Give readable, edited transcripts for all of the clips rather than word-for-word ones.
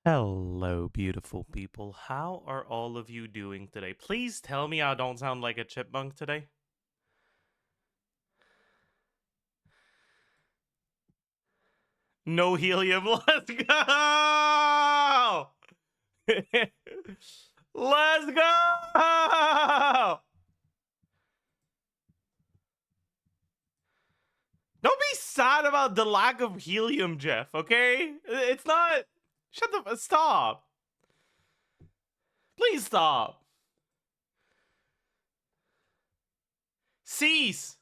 Hello, beautiful people. How are all of you doing today? Please tell me I don't sound like a chipmunk today. No helium. Let's go! Let's go! Don't be sad about the lack of helium, Jeff, okay? It's not... Shut the... Stop. Please stop. Cease.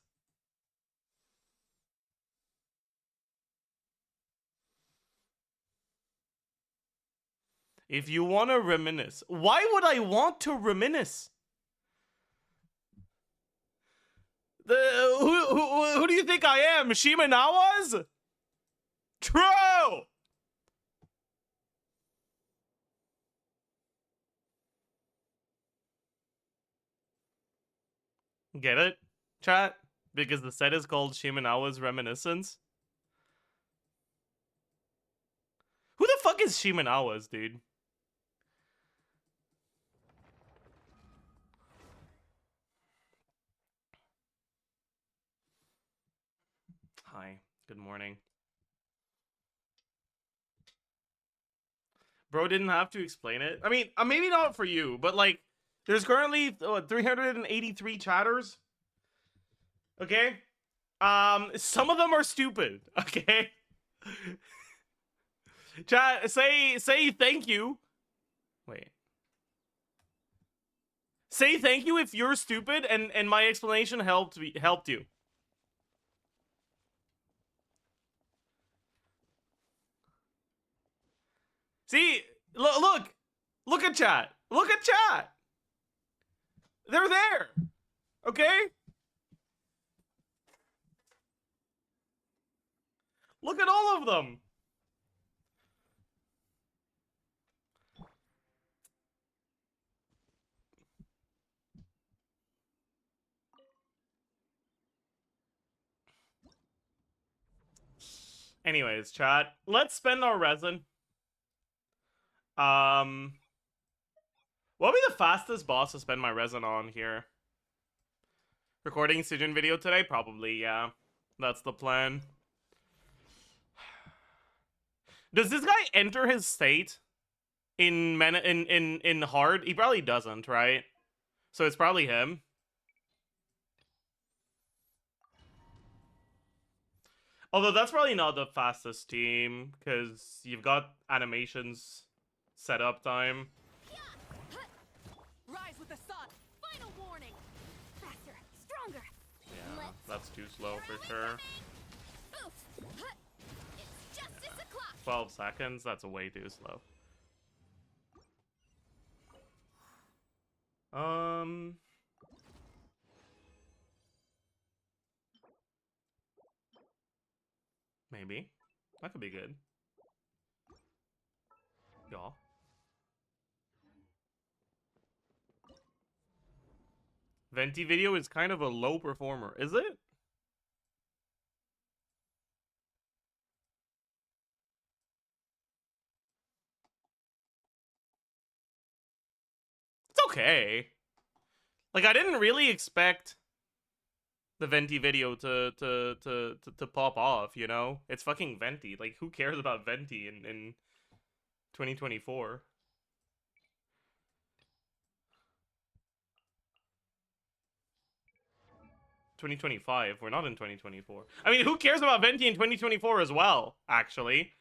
If you want to reminisce. Why would I want to reminisce? Who do you think I am? Shimenawa's? True! Get it, chat? Because the set is called Shimenawa's Reminiscence. Who the fuck is Shimenawa's, dude? Hi, good morning. Bro didn't have to explain it. I mean, maybe not for you, but like, there's currently 383 chatters. Okay? Some of them are stupid, okay? Chat, say thank you. Wait. Say thank you if you're stupid and my explanation helped you. See, look at chat. Look at chat. They're there. Okay? Look at all of them. Anyways, chat, let's spend our resin. What would be the fastest boss to spend my resin on here? Recording Sijin video today? Probably, yeah. That's the plan. Does this guy enter his state in hard? He probably doesn't, right? So it's probably him. Although that's probably not the fastest team, because you've got animations setup time. Rise with the sun. Final warning. Faster, stronger. Yeah, that's too slow for sure. It's justice o'clock. 12 seconds? That's way too slow. Maybe. That could be good. Yeah. Venti video is kind of a low performer, is it? It's okay. Like, I didn't really expect the Venti video to pop off, you know? It's fucking Venti. Like, who cares about Venti in 2024? We're not in 2024. I mean, who cares about Venti in 2024 as well, actually?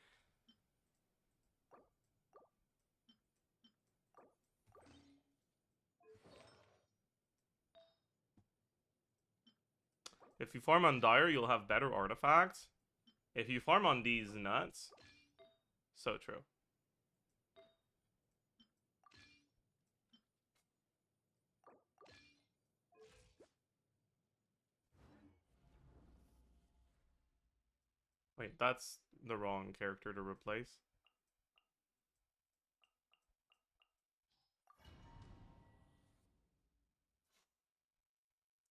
If you farm on Dire, you'll have better artifacts. If you farm on these nuts, so true. Wait, that's the wrong character to replace.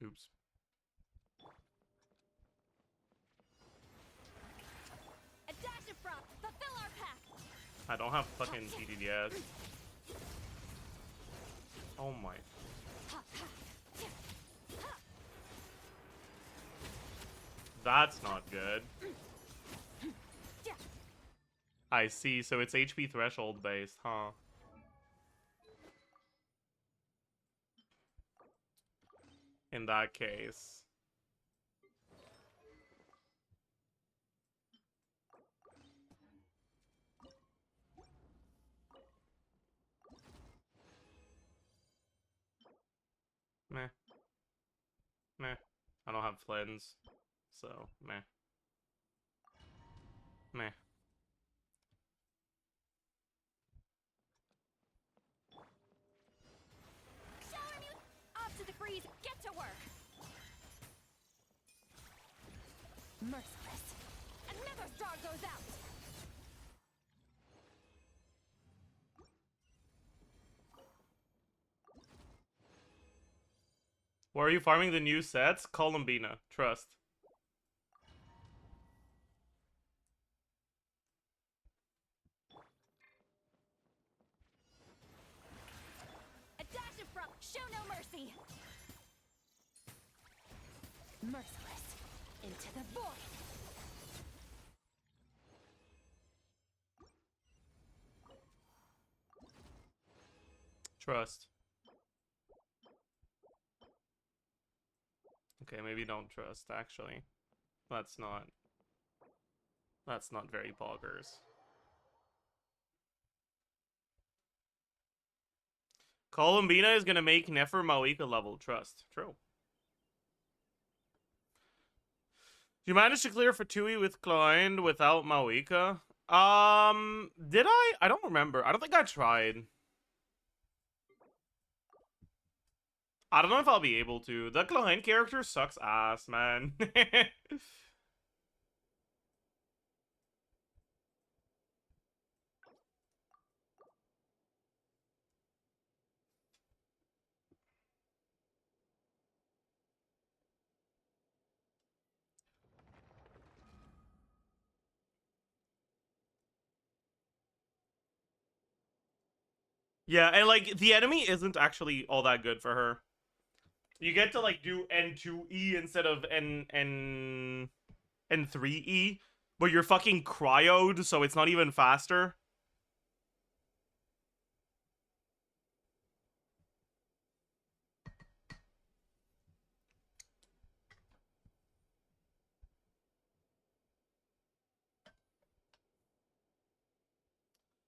Oops. A dash of froth. Fulfill our pact. I don't have fucking TDDS. Oh my. That's not good. I see, so it's HP threshold based, huh? In that case. Meh. Meh. I don't have flins, so meh. Meh. Off to the freeze. Get to work. Merciless. Another star goes out. Where are you farming the new sets? Columbina. Trust. A dash of front. Show no mercy. Merciless. Into the void. Trust. Okay, maybe don't trust, actually. That's not very poggers. Columbina is gonna make Nefer Mawika level. Trust. True. You managed to clear for Tui with Klein without Mawika? Did I? I don't remember. I don't think I tried. I don't know if I'll be able to. The Klein character sucks ass, man. Yeah, and like the enemy isn't actually all that good for her. You get to like do N2E instead of N3E, but you're fucking cryoed, so it's not even faster.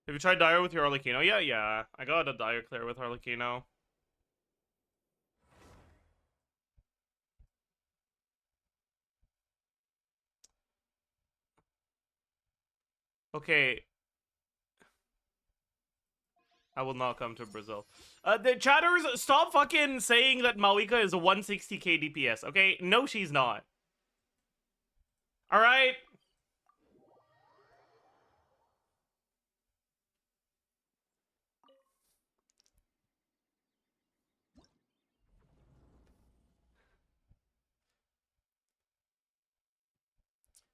Have you tried Dire with your Arlecchino? Yeah. I got a Dire clear with Arlecchino. Okay. I will not come to Brazil. The chatters, stop fucking saying that Mawika is a 160k DPS, okay? No, she's not. Alright?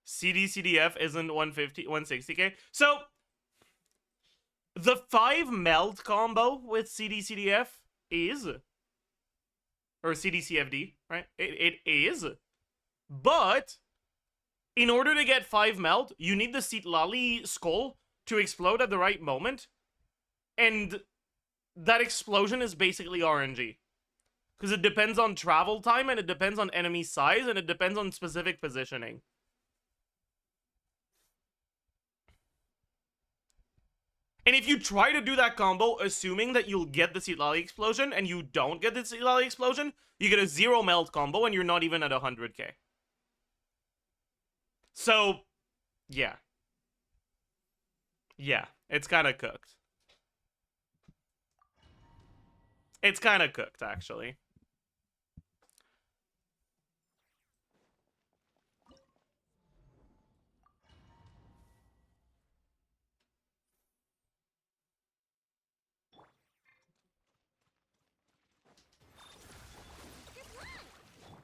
CDCDF isn't 160k. So, the 5 meld combo with CDCDF is, or CDCFD, right? It is. But, in order to get 5 melt, you need the Citlali skull to explode at the right moment. And that explosion is basically RNG. Because it depends on travel time, and it depends on enemy size, and it depends on specific positioning. And if you try to do that combo, assuming that you'll get the Citlali explosion, and you don't get the Citlali explosion, you get a 0 melt combo, and you're not even at 100k. So, yeah. Yeah, it's kind of cooked. It's kind of cooked, actually.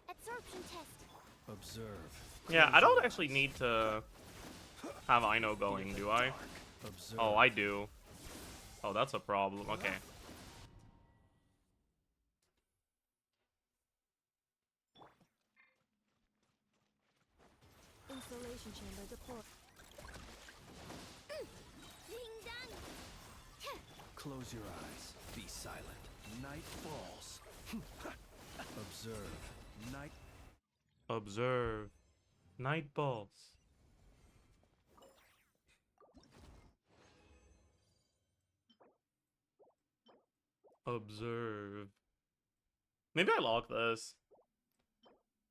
Absorption test. Observe. Yeah, I don't actually need to have Ino going, do I? Observe. Oh, I do. Oh, that's a problem. Okay. Installation chamber deployed. Ding dong. Close your eyes. Be silent. Night falls. Observe. Night. Observe. Night balls. Observe. Maybe I lock this.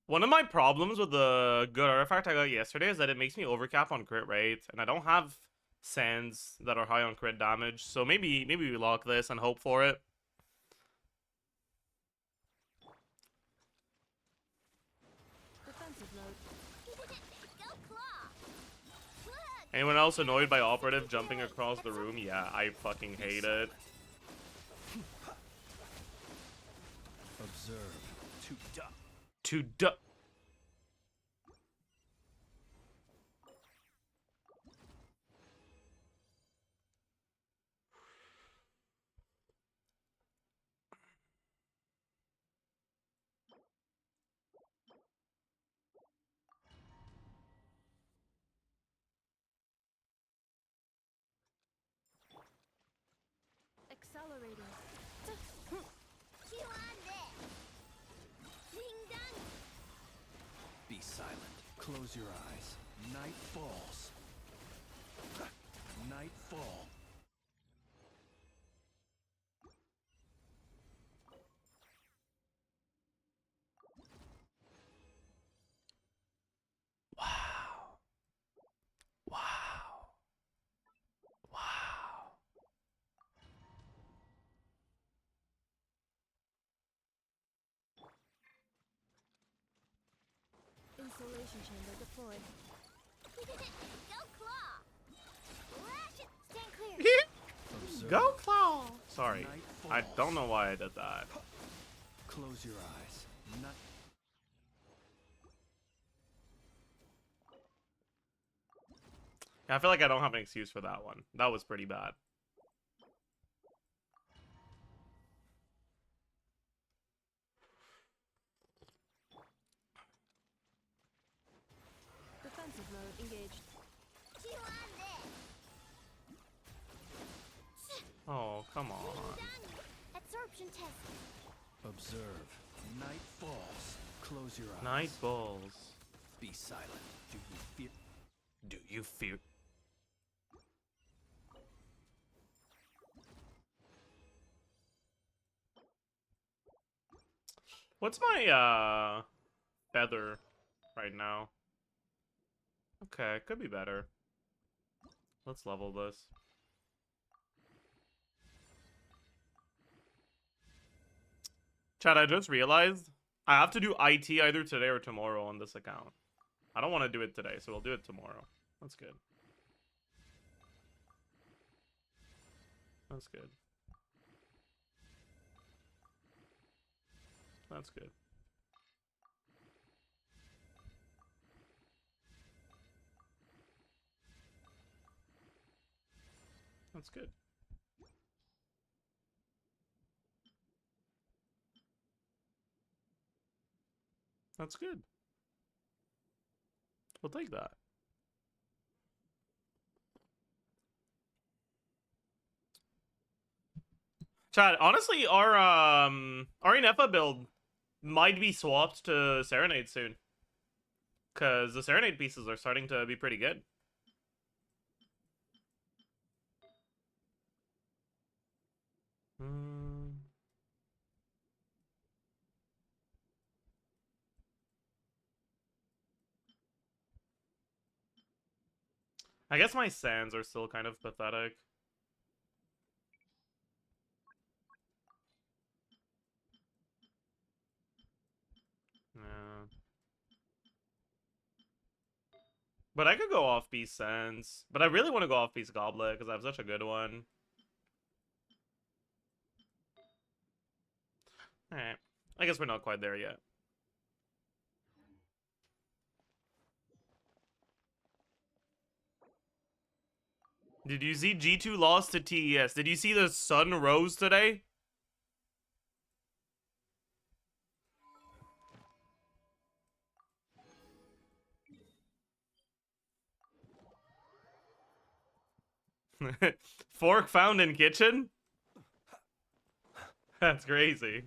One of my problems with the good artifact I got yesterday is that it makes me overcap on crit rate, and I don't have sands that are high on crit damage, so maybe we lock this and hope for it. Defensive mode. Go claw. Anyone else annoyed by Operative jumping across the room? Yeah, I fucking hate it. Observe. To duck. To duck. Accelerating. Chew on this. Ding dong. Be silent. Close your eyes. Night falls. Night fall. Wow. Wow. Wow. Installation chamber deployed. Go claw. Lash it. Stand clear. Observe. Go claw. Sorry. Night I falls. don't know why I did that. Close your eyes. Night. I feel like I don't have an excuse for that one. That was pretty bad. Defensive mode engaged. Chew on this. Oh, come on. Done. Absorption test. Observe. Night falls. Close your eyes. Night balls. Be silent. Do you fear? Do you fear? What's my feather right now? Okay, could be better. Let's level this. Chad, I just realized I have to do IT either today or tomorrow on this account. I don't want to do it today, so we'll do it tomorrow. That's good. That's good. That's good. That's good. That's good. We'll take that. Chad, honestly, our Inefa build might be swapped to Serenade soon. Cause the Serenade pieces are starting to be pretty good. I guess my sands are still kind of pathetic. Yeah. But I could go off-piece sands. But I really want to go off-piece goblet because I have such a good one. Alright. I guess we're not quite there yet. Did you see G2 lost to TES? Did you see the sun rose today? Fork found in kitchen? That's crazy.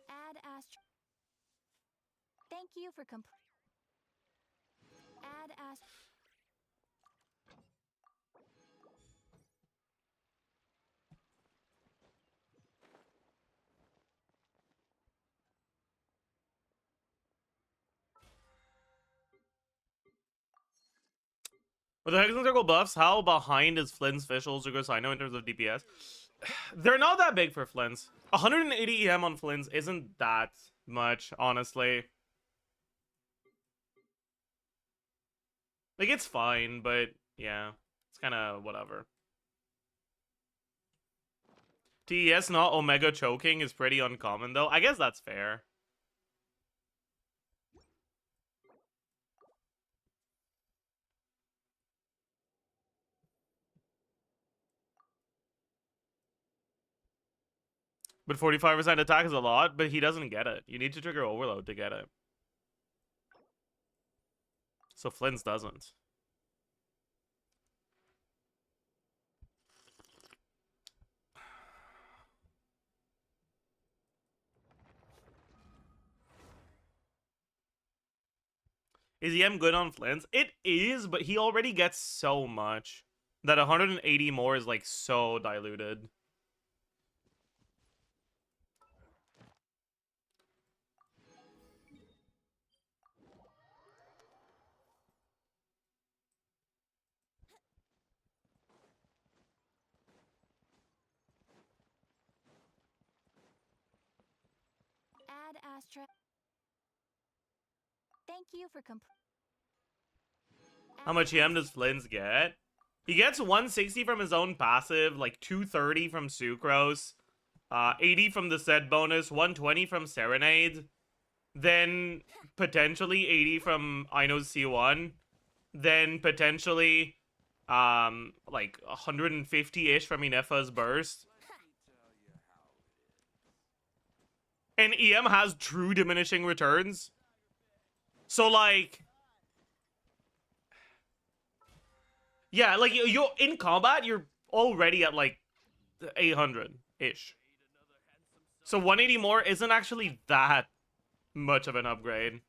Add Astro. Thank you for Add Astro. With the Hexen Circle buffs, how behind is Flynn's Fischl Zuko Sino in terms of DPS? They're not that big for Flynn's. 180 EM on Flynn's isn't that much, honestly. Like, it's fine, but yeah, it's kind of whatever. TES not Omega choking is pretty uncommon, though. I guess that's fair. But 45% attack is a lot, but he doesn't get it. You need to trigger Overload to get it. So Flynn's doesn't. Is EM good on Flynn's? It is, but he already gets so much that 180 more is like so diluted. Add Astra. Thank you for How much EM does Flynn's get? He gets 160 from his own passive, like 230 from Sucrose, 80 from the set bonus, 120 from Serenade, then potentially 80 from Ino's C1, then potentially like 150-ish from Inefa's Burst. And EM has true diminishing returns. So like, yeah, like you in combat, you're already at like 800-ish. So 180 more isn't actually that much of an upgrade.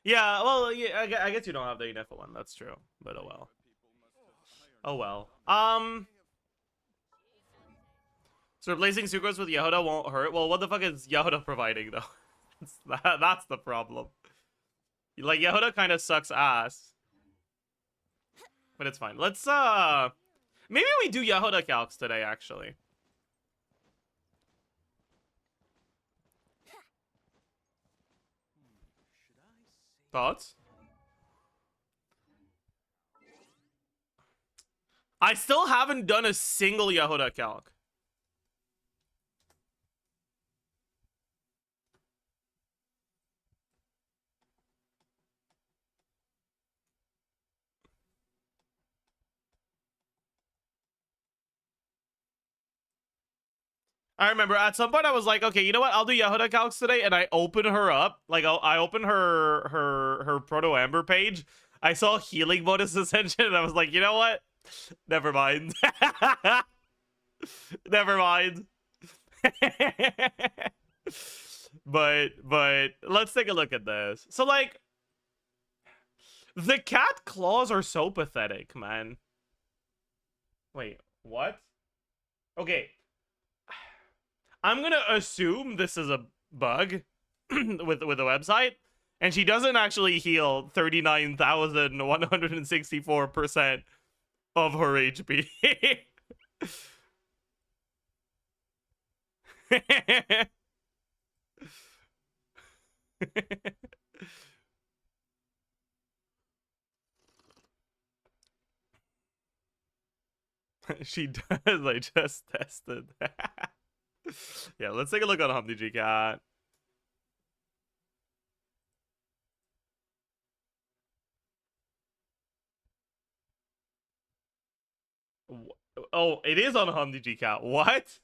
Yeah, well, yeah, I guess you don't have the Inefa one. That's true, but oh well. Oh well. So replacing Sucrose with Yehoda won't hurt. Well, what the fuck is Yehoda providing though? That's the problem. Like Yehoda kind of sucks ass, but it's fine. Let's maybe we do Yehoda calcs today actually. Thoughts? I still haven't done a single Yehoda calc. I remember at some point I was like, okay, you know what? I'll do Yehoda calcs today, and I open her up. Like I open her Proto Amber page. I saw healing bonus ascension, and I was like, you know what? Never mind. Never mind. but let's take a look at this. So like, the cat claws are so pathetic, man. Wait, what? Okay. I'm gonna assume this is a bug with the website, and she doesn't actually heal 39,164% of her HP. She does. I just tested. Yeah, let's take a look on Humpty Cat. Oh, it is on Humpty Cat. What?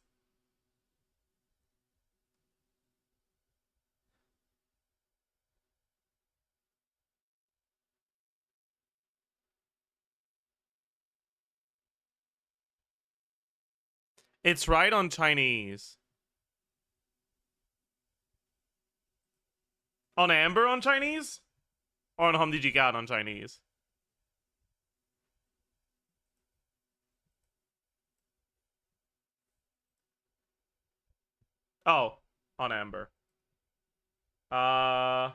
It's right on Chinese. On Amber on Chinese? Or on Humpty Cat on Chinese? Oh, on Amber. Uh...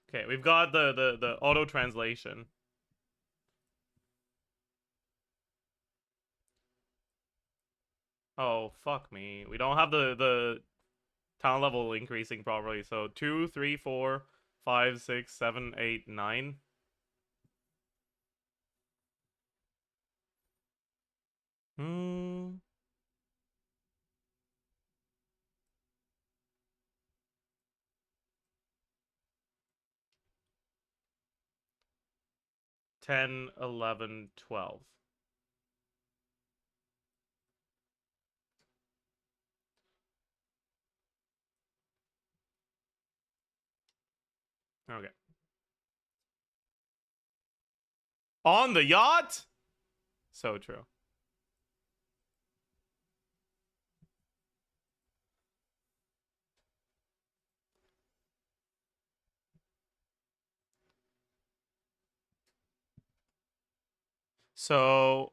Okay, we've got the auto translation. Oh, fuck me. We don't have the talent level increasing properly. So 2, 3, 4, 5, 6, 7, 8, 9. Hmm. 10, 11, 12. Okay. On the yacht? So true. So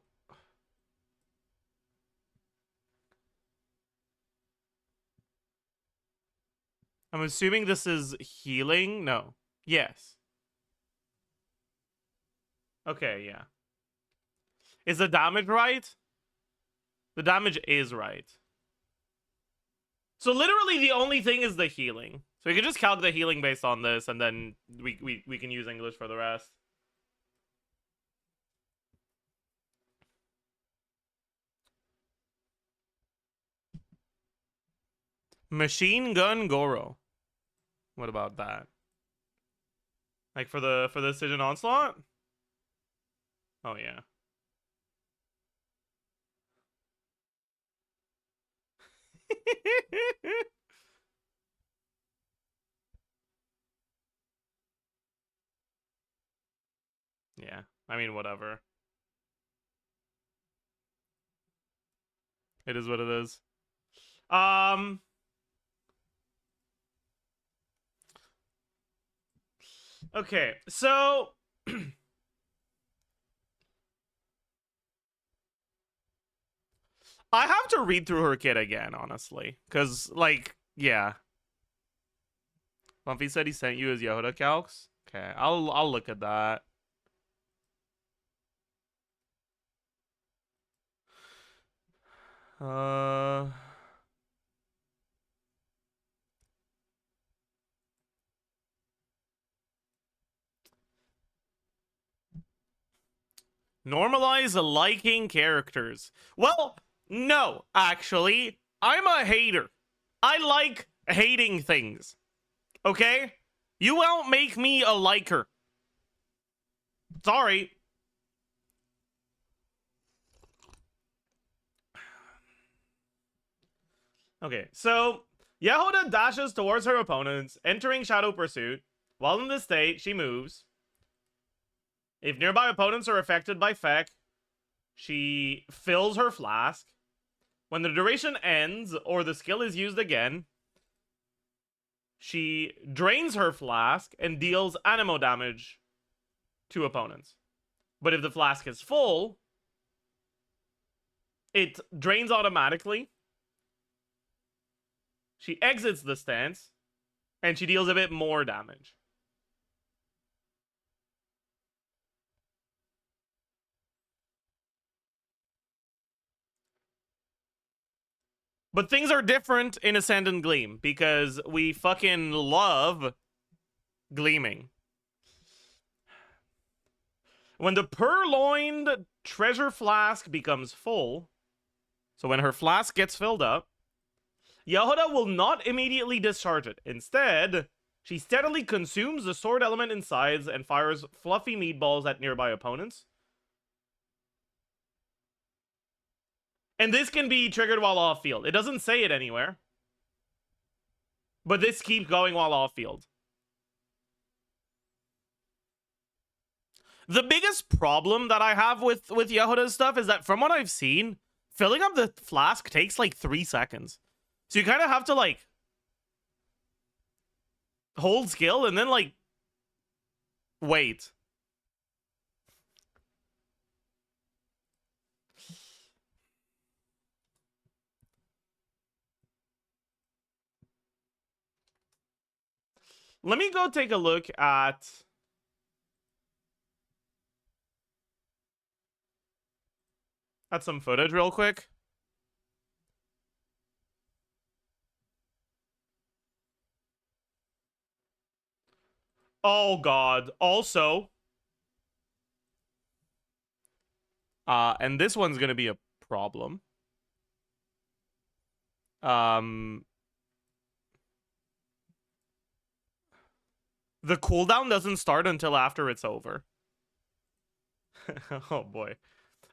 I'm assuming this is healing? No. Yes. Okay, yeah. Is the damage right? The damage is right. So literally the only thing is the healing. So we can just calculate the healing based on this, and then we can use English for the rest. Machine Gun Goro. What about that? Like for the Decision Onslaught? Oh yeah. Yeah. I mean, whatever. It is what it is. Okay, so I have to read through her kit again, honestly, because like, yeah. Lumpy said he sent you his Yehuda calcs. Okay, I'll look at that. Uh. Normalize liking characters. Well, no, actually, I'm a hater. I like hating things. Okay? You won't make me a liker. Sorry. Okay, so Yehuda dashes towards her opponents, entering Shadow Pursuit. While in this state, she moves. If nearby opponents are affected by Feck, she fills her flask. When the duration ends or the skill is used again, she drains her flask and deals anemo damage to opponents. But if the flask is full, it drains automatically. She exits the stance, and she deals a bit more damage. But things are different in Ascendant Gleam because we fucking love gleaming. When the purloined treasure flask becomes full, so when her flask gets filled up, Yehuda will not immediately discharge it. Instead, she steadily consumes the sword element inside and fires fluffy meatballs at nearby opponents. And this can be triggered while off field. It doesn't say it anywhere. But this keeps going while off field. The biggest problem that I have with Yehuda's stuff is that from what I've seen, filling up the flask takes like 3 seconds. So you kind of have to like hold skill and then like wait. Let me go take a look at some footage real quick. Oh god. Also, and this one's gonna be a problem. The cooldown doesn't start until after it's over. Oh boy.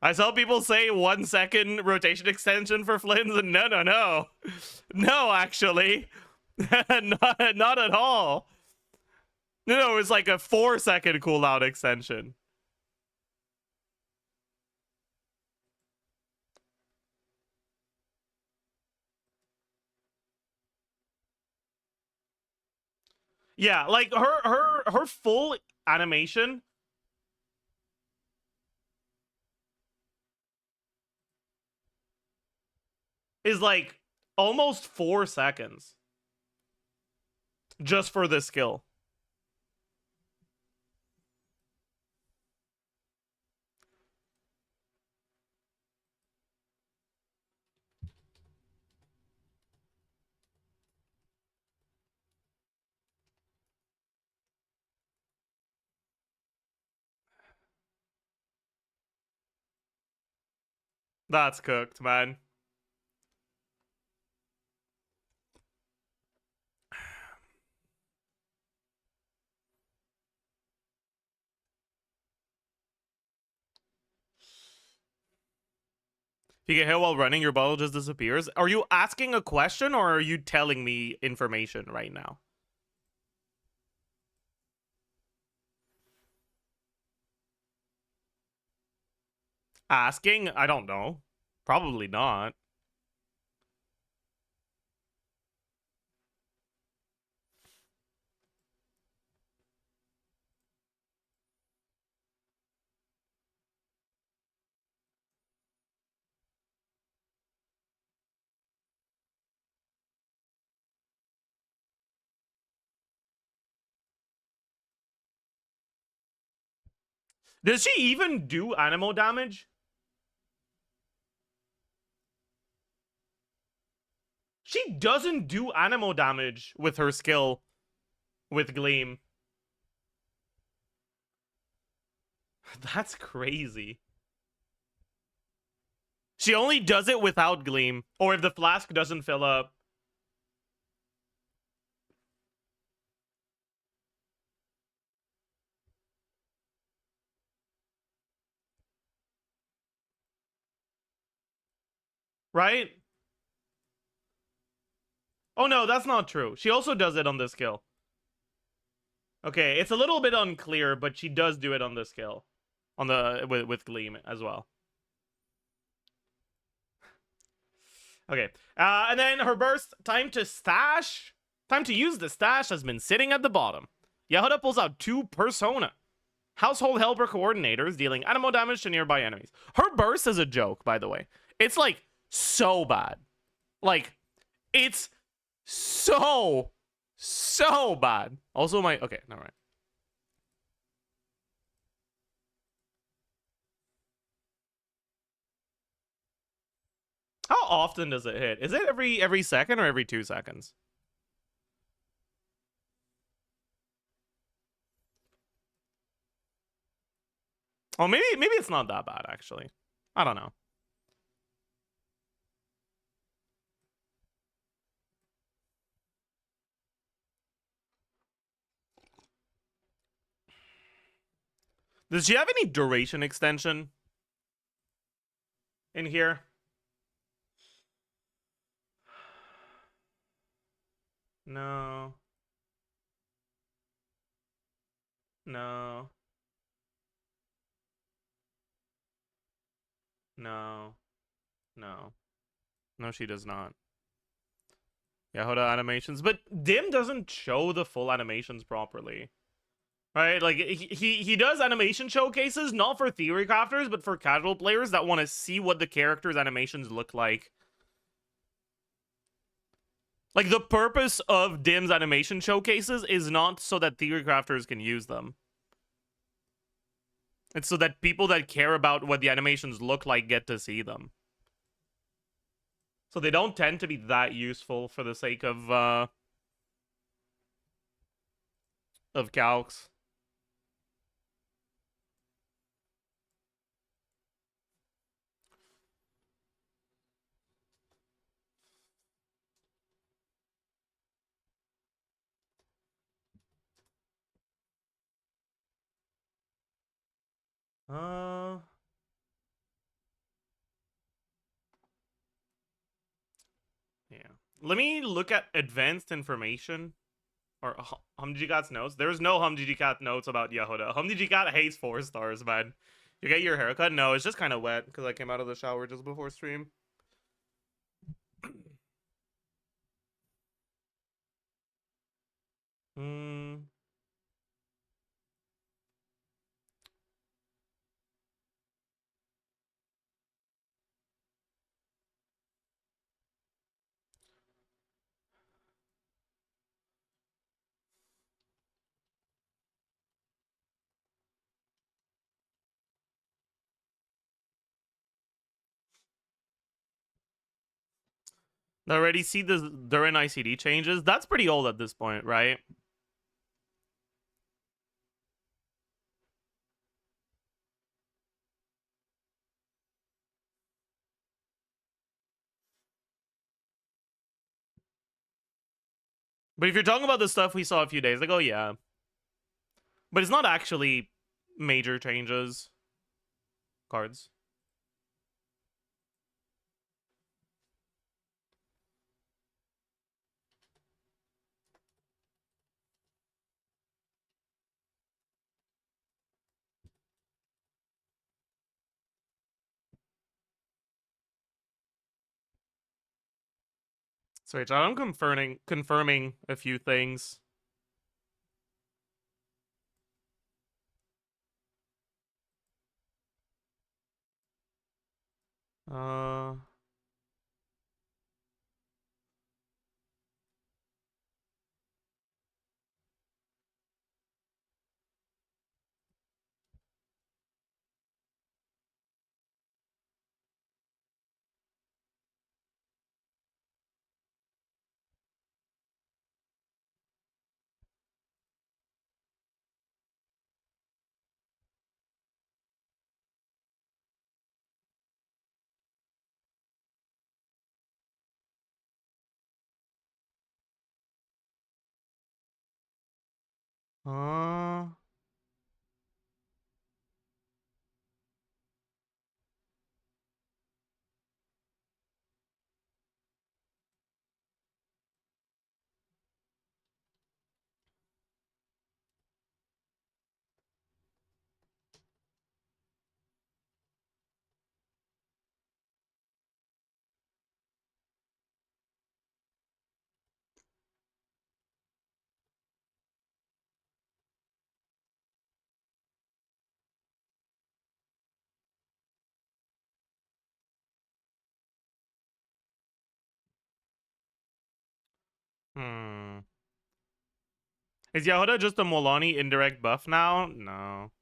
I saw people say 1 second rotation extension for Flynn's, and no. No, actually. not at all. No, it's like a 4 second cooldown extension. Yeah, like her full animation is like almost 4 seconds just for this skill. That's cooked, man. If you get hit while running, your bottle just disappears. Are you asking a question or are you telling me information right now? Asking? I don't know. Probably not. Does she even do animal damage? She doesn't do animal damage with her skill with Gleam. That's crazy. She only does it without Gleam, or if the flask doesn't fill up. Right? Oh no, that's not true. She also does it on this skill. Okay, it's a little bit unclear, but she does do it on this skill. On the with Gleam as well. Okay. And then her burst, time to use the stash has been sitting at the bottom. Yehuda pulls out 2 persona. Household helper coordinators dealing animal damage to nearby enemies. Her burst is a joke, by the way. It's like so bad. Like, it's so bad. Also okay, all right. How often does it hit? Is it every second or every 2 seconds? Oh, maybe it's not that bad actually. I don't know. Does she have any duration extension in here? No. No. No. No. No, she does not. Yahoda animations. But Dim doesn't show the full animations properly. Right? Like, he does animation showcases, not for theory crafters, but for casual players that want to see what the character's animations look like. Like, the purpose of Dim's animation showcases is not so that theory crafters can use them. It's so that people that care about what the animations look like get to see them. So they don't tend to be that useful for the sake of calcs. Yeah. Let me look at advanced information. Or Humdijigat's notes. There's no Humdijigat notes about Yahoda. Humdijigat hates 4 stars, man. You get your haircut? No, it's just kind of wet because I came out of the shower just before stream. I already see the during ICD changes. That's pretty old at this point, right? But if you're talking about the stuff we saw a few days ago, yeah. But it's not actually major changes. Cards. Sorry, John, I'm confirming a few things. Uh... Uh... Is Yahoda just a Molani indirect buff now? No.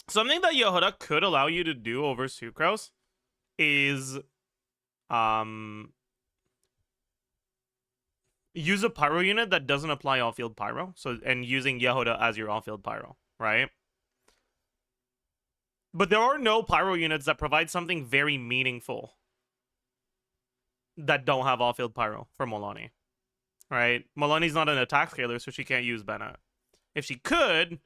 Something that Yahoda could allow you to do over Sucrose is use a pyro unit that doesn't apply off-field pyro. So, and using Yehoda as your off-field pyro, right? But there are no pyro units that provide something very meaningful that don't have off-field pyro for Molani, right? Molani's not an attack scaler, so she can't use Bennett. If she could,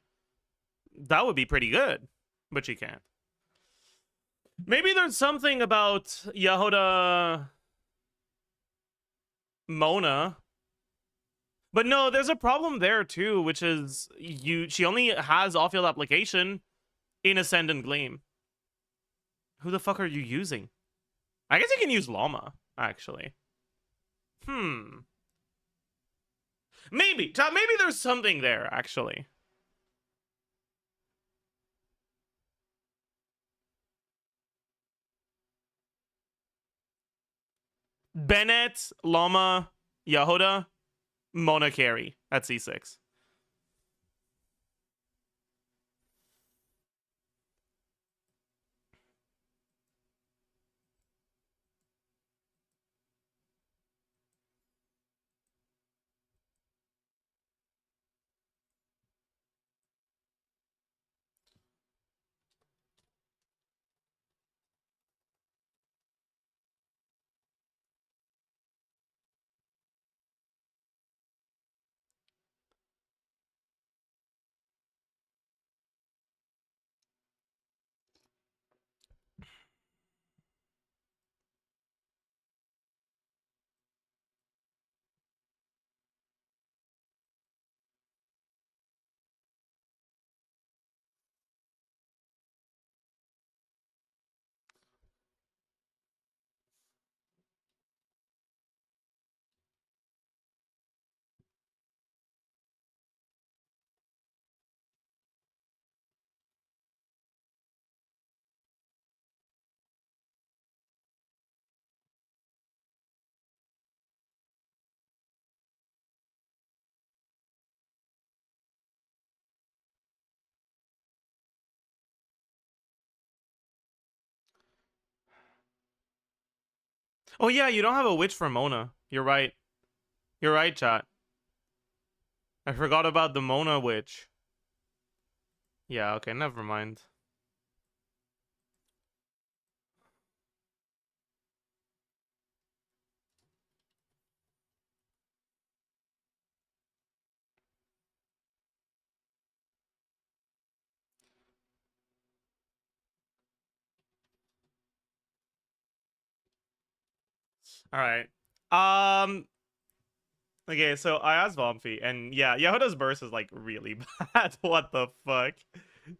that would be pretty good, but she can't. Maybe there's something about Yehoda Mona. But no, there's a problem there too, which is she only has off-field application in Ascendant Gleam. Who the fuck are you using? I guess you can use Llama, actually. Maybe there's something there, actually. Bennett, Llama, Yehoda, Mona carry at C6. Oh yeah, you don't have a witch for Mona. You're right. You're right, chat. I forgot about the Mona witch. Yeah, okay, never mind. All right. Okay, so I asked Vomfy, and yeah, Yehoda's burst is like really bad. What the fuck?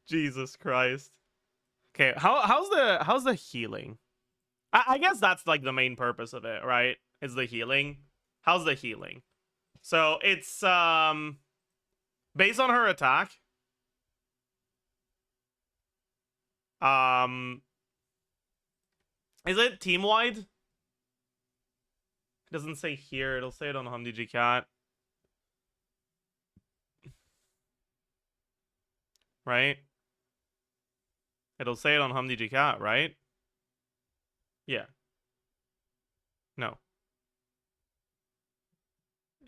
Jesus Christ. Okay, how's the healing? I guess that's like the main purpose of it, right? Is the healing. How's the healing? So it's based on her attack. Is it team wide? It doesn't say here, it'll say it on HumDG Cat. Right? It'll say it on HumDG Cat, right? Yeah. No.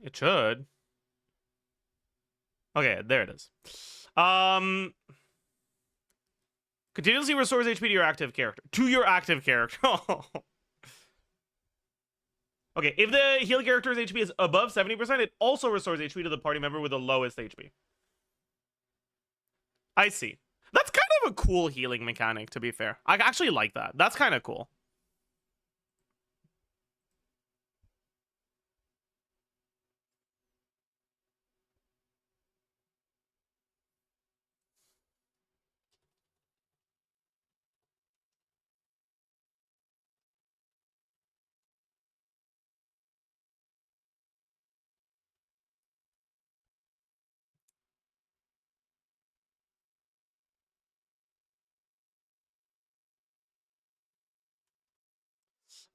It should. Okay, there it is. Continuously restores HP to your active character. To your active character. Okay, if the heal character's HP is above 70%, it also restores HP to the party member with the lowest HP. I see. That's kind of a cool healing mechanic, to be fair. I actually like that. That's kind of cool.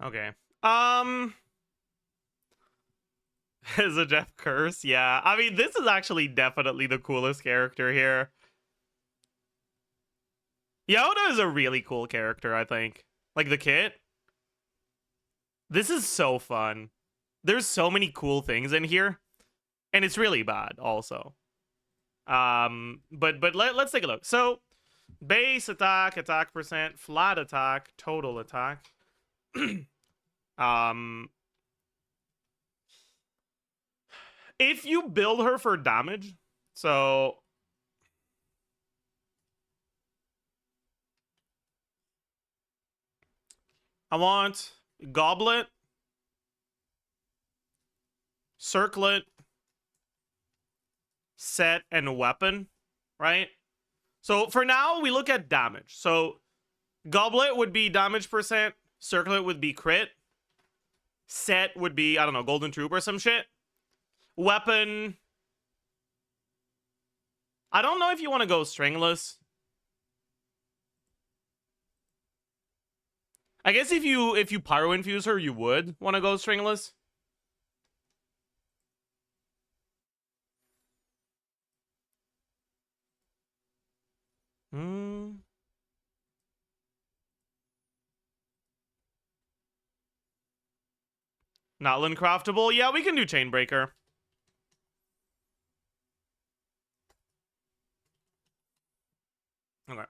Okay. Is a Zajef curse? Yeah. I mean, this is actually definitely the coolest character here. Yoda is a really cool character, I think. Like the kit. This is so fun. There's so many cool things in here, and it's really bad also. But let's take a look. So, base attack, attack percent, flat attack, total attack. If you build her for damage, so I want goblet, circlet, set, and weapon, right? So for now, we look at damage. So goblet would be damage percent, circlet would be crit, set would be, I don't know, golden troop or some shit. Weapon, I don't know if you want to go stringless. I guess if you pyro infuse her, you would want to go stringless. Not craftable. Yeah, we can do Chainbreaker. Okay.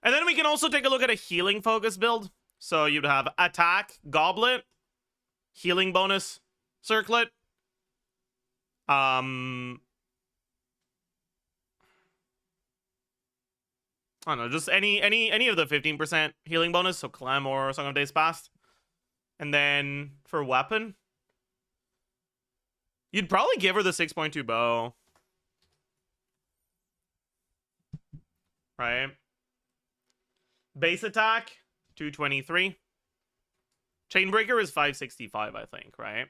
And then we can also take a look at a healing focus build. So you'd have attack, goblet, healing bonus, circlet. I don't know, just any of the 15% healing bonus, so Clem or Song of Days Past. And then for weapon, you'd probably give her the 6.2 bow. Right? Base attack, 223. Chainbreaker is 565, I think, right?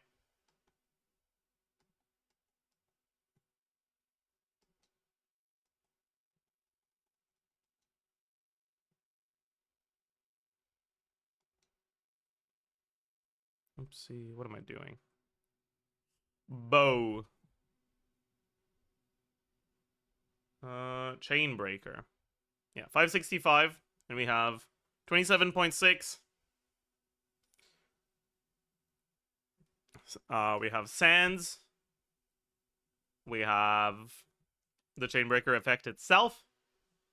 Let's see, what am I doing? Bow. Chainbreaker. Yeah, 565. And we have 27.6. We have Sands. We have the Chainbreaker effect itself,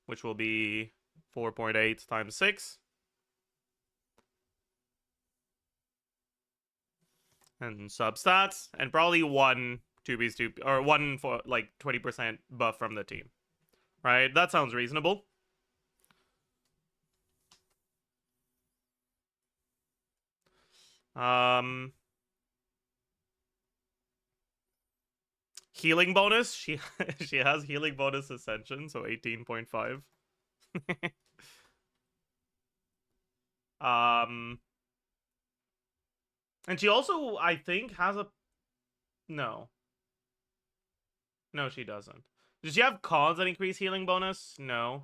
which will be 4.8 times 6. And substats, and probably one 2b2 or one for like 20% buff from the team. Right? That sounds reasonable. Healing bonus. She has healing bonus ascension, so 18.5. And she also, I think, has a... No. No, she doesn't. Does she have cons that increase healing bonus? No.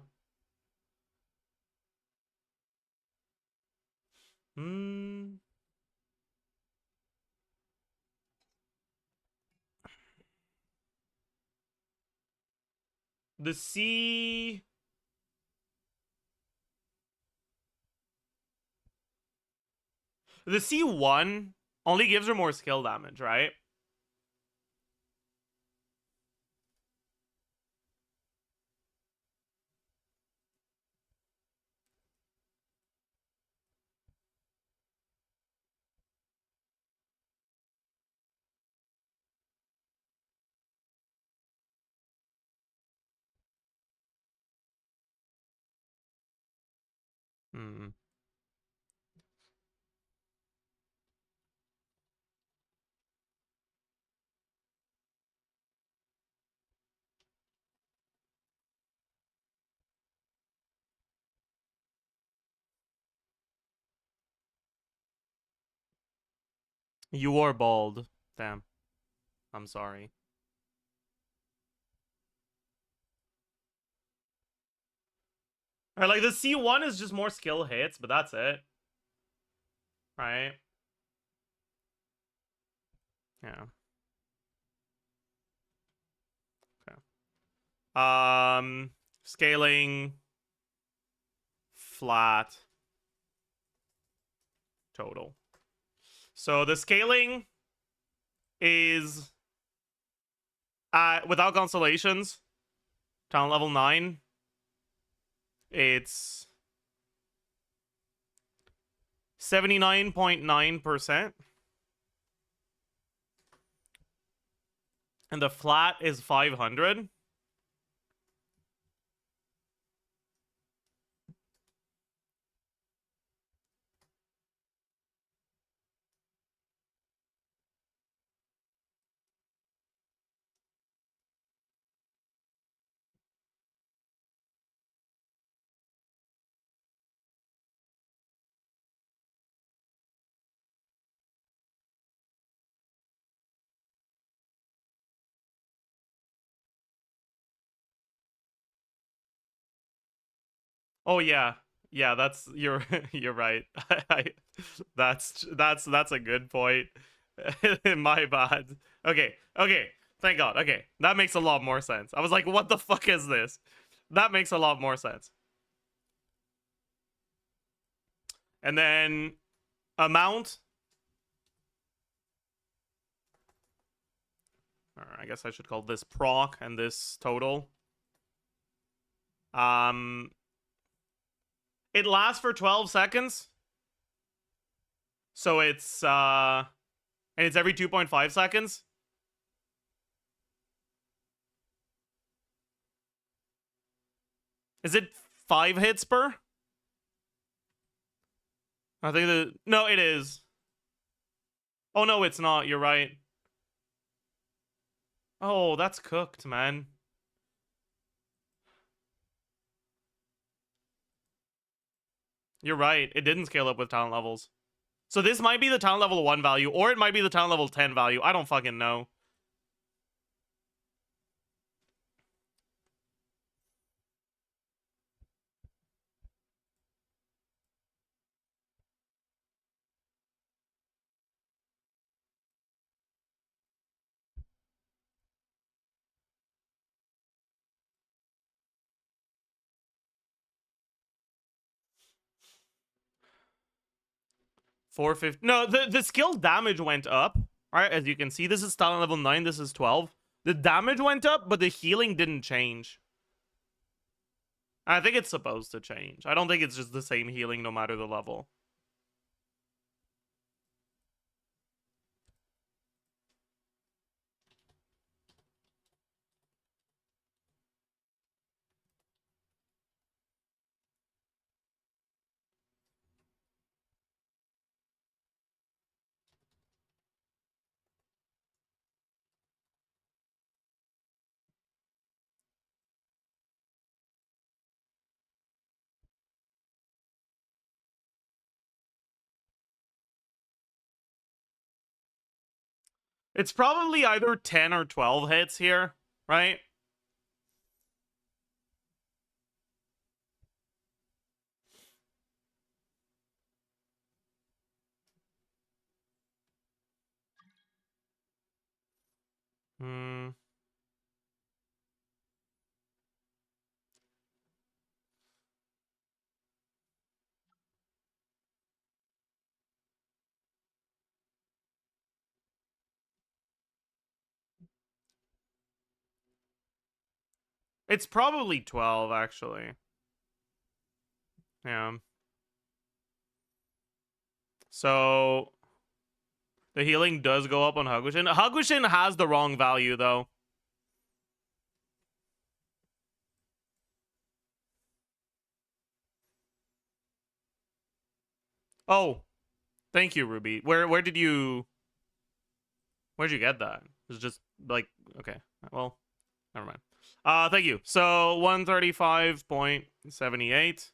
The C... The C1 only gives her more skill damage, right? You are bald. Damn. I'm sorry. Alright, like the C1 is just more skill hits, but that's it. Right? Yeah. Okay. Scaling flat total. So the scaling is without constellations, talent level 9. It's 79.9%. And the flat is 500. Oh yeah. Yeah, that's you're you're right. That's a good point. My bad. Okay. Okay. Thank God. Okay. That makes a lot more sense. I was like, what the fuck is this? That makes a lot more sense. And then amount. Or I guess I should call this proc and this total. It lasts for 12 seconds. So it's and it's every 2.5 seconds. Is it 5 hits per? I think that no, it is. Oh no, it's not. You're right. Oh, that's cooked, man. You're right. It didn't scale up with talent levels. So this might be the talent level 1 value, or it might be the talent level 10 value. I don't fucking know. $450. No, the skill damage went up. All right, as you can see, this is talent level 9. This is 12. The damage went up, but the healing didn't change. I think it's supposed to change. I don't think it's just the same healing no matter the level. It's probably either 10 or 12 hits here, right? Hmm. It's probably 12, actually. Yeah. So the healing does go up on Hagushin. Hagushin has the wrong value, though. Oh, thank you, Ruby. Where'd you get that? It's just like okay. Well, never mind. Thank you. So 135.78.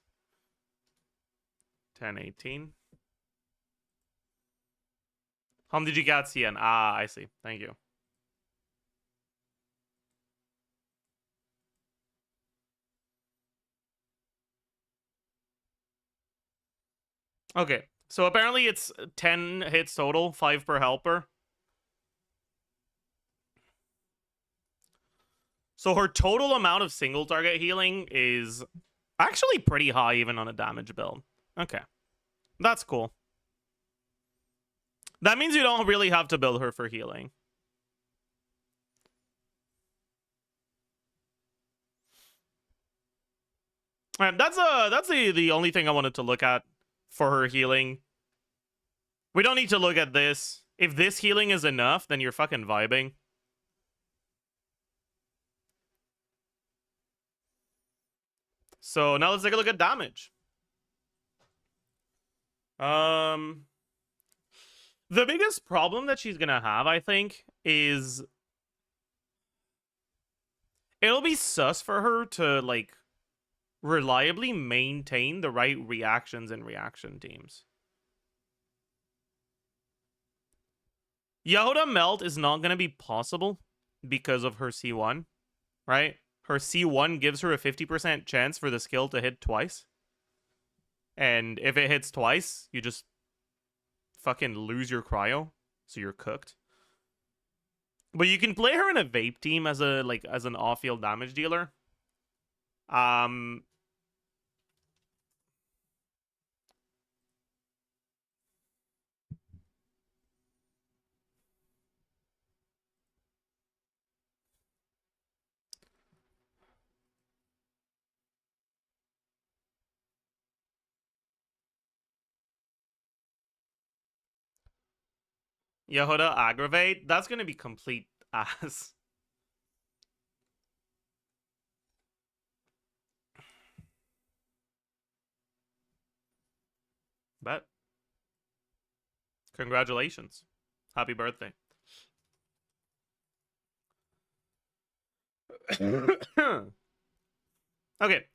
1018. How did you get CN? Ah, I see. Thank you. Okay. So apparently it's 10 hits total, 5 per helper. So her total amount of single target healing is actually pretty high even on a damage build. Okay. That's cool. That means you don't really have to build her for healing. And that's the only thing I wanted to look at for her healing. We don't need to look at this. If this healing is enough, then you're fucking vibing. So now let's take a look at damage. The biggest problem that she's gonna have, I think, is it'll be sus for her to, like, reliably maintain the right reactions in reaction teams. Yehuda Melt is not gonna be possible because of her C1, right? Her C1 gives her a 50% chance for the skill to hit twice. And if it hits twice, you just fucking lose your cryo, so you're cooked. But you can play her in a vape team as a as an off-field damage dealer. Yehuda Aggravate, that's gonna be complete ass. But congratulations. Happy birthday. Okay.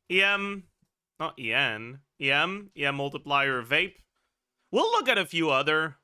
EM, not EN. EM multiplier vape. We'll look at a few other.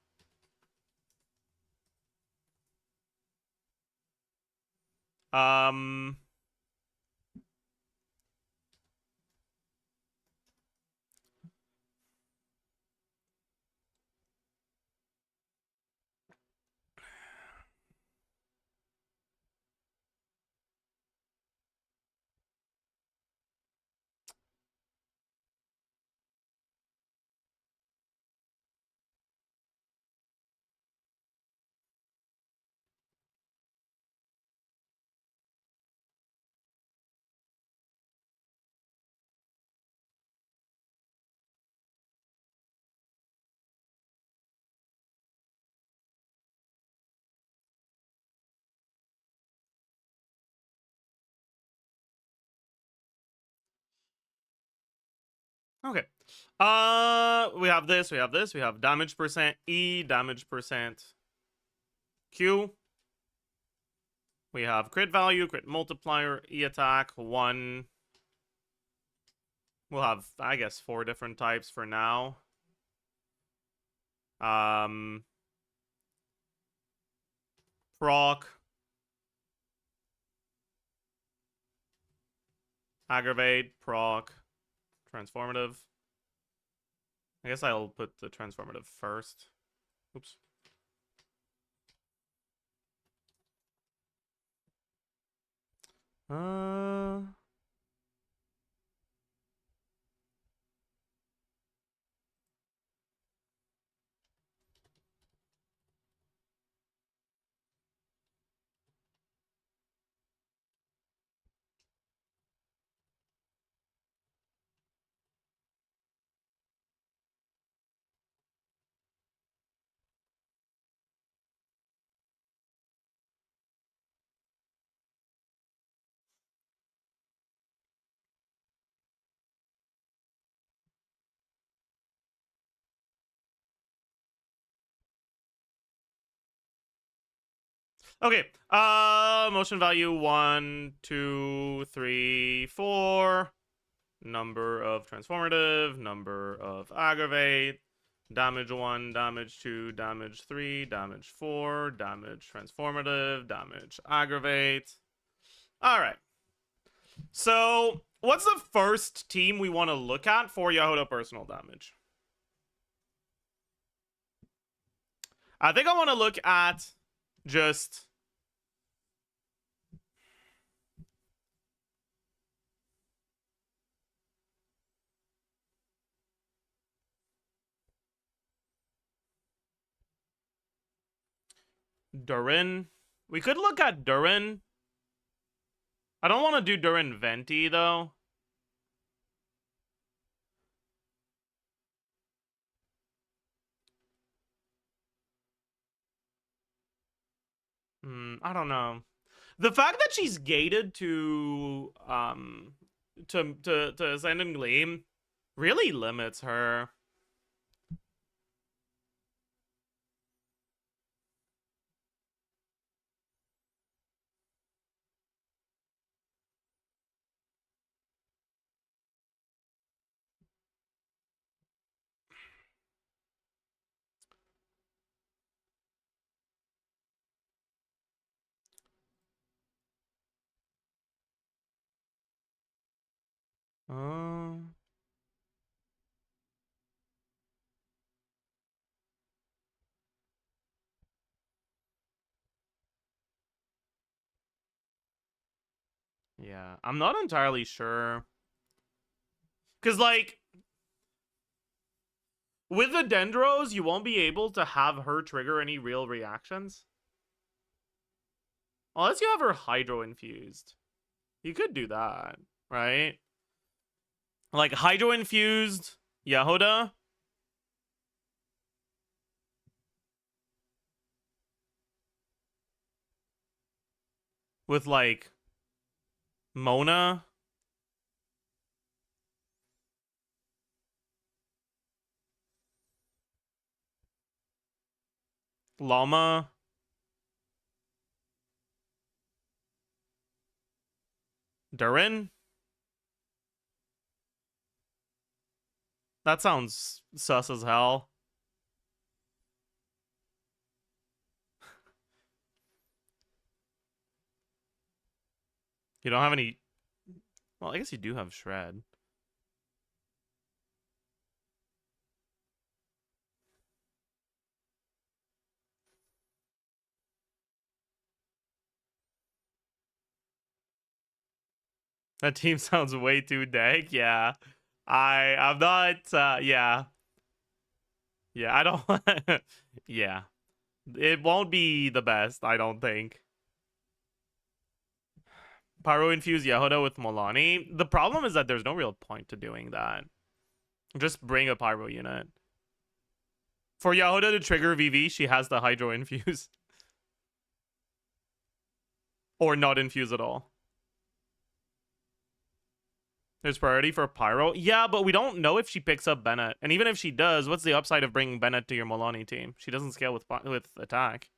Okay. We have this, we have this, we have damage percent E, damage percent Q. We have crit value, crit multiplier, E attack, 1. We'll have, I guess, 4 different types for now. Proc. Aggravate, proc, transformative. I guess I'll put the transformative first. Oops. Okay. Motion value 1, 2, 3, 4. Number of transformative, number of aggravate, damage 1, damage 2, damage 3, damage 4, damage transformative, damage aggravate. All right. So, what's the first team we want to look at for Yehuda personal damage? I think I want to look at just Durin. We could look at Durin. I don't want to do Durin Venti, though. I don't know. The fact that she's gated to Ascendant Gleam really limits her. Uh, yeah, I'm not entirely sure. Because, like, with the Dendros, you won't be able to have her trigger any real reactions. Unless you have her Hydro infused. You could do that, right? Like, Hydro infused Yehoda. With, like, Mona. Llama. Durin. That sounds sus as hell. You don't have any... Well, I guess you do have Shred. That team sounds way too dank. Yeah. I'm not... yeah. Yeah, I don't... yeah. It won't be the best, I don't think. Pyro infuse Yehoda with Molani. The problem is that there's no real point to doing that. Just bring a Pyro unit. For Yehoda to trigger VV, she has the Hydro infuse. Or not infuse at all. There's priority for Pyro. Yeah, but we don't know if she picks up Bennett. And even if she does, what's the upside of bringing Bennett to your Molani team? She doesn't scale with attack.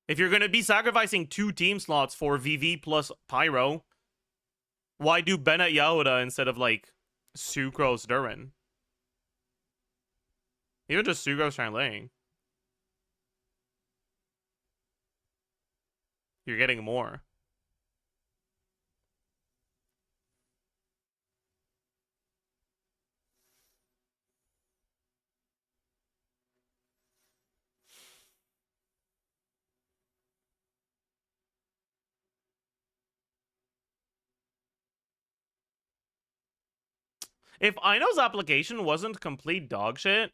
If you're going to be sacrificing 2 team slots for VV plus Pyro, why do Bennett Yehoda instead of, like, Sucrose Durin? Even just Sucrose Changeling. You're getting more. If Ino's application wasn't complete dog shit,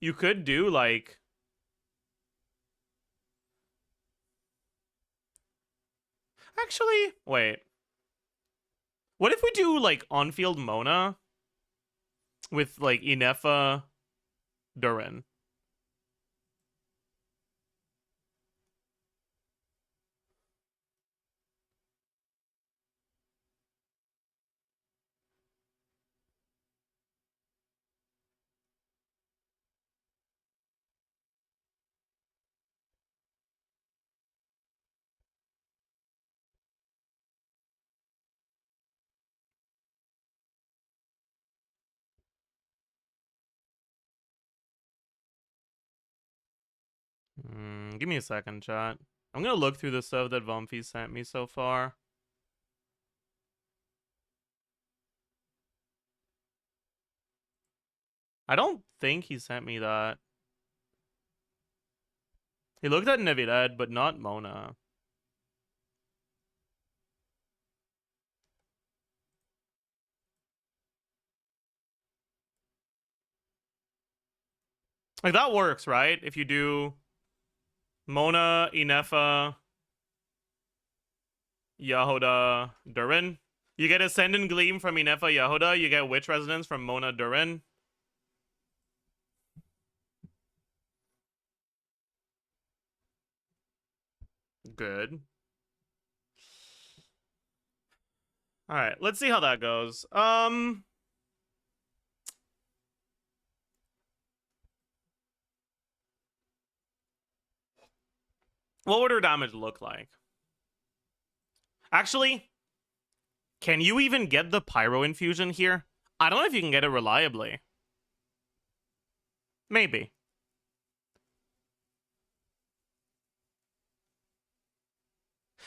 you could do, like... Actually, wait. What if we do, like, on-field Mona with, like, Inefa Durin? Give me a second, chat. I'm gonna look through the stuff that Vomfi sent me so far. I don't think he sent me that. He looked at Navidad, but not Mona. Like, that works, right? If you do Mona, Inefa, Yahoda, Durin. You get Ascendant Gleam from Inefa, Yahoda. You get Witch Resonance from Mona, Durin. Good. Alright, let's see how that goes. What would her damage look like? Actually, can you even get the Pyro Infusion here? I don't know if you can get it reliably. Maybe.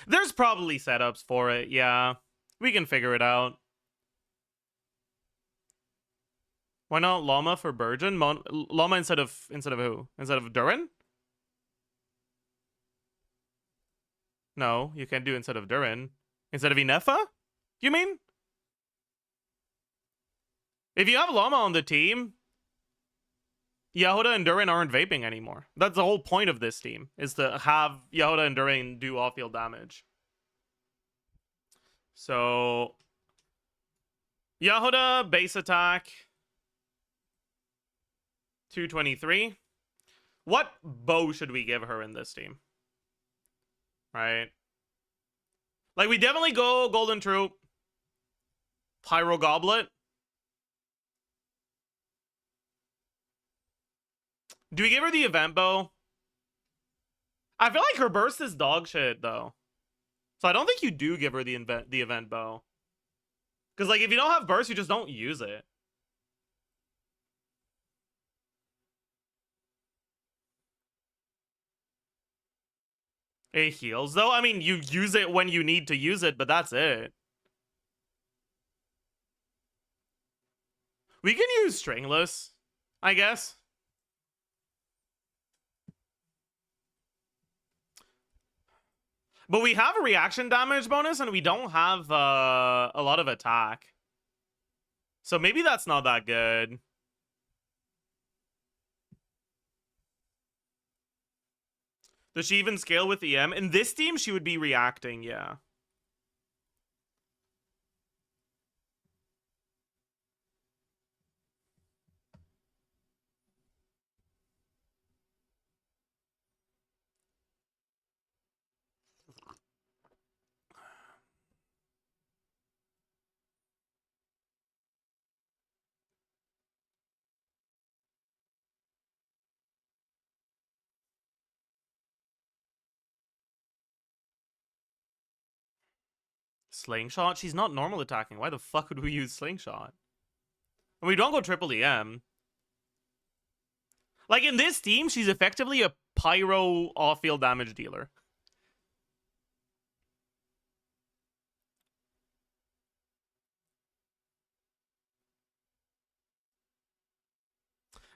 There's probably setups for it, yeah. We can figure it out. Why not Llama for Burgeon? Llama instead of who? Instead of Durin? No, you can't do instead of Durin. Instead of Inefa? You mean? If you have Llama on the team, Yahoda and Durin aren't vaping anymore. That's the whole point of this team, is to have Yahoda and Durin do off-field damage. So, Yahoda, base attack, 223. What bow should we give her in this team? Right? Like, we definitely go Golden Troop, Pyro Goblet. Do we give her the event bow? I feel like her burst is dog shit, though. So I don't think you do give her the event bow. Because, like, if you don't have burst, you just don't use it. It heals, though? I mean, you use it when you need to use it, but that's it. We can use Stringless, I guess. But we have a reaction damage bonus, and we don't have a lot of attack. So maybe that's not that good. Does she even scale with EM? In this team, she would be reacting, yeah. Slingshot? She's not normal attacking. Why the fuck would we use Slingshot? And we don't go triple EM. Like, in this team, she's effectively a Pyro off-field damage dealer.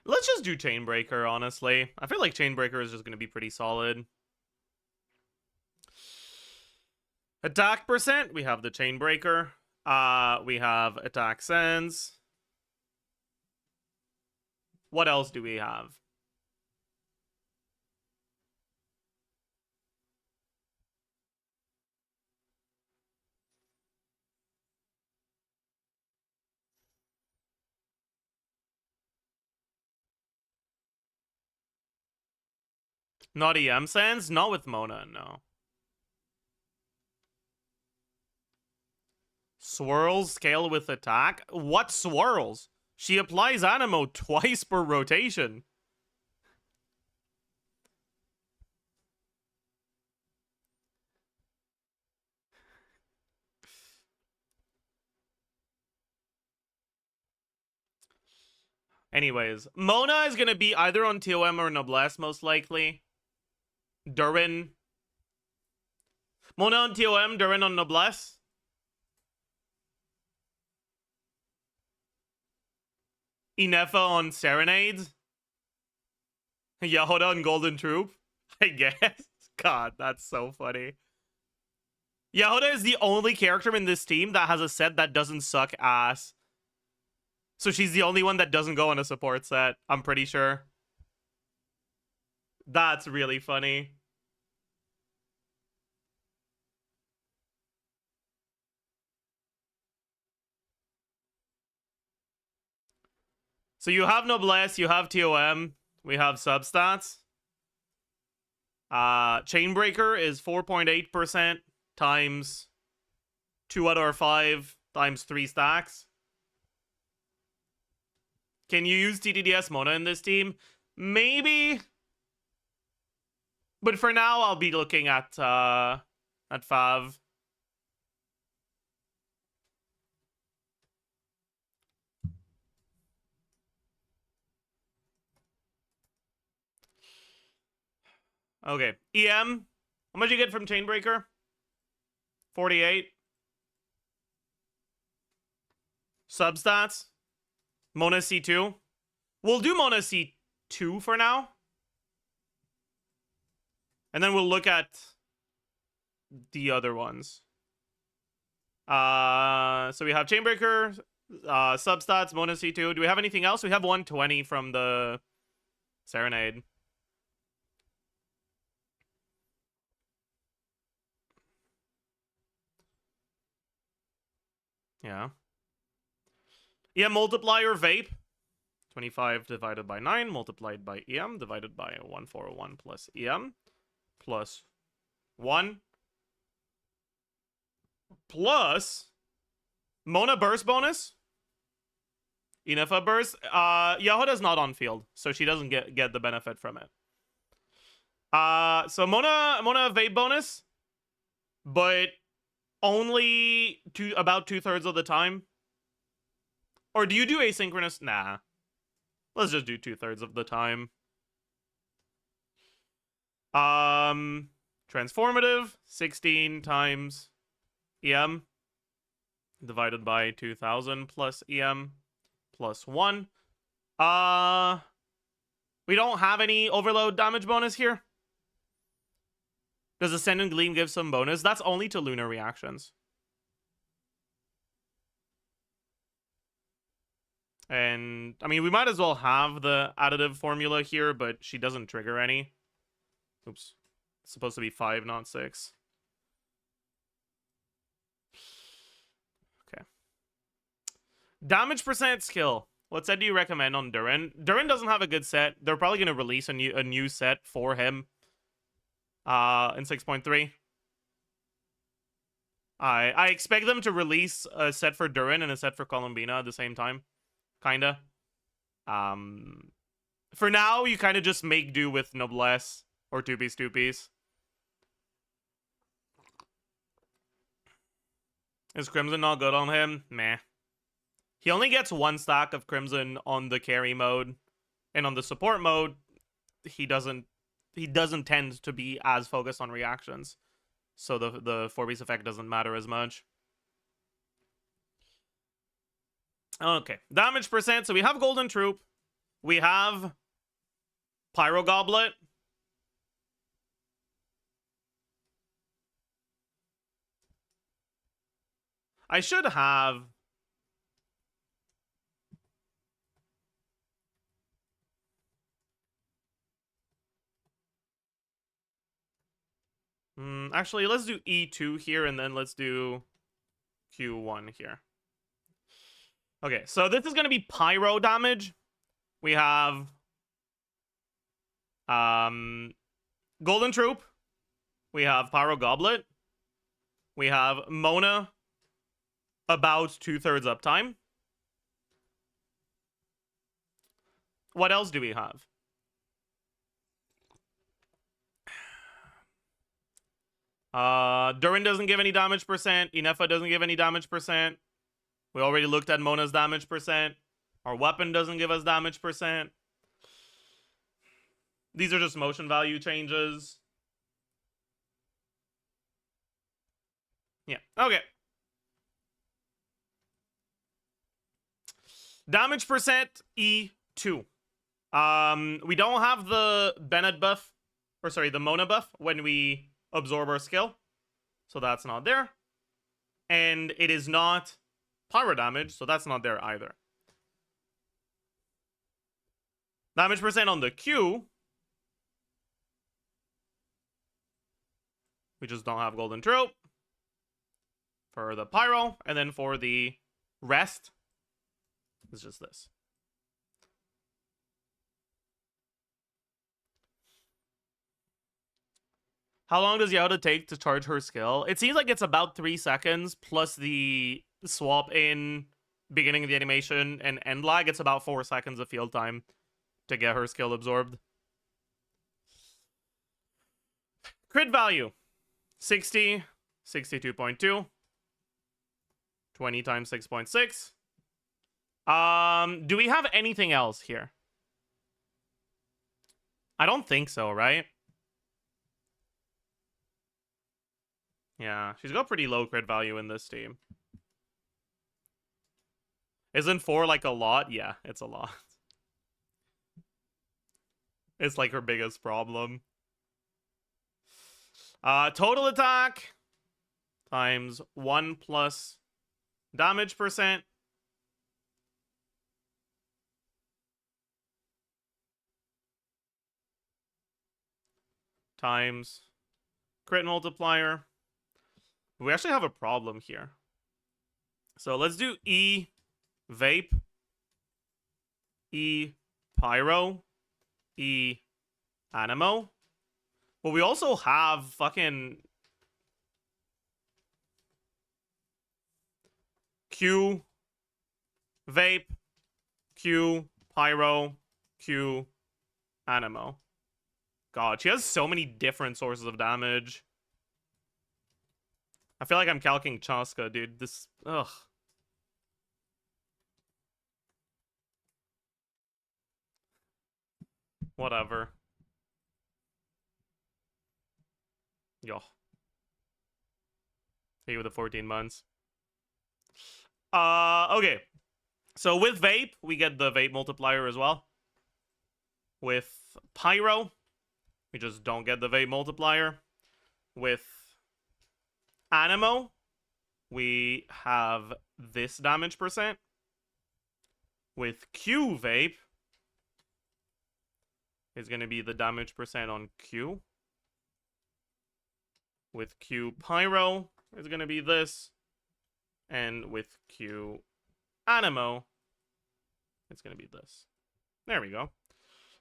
Let's just do Chainbreaker, honestly. I feel like Chainbreaker is just going to be pretty solid. Attack percent, we have the Chainbreaker. We have attack sense. What else do we have? Not EM sense? Not with Mona, no. Swirls scale with attack? What swirls? She applies Animo twice per rotation. Anyways, Mona is going to be either on TOM or Noblesse, most likely. Durin. Mona on TOM, Durin on Noblesse. Inefa on Serenades. Yahoda on Golden Troop. I guess. God, that's so funny. Yahoda is the only character in this team that has a set that doesn't suck ass. So she's the only one that doesn't go on a support set, I'm pretty sure. That's really funny. So you have Noblesse, you have TOM, we have substats. Chainbreaker is 4.8% times 2 out of 5 times 3 stacks. Can you use TTDS Mona in this team? Maybe. But for now, I'll be looking at Fav. Okay. EM. How much you get from Chainbreaker? 48. Substats. Mona C2. We'll do Mona C2 for now. And then we'll look at the other ones. So we have Chainbreaker, substats, Mona C2. Do we have anything else? We have 120 from the Serenade. Yeah. EM multiplier vape. 25 divided by 9 multiplied by EM divided by 1401 plus EM plus 1 plus Mona burst bonus. Inefa burst. Yahoda's not on field, so she doesn't get the benefit from it. So Mona vape bonus, but only about 2/3 of the time. Or do you do asynchronous? Nah. Let's just do 2/3 of the time. Transformative, 16 times EM divided by 2000 plus EM plus 1. We don't have any overload damage bonus here. Does Ascendant Gleam give some bonus? That's only to lunar reactions. And, I mean, we might as well have the additive formula here, but she doesn't trigger any. Oops. It's supposed to be 5, not 6. Okay. Damage percent skill. What set do you recommend on Durin? Durin doesn't have a good set. They're probably going to release a new set for him. In 6.3. I expect them to release a set for Durin and a set for Columbina at the same time. Kinda. For now, you kind of just make do with Noblesse or Tupi Stupis. Is Crimson not good on him? Meh. He only gets 1 stack of Crimson on the carry mode, and on the support mode, he doesn't tend to be as focused on reactions. So the 4-piece effect doesn't matter as much. Okay. Damage percent. So we have Golden Troop. We have Pyro Goblet. I should have... Actually, let's do E2 here, and then let's do Q1 here. Okay, so this is going to be Pyro damage. We have Golden Troop. We have Pyro Goblet. We have Mona, about 2/3 uptime. What else do we have? Durin doesn't give any damage percent. Inefa doesn't give any damage percent. We already looked at Mona's damage percent. Our weapon doesn't give us damage percent. These are just motion value changes. Yeah, okay. Damage percent E2. We don't have the Bennett buff, or sorry, the Mona buff when we absorb our skill. So that's not there. And it is not pyro damage, so that's not there either. Damage percent on the Q. we just don't have golden trope. For the pyro, and then for the rest, it's just this. How long does Yoda take to charge her skill? It seems like it's about 3 seconds, plus the swap in beginning of the animation and end lag. It's about 4 seconds of field time to get her skill absorbed. Crit value, 60, 62.2. 20 times 6.6. Do we have anything else here? I don't think so, right? Yeah, she's got pretty low crit value in this team. Isn't 4 like a lot? Yeah, it's a lot. It's like her biggest problem. Total attack times 1 plus damage percent. Times crit multiplier. We actually have a problem here. So let's do E vape, E pyro, E animo. But we also have fucking Q vape, Q pyro, Q animo. God, she has so many different sources of damage. I feel like I'm calcing Chaska, dude. This, ugh. Whatever. Yo. Hey, with the 14 months. Okay. So with vape, we get the vape multiplier as well. With pyro, we just don't get the vape multiplier. With animo, we have this damage percent. With Q vape, is going to be the damage percent on Q. With Q pyro, is going to be this. And with Q animo, it's going to be this. There we go.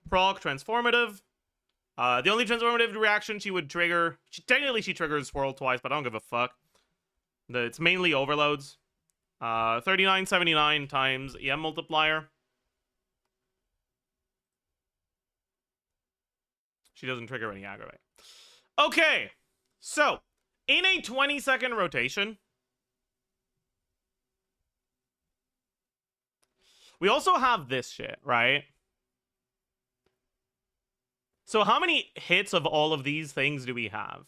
Proc transformative. The only transformative reaction she would trigger, technically she triggers swirl twice, but I don't give a fuck. It's mainly overloads. 3979 times EM multiplier. She doesn't trigger any aggravate. Okay, so in a 20-second rotation, we also have this shit, right? So how many hits of all of these things do we have?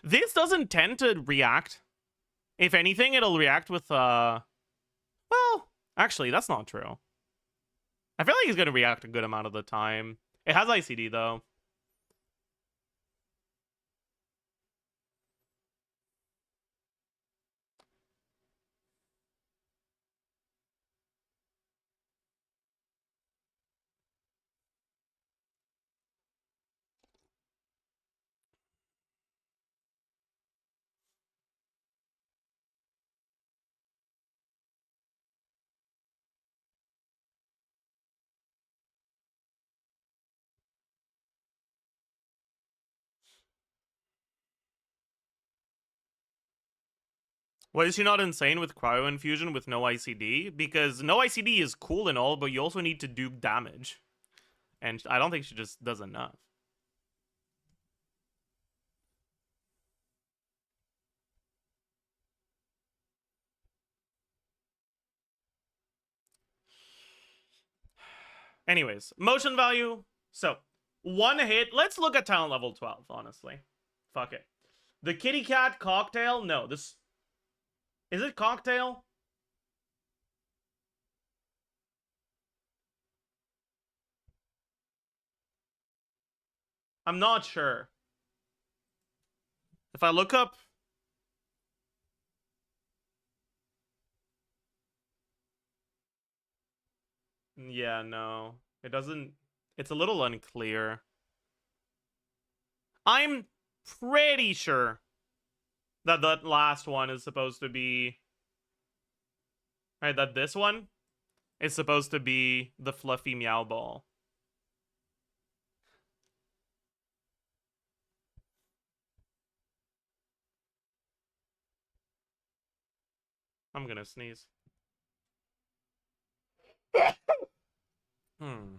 This doesn't tend to react. If anything, it'll react with, well, actually, that's not true. I feel like he's going to react a good amount of the time. It has ICD, though. Why is she not insane with cryo infusion with no ICD? Because no ICD is cool and all, but you also need to do damage. And I don't think she just does enough. Anyways, motion value. So, one hit. Let's look at talent level 12, honestly. Fuck it. The kitty cat cocktail? No, this... Is it cocktail? I'm not sure. If I look up... Yeah, no. It doesn't... It's a little unclear. I'm pretty sure That last one is supposed to be... Right, that this one is supposed to be the fluffy meow ball. I'm gonna sneeze. Hmm.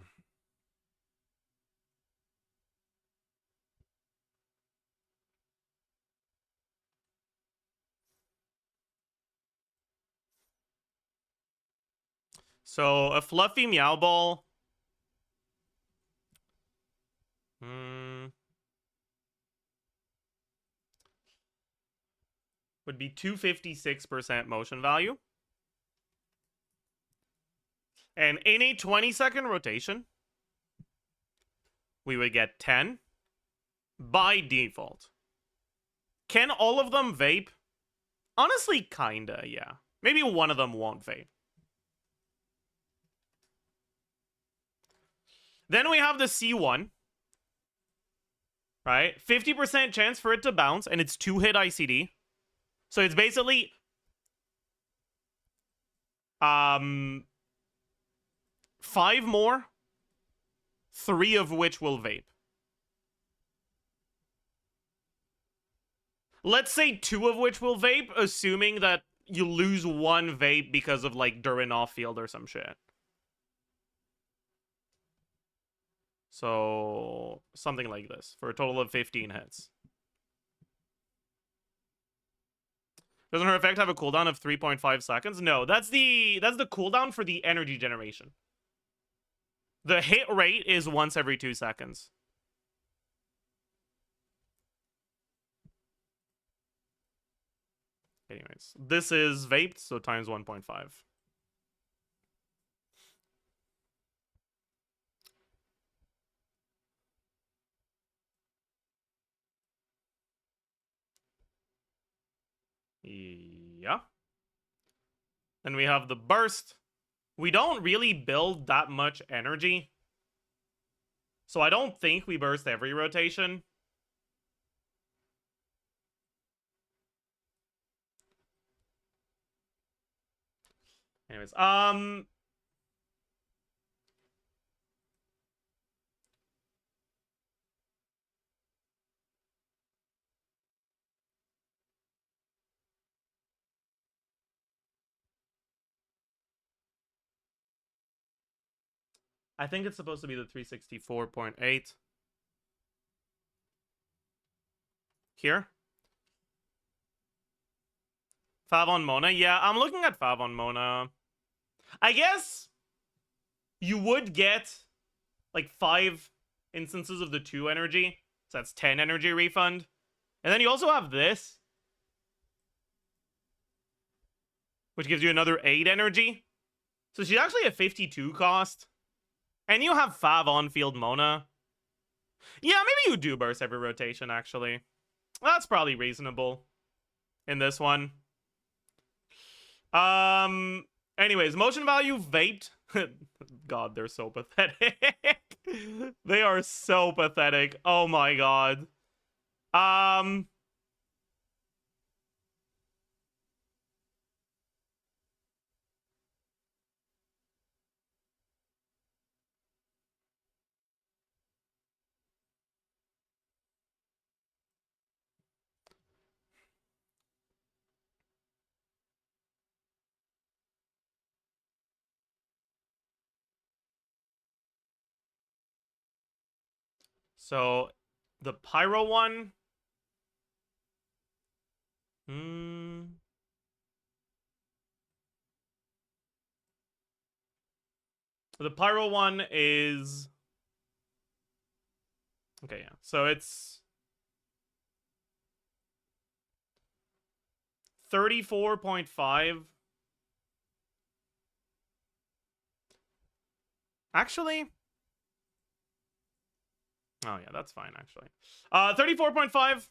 So, a fluffy meow ball... would be 256% motion value. And in a 20-second rotation, we would get 10 by default. Can all of them vape? Honestly, kinda, yeah. Maybe one of them won't vape. Then we have the C1. Right? 50% chance for it to bounce, and it's 2-hit ICD. So it's basically... 5 more. 3 of which will vape. Let's say 2 of which will vape, assuming that you lose 1 vape because of, like, during off-field or some shit. So, something like this, for a total of 15 hits. Doesn't her effect have a cooldown of 3.5 seconds? No, that's the cooldown for the energy generation. The hit rate is once every 2 seconds. Anyways, this is vaped, so times 1.5. Yeah. Then we have the burst. We don't really build that much energy. So I don't think we burst every rotation. Anyways, I think it's supposed to be the 364.8. Here. Fav on Mona. Yeah, I'm looking at Fav on Mona. I guess you would get like 5 instances of the 2 energy. So that's 10 energy refund. And then you also have this, which gives you another 8 energy. So she's actually a 52 cost. And you have Fav on-field Mona. Yeah, maybe you do burst every rotation, actually. That's probably reasonable in this one. Anyways, motion value vaped. God, they're so pathetic. They are so pathetic. Oh my god. So, the Pyro one... The Pyro one is... Okay, yeah. So it's... 34.5. Actually... Oh, yeah, that's fine, actually. 34.5.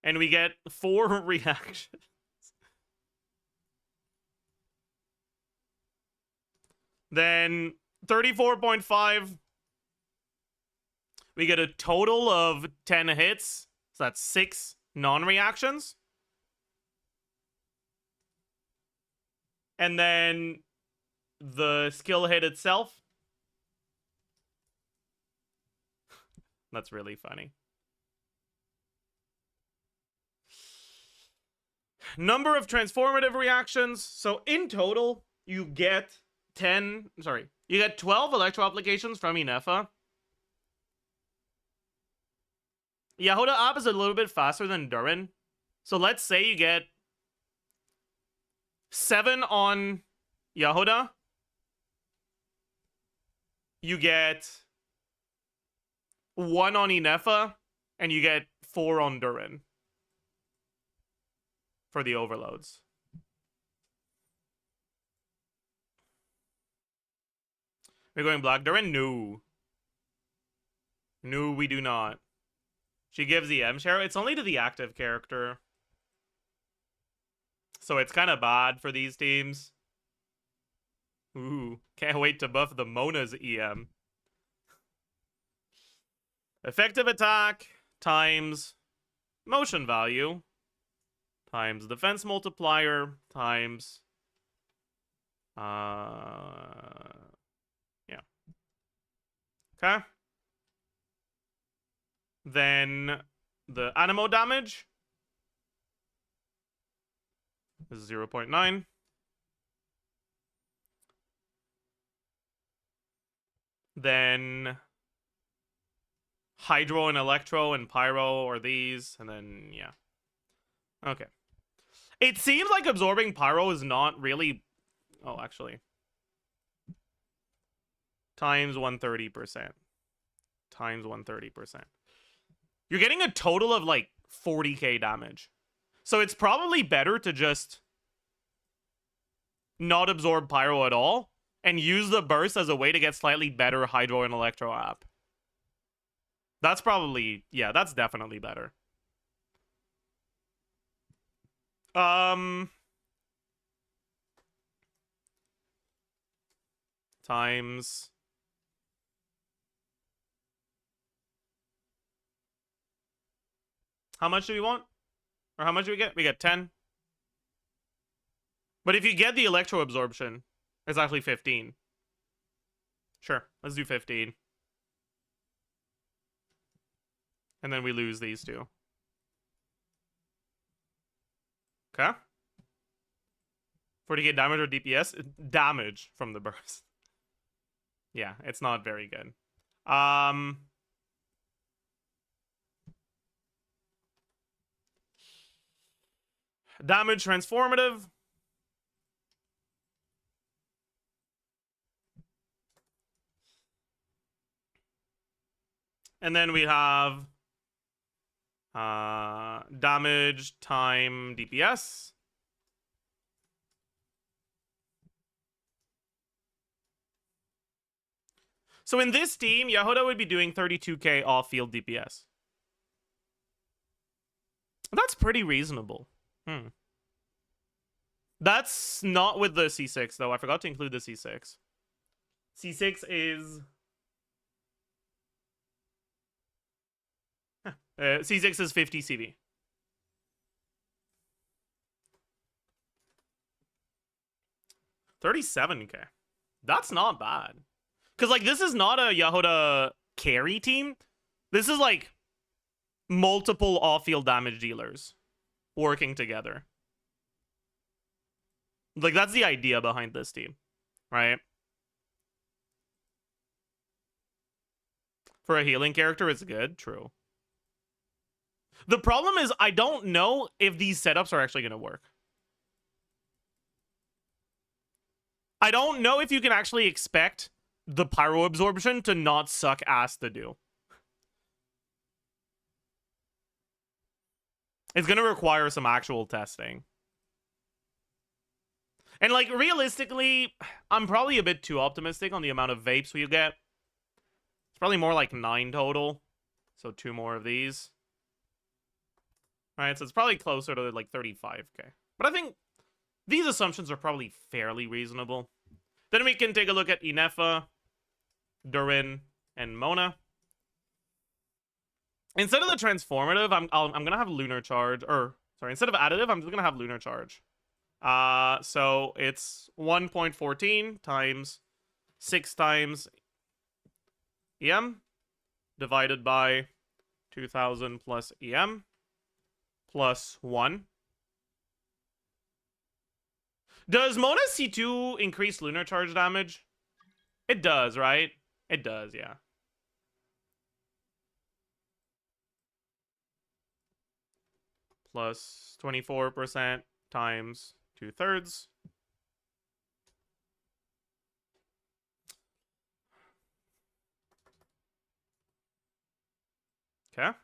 And we get 4 reactions. Then 34.5. We get a total of 10 hits. So that's 6 non-reactions. And then the skill hit itself. That's really funny. Number of transformative reactions. So in total, you get 12 electro applications from Inefa. Yahoda App is a little bit faster than Durin. So let's say you get 7 on Yahoda. You get 1 on Inefa. And you get 4 on Durin. For the overloads. We're going Black Durin? No. No, we do not. She gives the M share. It's only to the active character. So it's kind of bad for these teams. Ooh, can't wait to buff the Mona's EM. Effective attack times motion value times defense multiplier times yeah. Okay. Then the Animo damage is 0.9. Then Hydro and Electro and Pyro are these, and then yeah. Okay. It seems like absorbing Pyro is not really... Oh, actually. Times 130%. Times 130%. You're getting a total of like 40k damage. So it's probably better to just not absorb Pyro at all and use the burst as a way to get slightly better Hydro and Electro app. That's probably... Yeah, that's definitely better. Times... How much do we want? Or how much do we get? We get 10. But if you get the electro absorption, it's actually 15. Sure, let's do 15. And then we lose these two. Okay. 40k damage or DPS? Damage from the burst. Yeah, it's not very good. Damage transformative. And then we have damage time DPS. So in this team, Yahoda would be doing 32k off-field DPS. That's pretty reasonable. That's not with the C6, though. I forgot to include the C6. C6 is... C6 is 50 CV. $37k. That's not bad. Because, like, this is not a Yahoda carry team. This is, like, multiple off-field damage dealers working together. Like, that's the idea behind this team, right? For a healing character, it's good. True. The problem is, I don't know if these setups are actually going to work. I don't know if you can actually expect the Pyro Absorption to not suck ass to do. It's going to require some actual testing. And, like, realistically, I'm probably a bit too optimistic on the amount of vapes we get. It's probably more like 9 total. So 2 more of these. Alright, so it's probably closer to, like, 35k. But I think these assumptions are probably fairly reasonable. Then we can take a look at Inefa, Durin, and Mona. Instead of the transformative, I'm gonna have lunar charge, or sorry, instead of additive, I'm just gonna have lunar charge. So it's 1.14 times 6 times EM divided by 2000 plus EM plus 1. Does Mona C2 increase lunar charge damage? It does, right? It does, yeah. Plus 24% times 2/3. Okay.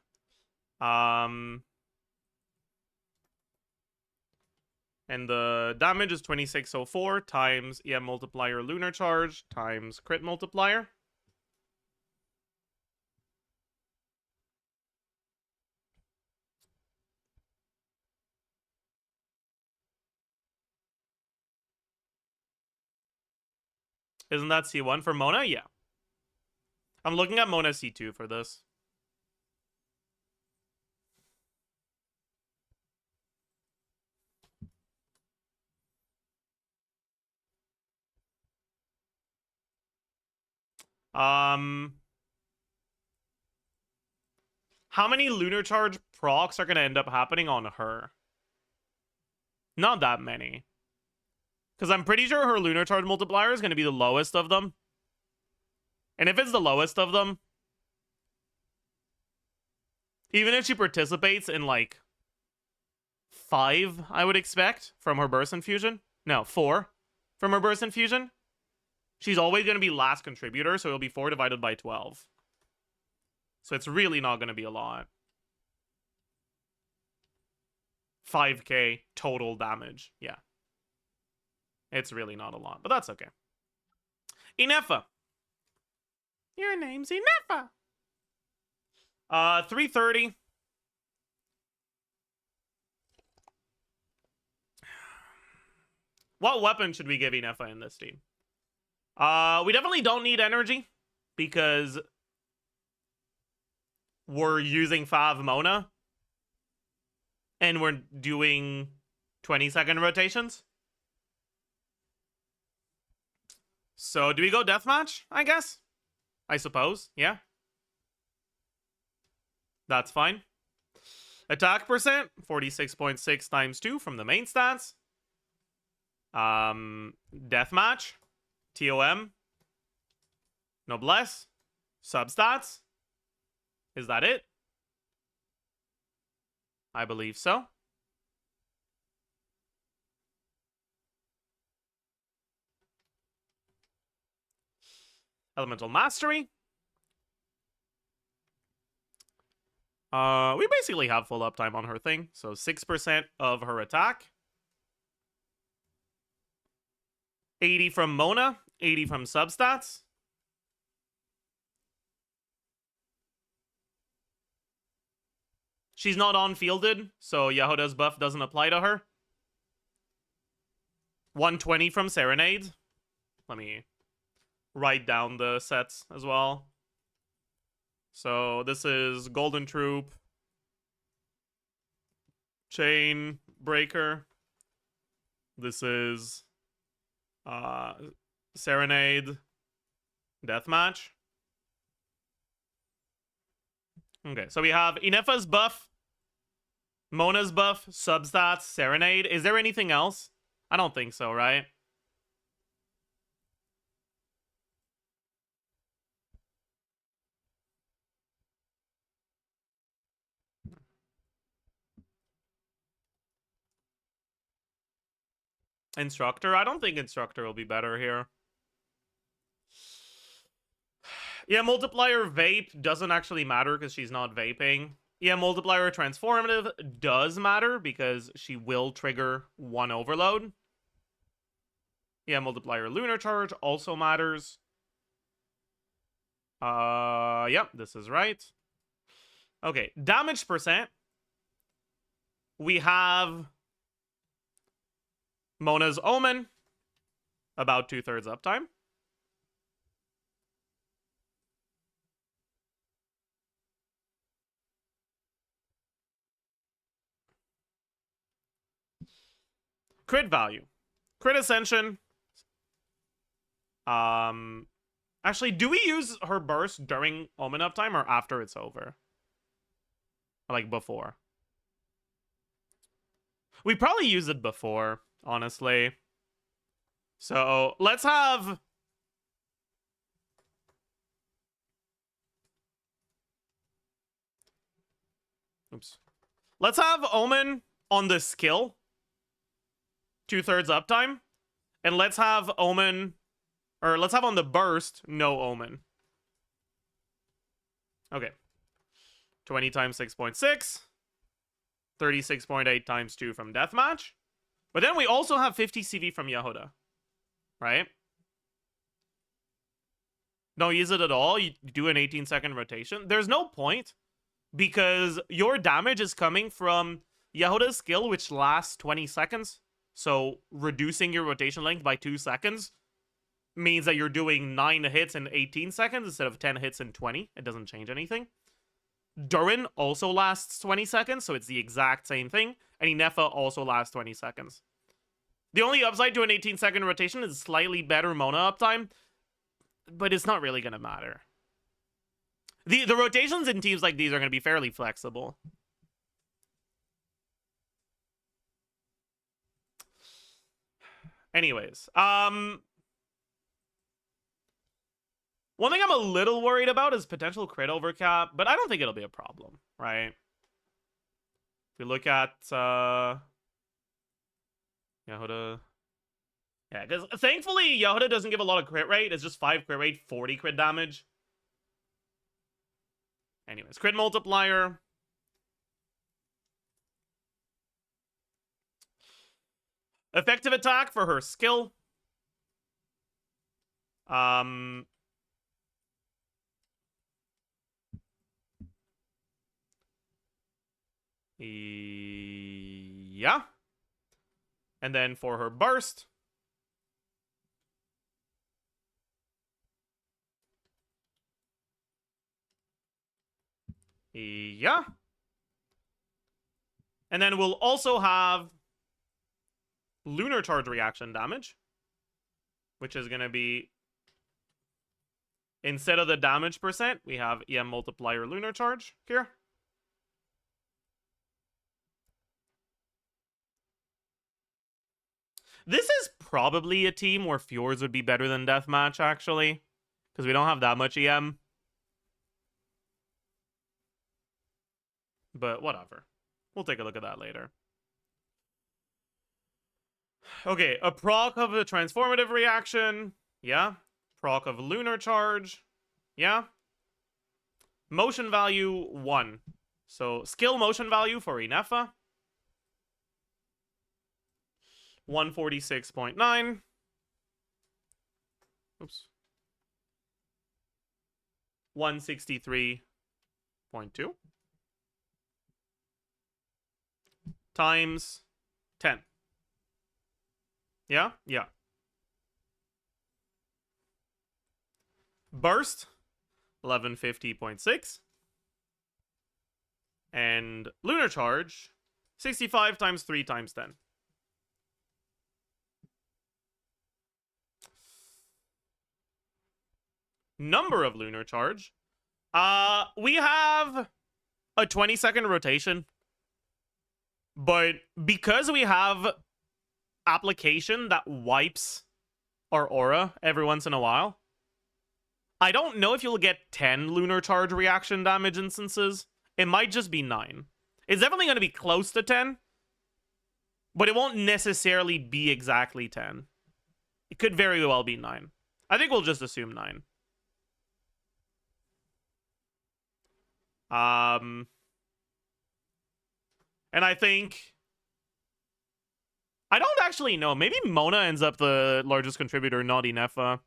And the damage is 2604 times EM multiplier lunar charge times crit multiplier. Isn't that C1 for Mona? Yeah. I'm looking at Mona C2 for this. How many lunar charge procs are going to end up happening on her? Not that many. Because I'm pretty sure her lunar charge multiplier is going to be the lowest of them. And if it's the lowest of them, even if she participates in like 5, I would expect, from her burst infusion. No, 4 from her burst infusion. She's always going to be last contributor, so it'll be 4 divided by 12. So it's really not going to be a lot. 5k total damage. Yeah. It's really not a lot, but that's okay. Inefa. Your name's Inefa. 330. What weapon should we give Inefa in this team? We definitely don't need energy because we're using Fav Mona and we're doing 20-second rotations. So do we go deathmatch, I guess? I suppose, yeah. That's fine. Attack percent, 46.6 times 2 from the main stats. Deathmatch, TOM, Noblesse, substats. Is that it? I believe so. Elemental Mastery. We basically have full uptime on her thing. So 6% of her attack. 80 from Mona. 80 from substats. She's not on-fielded, so Yehuda's buff doesn't apply to her. 120 from Serenade. Let me write down the sets as well. So this is Golden Troop, Chain Breaker. This is Serenade, Deathmatch. Okay, so we have Inefa's buff, Mona's buff, substats, Serenade. Is there anything else? I don't think so, right? Instructor? I don't think Instructor will be better here. Yeah, Multiplier Vape doesn't actually matter because she's not vaping. Yeah, Multiplier Transformative does matter because she will trigger 1 overload. Yeah, Multiplier Lunar Charge also matters. Yep, this is right. Okay, damage percent. We have Mona's Omen, about 2/3 uptime. Crit value. Crit Ascension. Actually, do we use her burst during Omen uptime or after it's over? Like before? We probably use it before, honestly. So let's have... Oops. Let's have Omen on the skill. 2/3 uptime. And let's have Omen... Or let's have on the burst, no Omen. Okay. 20 times 6.6. 36.8 times 2 from Deathmatch. But then we also have 50 CV from Yehuda. Right? Don't use it at all. You do an 18-second rotation. There's no point. Because your damage is coming from Yehuda's skill, which lasts 20 seconds. So reducing your rotation length by 2 seconds means that you're doing 9 hits in 18 seconds instead of 10 hits in 20. It doesn't change anything. Durin also lasts 20 seconds, so it's the exact same thing. And Inefa also lasts 20 seconds. The only upside to an 18-second rotation is slightly better Mona uptime, but it's not really going to matter. The rotations in teams like these are going to be fairly flexible. Anyways, one thing I'm a little worried about is potential crit overcap, but I don't think it'll be a problem, right? If we look at Yehuda... Yeah, because thankfully Yehuda doesn't give a lot of crit rate. It's just 5 crit rate, 40 crit damage. Anyways, crit multiplier. Effective attack for her skill. Yeah. And then for her burst. Yeah. And then we'll also have lunar charge reaction damage, which is going to be, instead of the damage percent, we have EM multiplier lunar charge here. This is probably a team where Fjords would be better than Deathmatch, actually, because we don't have that much EM. But whatever. We'll take a look at that later. Okay, a proc of the transformative reaction. Yeah. Proc of lunar charge. Yeah. Motion value 1. So skill motion value for Inefa. 146.9. Oops. 163.2. Times 10. Yeah? Yeah. Burst, 1150.6. And lunar charge, 65 times 3 times 10. Number of lunar charge. We have a 20-second rotation. But because we have application that wipes our aura every once in a while, I don't know if you'll get 10 lunar charge reaction damage instances. It might just be 9. It's definitely going to be close to 10, but it won't necessarily be exactly 10. It could very well be 9. I think we'll just assume 9. And I think... I don't actually know. Maybe Mona ends up the largest contributor, not Inefa.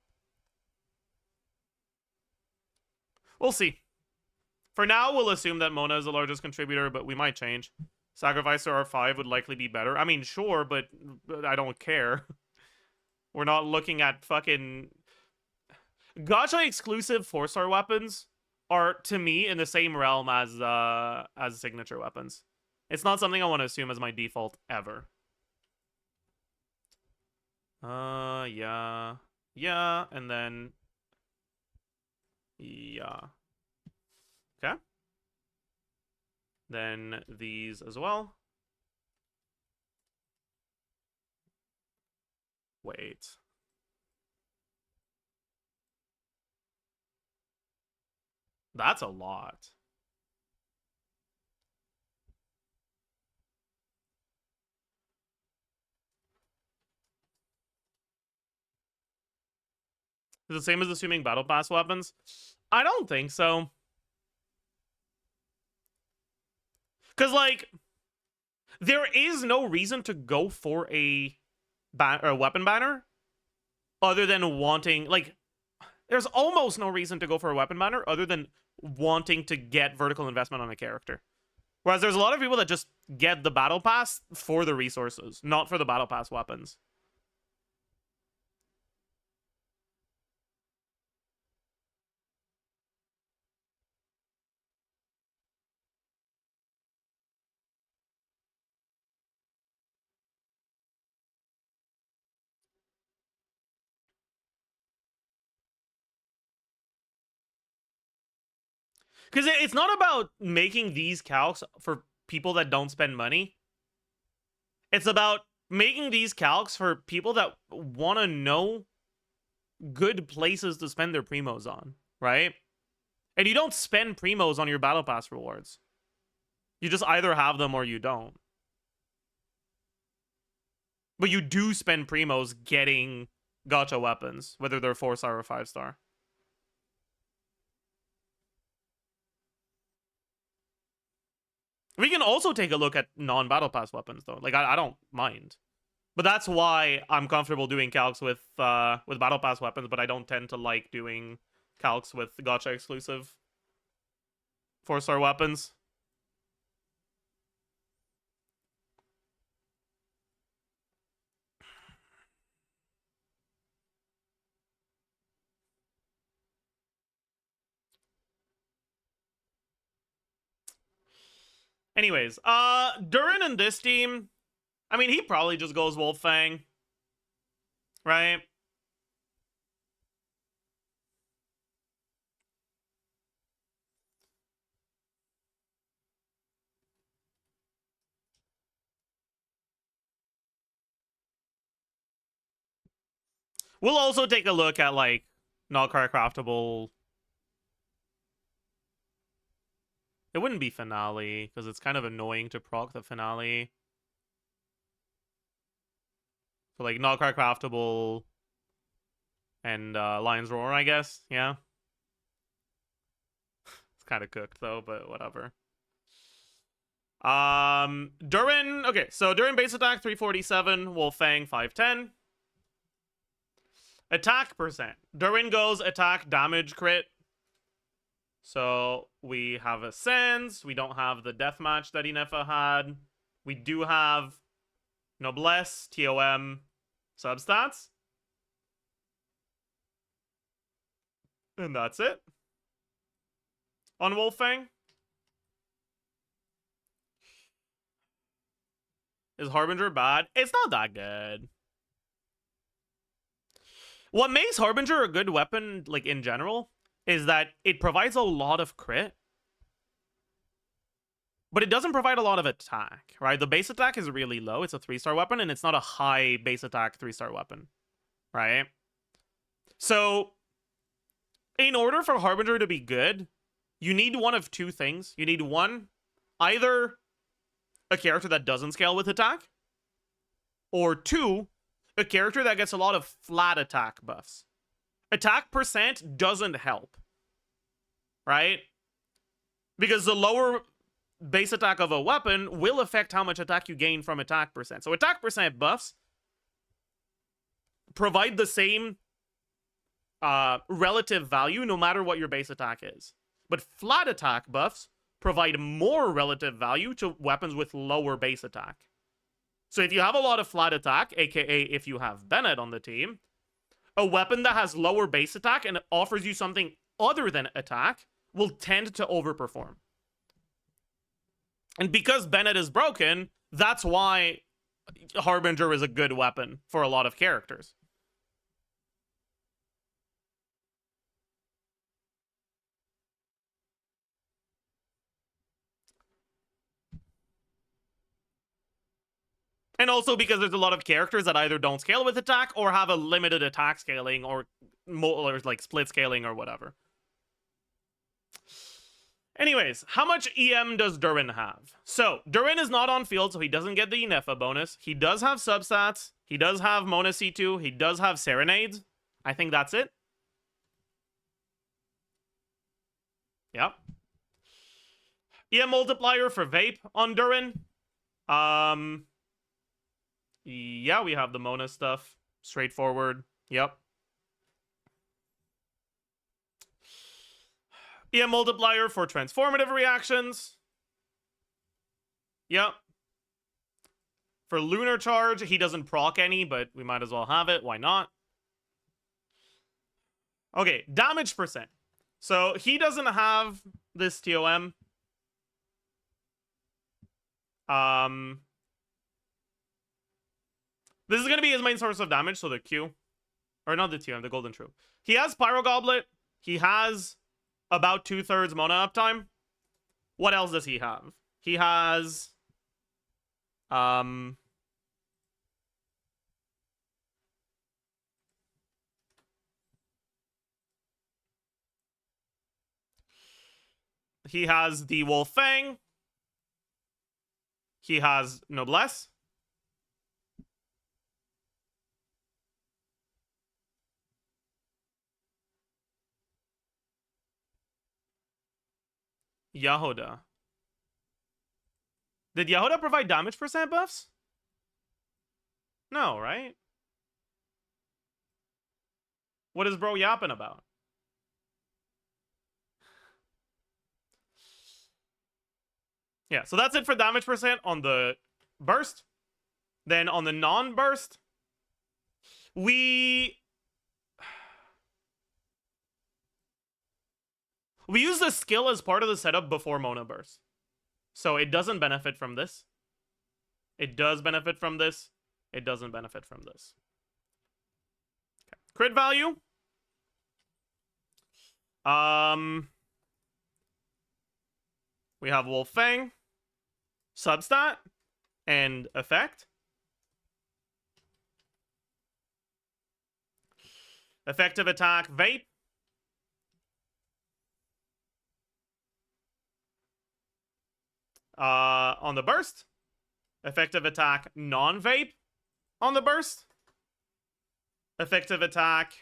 We'll see. For now, we'll assume that Mona is the largest contributor, but we might change. Sacrificer R5 would likely be better. I mean, sure, but I don't care. We're not looking at fucking... Gacha exclusive 4-star weapons are, to me, in the same realm as signature weapons. It's not something I want to assume as my default ever. Yeah. Yeah, and then... Yeah. Okay. Then these as well. Wait. That's a lot. Is it the same as assuming battle pass weapons? I don't think so. Because, like, there is no reason to go for a weapon banner other than wanting, like, there's almost no reason to go for a weapon banner other than wanting to get vertical investment on a character. Whereas there's a lot of people that just get the battle pass for the resources, not for the battle pass weapons. Because it's not about making these calcs for people that don't spend money. It's about making these calcs for people that want to know good places to spend their primos on, right? And you don't spend primos on your battle pass rewards. You just either have them or you don't. But you do spend primos getting gacha weapons, whether they're 4-star or 5-star. We can also take a look at non-battle pass weapons, though. Like, I don't mind. But that's why I'm comfortable doing calcs with battle pass weapons, but I don't tend to like doing calcs with gacha exclusive 4-star weapons. Anyways, Durin in this team, I mean, he probably just goes Wolf Fang, right? We'll also take a look at, like, not craftable. It wouldn't be finale, because it's kind of annoying to proc the finale. So, like, not craftable and Lion's Roar, I guess. Yeah. It's kind of cooked, though, but whatever. Durin, okay, so Durin base attack 347, Wolf Fang 510. Attack percent. Durin goes attack damage crit. So we have a Sans. We don't have the deathmatch that Inefa had. We do have Noblesse, TOM, substats. And that's it. On Wolf Fang. Is Harbinger bad? It's not that good. What makes Harbinger a good weapon, like, in general, is that it provides a lot of crit, but it doesn't provide a lot of attack, right? The base attack is really low. It's a 3-star weapon, and it's not a high base attack 3-star weapon, right? So, in order for Harbinger to be good, you need one of two things. You need one, either a character that doesn't scale with attack, or two, a character that gets a lot of flat attack buffs. Attack percent doesn't help, right? Because the lower base attack of a weapon will affect how much attack you gain from attack percent. So attack percent buffs provide the same relative value no matter what your base attack is. But flat attack buffs provide more relative value to weapons with lower base attack. So if you have a lot of flat attack, aka if you have Bennett on the team, a weapon that has lower base attack and offers you something other than attack will tend to overperform. And because Bennett is broken, that's why Harbinger is a good weapon for a lot of characters. And also because there's a lot of characters that either don't scale with attack or have a limited attack scaling or like split scaling or whatever. Anyways, how much EM does Durin have? So, Durin is not on field, so he doesn't get the Nefa bonus. He does have substats. He does have Mona C2. He does have Serenades. I think that's it. Yep. EM multiplier for Vape on Durin. Yeah, we have the Mona stuff. Straightforward. Yep. EM multiplier for transformative reactions. Yep. For Lunar Charge, he doesn't proc any, but we might as well have it. Why not? Okay, damage percent. So he doesn't have this TOM. This is going to be his main source of damage, so the Q. Or not the TOM, the Golden True. He has Pyro Goblet. He has about 2/3 Mona uptime. What else does he have? He has... He has the Wolf Fang. He has Noblesse. Yahoda. Did Yahoda provide damage percent buffs? No, right? What is bro yapping about? Yeah, so that's it for damage percent on the burst. Then on the non-burst, we use the skill as part of the setup before Mona burst. So it doesn't benefit from this. It does benefit from this. It doesn't benefit from this. Okay. Crit value. We have Wolf Fang, substat, and effect. Effective attack, Vape. On the burst. Effective attack, non-Vape on the burst. Effective attack,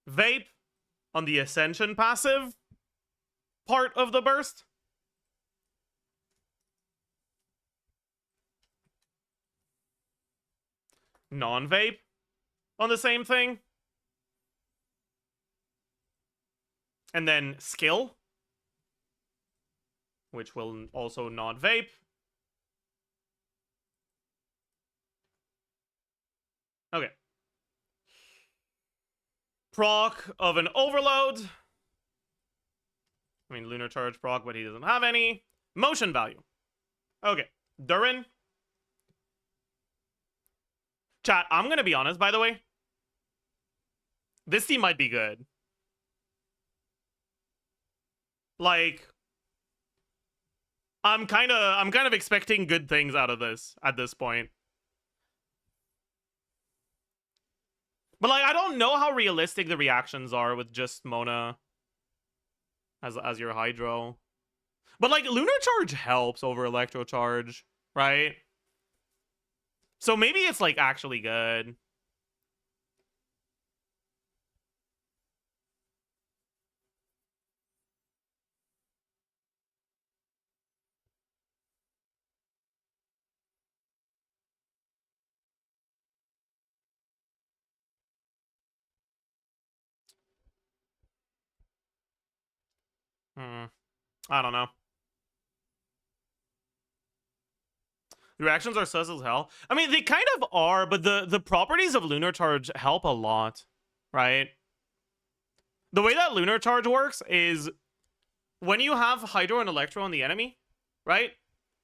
Vape on the Ascension passive part of the burst. Non-Vape on the same thing. And then skill, which will also not vape. Okay. Proc of an overload. I mean, Lunar Charge proc, but he doesn't have any. Motion value. Okay. Durin. Chat, I'm gonna be honest, by the way. This team might be good. Like, I'm kind of expecting good things out of this at this point. But like, I don't know how realistic the reactions are with just Mona as your Hydro. But like, Lunar Charge helps over Electro Charge, right? So maybe it's like actually good. I don't know. The reactions are sus as hell. I mean, they kind of are, but the properties of Lunar Charge help a lot, right? The way that Lunar Charge works is when you have Hydro and Electro on the enemy, right?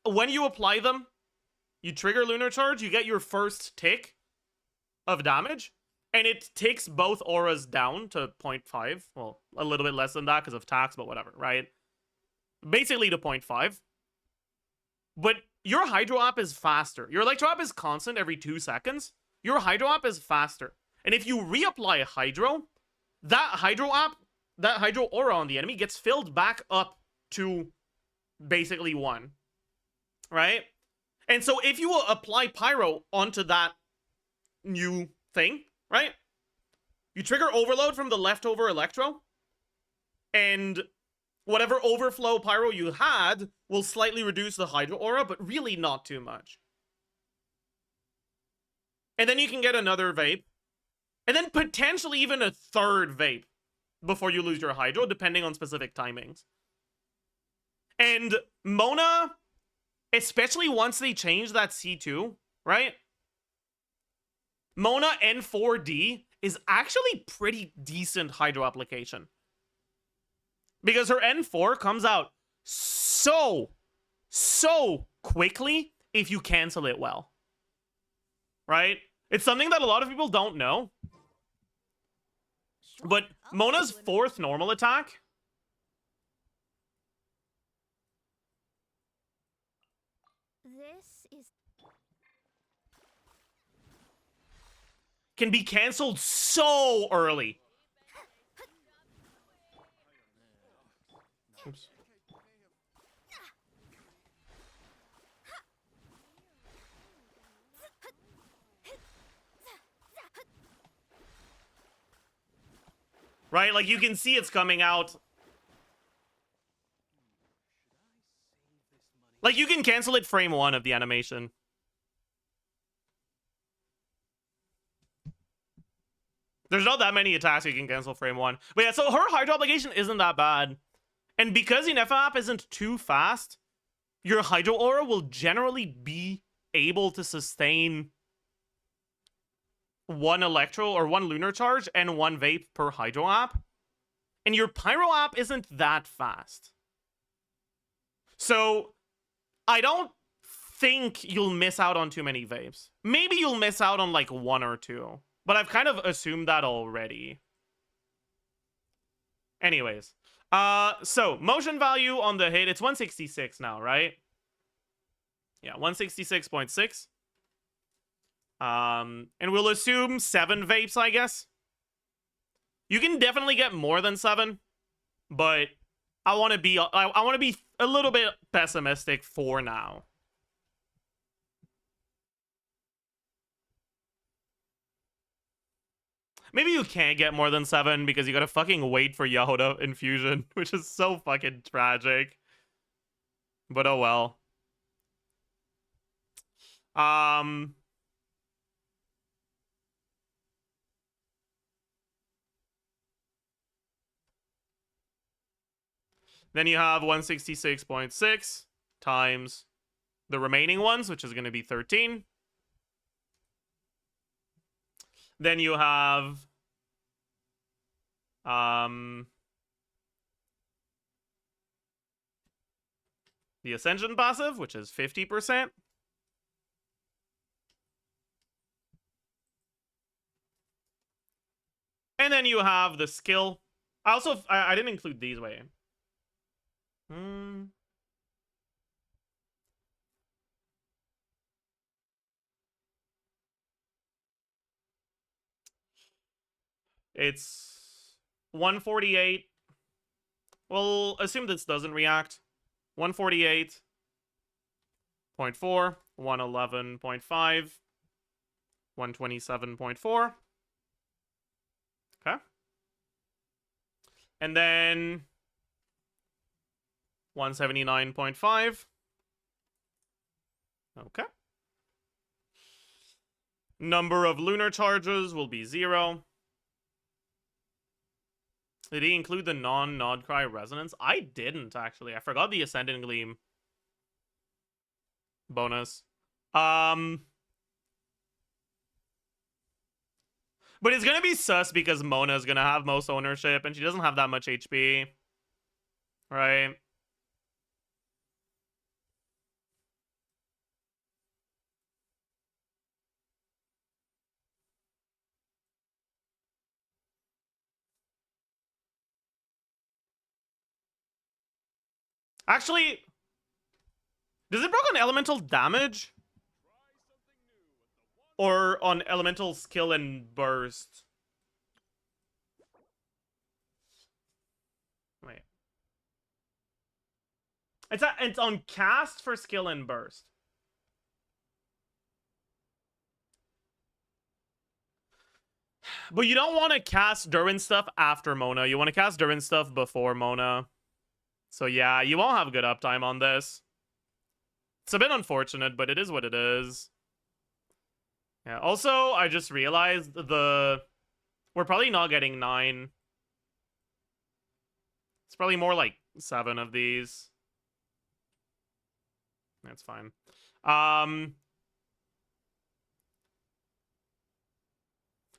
when you apply them, you trigger Lunar Charge, you get your first tick of damage, and it ticks both auras down to 0.5. Well, a little bit less than that because of tax, but whatever, right? Basically to 0.5. But your Hydro App is faster. Your Electro App is constant every 2 seconds. Your Hydro App is faster. And if you reapply Hydro, that Hydro App, that Hydro Aura on the enemy gets filled back up to basically 1. Right? And so if you apply Pyro onto that new thing, right? You trigger Overload from the leftover Electro, and whatever overflow Pyro you had will slightly reduce the Hydro Aura, but really not too much. And then you can get another Vape, and then potentially even a third Vape before you lose your Hydro, depending on specific timings. And Mona, especially once they change that C2, right? Mona N4D is actually pretty decent Hydro application. Because her N4 comes out so quickly if you cancel it well. Right? It's something that a lot of people don't know. But Mona's 4th normal attack can be canceled so early. Oops. Right? Like, you can see it's coming out. Like, you can cancel it frame 1 of the animation. There's not that many attacks you can cancel frame 1. But yeah, so her Hydro obligation isn't that bad. And because the Nefa app isn't too fast, your Hydro Aura will generally be able to sustain 1 Electro or 1 Lunar Charge and 1 Vape per Hydro app. And your Pyro app isn't that fast. So I don't think you'll miss out on too many Vapes. Maybe you'll miss out on like 1 or 2. But I've kind of assumed that already. Anyways. So, motion value on the hit, it's 166 now, right? Yeah, 166.6. And we'll assume 7 Vapes, I guess. You can definitely get more than 7. But I want to be a little bit pessimistic for now. Maybe you can't get more than 7 because you gotta fucking wait for Yehoda infusion, which is so fucking tragic. But oh well. Then you have 166.6 times the remaining ones, which is gonna be 13. Then you have the Ascension passive, which is 50%. And then you have the skill. I didn't include these way. It's 148. We'll assume this doesn't react. 148.4, 111.5, 127.4. Okay. And then 179.5. Okay. Number of lunar charges will be 0. Did he include the non-Nod Cry resonance? I didn't, actually. I forgot the Ascendant Gleam bonus. But it's gonna be sus because Mona's gonna have most ownership and she doesn't have that much HP. Right? Actually, does it proc on elemental damage? Or on elemental skill and burst? Wait. It's on cast for skill and burst. But you don't want to cast Durin stuff after Mona. You want to cast Durin stuff before Mona. So yeah, you won't have good uptime on this. It's a bit unfortunate, but it is what it is. Yeah, also, I just realized we're probably not getting 9. It's probably more like 7 of these. That's fine.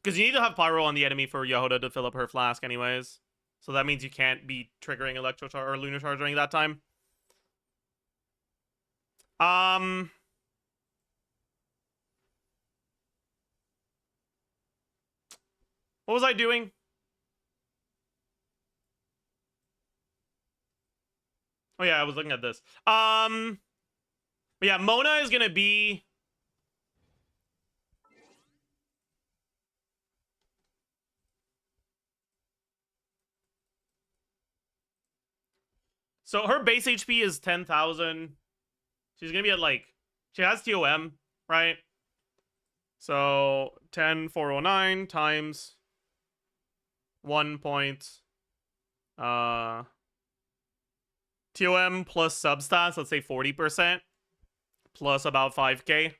Because you need to have Pyro on the enemy for Yehoda to fill up her flask anyways. So that means you can't be triggering Electro Charge or Lunar Charge during that time. What was I doing? Oh yeah, I was looking at this. But yeah, Mona is gonna be... So her base HP is 10,000. She's gonna be at like... She has TOM, right? So 10,409 times 1 point... TOM plus substats, let's say 40%. Plus about 5k.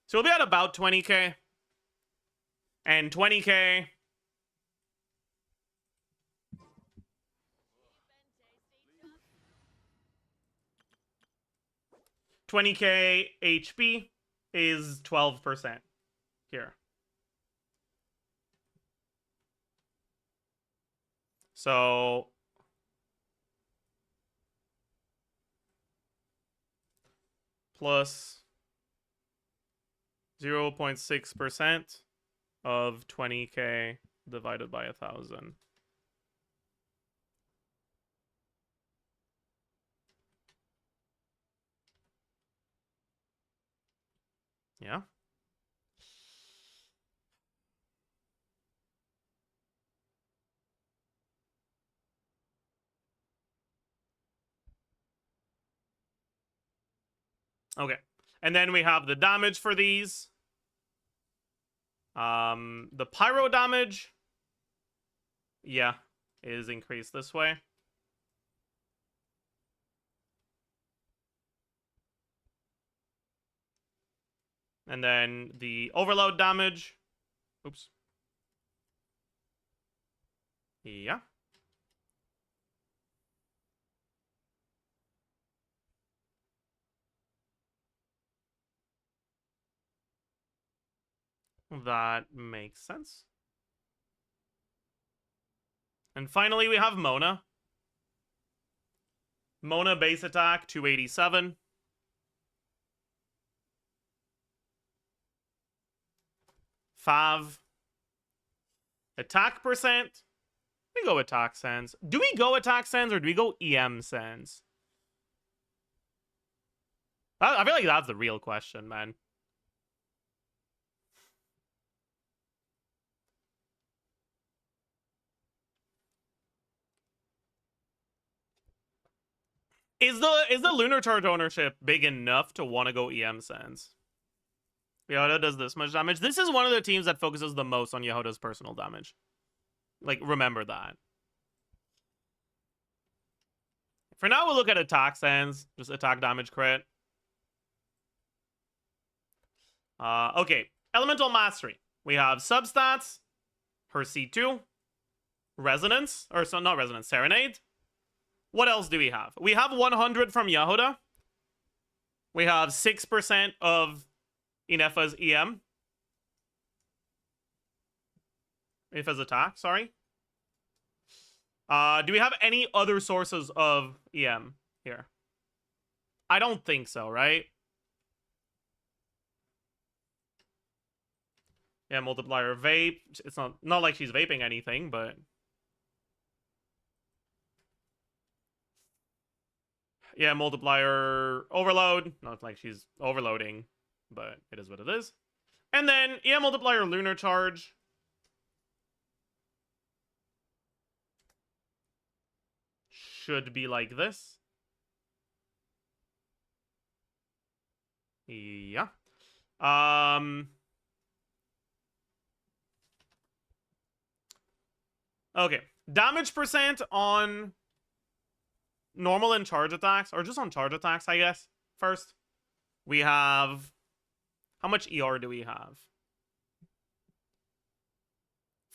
So we'll be at about 20k. And 20k... 20k HP is 12% here. So plus 0.6% of 20k divided by 1,000. Yeah. Okay. And then we have the damage for these. The pyro damage, yeah, is increased this way. And then the overload damage. Oops. Yeah. That makes sense. And finally, we have Mona. Mona base attack, 287. Fav. Attack percent. We go attack sense. Do we go attack sense or do we go EM sense? I feel like that's the real question, man. Is the Lunar Charge ownership big enough to want to go EM sense? Yehoda does this much damage. This is one of the teams that focuses the most on Yehoda's personal damage. Like, remember that. For now, we'll look at attack sense. Just attack damage crit. Okay. Elemental Mastery. We have substats. Her C2. Resonance. Or, so not Resonance. Serenade. What else do we have? We have 100 from Yehoda. We have 6% of Inefa's EM. Inefa's attack, sorry. Do we have any other sources of EM here? I don't think so, right? Yeah, multiplier vape. It's not like she's vaping anything, but... Yeah, multiplier overload. Not like she's overloading, but it is what it is. And then, yeah, multiplier lunar charge. Should be like this. Yeah. Okay. Damage percent on normal and charge attacks, or just on charge attacks, I guess. First, we have... How much ER do we have?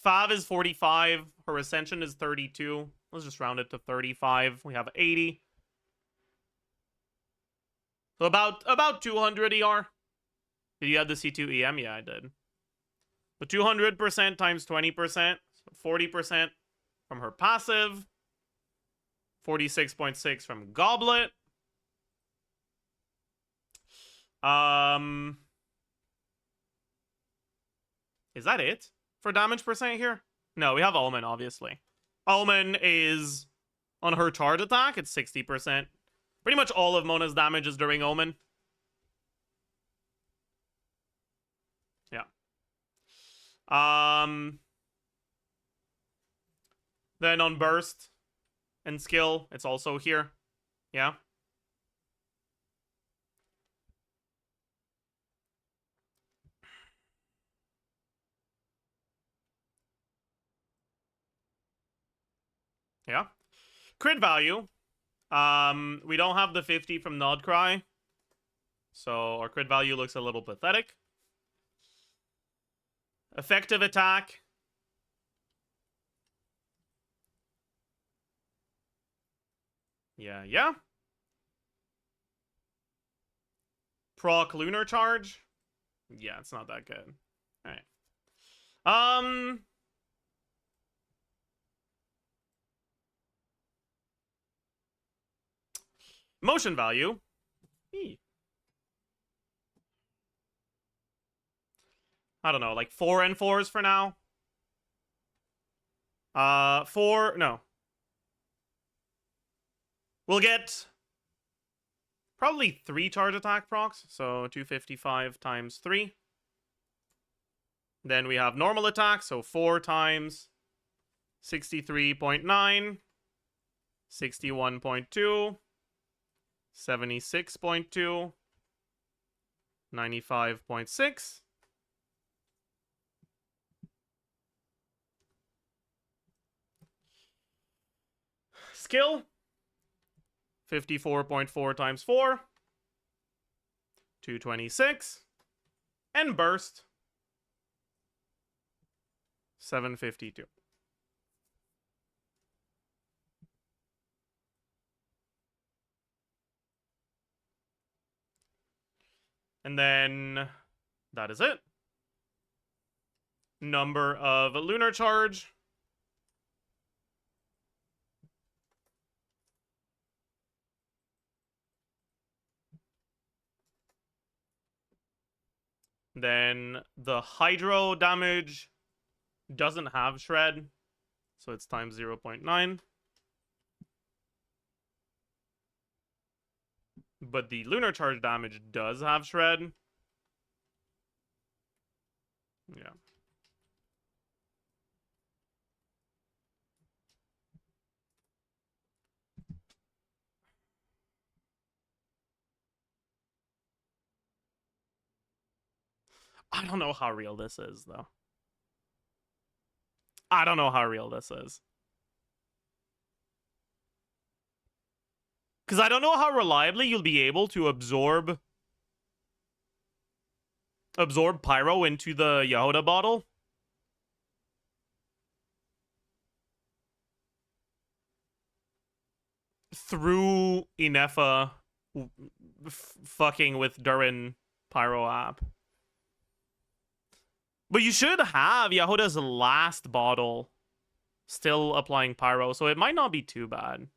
Fav is 45. Her Ascension is 32. Let's just round it to 35. We have 80. So about 200 ER. Did you have the C2 EM? Yeah, I did. But 200% times 20%. So 40% from her passive. 46.6 from Goblet. Is that it for damage percent here? No, we have Omen, obviously. Omen is on her charge attack, it's 60%. Pretty much all of Mona's damage is during Omen. Yeah. Then on Burst and Skill, it's also here. Yeah. Yeah. Crit value. We don't have the 50 from Nodcry. So our crit value looks a little pathetic. Effective attack. Yeah. Proc lunar charge. Yeah, it's not that good. Alright. Motion value. I don't know, like 4 and 4s for now. 4, no. We'll get probably 3 charge attack procs, so 255 times 3. Then we have normal attack, so 4 times 63.9, 61.2, 76.2, 95.6. Skill, 54.4 times 4, 226. And burst, 752. And then that is it. Number of lunar charge. Then the hydro damage doesn't have shred, so it's times 0.9. But the lunar charge damage does have shred. Yeah. I don't know how real this is, though. I don't know how real this is. Because I don't know how reliably you'll be able to absorb Pyro into the Yehoda bottle. Through Inefa fucking with Durin Pyro app. But you should have Yehoda's last bottle still applying Pyro, so it might not be too bad.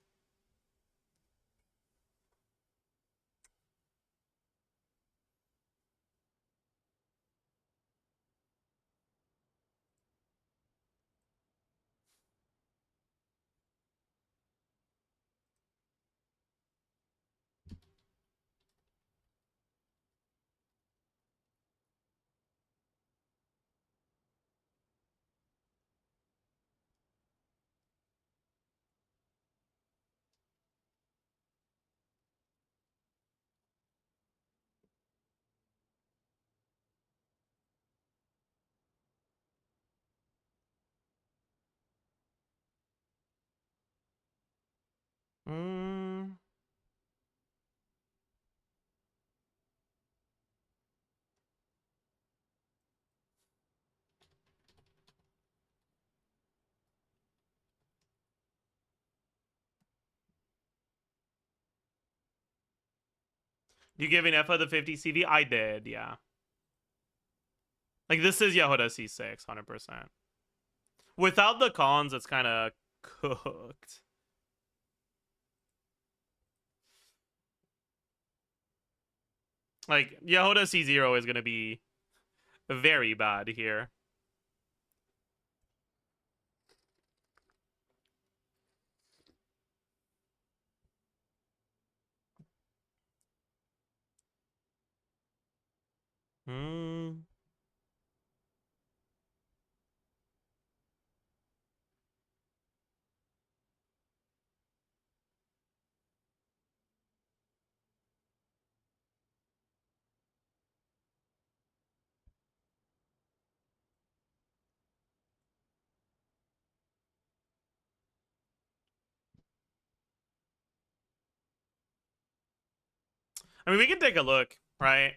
You giving Effa the 50 CV? I did, yeah. Like, this is Yehuda C6, 100%. Without the cons, it's kind of cooked. Like, Yehuda C0 is going to be very bad here. Hmm. I mean, we can take a look, right?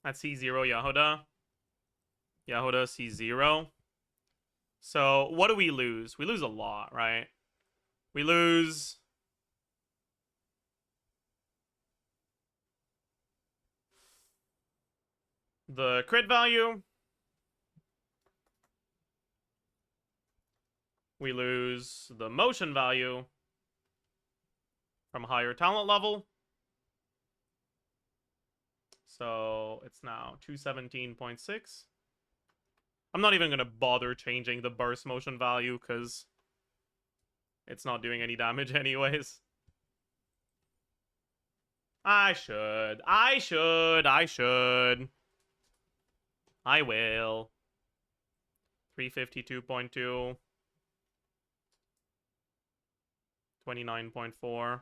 At C0 Yehuda. Yehuda C0. So, what do we lose? We lose a lot, right? We lose the crit value. We lose the motion value from higher talent level. So it's now 217.6. I'm not even going to bother changing the burst motion value because it's not doing any damage anyways. I should. I will. 352.2. 29.4.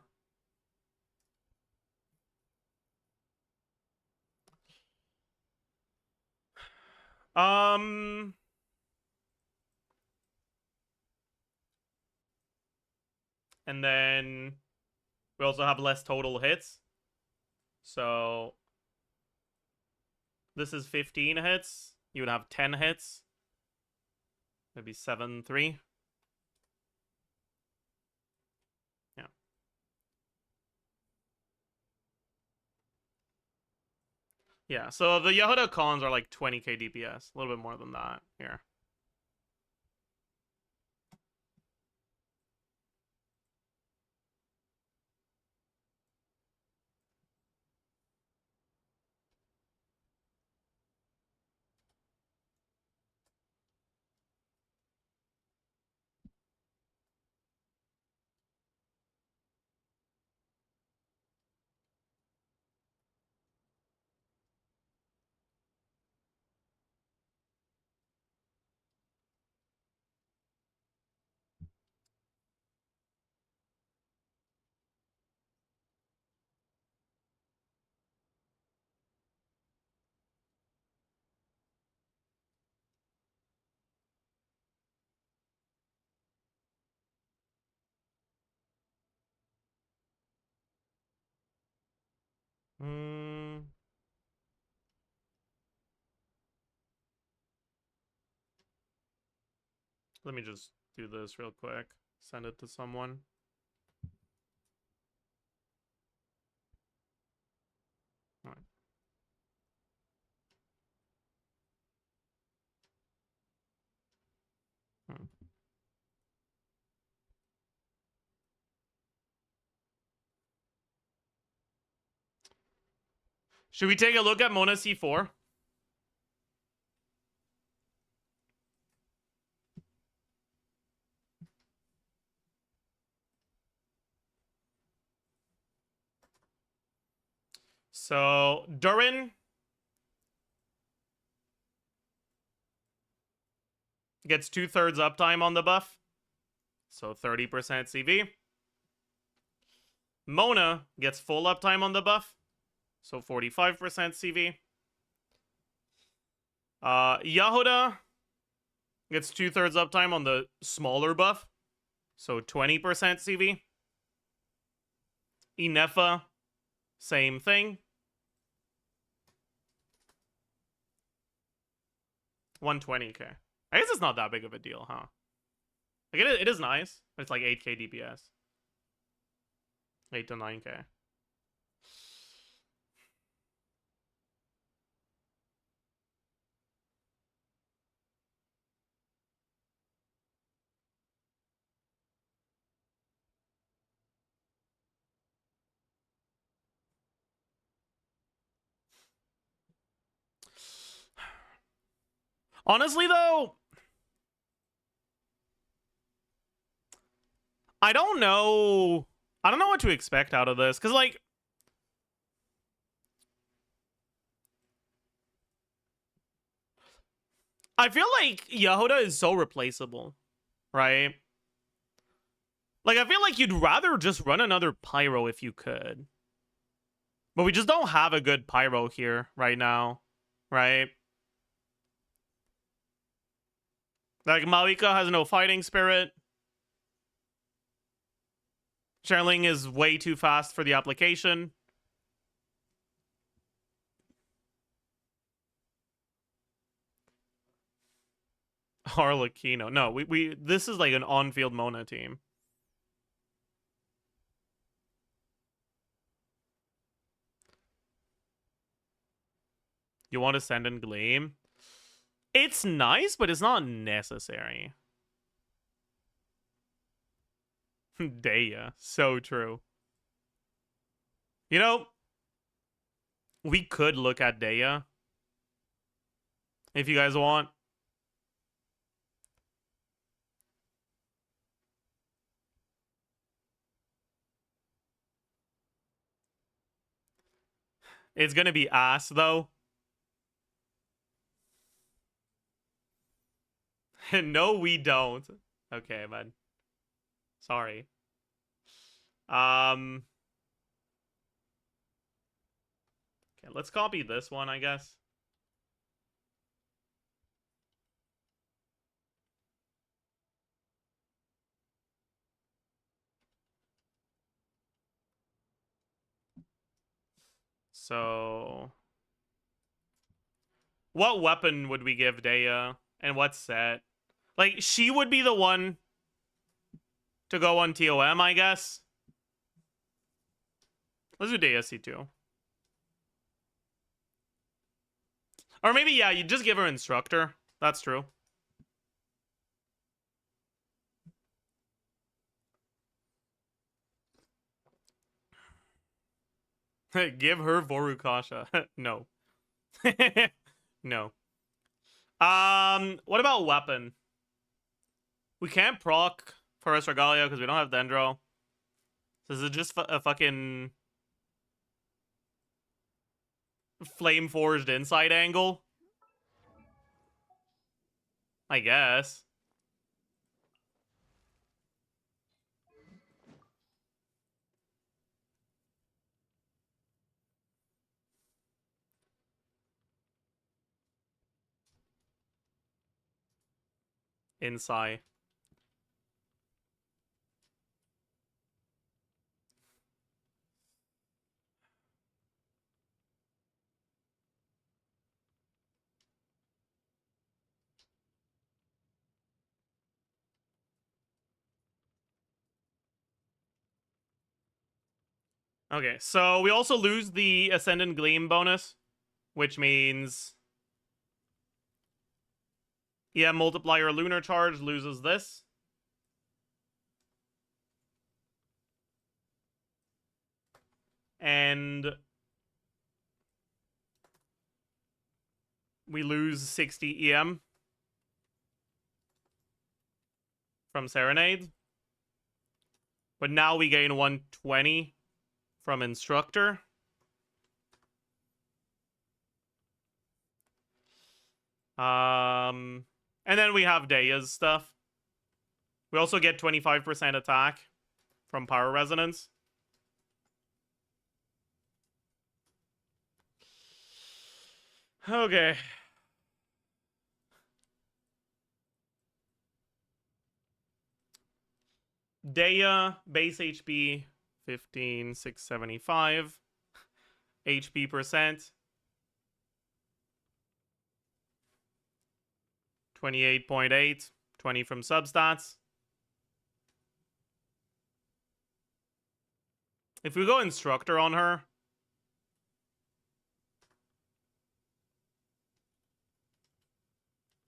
And then we also have less total hits. So this is 15 hits. You would have 10 hits. Maybe 7-3. Yeah. Yeah, so the Yehuda cons are like 20k DPS. A little bit more than that here. Hmm. Let me just do this real quick. Send it to someone. All right. Hmm. Should we take a look at Mona C4? So, Durin gets 2/3 uptime on the buff. So 30% CV. Mona gets full uptime on the buff. So 45% CV. Yehuda gets 2/3 uptime on the smaller buff. So 20% CV. Inefa, same thing. 120k. I guess it's not that big of a deal, huh? Like, it is nice, but it's like 8k DPS. 8 to 9k. Honestly, though, I don't know. I don't know what to expect out of this. Because, like, I feel like Yehuda is so replaceable, right? Like, I feel like you'd rather just run another Pyro if you could. But we just don't have a good Pyro here right now, right? Like, Malika has no fighting spirit. Sherling is way too fast for the application. Arlecchino. No, we this is like an on-field Mona team. You want to send in Gleam? It's nice, but it's not necessary. Daya. So true. You know, we could look at Daya. If you guys want. It's gonna be ass, though. No, we don't. Okay, man. Sorry. Okay, let's copy this one, I guess. So, what weapon would we give Daya? And what set? Like, she would be the one to go on TOM, I guess. Let's do Daya C2. Or maybe, yeah, you just give her Instructor. That's true. Give her Vorukasha. No. No. What about weapon? We can't proc Forest Regalia because we don't have Dendro. So this is just a fucking flame forged inside angle, I guess. Inside. Okay, so we also lose the Ascendant Gleam bonus, which means yeah, Multiplier Lunar Charge loses this. And we lose 60 EM from Serenade. But now we gain 120 from Instructor. And then we have Daya's stuff. We also get 25% attack from Power Resonance. Okay. Daya, base HP, 15,675. HP percent, 28.8. 20 from substats. If we go Instructor on her,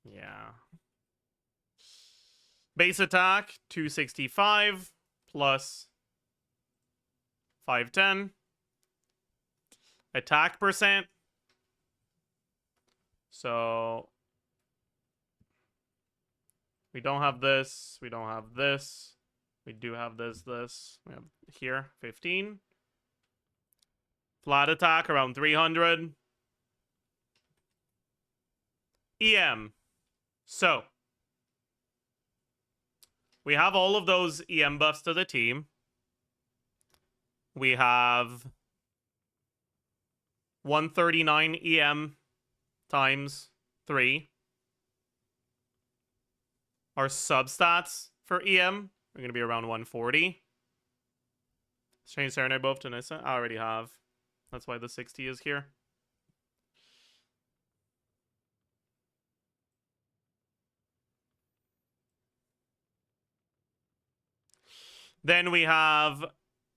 yeah. Base attack, 265 plus 510. Attack percent. So We don't have this. We don't have this. We do have this. We have here, 15. Flat attack around 300. EM. So, we have all of those EM buffs to the team. We have 139 EM times 3. Our substats for EM are going to be around 140. Change Serenade buff to Nissa. I already have. That's why the 60 is here. Then we have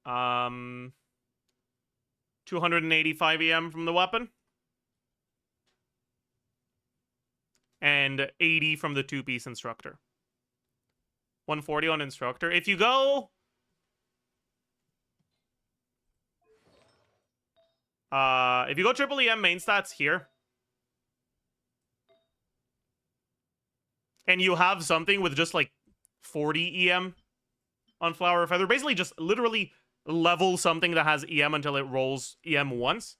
285 EM from the weapon. And 80 from the 2-piece instructor. 140 on instructor. If you go... if you go triple EM main stats here, and you have something with just like 40 EM on Flower of Feather, basically just literally level something that has EM until it rolls EM once.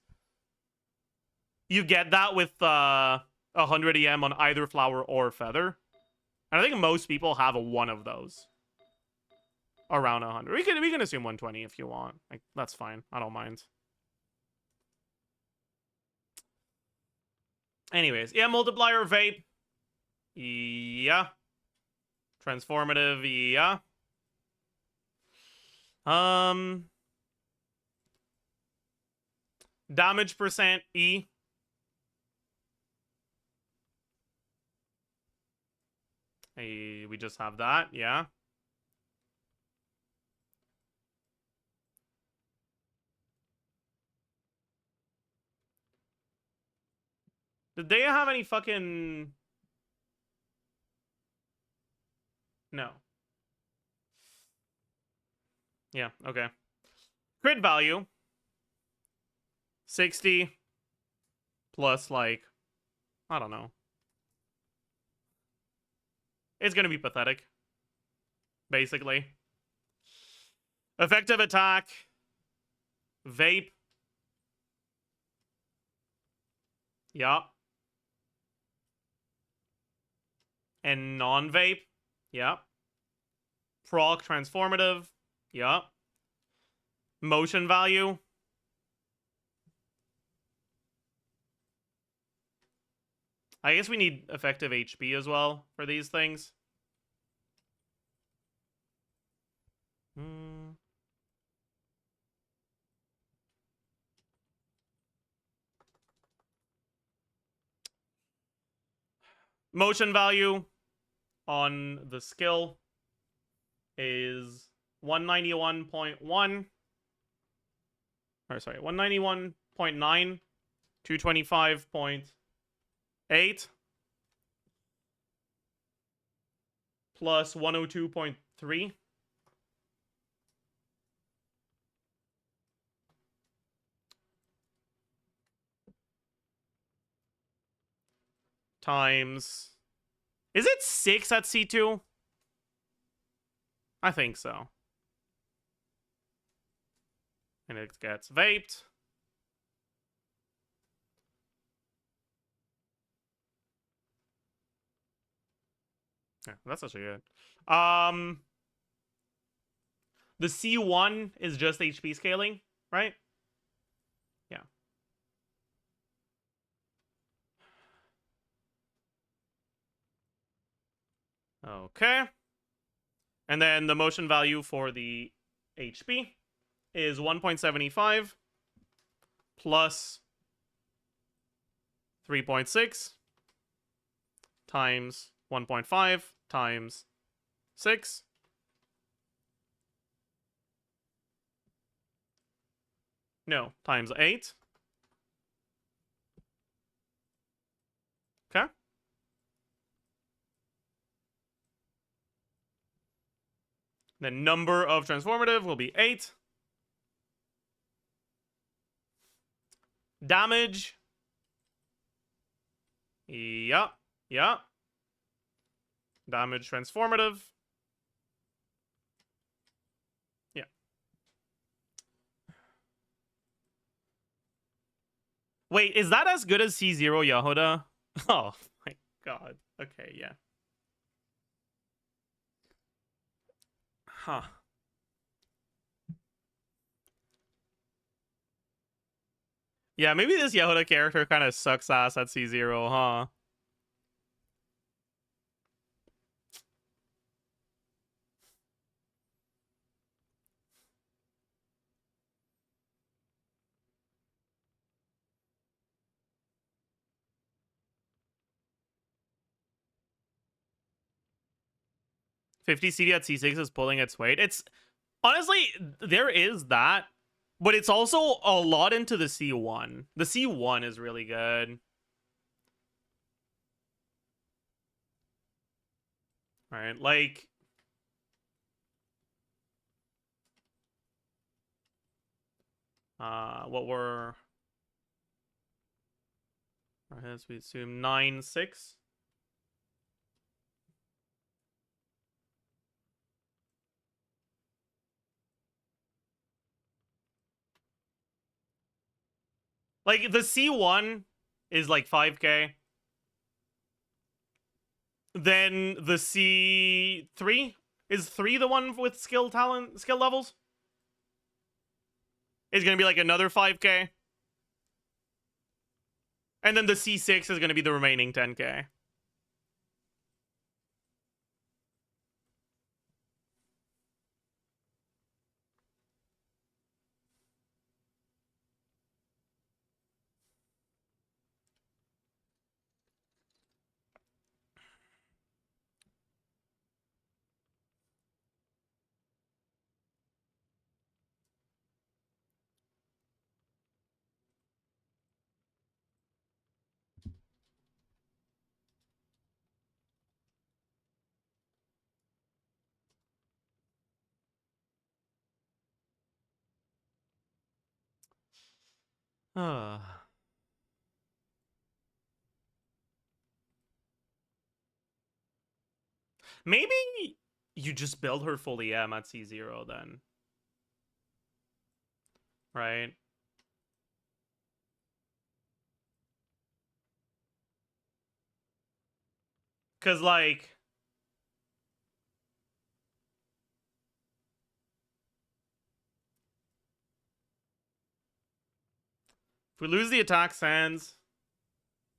You get that with 100 EM on either Flower or Feather. And I think most people have one of those. Around 100. We can assume 120 if you want. Like, that's fine. I don't mind. Anyways, yeah, multiplier, vape. Yeah. Transformative, yeah. Damage percent, E. Hey, we just have that, yeah. Did they have any fucking... No. Yeah, okay. Crit value. 60. Plus, like... I don't know. It's gonna be pathetic. Basically. Effective attack. Vape. Yeah. And non-vape. Yeah. Proc transformative. Yeah. Motion value. I guess we need effective HP as well for these things. Motion value on the skill is 191.1. Or sorry, 191.9, 225.8 plus 102.3 times... Is it 6 at C2? I think so. And it gets vaped. Yeah, that's actually good. The C1 is just HP scaling, right? Yeah. Okay. And then the motion value for the HP is 1.75 plus 3.6 times 1.5 times 6. No, times 8. Okay. The number of transformative will be 8. Damage. Yeah. Yeah. Damage transformative. Yeah. Wait, is that as good as C0 Yahoda? Oh my god. Okay, yeah. Huh. Yeah, maybe this Yahoda character kind of sucks ass at C0, huh? $50 CD at C6 is pulling its weight. It's honestly, there is that, but it's also a lot into the C1. The C1 is really good. Right? Like, what were, as we assume 9-6. Like the C1 is like 5k. Then the C3 is 3 the one with skill levels? Is gonna be like another 5k. And then the C6 is gonna be the remaining 10k. Maybe you just build her full EM at C0 then. Right? Because, like, if we lose the attack sands,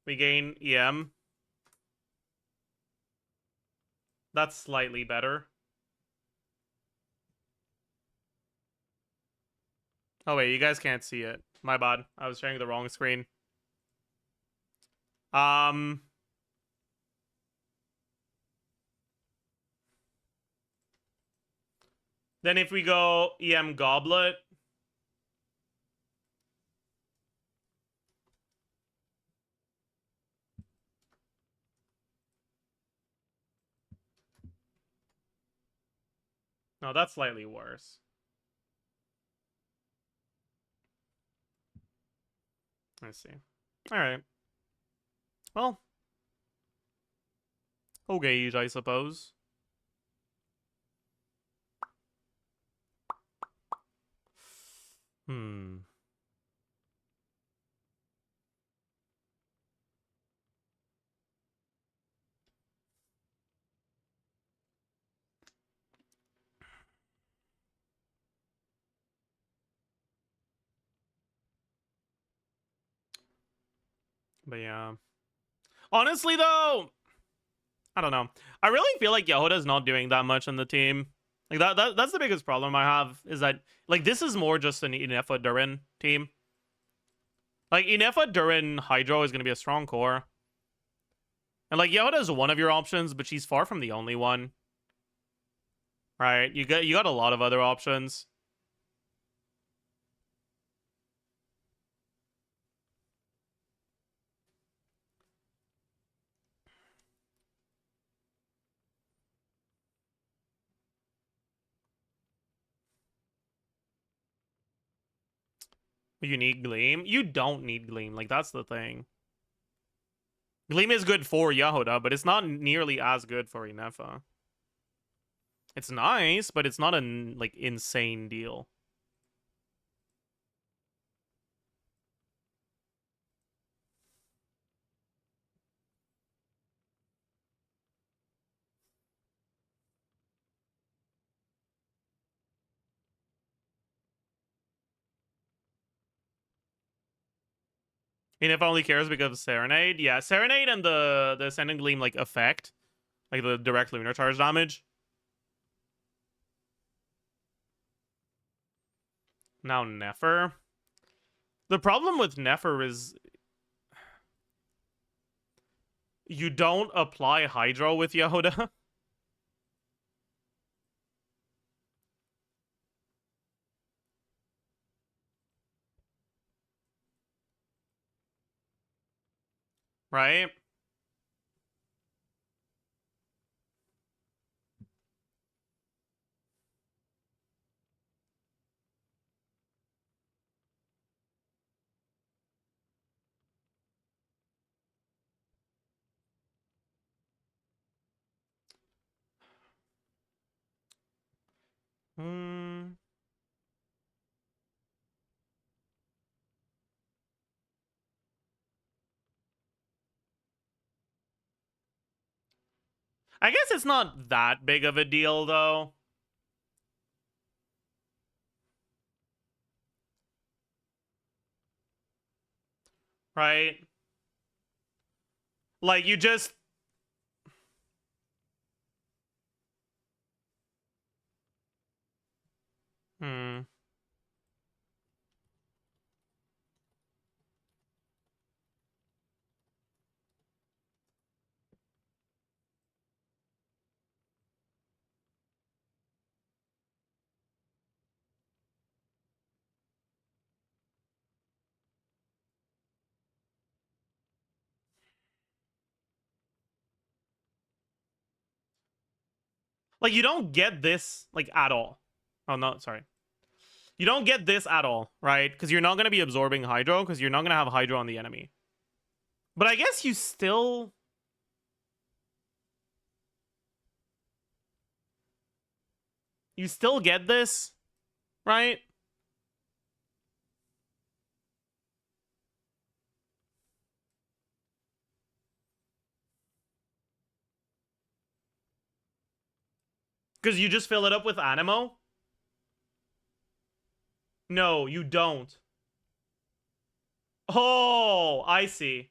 we gain EM. That's slightly better. Oh, wait, you guys can't see it. My bad. I was sharing the wrong screen. Then if we go EM Goblet, no, that's slightly worse. I see. All right. Well, okay, I suppose. But yeah. Honestly, though, I don't know. I really feel like Yehuda's not doing that much on the team. Like that's the biggest problem I have, is that like this is more just an Inefa Durin team. Like Inefa Durin Hydro is gonna be a strong core. And like Yehuda is one of your options, but she's far from the only one. Right? You got a lot of other options. You need Gleam? You don't need Gleam. Like, that's the thing. Gleam is good for Yahoda, but it's not nearly as good for Inefa. It's nice, but it's not a, like, insane deal. Inefa only cares because of Serenade. Yeah, Serenade and the Ascendant Gleam, like, effect. Like, the direct Lunar Charge damage. Now Nefer. The problem with Nefer is you don't apply Hydro with Yahoda. Right? Hmm. I guess it's not that big of a deal, though. Right? Like, you just... Hmm. Like, you don't get this, like, at all. Oh, no, sorry. You don't get this at all, right? Because you're not going to be absorbing Hydro, because you're not going to have Hydro on the enemy. But I guess you still... You still get this, right? Because you just fill it up with Animo? No, you don't. Oh, I see.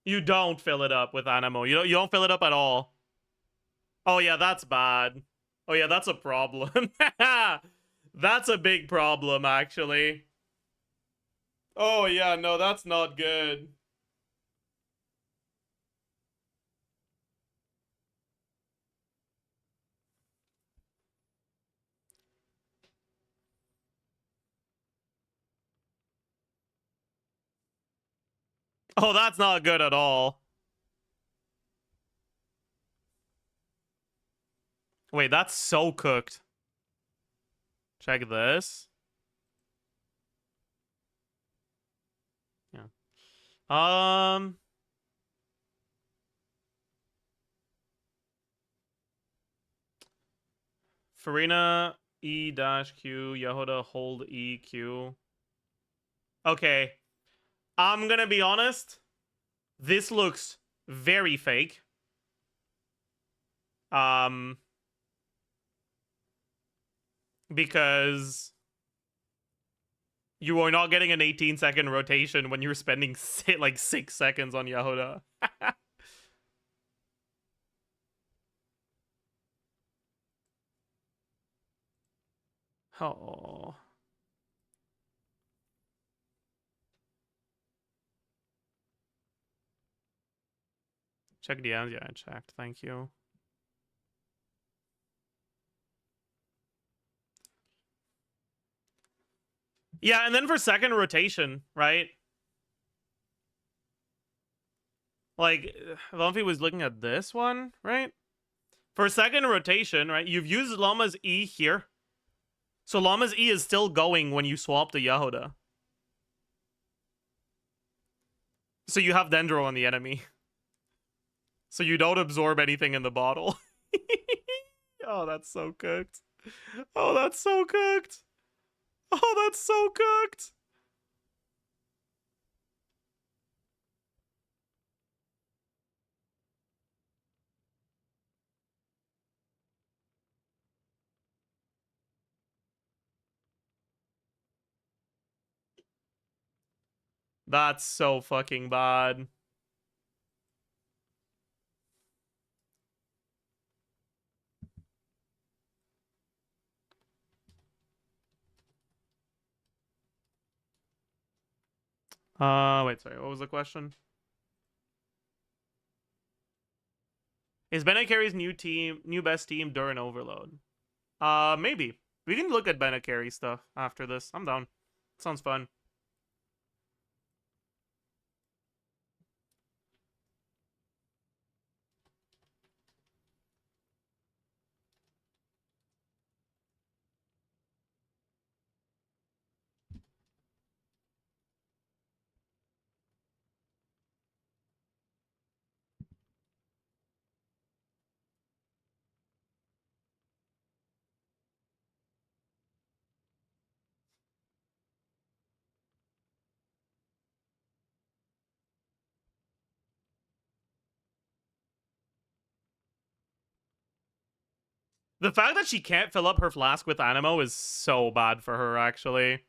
You don't fill it up with Animo. You don't fill it up at all. Oh, yeah, that's bad. Oh, yeah, that's a problem. That's a big problem, actually. Oh, yeah, no, that's not good. Oh, that's not good at all. Wait, that's so cooked. Check this. Yeah. Farina E-Q, Yahoda hold EQ. Okay. I'm gonna be honest. This looks very fake. Because you are not getting an 18-second rotation when you're spending like 6 seconds on Yahoda. Oh. Check DMs. Yeah, I checked. Thank you. Yeah, and then for second rotation, right? Like, Lumpy was looking at this one, right? For second rotation, right? You've used Llama's E here. So Llama's E is still going when you swap to Yahoda. So you have Dendro on the enemy. So you don't absorb anything in the bottle. Oh, that's so cooked. Oh, that's so cooked. Oh, that's so cooked. That's so fucking bad. Wait, sorry. What was the question? Is Benakari's new best team during Overload? Maybe. We can look at Benakari stuff after this. I'm down. Sounds fun. The fact that she can't fill up her flask with Animo is so bad for her, actually.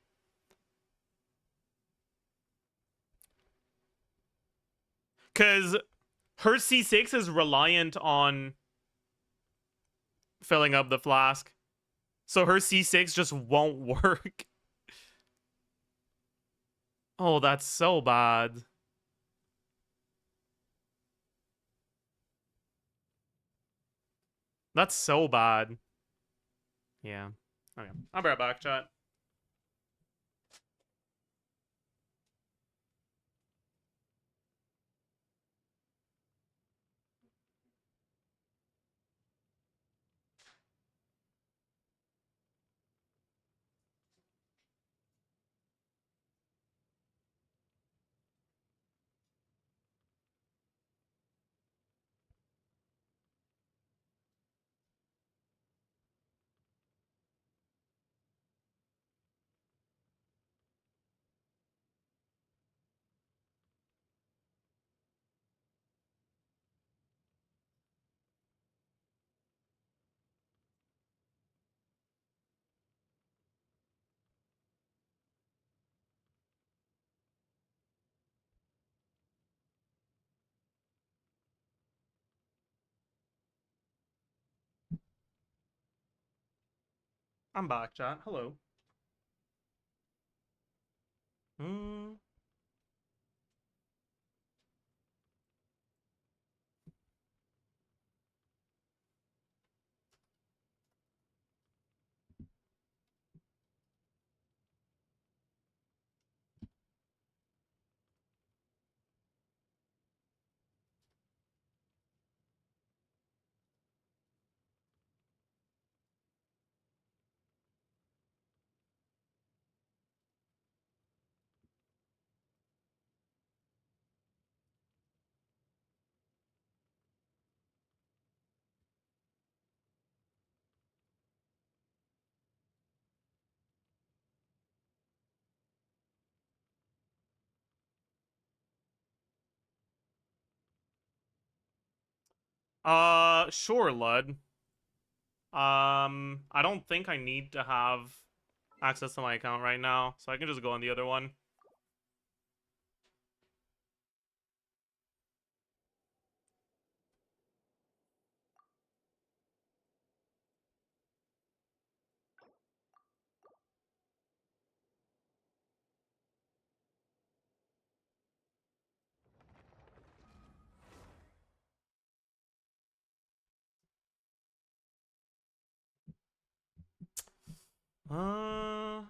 Because her C6 is reliant on filling up the flask. So her C6 just won't work. Oh, that's so bad. That's so bad. Yeah. Okay. I'll be right back, chat. I'm back, chat. Hello. Hmm. Sure, Lud. I don't think I need to have access to my account right now, so I can just go on the other one. Uh,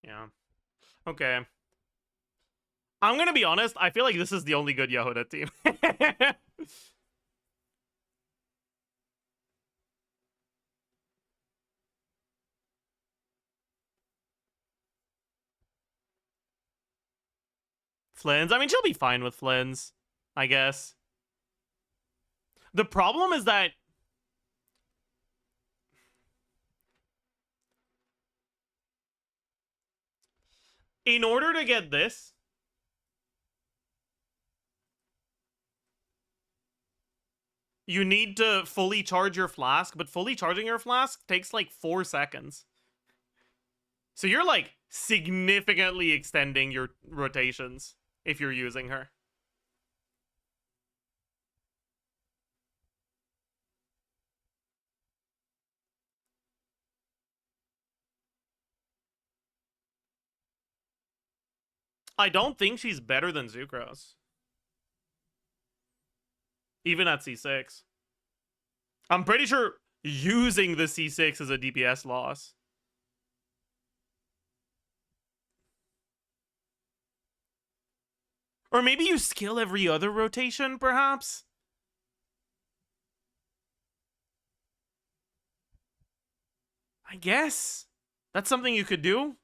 yeah. Okay. I'm gonna be honest, I feel like this is the only good Yehuda team. Flynn's, I mean, she'll be fine with Flynn's, I guess. The problem is that in order to get this, you need to fully charge your flask, but fully charging your flask takes like 4 seconds. So you're like significantly extending your rotations if you're using her. I don't think she's better than Zucros. Even at C6. I'm pretty sure using the C6 is a DPS loss. Or maybe you skill every other rotation, perhaps? I guess. That's something you could do?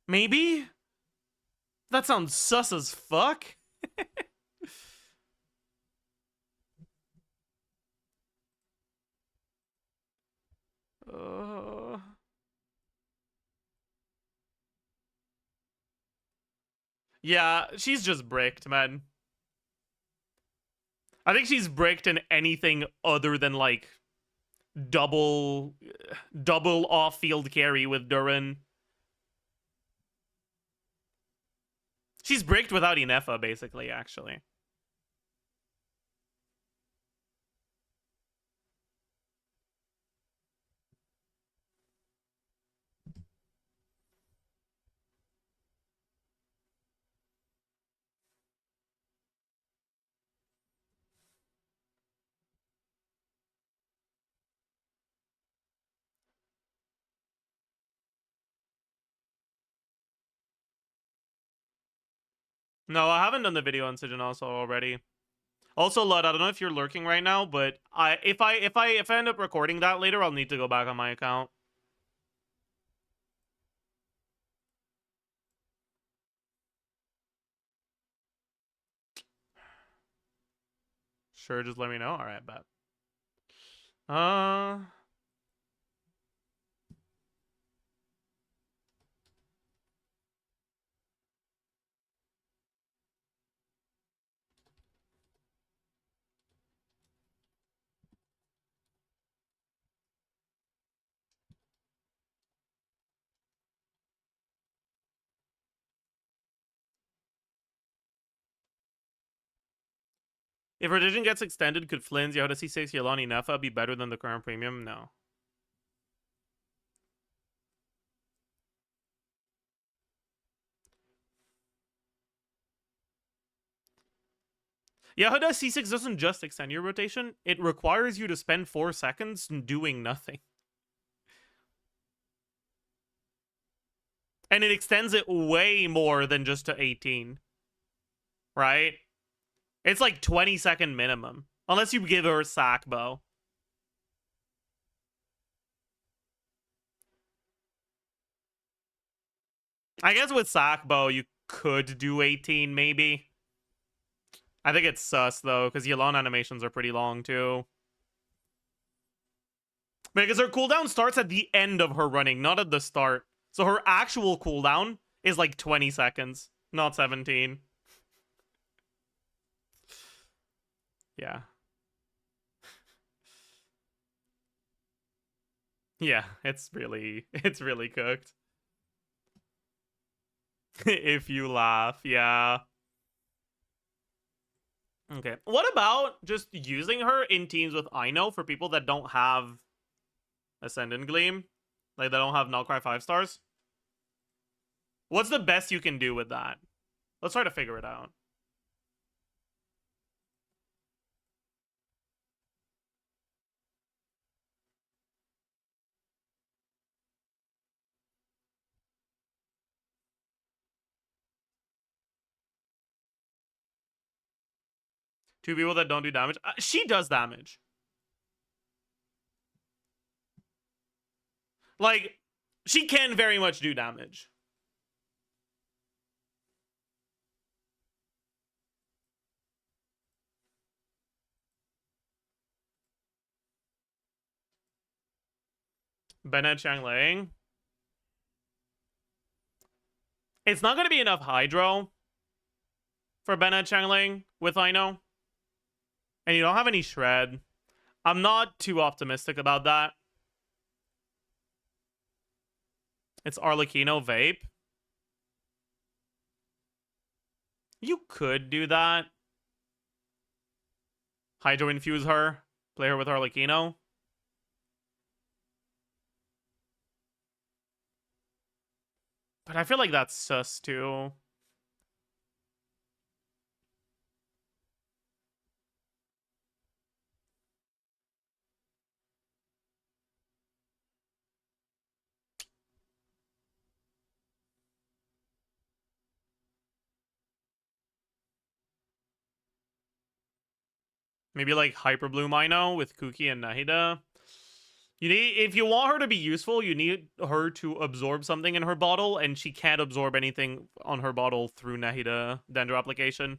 Maybe? That sounds sus as fuck. Yeah, she's just bricked, man. I think she's bricked in anything other than, like, double off-field carry with Durin. She's bricked without Inefa, basically, actually. No, I haven't done the video on Sijin also already. Also, Lud, I don't know if you're lurking right now, but if I end up recording that later, I'll need to go back on my account. Sure, just let me know. All right, bet. If Religion gets extended, could Flynn's Yehuda C6 Yolani Nefa be better than the current premium? No. Yehuda C6 doesn't just extend your rotation, it requires you to spend 4 seconds doing nothing. And it extends it way more than just to 18. Right? It's like 20-second minimum. Unless you give her a sack bow. I guess with sack bow, you could do 18, maybe. I think it's sus, though, because Yolon animations are pretty long, too. Because her cooldown starts at the end of her running, not at the start. So her actual cooldown is like 20 seconds, not 17. Yeah. Yeah, it's really cooked. If you laugh, yeah. Okay. What about just using her in teams with Ino for people that don't have Ascendant Gleam? Like, they don't have Nullcry 5 stars? What's the best you can do with that? Let's try to figure it out. Two people that don't do damage. She does damage. Like, she can very much do damage. Bennett Changlang. It's not going to be enough Hydro for Bennett Changlang with Ino. And you don't have any Shred. I'm not too optimistic about that. It's Arlecchino Vape. You could do that. Hydro Infuse her. Play her with Arlecchino. But I feel like that's sus too. Maybe like Hyper Blue Mino with Kuki and Nahida. You need, if you want her to be useful, you need her to absorb something in her bottle, and she can't absorb anything on her bottle through Nahida Dendro application.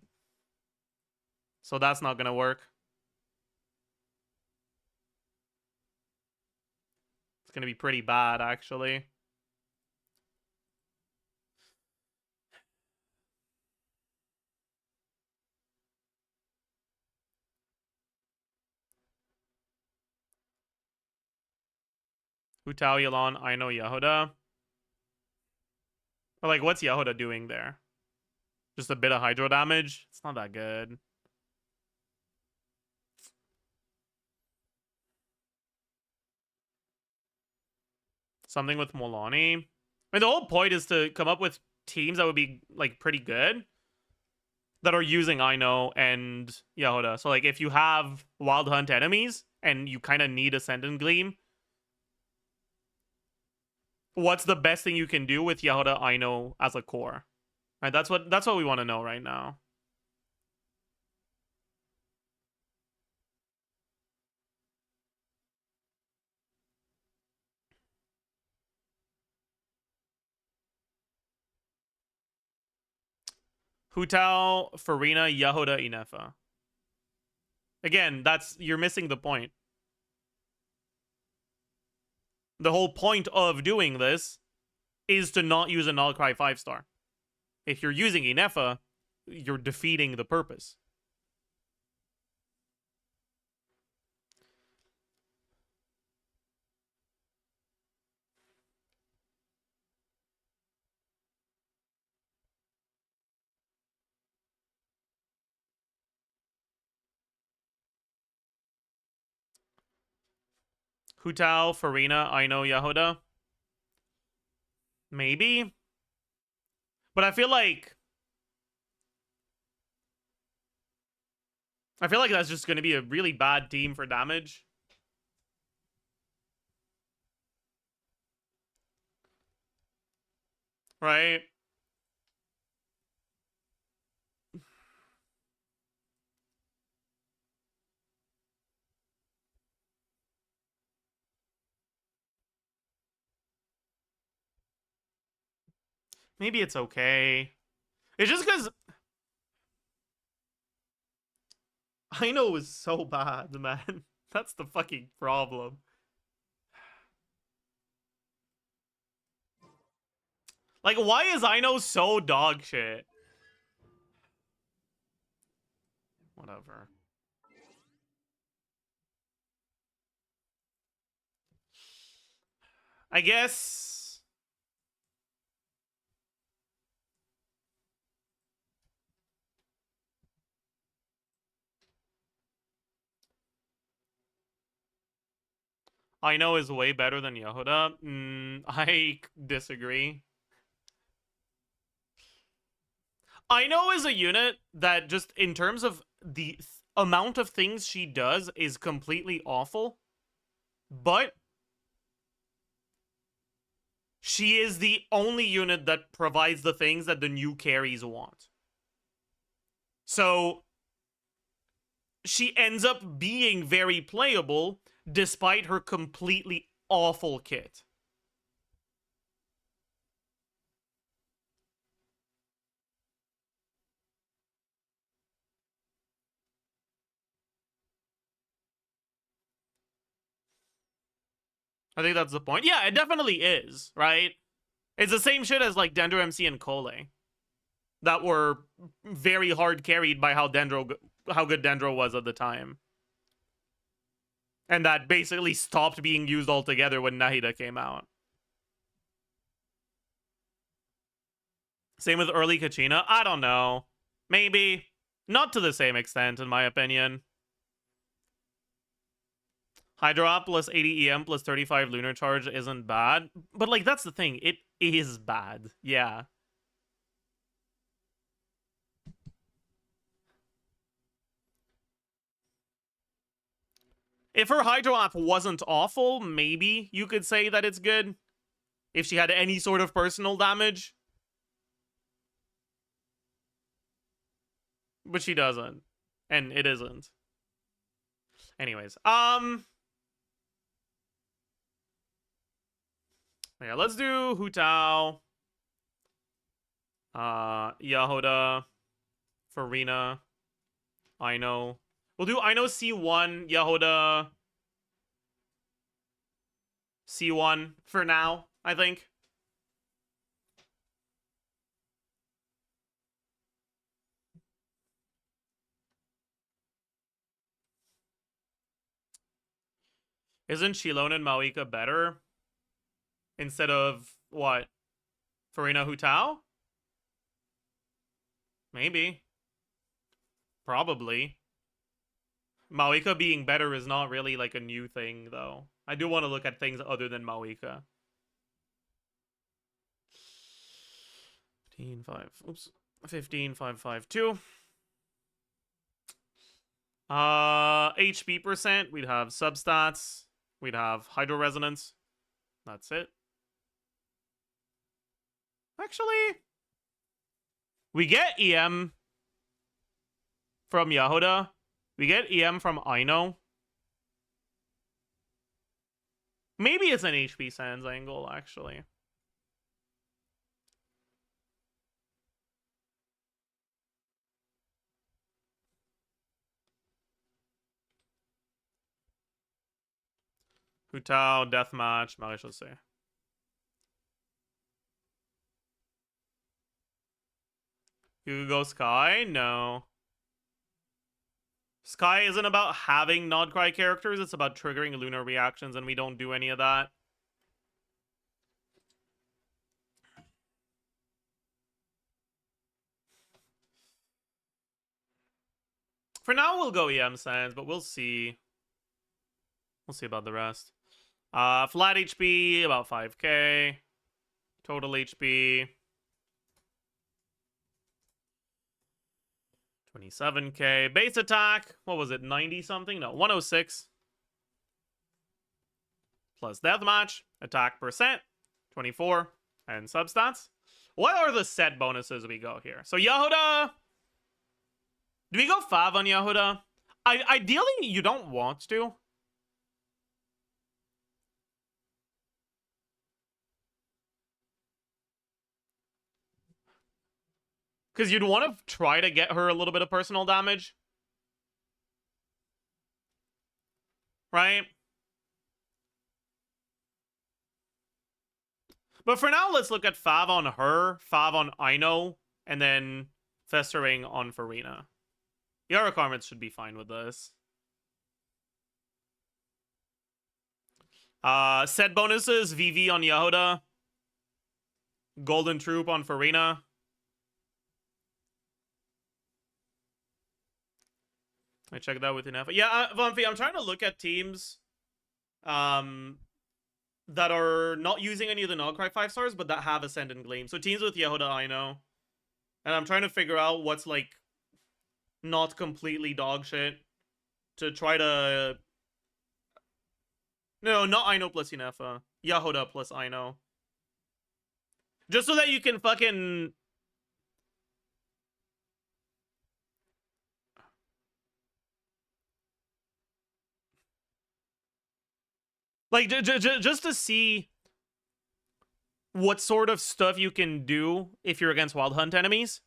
So that's not gonna work. It's gonna be pretty bad, actually. Hutao Yalon, I know Yahoda. Or like, what's Yahoda doing there? Just a bit of hydro damage? It's not that good. Something with Molani. I mean, the whole point is to come up with teams that would be, like, pretty good. That are using Ino and Yahoda. So, like, if you have Wild Hunt enemies, and you kind of need Ascendant Gleam, what's the best thing you can do with Yahoda Ino as a core? Right, that's what we want to know right now. Hutao, Farina, Yahoda, Inefa. Again, you're missing the point. The whole point of doing this is to not use a Nullcry 5-star. If you're using Inefa, you're defeating the purpose. Hutao, Farina, Ino, Yahoda. Maybe. But I feel like that's just going to be a really bad team for damage. Right? Maybe it's okay. It's just because I know it was so bad, man. That's the fucking problem. Like, why is Ino so dog shit? Whatever. I guess... Ino is way better than Yahoda. I disagree. Ino is a unit that just, in terms of the amount of things she does, is completely awful. But she is the only unit that provides the things that the new carries want. So she ends up being very playable despite her completely awful kit. I think that's the point. Yeah, it definitely is, right? It's the same shit as like Dendro MC and Cole that were very hard carried by how good Dendro was at the time. And that basically stopped being used altogether when Nahida came out. Same with early Kachina. I don't know. Maybe. Not to the same extent, in my opinion. Hydra plus 80 EM plus 35 Lunar Charge isn't bad. But, like, that's the thing. It is bad. Yeah. If her Hydro app wasn't awful, maybe you could say that it's good. If she had any sort of personal damage. But she doesn't. And it isn't. Anyways, yeah, let's do Hu Tao, Yahoda, Farina, Aino. We'll do Aino C1, Yahoda C1 for now, I think. Isn't Shilon and Mawika better? Instead of, what? Farina Hu Tao? Maybe. Probably. Mawika being better is not really like a new thing, though. I do want to look at things other than Mawika. 15.552. HP percent, we'd have substats, we'd have Hydro Resonance. That's it. Actually, we get EM from Yahoda. We get EM from Aino. Maybe it's an HP Sans angle, actually. Hu Tao, Deathmatch, Maréchaussée. Hugo Sky? No. Sky isn't about having Nodcry characters, it's about triggering lunar reactions, and we don't do any of that. For now, we'll go EM Sans, but we'll see. We'll see about the rest. Flat HP, about 5k. Total HP. 27k. Base attack, what was it, 90 something? No, 106. Plus deathmatch, attack percent, 24. And substats. What are the set bonuses we go here? So Yahoda. Do we go 5 on Yahoda? Ideally, you don't want to. Because you'd want to try to get her a little bit of personal damage. Right? But for now, let's look at Fav on her, Fav on Aino, and then Festering on Farina. Your requirements should be fine with this. Set bonuses, VV on Yahoda. Golden Troop on Farina. I checked that with enough. Yeah, Vampi, I'm trying to look at teams that are not using any of the Nogcry 5 stars, but that have Ascendant Gleam. So teams with Yahoda, I know. And I'm trying to figure out what's, like, not completely dog shit to try to... No, not Aino plus Inefa. Yahoda plus Aino. Just so that you can fucking... Like, just to see what sort of stuff you can do if you're against Wild Hunt enemies.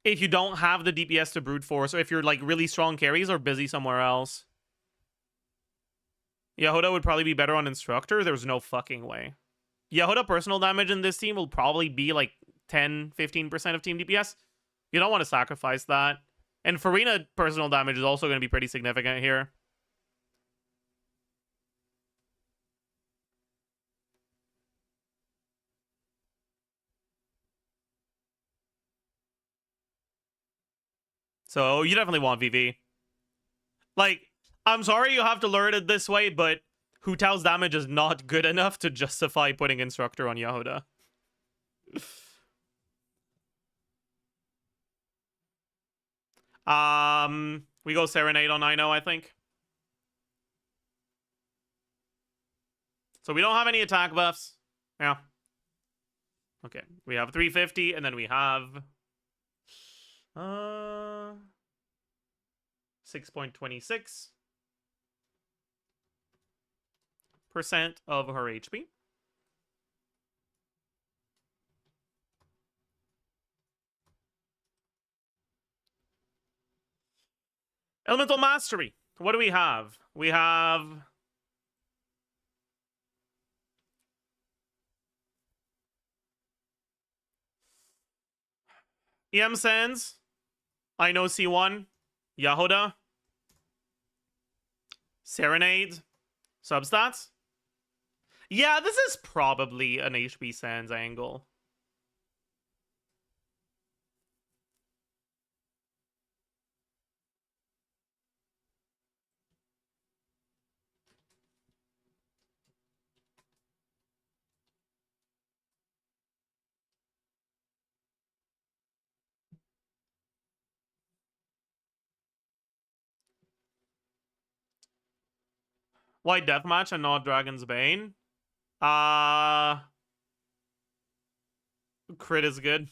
If you don't have the DPS to brute force, or if you're like really strong carries or busy somewhere else. Yehuda would probably be better on Instructor. There's no fucking way. Yehuda personal damage in this team will probably be like 10-15% of team DPS. You don't want to sacrifice that. And Farina personal damage is also going to be pretty significant here. So you definitely want VV. Like, I'm sorry you have to learn it this way, but Hu Tao's damage is not good enough to justify putting Instructor on Yehuda. We go Serenade on Ino, I think. So we don't have any attack buffs. Yeah. Okay. We have 350, and then we have 6.26% of her HP. Elemental Mastery. What do we have? We have EM Sands, I know C1, Yehuda, Serenade, Substats. Yeah, this is probably an HP Sands angle. White Deathmatch and not Dragon's Bane. Crit is good.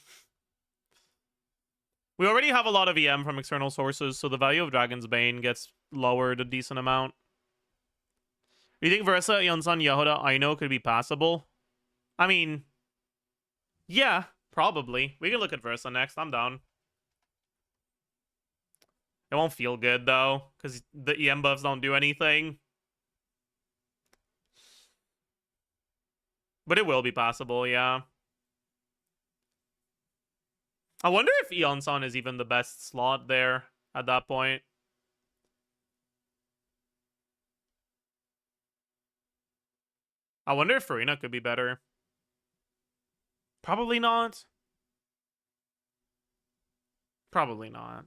We already have a lot of EM from external sources, so the value of Dragon's Bane gets lowered a decent amount. You think Versa, Yonsan, Yehuda, Aino could be passable? I mean, yeah, probably. We can look at Versa next. I'm down. It won't feel good, though, because the EM buffs don't do anything. But it will be possible, yeah. I wonder if Eon-san is even the best slot there at that point. I wonder if Farina could be better. Probably not. Probably not.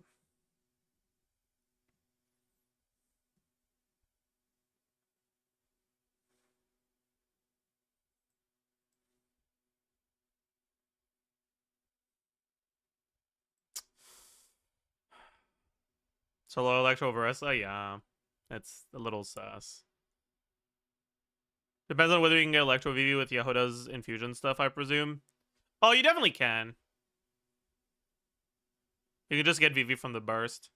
Solo Electro Versa? Yeah. It's a little sus. Depends on whether you can get Electro VV with Yehuda's infusion stuff, I presume. Oh, you definitely can. You can just get VV from the burst.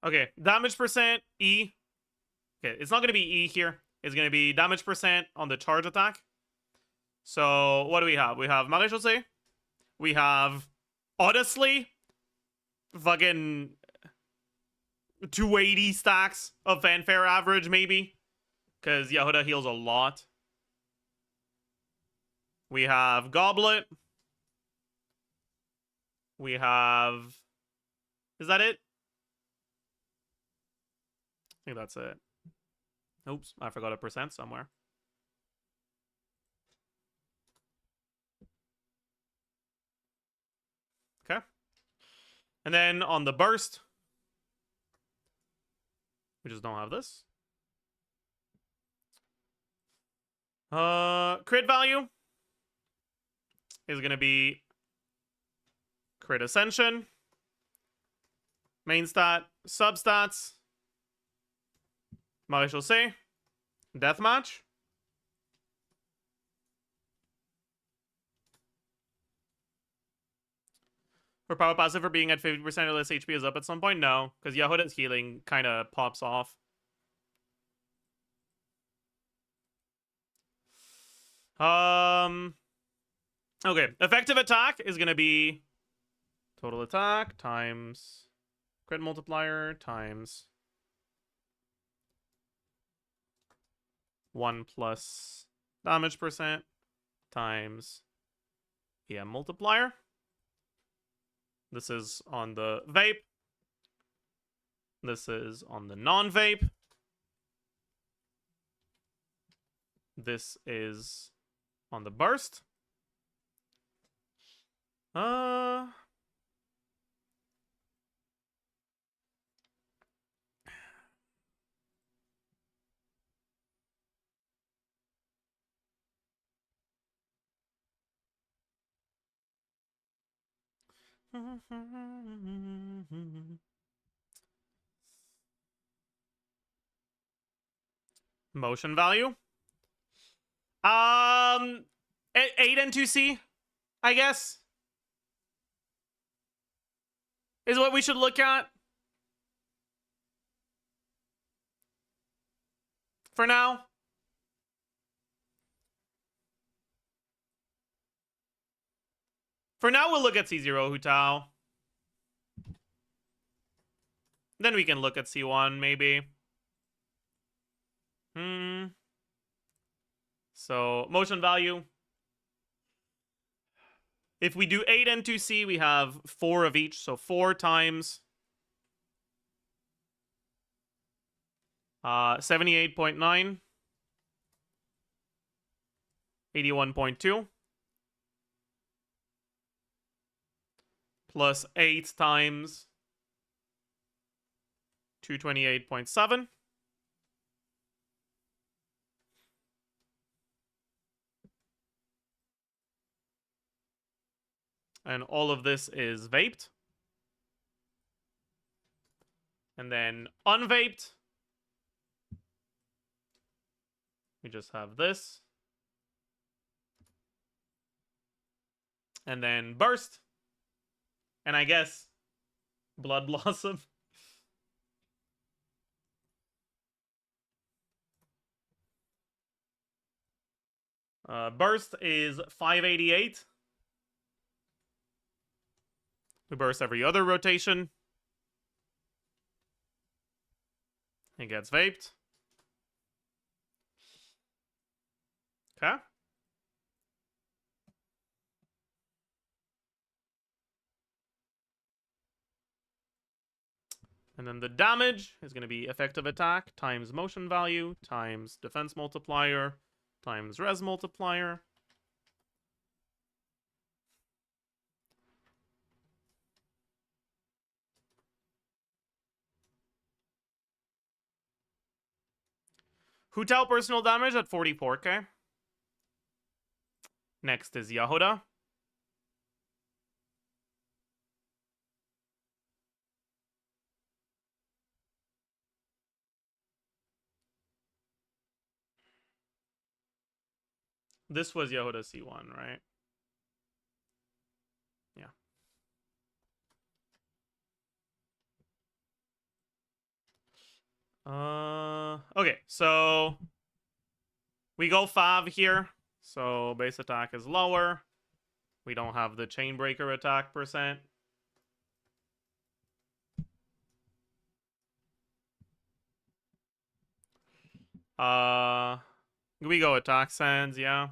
Okay, damage percent, E. Okay, it's not going to be E here. It's going to be damage percent on the charge attack. So, what do we have? We have Maréchaussée. We have, honestly, fucking 280 stacks of fanfare average, maybe. Because Yehuda heals a lot. We have Goblet. We have... Is that it? I think that's it. Oops, I forgot a percent somewhere. Okay. And then on the burst, we just don't have this. Crit value is going to be crit ascension, main stat, substats, Maréchaussée, deathmatch, Or power passive for being at 50% or less HP is up at some point? No, because Yehuda's healing kind of pops off. Okay, effective attack is going to be total attack times crit multiplier times 1 plus damage percent times EM multiplier. This is on the vape. This is on the non-vape. This is on the burst. Motion value. 8 and 2C, I guess, is what we should look at for now. For now, we'll look at C0 Hutao. Then we can look at C1, maybe. So, motion value. If we do 8 and 2C, we have 4 of each. So 4 times 78.9, 81.2, plus 8 times 228.7. And all of this is vaped. And then unvaped, we just have this. And then burst. And I guess blood blossom. Burst is 588. We burst every other rotation. It gets vaped. Okay. And then the damage is going to be effective attack times motion value times defense multiplier times res multiplier. Hutao personal damage at 44k. Next is Yehuda. This was Yehuda C1, right? Yeah. Okay, so we go 5 here. So base attack is lower. We don't have the chain breaker attack percent. We go attack sands, yeah.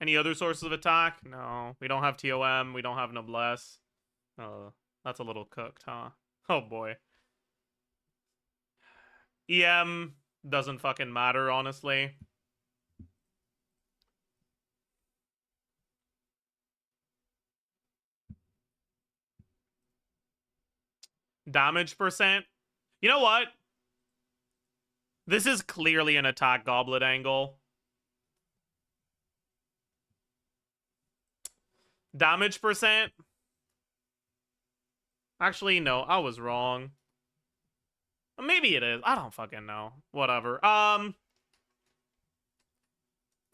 Any other sources of attack? No. We don't have TOM. We don't have Noblesse. That's a little cooked, huh? Oh boy. EM doesn't fucking matter, honestly. Damage percent. You know what? This is clearly an attack goblet angle. Damage percent. Actually, no, I was wrong. Maybe it is. I don't fucking know. Whatever.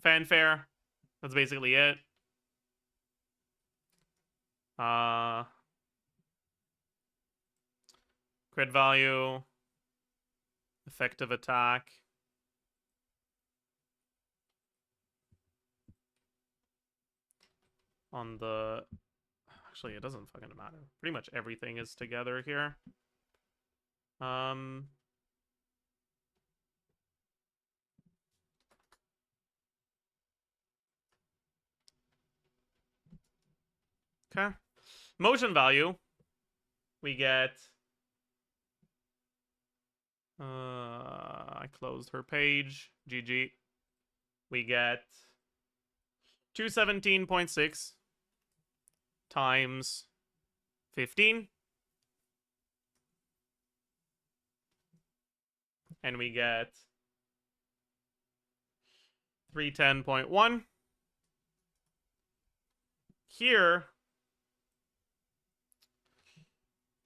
fanfare. That's basically it. Crit value, effective attack. On the... Actually, it doesn't fucking matter. Pretty much everything is together here. Okay. Motion value. We get... I closed her page. GG. We get 217.6 times 15. And we get 310.1. Here,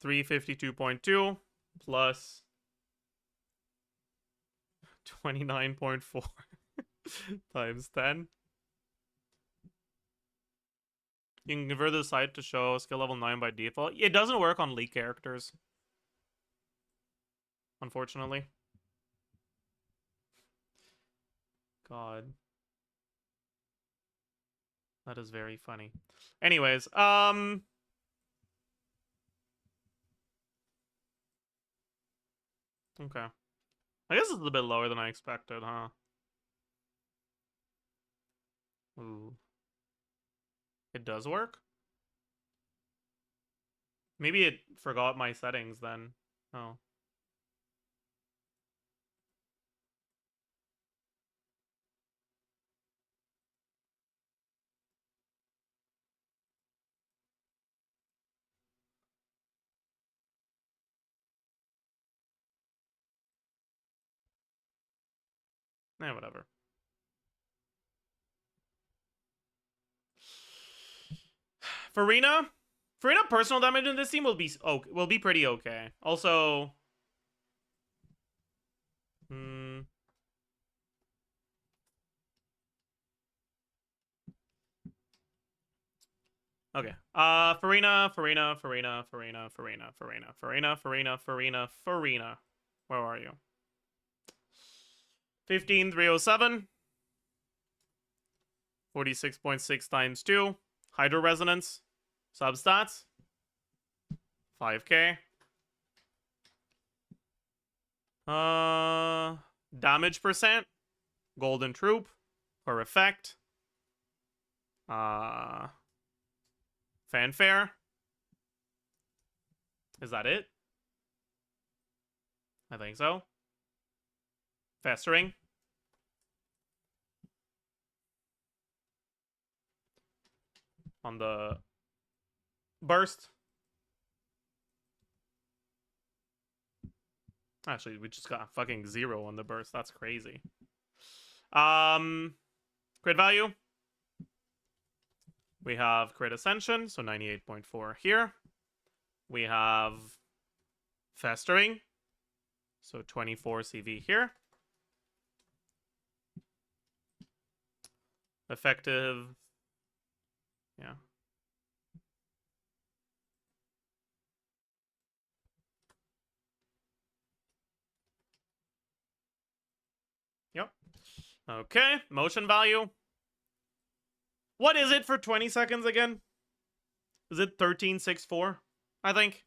352.2 plus 29.4 times 10. You can convert the site to show skill level 9 by default. It doesn't work on League characters, unfortunately. God. That is very funny. Anyways, okay. I guess it's a bit lower than I expected, huh? Ooh. It does work? Maybe it forgot my settings then. Oh. Eh, whatever. Farina personal damage in this team will be pretty okay. Also, okay. Farina. Where are you? 15307. 46.6 times 2. Hydro resonance. Substats. 5k. Damage percent. Golden troop. Per effect. Fanfare. Is that it? I think so. Festering. On the burst. Actually, we just got fucking 0 on the burst. That's crazy. Crit value. We have crit ascension, so 98.4 here. We have festering, so 24 CV here. Effective, yeah. Yep. Okay, motion value. What is it for 20 seconds again? Is it 1364? I think.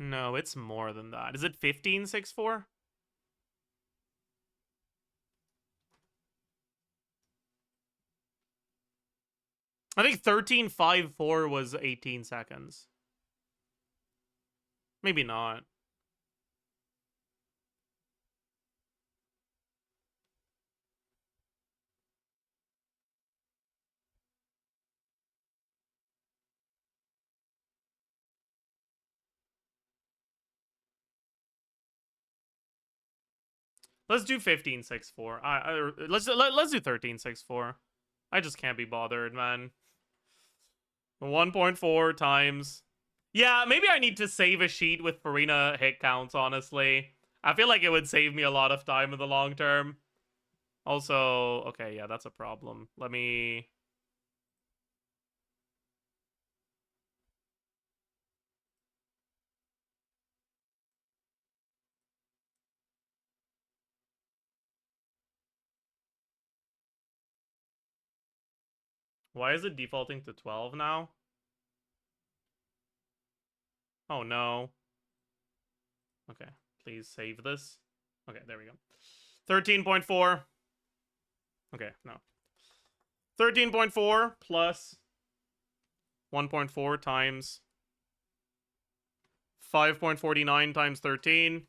No, it's more than that. Is it 1564? I think 1354 was 18 seconds. Maybe not. Let's do 1564. Let's do 1364. I just can't be bothered, man. 1.4 times. Yeah, maybe I need to save a sheet with Farina hit counts, honestly. I feel like it would save me a lot of time in the long term. Also, okay, yeah, that's a problem. Let me... Why is it defaulting to 12 now? Oh, no. Okay, please save this. Okay, there we go. 13.4. Okay, no. 13.4 plus 1.4 times 5.49 times 13.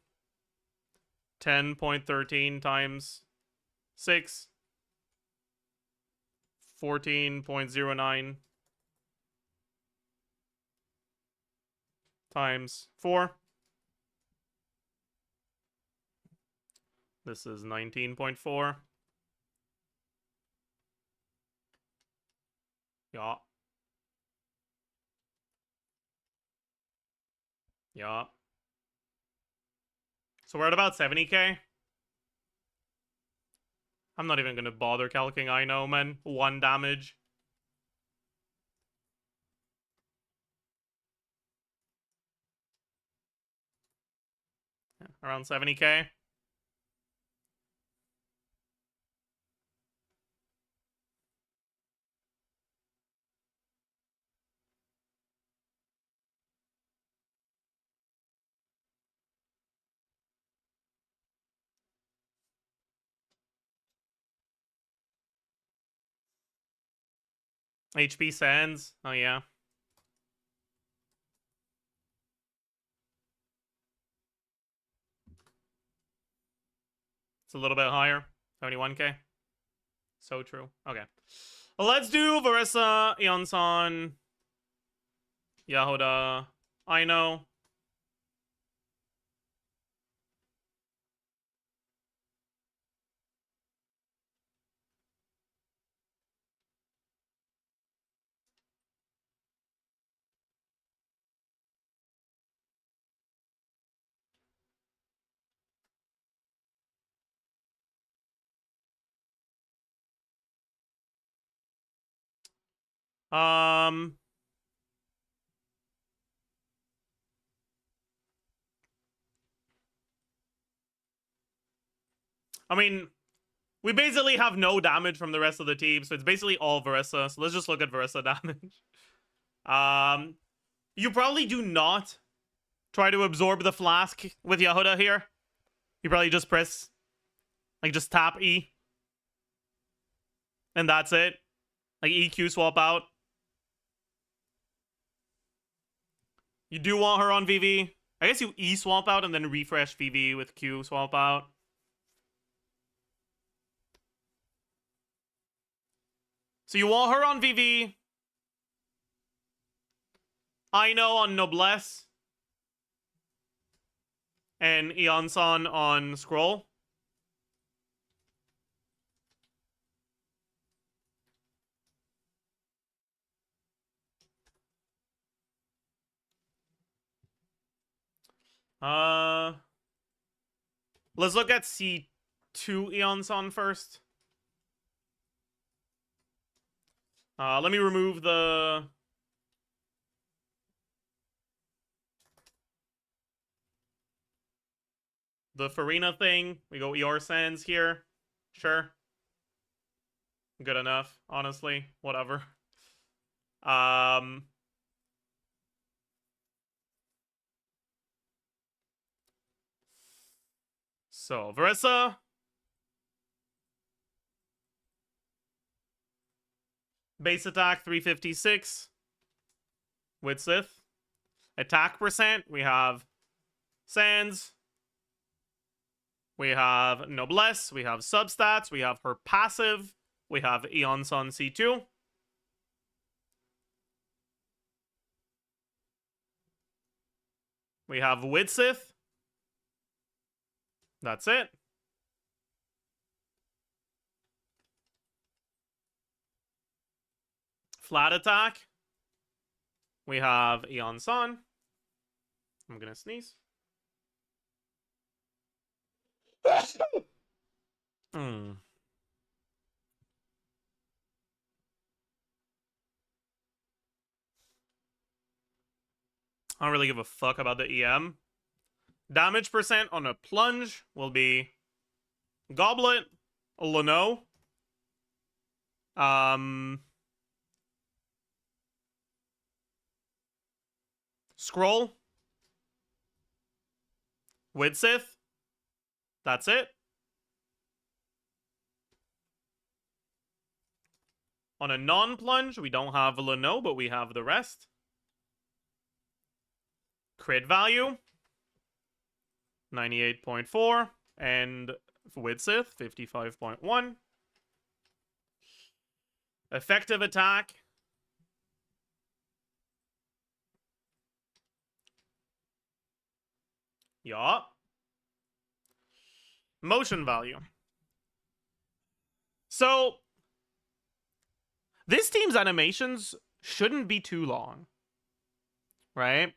10.13 times 6. 14.09 times 4. This is 19.4. Yeah. Yeah. So we're at about 70k. I'm not even gonna bother calculating, I know, man. 1 damage. Yeah, around 70k. HP Sands. Oh, yeah. It's a little bit higher. 71k. So true. Okay. Well, let's do Varissa, Eonson, Yahoda, Aino. Um... I mean, we basically have no damage from the rest of the team, so it's basically all Varissa. So let's just look at Varissa damage. You probably do not try to absorb the flask with Yahoda here. You probably just press, like, just tap E. And that's it. Like, EQ swap out. You do want her on VV. I guess you E swap out and then refresh VV with Q swap out. So you want her on VV. I know on Noblesse. And Eonson on Scroll. Let's look at C2 Eonson first. Let me remove the Farina thing. We go ER Sands here. Sure. Good enough, honestly. Whatever. So, Varissa. Base attack 356 with Sith. Attack percent, we have Sands. We have Noblesse. We have substats. We have her passive. We have Eonson C2. We have Widsith. That's it. Flat attack. We have Aeon Sun. I'm gonna sneeze. Hmm. I don't really give a fuck about the EM. Damage percent on a plunge will be Goblet, Leno, Scroll, Widsith. That's it. On a non-plunge, we don't have Leno, but we have the rest. Crit value, 98.4, and Widsith, 55.1. Effective attack. Yeah. Motion value. So, this team's animations shouldn't be too long, right?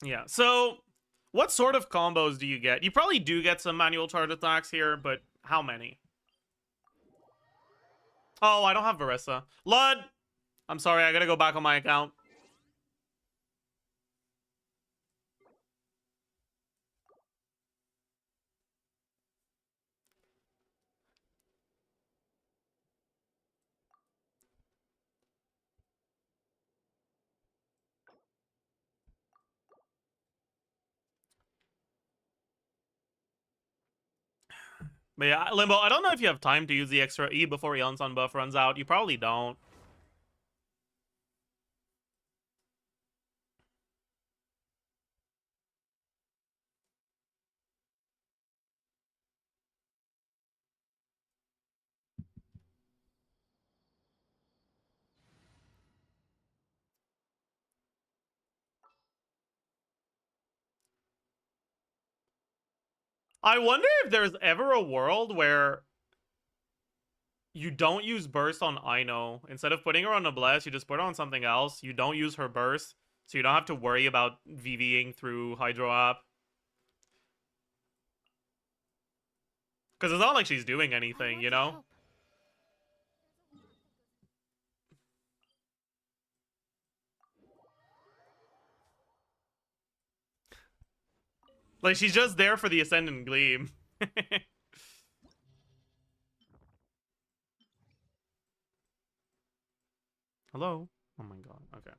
Yeah, so what sort of combos do you get? You probably do get some manual charge attacks here, but how many? Oh, I don't have Varissa. Lud! I'm sorry, I gotta go back on my account. But yeah, Limbo, I don't know if you have time to use the extra E before Yonsan buff runs out. You probably don't. I wonder if there's ever a world where you don't use burst on Aino. Instead of putting her on a bless, you just put her on something else. You don't use her burst, so you don't have to worry about VVing through Hydro App. Because it's not like she's doing anything, you know? Like, she's just there for the Ascendant Gleam. Hello? Oh my god, okay.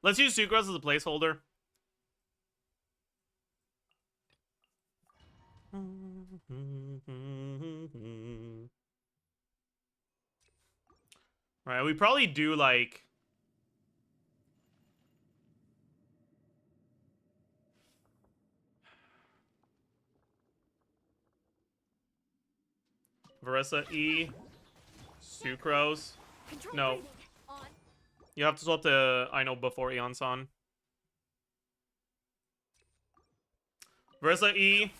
Let's use Sucrose as a placeholder. Alright, we probably do, like... Varissa E. Sucrose. No. You have to swap to Aino before Aeon-san. Varissa E.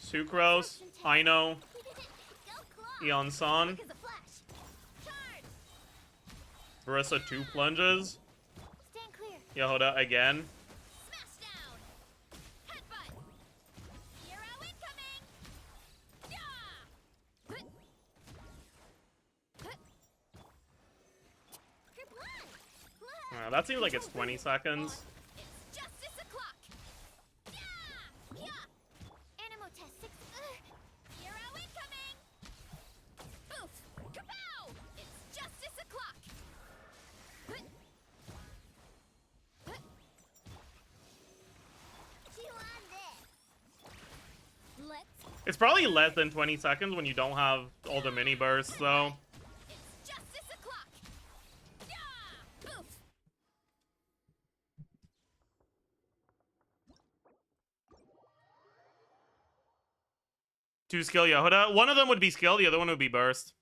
Sucrose. Aino. Aeon-san. Varissa 2 plunges. Yahoda again. That seems like it's 20 seconds. It's probably less than 20 seconds when you don't have all the mini bursts, though. It's justice o'clock. Yeah! Oof. Two skill Yehuda. One of them would be skill, the other one would be burst.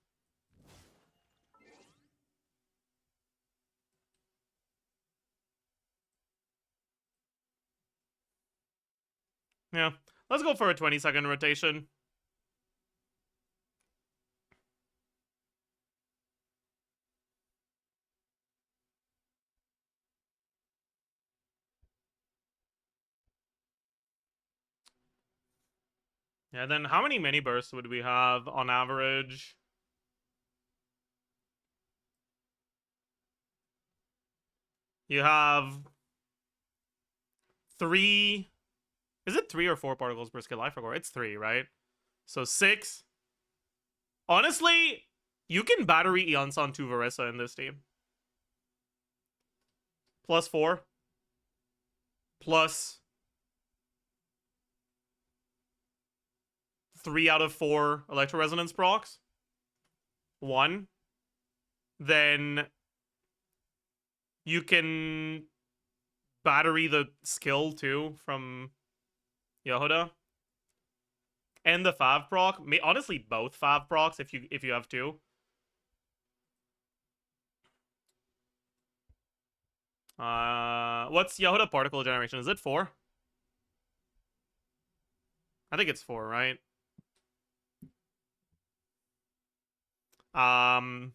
Yeah. Let's go for a 20-second rotation. Yeah, then how many mini bursts would we have on average? You have 3. Is it 3 or 4 particles per skill? I forgot. It's 3, right? So 6. Honestly, you can battery Eonson to Verissa in this team. Plus 4. Plus 3 out of 4 Electro Resonance procs. 1. Then you can battery the skill too from Yehuda. And the Fav proc. Honestly, both Fav procs if you have 2. What's Yehuda particle generation? Is it 4? I think it's 4, right? And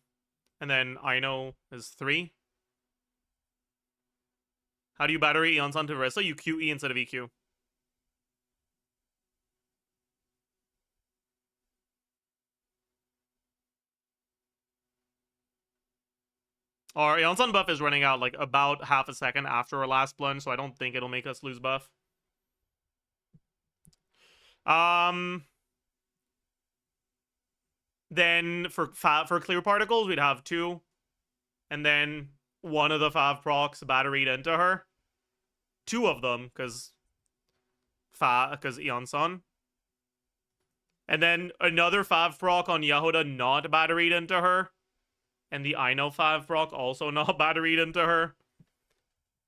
then Ino is 3. How do you battery Eons onto Verissa? You QE instead of EQ. Our Eonson buff is running out like about half a second after our last plunge, so I don't think it'll make us lose buff. Then for clear particles, we'd have 2. And then one of the Fav procs batteried into her. 2 of them, because Eonson. And then another Fav proc on Yehuda not batteried into her. And the Ino Fav proc also not batteried into her.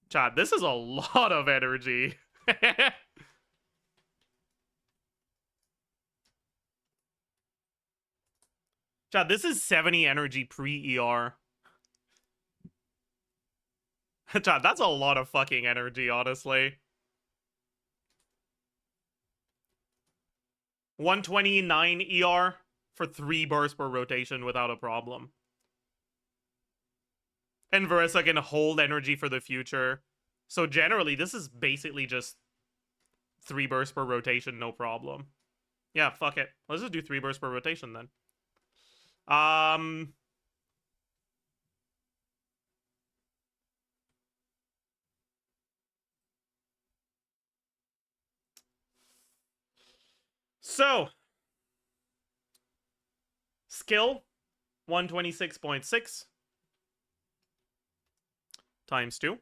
Chat, this is a lot of energy. Chat, this is 70 energy pre-ER. Chat, that's a lot of fucking energy, honestly. 129 ER for 3 bursts per rotation without a problem. And Verissa can hold energy for the future. So generally, this is basically just 3 bursts per rotation, no problem. Yeah, fuck it. Let's just do 3 bursts per rotation then. So, skill 126.6 times 2.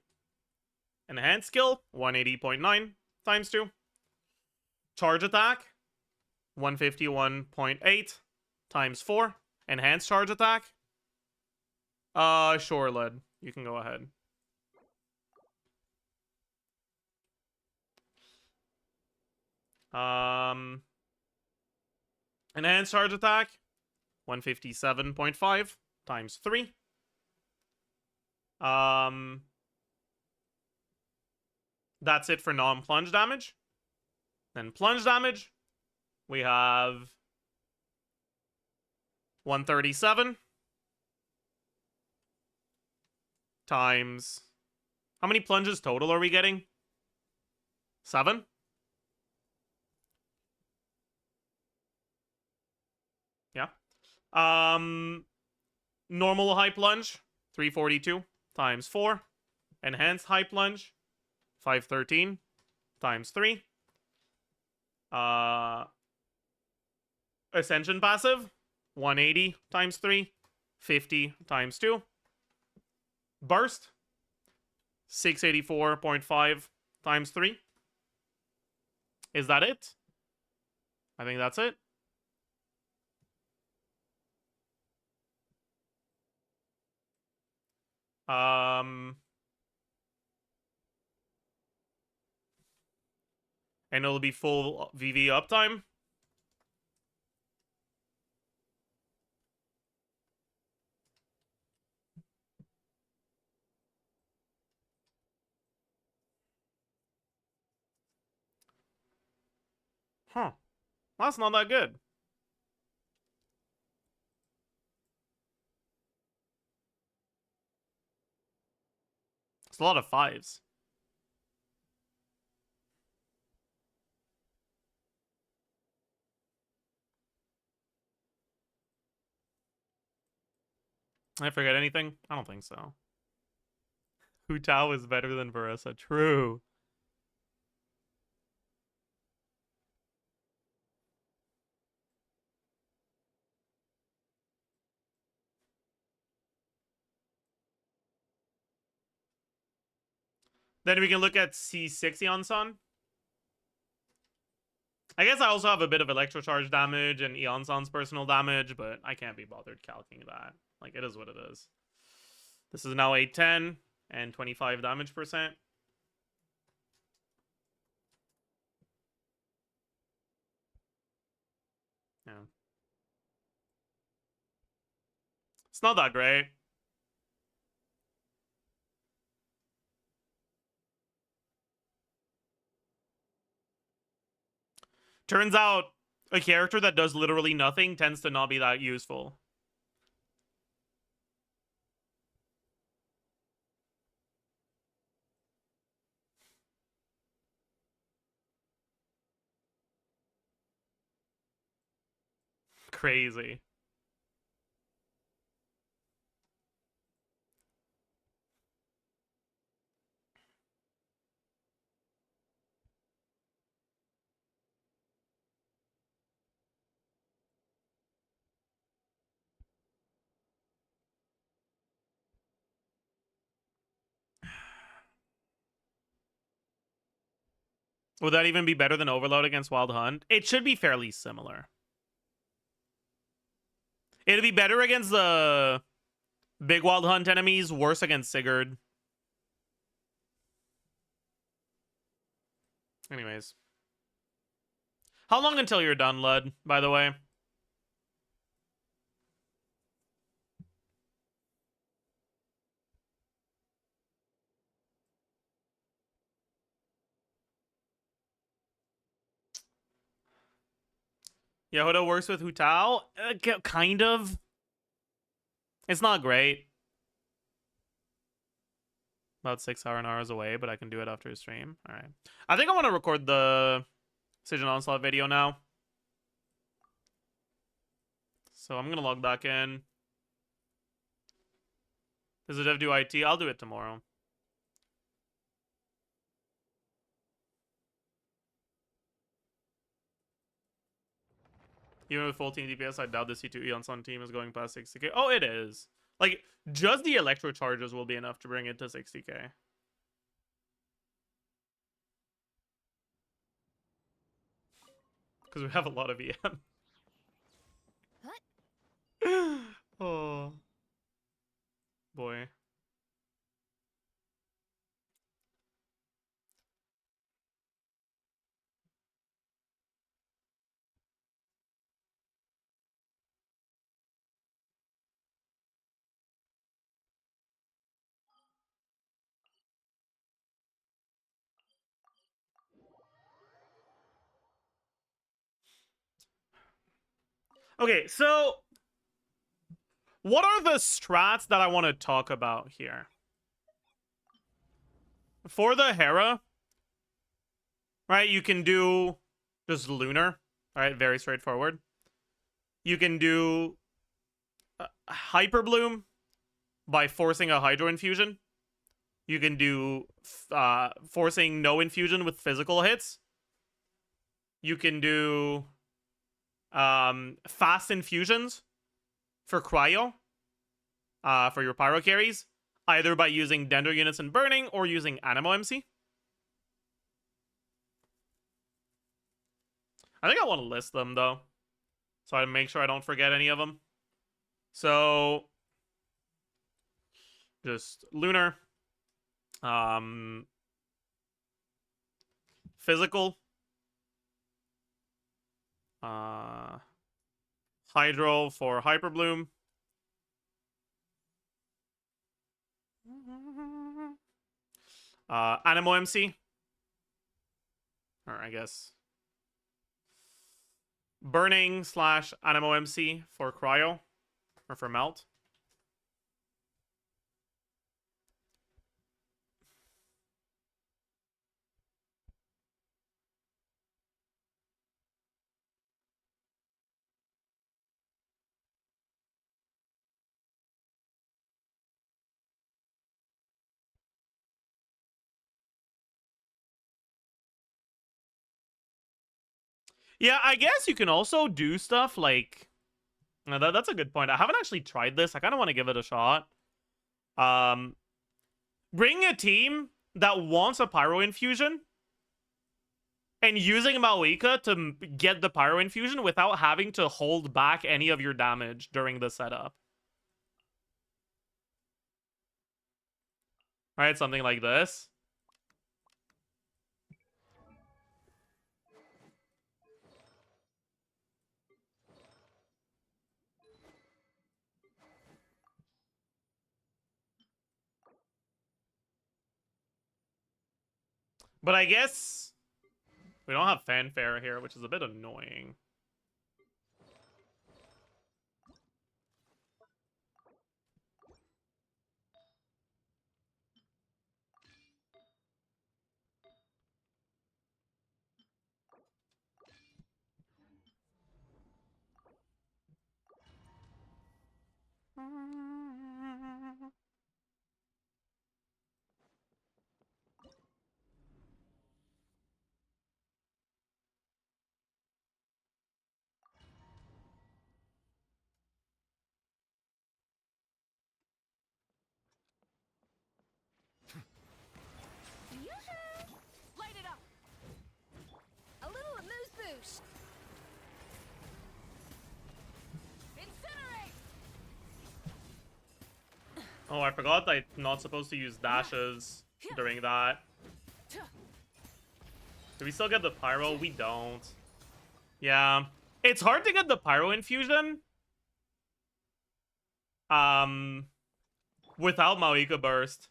Enhanced skill 180.9 times 2. Charge attack 151.8 times 4. Enhanced charge attack. Sure, Led. You can go ahead. Enhanced charge attack 157.5 times 3. That's it for non-plunge damage. Then plunge damage, we have 137 times... How many plunges total are we getting? 7? Yeah. Normal high plunge, 342 times 4. Enhanced high plunge, 513 times 3. Ascension passive, 180 times 3. 50 times 2. Burst, 684.5 times 3. Is that it? I think that's it. And it'll be full VV uptime. Huh. That's not that good. It's a lot of 5s. I forget anything? I don't think so. Hu Tao is better than Varessa. True. Then we can look at C6 on Sun. I guess I also have a bit of electrocharge damage and Eonsan's personal damage, but I can't be bothered calcing that. Like, it is what it is. This is now 810 and 25 damage percent. Yeah. It's not that great. Turns out a character that does literally nothing tends to not be that useful. Crazy. Would that even be better than Overload against Wild Hunt? It should be fairly similar. It'd be better against the big Wild Hunt enemies, worse against Sigurd. Anyways. How long until you're done, Lud, by the way? Yehuda works with Hu Tao? Kind of. It's not great. About 6 hours away, but I can do it after a stream. All right. I think I want to record the Decision Onslaught video now. So I'm going to log back in. Does the dev do IT? I'll do it tomorrow. Even with full team DPS, I doubt the C2 Eonson team is going past 60k. Oh, it is. Like, just the electro charges will be enough to bring it to 60k. Because we have a lot of EM. Oh. Boy. Okay, so what are the strats that I want to talk about here? For the Hera, right, you can do just Lunar, right, very straightforward. You can do Hyper Bloom by forcing a Hydro Infusion. You can do forcing no infusion with physical hits. You can do fast infusions for cryo, for your pyro carries, either by using Dendro units and burning or using Animo MC. I think I want to list them, though, so I make sure I don't forget any of them. So, just Lunar. Physical. Hydro for Hyperbloom. Animo MC. Or I guess Burning / Animo MC for Cryo. Or for Melt. Yeah, I guess you can also do stuff like... that's a good point. I haven't actually tried this. I kind of want to give it a shot. Bring a team that wants a Pyro Infusion and using Maoika to get the Pyro Infusion without having to hold back any of your damage during the setup. Right? Something like this. But I guess we don't have fanfare here, which is a bit annoying. Yoo-hoo! Light it up. A little amuse-bouche. Incinerate. Oh, I forgot I'm not supposed to use dashes during that. Do we still get the Pyro? We don't. Yeah. It's hard to get the Pyro Infusion. Without Maoika Burst.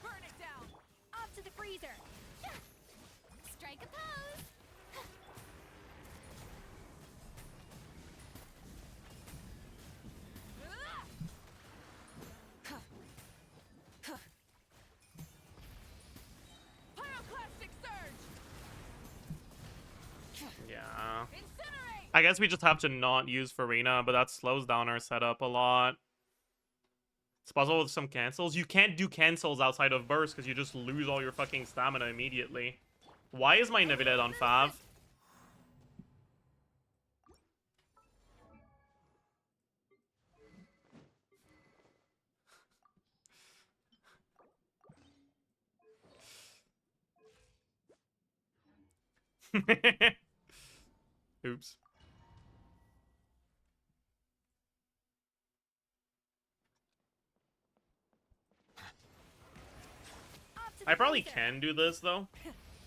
Burn it down. Up to the freezer. Strike a pose. Pyroclastic surge. Yeah. Incinerate. I guess we just have to not use Farina, but that slows down our setup a lot. It's possible with some cancels. You can't do cancels outside of burst because you just lose all your fucking stamina immediately. Why is my Nevilet on Fav? Oops. Up to the I probably freezer. can do this though.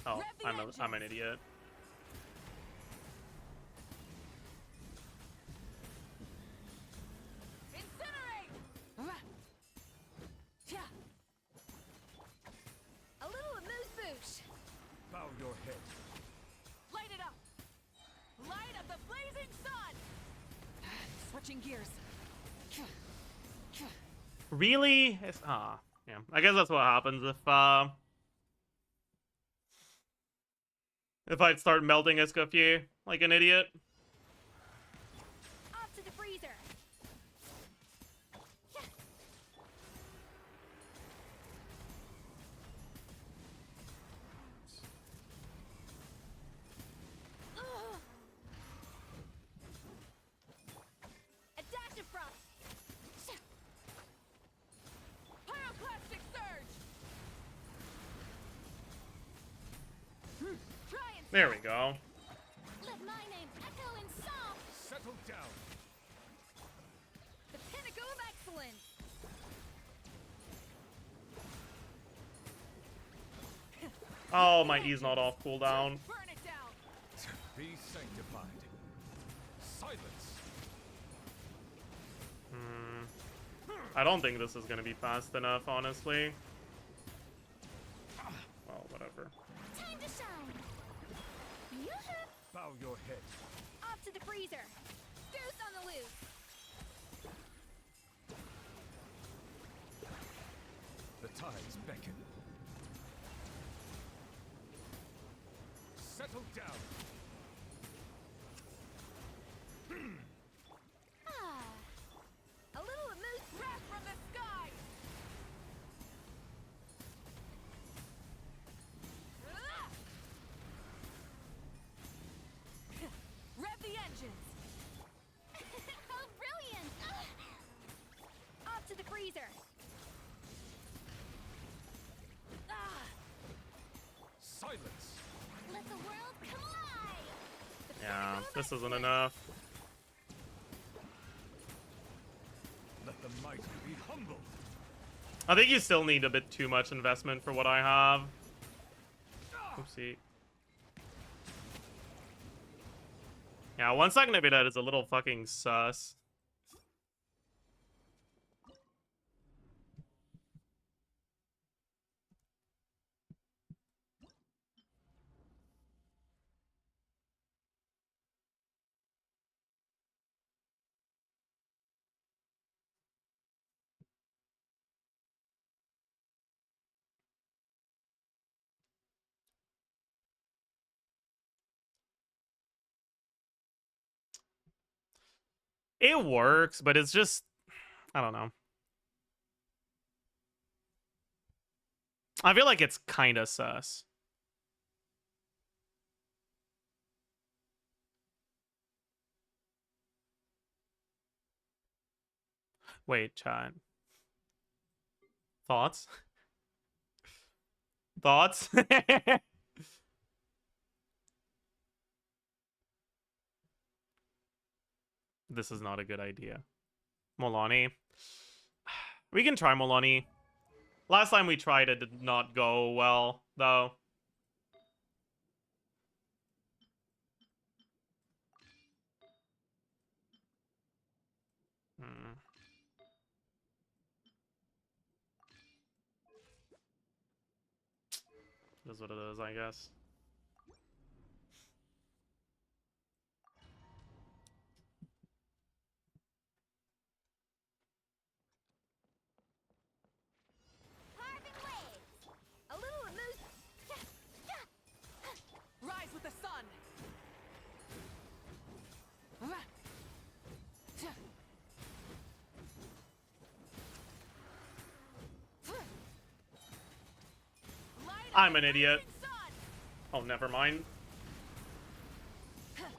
Oh, Rev the I'm an engines. idiot. Incinerate. A little amuse-bouche. Bow your head. Light it up. Light up the blazing sun. Switching gears. Really? It's, yeah. I guess that's what happens if I start melting Escoffier like an idiot. Up to the freezer. A dash of frost. Pyroclastic surge. Try and There we go. let Settle down. The pinnacle of excellence. Oh, my E's not off cooldown. Burn it down. Be sanctified. Silence. I don't think this is gonna be fast enough, honestly. Well, whatever. Time to shine. Yoo-hoo. Bow your head. Off to the freezer. Goose on the loose. The tides beckon. Settle down. A little moose breath from the sky. Rev the engines. Oh, brilliant! Off to the freezer. Silence. Let the world come alive. Yeah, this isn't enough. Let the mighty be humbled. I think you still need a bit too much investment for what I have. Oopsie. Yeah, 1 second of it is a little fucking sus. It works, but it's just, I don't know. I feel like it's kind of sus. Wait, chat. Thoughts? Thoughts? This is not a good idea. Molani. We can try Molani. Last time we tried it did not go well, though. That's what it is, I guess. A little moose. Rise with the sun. I'm an idiot. Oh, never mind. Shower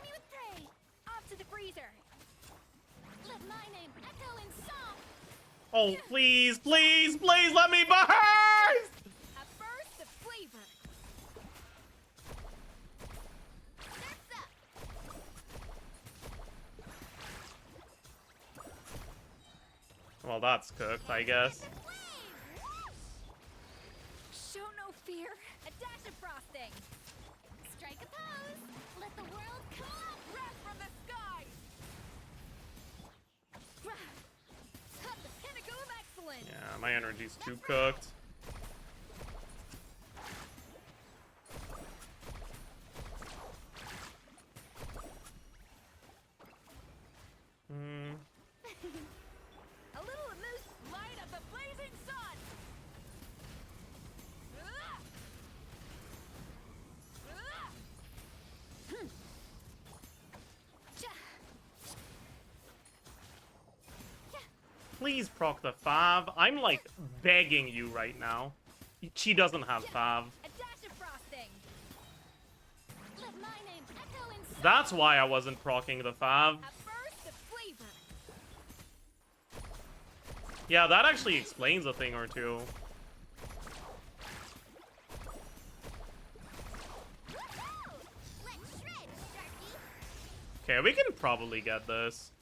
me with praise. Off to the freezer. Let my name echo in song. Oh, please, please, please let me burst! A burst of flavor. That's up. Well, that's cooked, I guess. Show no fear. A dash of frosting. Strike a pose. Let the world come up. Breath from the sky. The pinnacle of excellence. Yeah, my energy's too cooked. A little moose light of the blazing sun. Please proc the fav. I'm like begging you right now. She doesn't have fav. A dash of frosting. Let my name echo in song. That's why I wasn't proccing the fav. A burst of flavor. Yeah, that actually explains a thing or two. Woohoo! Let's shred, Sharky. Okay, we can probably get this.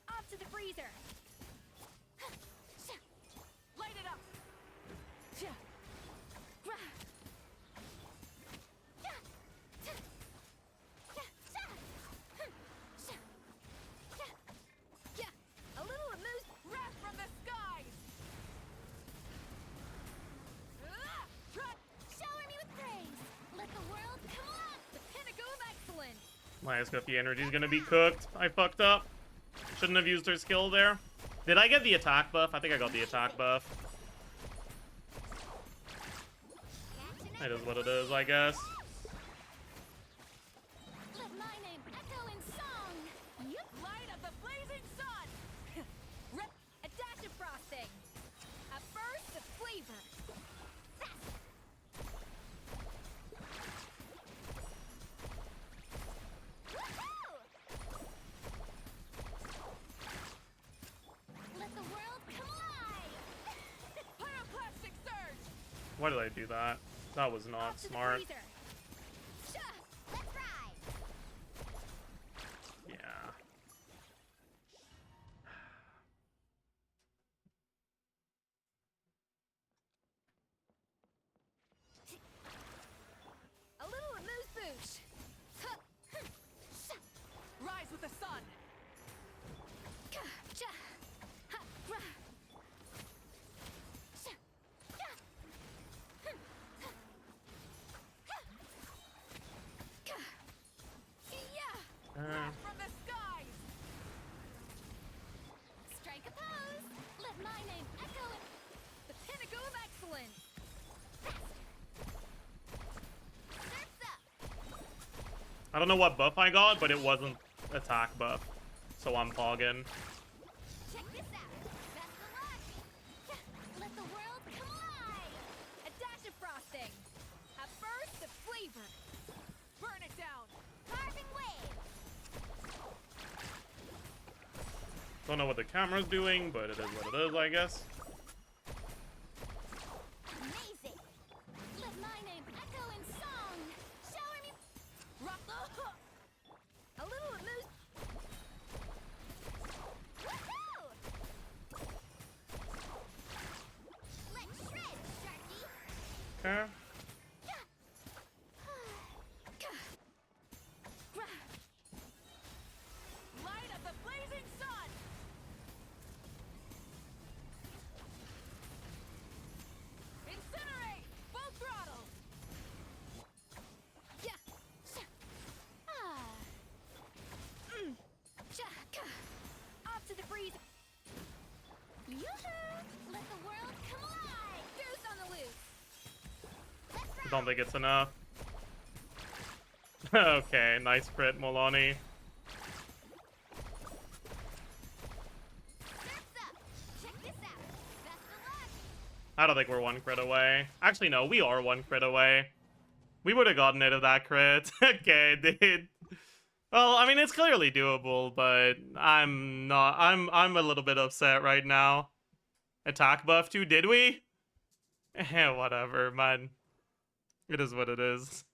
Off to the freezer. Light it up. A little amuse wrath from the skies. Shower me with praise. Let the world come on. The pinnacle of excellence. My SKP energy is gonna be cooked. I fucked up. Shouldn't have used her skill there. Did I get the attack buff? I think I got the attack buff. It is what it is, I guess. Let my name echo in song. Yep. Light of the blazing sun. A dash of frosting. A burst of flavor. Woohoo! Let the world come alive. Pyroclastic surge. Why did I do that? That was not smart. Let's ride. Yeah. A little amuse bouche. Rise with the sun. From the skies. Strike a pose. Let my name echo in the pinnacle of excellence. Surf's up. I don't know what buff I got, but it wasn't attack buff. So I'm pogging. Check this out. Best of luck. Let the world come alive. A dash of frosting. A burst of flavor. Burn it down. Carving wave. Don't know what the camera's doing, but it is what it is, I guess. Amazing. Let my name echo in song. Shower me. Rock. A little amuse. Woohoo! Let's shred, Sharky. Okay. Light of the blazing sun. Incinerate! Full throttle! Yeah! Off to the freeze! Yoo-hoo! Let the world come alive! Goose on the loose! Let's ride! Don't think it's enough. Okay, nice crit, Molani. Surf's up! Check this out! Best of luck! I don't think we're one crit away. Actually, no, we are one crit away. We would have gotten it of that crit. Okay, dude. Well, I mean, it's clearly doable, but I'm not. I'm a little bit upset right now. Attack buff too, did we? Eh, whatever, man. It is what it is.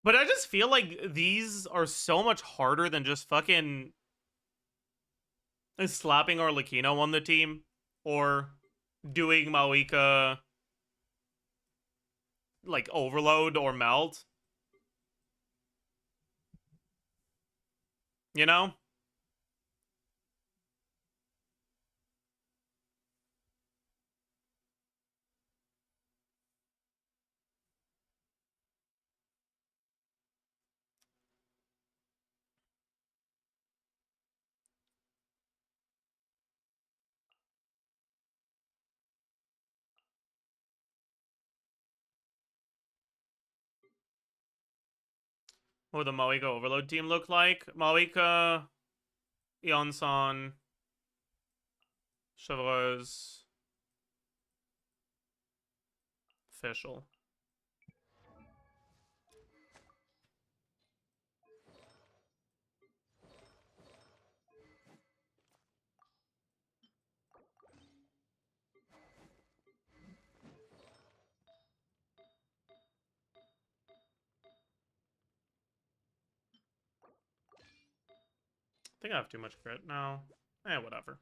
But I just feel like these are so much harder than just fucking slapping Arlecchino on the team or doing Maoika like overload or melt. You know? What would the Moika Overload team look like? Moika, Eonson, Chevreuse, Fischl. I think I have too much crit now. Whatever.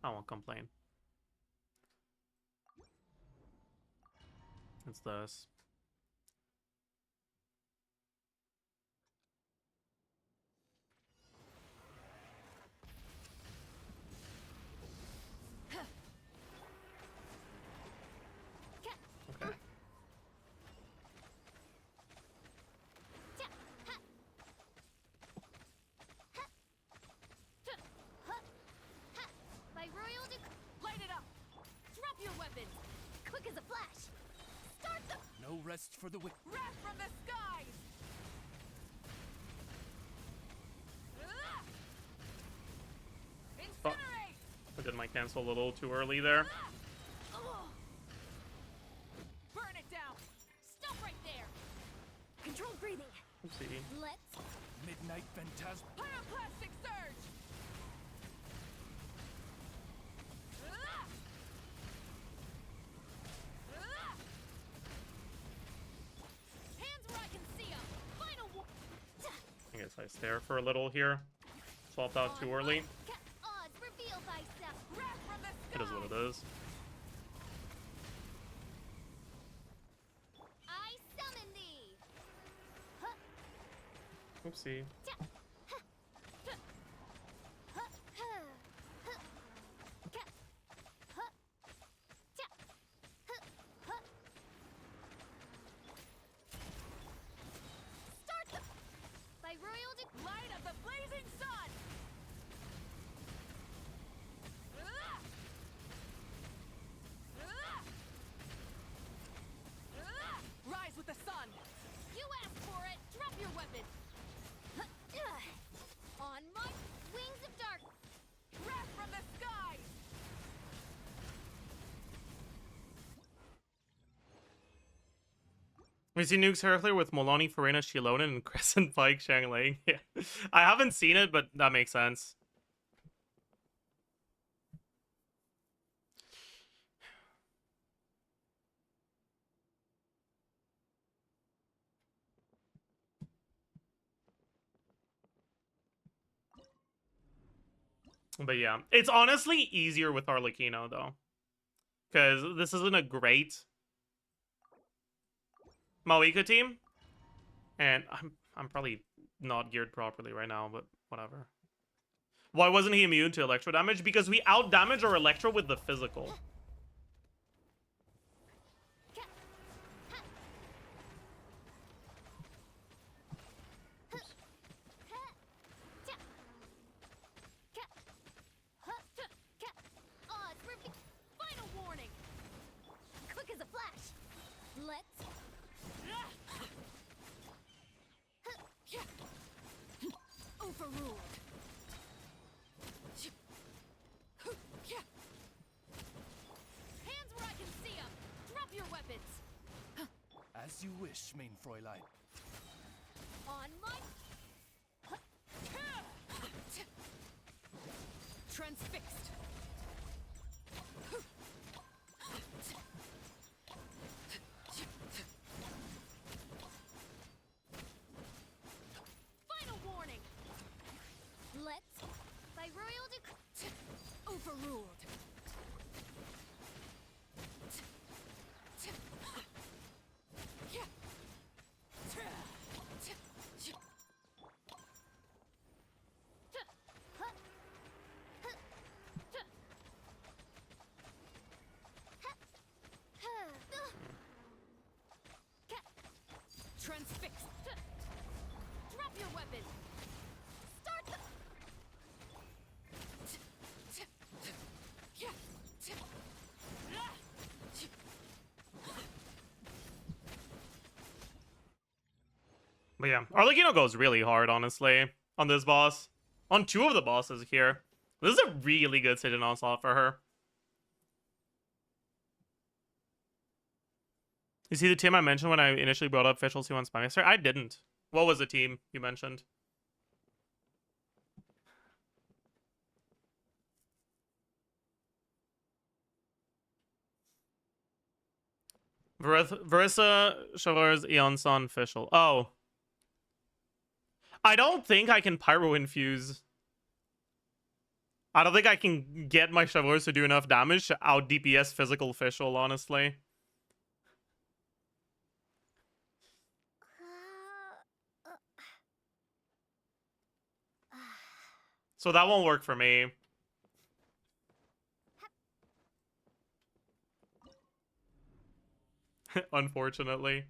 I won't complain. It's this. Okay. By royal light it up. Drop your weapons. Quick as a flash. Start the No rest for the wicked. wrath from the skies. Oh. Incinerate. I did my cancel a little too early there. Burn it down. Stop right there. Controlled breathing. Oopsie. Let's Midnight phantasm. pyroclastic surge. Hands where I can see 'em. Final I guess I stare for a little here. Swapped out too early. Odds reveal thyself. Wrath from the It is what it is. I summon thee. Oopsie. Start the by royal light of the blazing sun. Rise with the sun. You asked for it. Drop your weapon. On my wings of dark. Wrath from the skies. We see Nukes Heracler with Molani, Farina, Shilonen, and Crescent Pike Shangling. Yeah. I haven't seen it, but that makes sense. But yeah, it's honestly easier with Arlecchino, though. Because this isn't a great Moika team. And I'm probably not geared properly right now, but whatever. Why wasn't he immune to electro damage? Because we out-damage our electro with the physical. Final warning. Quick as a flash. Let's overruled. Hands where I can see 'em. Drop your weapons. As you wish, main Fräulein. On my transfixed. Final warning. Let's by royal overruled. Transfixed. Drop your weapon. Start the But yeah, Arlecchino goes really hard, honestly, on this boss. On two of the bosses here. This is a really good sit-in onslaught for her. You see the team I mentioned when I initially brought up Fischl C1 Spymaster? I didn't. What was the team you mentioned? Verissa, Chavars, Eonson, Fischl. Oh. I don't think I can Pyro Infuse. I don't think I can get my Chavars to do enough damage to out DPS physical Fischl, honestly. So that won't work for me. Unfortunately.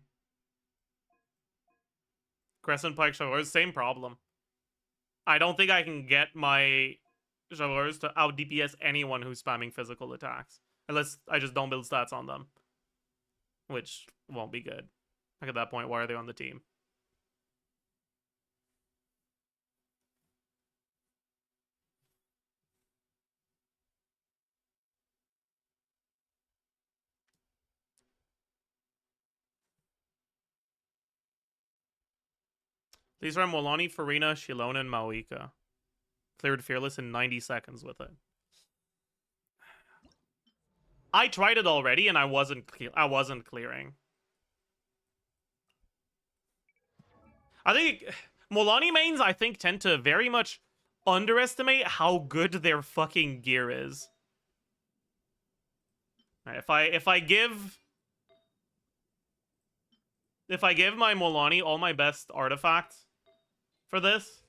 Crescent Pike Chavars, same problem. I don't think I can get my Chavars to out DPS anyone who's spamming physical attacks. Unless I just don't build stats on them. Which won't be good. Like at that point, why are they on the team? These are Molani, Farina, Shilona, and Maoika. Cleared Fearless in 90 seconds with it. I tried it already and I wasn't clearing. I think Molani mains, I think, tend to very much underestimate how good their fucking gear is. Right, if I give my Molani all my best artifacts for this,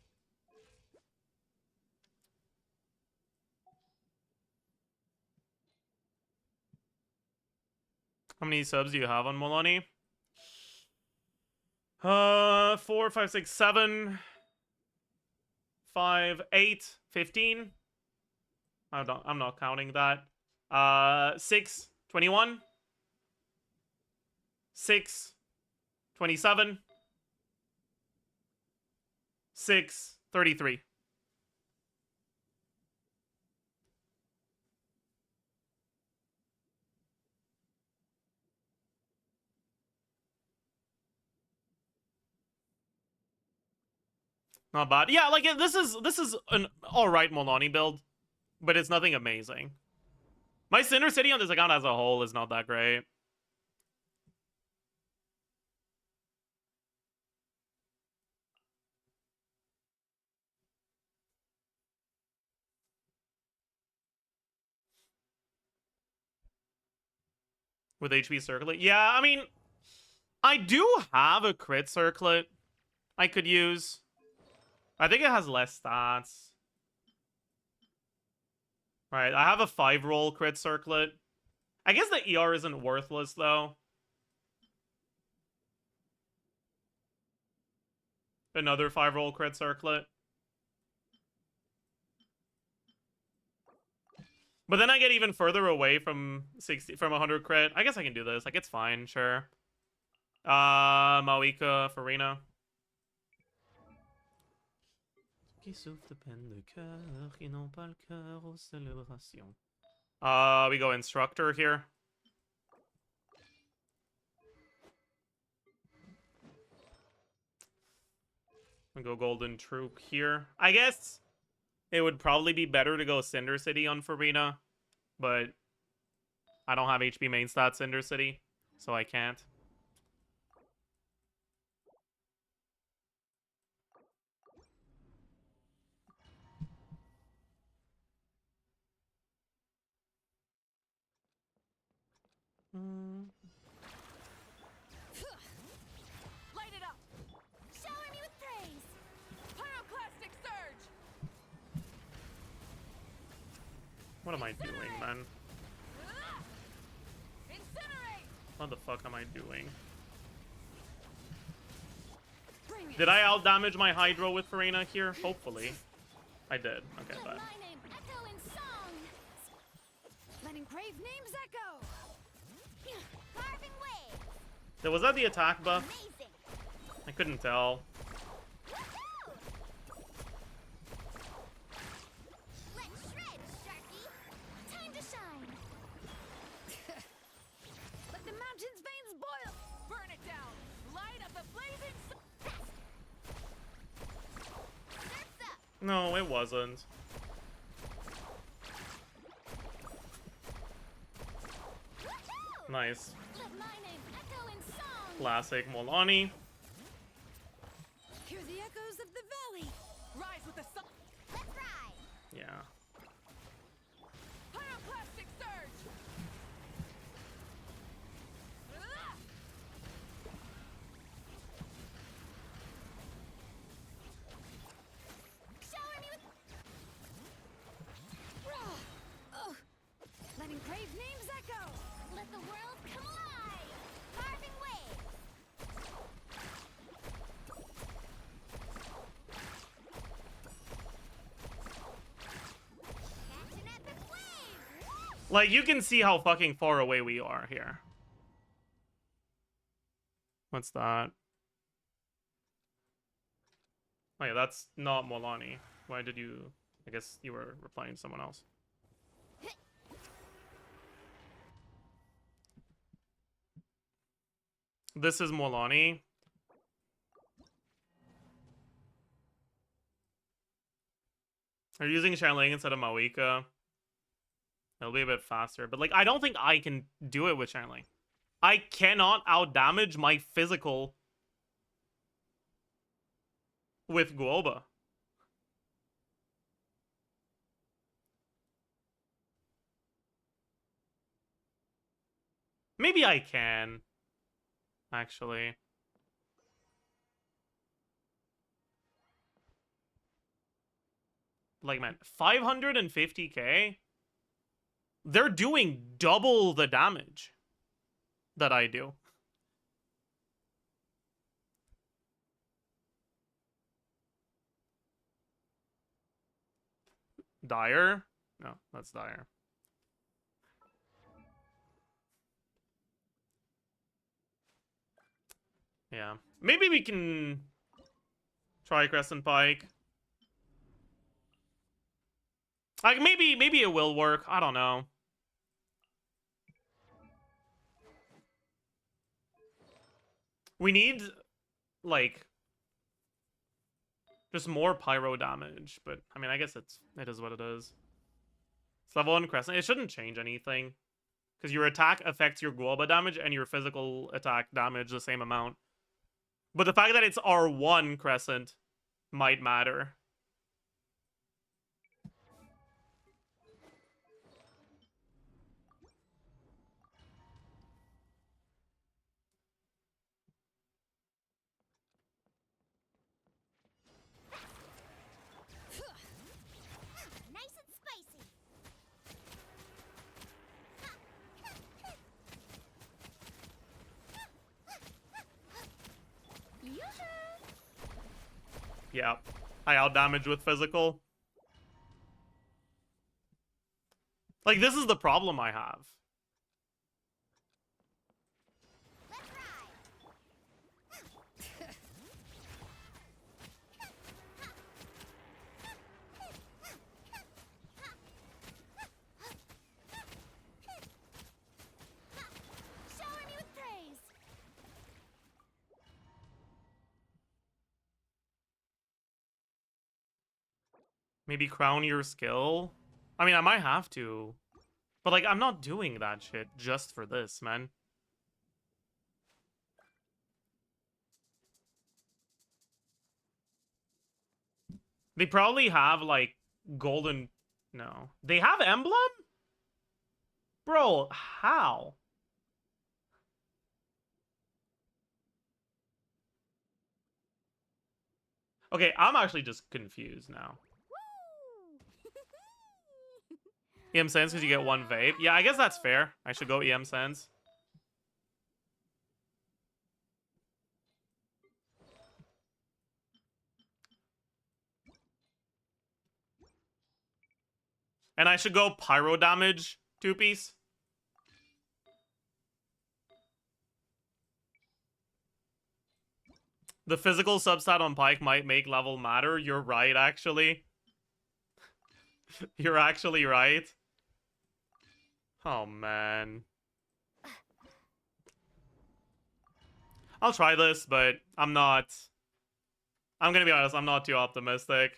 how many subs do you have on Molani? 4, 5, 6, 7, 5, 8, 15. I'm not counting that. 6, 21. 6, 27. 6, 33. Not bad. Yeah, like this is an alright Molani build, but it's nothing amazing. My Cinder City on this account as a whole is not that great. With HP Circlet? Yeah, I mean, I do have a crit circlet I could use. I think it has less stats. Right, I have a 5-roll crit circlet. I guess the ER isn't worthless, though. Another 5-roll crit circlet. But then I get even further away from 100 crit. I guess I can do this. Like, it's fine, sure. Maoika, Farina. We go Instructor here. We go Golden Troop here. I guess it would probably be better to go Cinder City on Farina, but I don't have HP main stat Cinder City, so I can't. Light it up. Shower me with praise. Pyroclastic surge. What am I doing, man? Incinerate. What the fuck am I doing? Bring it. Did I outdamage my Hydro with Farina here? Hopefully. I did. Okay, Let bad. my name echo in song. Let engraved names echo. Carving waves. Was that the attack buff? Amazing. I couldn't tell. No, it wasn't. Nice. Let my name echo in song. Classic Molani. Hear the echoes of the valley. Rise with the sun. Let's ride. Yeah. Pyroclastic surge. Shower me with. Oh. Letting crave names echo. Let the world come alive. Carving waves. Catch an epic wave. Like, you can see how fucking far away we are here. What's that? Oh yeah, that's not Molani. Why did you... I guess you were replying to someone else. This is Molani. Are you using Xiangling instead of Mawika? It'll be a bit faster. But, like, I don't think I can do it with Xiangling. I cannot outdamage my physical with Guoba. Maybe I can. Actually. Like, man, 550k? They're doing double the damage that I do. Dire? No, that's Dire. Yeah. Maybe we can try Crescent Pike. Like, maybe it will work. I don't know. We need, like, just more pyro damage. But, I mean, I guess it is what it is. It's level 1 Crescent. It shouldn't change anything. Because your attack affects your Guoba damage and your physical attack damage the same amount. But the fact that it's R1 Crescent might matter. Nice and spicy. Yeah. I outdamage with physical. Like, this is the problem I have. Let's ride. Shower me with praise. Maybe crown your skill? I mean, I might have to. But, like, I'm not doing that shit just for this, man. They probably have, like, golden... No. They have emblem? Bro, how? Okay, I'm actually just confused now. EM Sense because you get one vape. Yeah, I guess that's fair. I should go EM Sense. And I should go Pyro Damage 2-piece. The physical substat on Pike might make level matter. You're right, actually. You're actually right. Oh, man. I'll try this, but I'm not... I'm gonna be honest, I'm not too optimistic.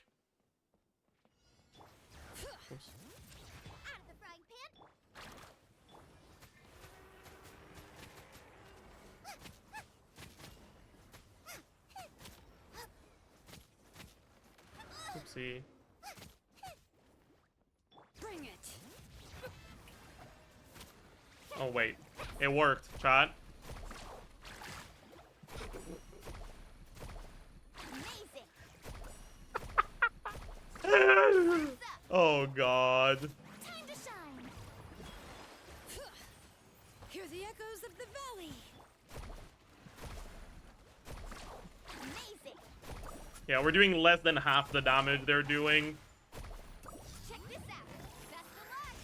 see. Bring it. Oh wait, it worked, chat. Amazing. Oh god. Time to shine. Hear the echoes of the valley. Amazing. Yeah, we're doing less than half the damage they're doing. Check this out. Best of luck.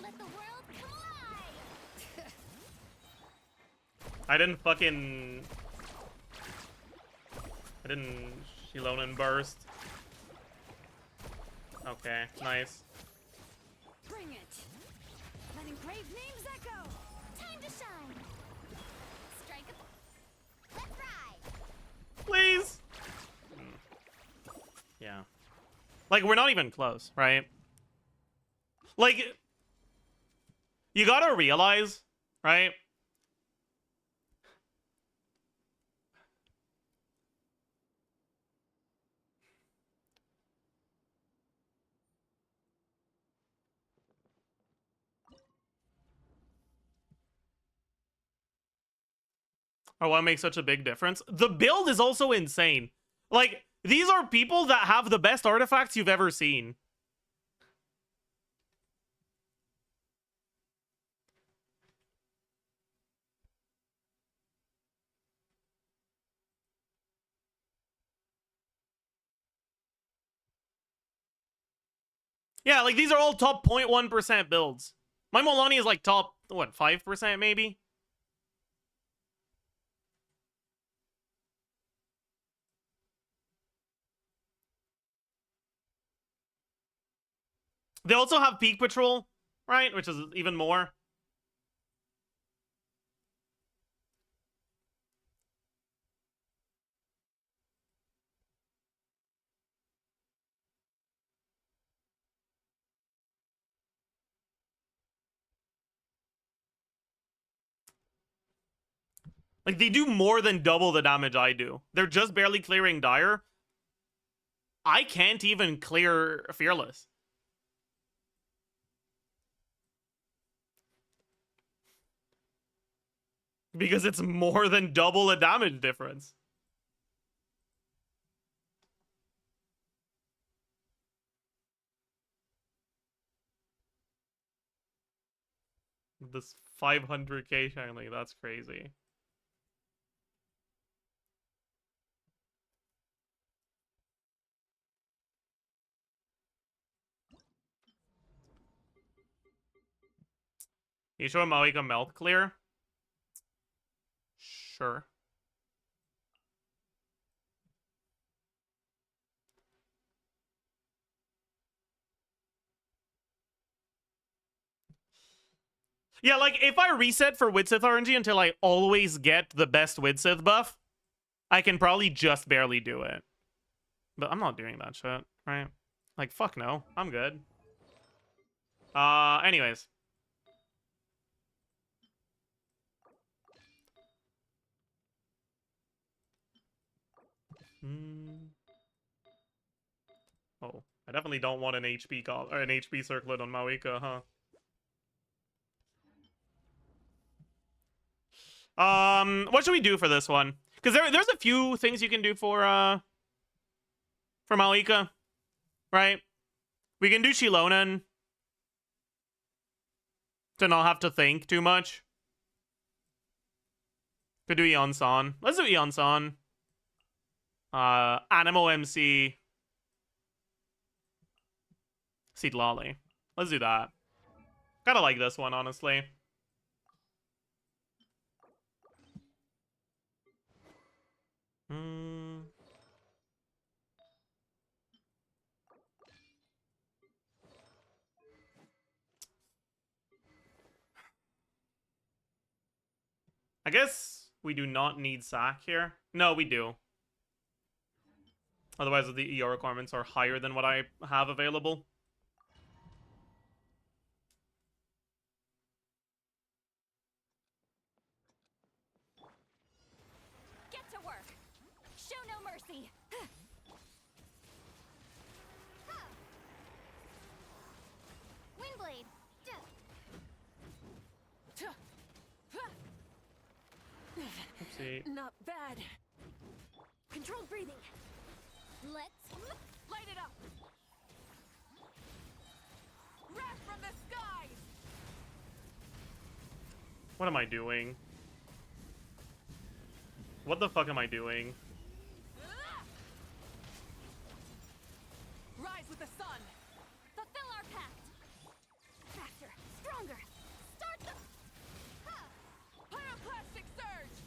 Let the world come alive. I didn't Shilonen burst. Okay, nice. Bring it. Letting brave names echo. Time to shine. Strike a... Let's ride. Please. Yeah. Like, we're not even close, right? Like, you gotta realize, right? Or what makes such a big difference? The build is also insane. Like, these are people that have the best artifacts you've ever seen. Yeah, like, these are all top 0.1% builds. My Molani is like top, what, 5% maybe? They also have Peak Patrol, right? Which is even more. Like, they do more than double the damage I do. They're just barely clearing Dire. I can't even clear Fearless. Because it's more than double the damage difference. This 500k Shanley, that's crazy. You show Maoika Melt Clear? Sure. Yeah, like, if I reset for Widsith RNG until I always get the best Widsith buff, I can probably just barely do it. But I'm not doing that shit, right? Like, fuck no. I'm good. Anyways. Oh, I definitely don't want an HP or an HP circlet on Maoika, huh? What should we do for this one? Because there's a few things you can do for Maoika, right? We can do Shilonen to not have to think too much. Could do Eon-san. Let's do Eon-san. Animo MC. Seed Lolly. Let's do that. Kinda like this one, honestly. I guess we do not need Sack here. No, we do. Otherwise, the ER requirements are higher than what I have available. Get to work. Show no mercy. Right. Not bad. Controlled breathing. Let's Light it up. Wrath from the skies. What am I doing? What the fuck am I doing? Rise with the sun. fulfill our pact. Faster, stronger. Start the. Ha! Pyroclastic surge.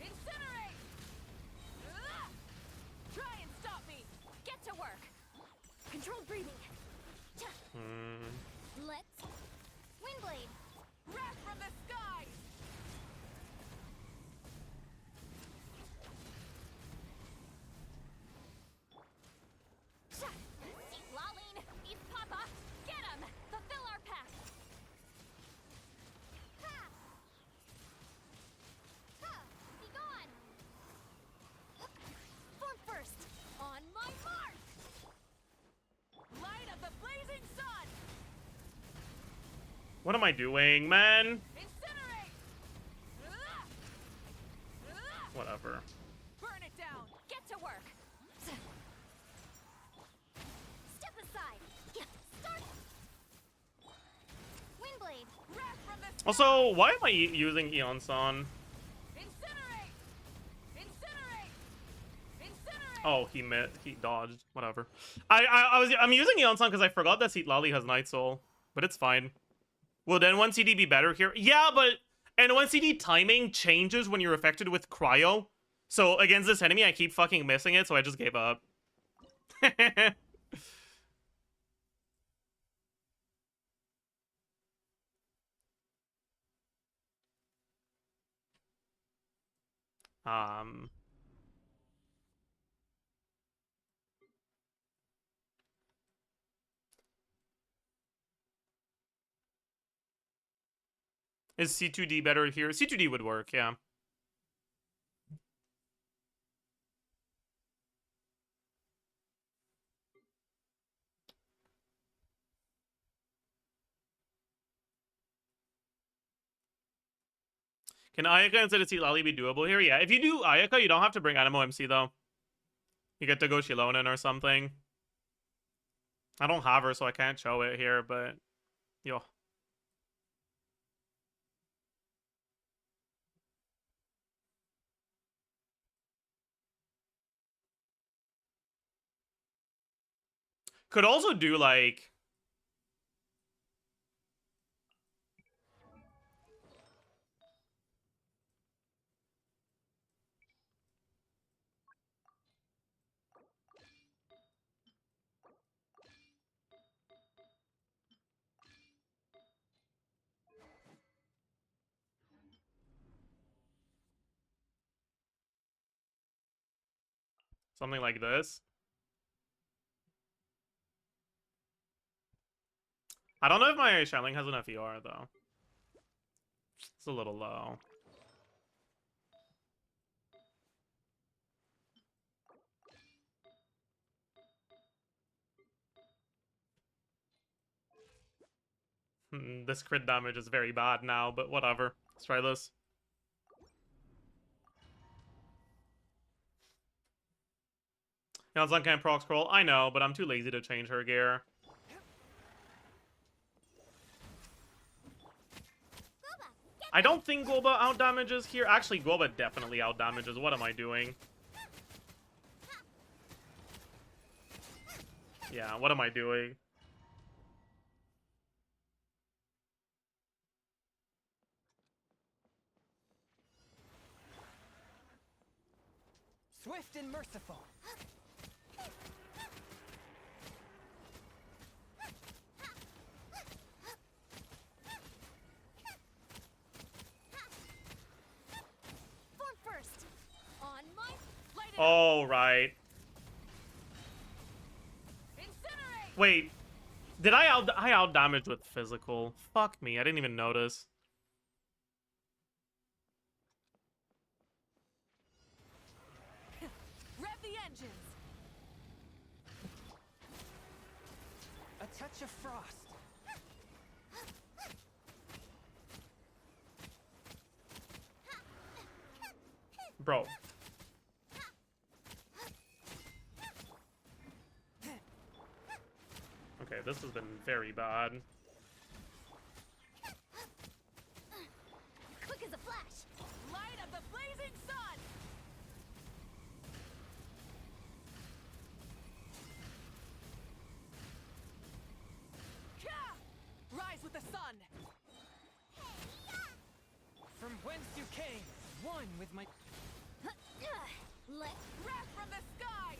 Incinerate. Try and stop me. Get to work. Controlled breathing. Let's Windblade. Wrath from the skies. See, Laline, East Papa, get him! Fulfill our pact. Ha! Ha! Be gone! Form first. On my mark. Light of the blazing sun. What am I doing, man? Incinerate. Whatever. Burn it down. Get to work. Step aside. Yeah, start. Windblade. Wrath from the skies. Also, why am I using Eon-san? Incinerate. Incinerate. Incinerate. Oh, he dodged. Whatever. I'm using Eon-san because I forgot that Seat Lali has Night Soul, but it's fine. Will N1 CD be better here? Yeah, but N1 CD timing changes when you're affected with cryo. So against this enemy, I keep fucking missing it, so I just gave up. Is C2D better here? C2D would work, yeah. Can Ayaka instead of Seat Lali be doable here? Yeah, if you do Ayaka, you don't have to bring Animo MC, though. You get to go Shilonen or something. I don't have her, so I can't show it here, but... Yo. Could also do, like... something like this. I don't know if my Shiling has enough ER, though. It's a little low. This crit damage is very bad now, but whatever. Let's try this. Yonzan can't proc scroll. I know, but I'm too lazy to change her gear. I don't think Goba out damages here. Actually, Goba definitely out damages. What am I doing? Yeah, what am I doing? Swift and merciful. Form first. On my. Light it up. Oh, right. Incinerate. Wait. Did I out damaged with physical? Fuck me, I didn't even notice. Rev the engines. A touch of frost. Bro. Okay, this has been very bad. Quick as a flash. Light of the blazing sun. Ka! Rise with the sun. From whence you came, one with my... Let Wrath from the skies.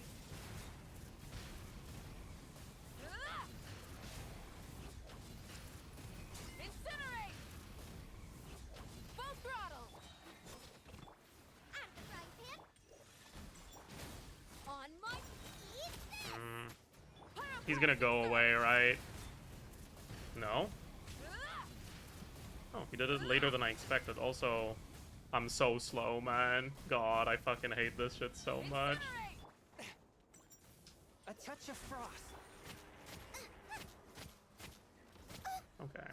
Incinerate. Full throttle. out of the frying pan. On my feet. He's gonna go away, right? No? Oh, he did it later than I expected. Also, I'm so slow, man. God, I fucking hate this shit so much. Incinerate. A touch of frost. Okay.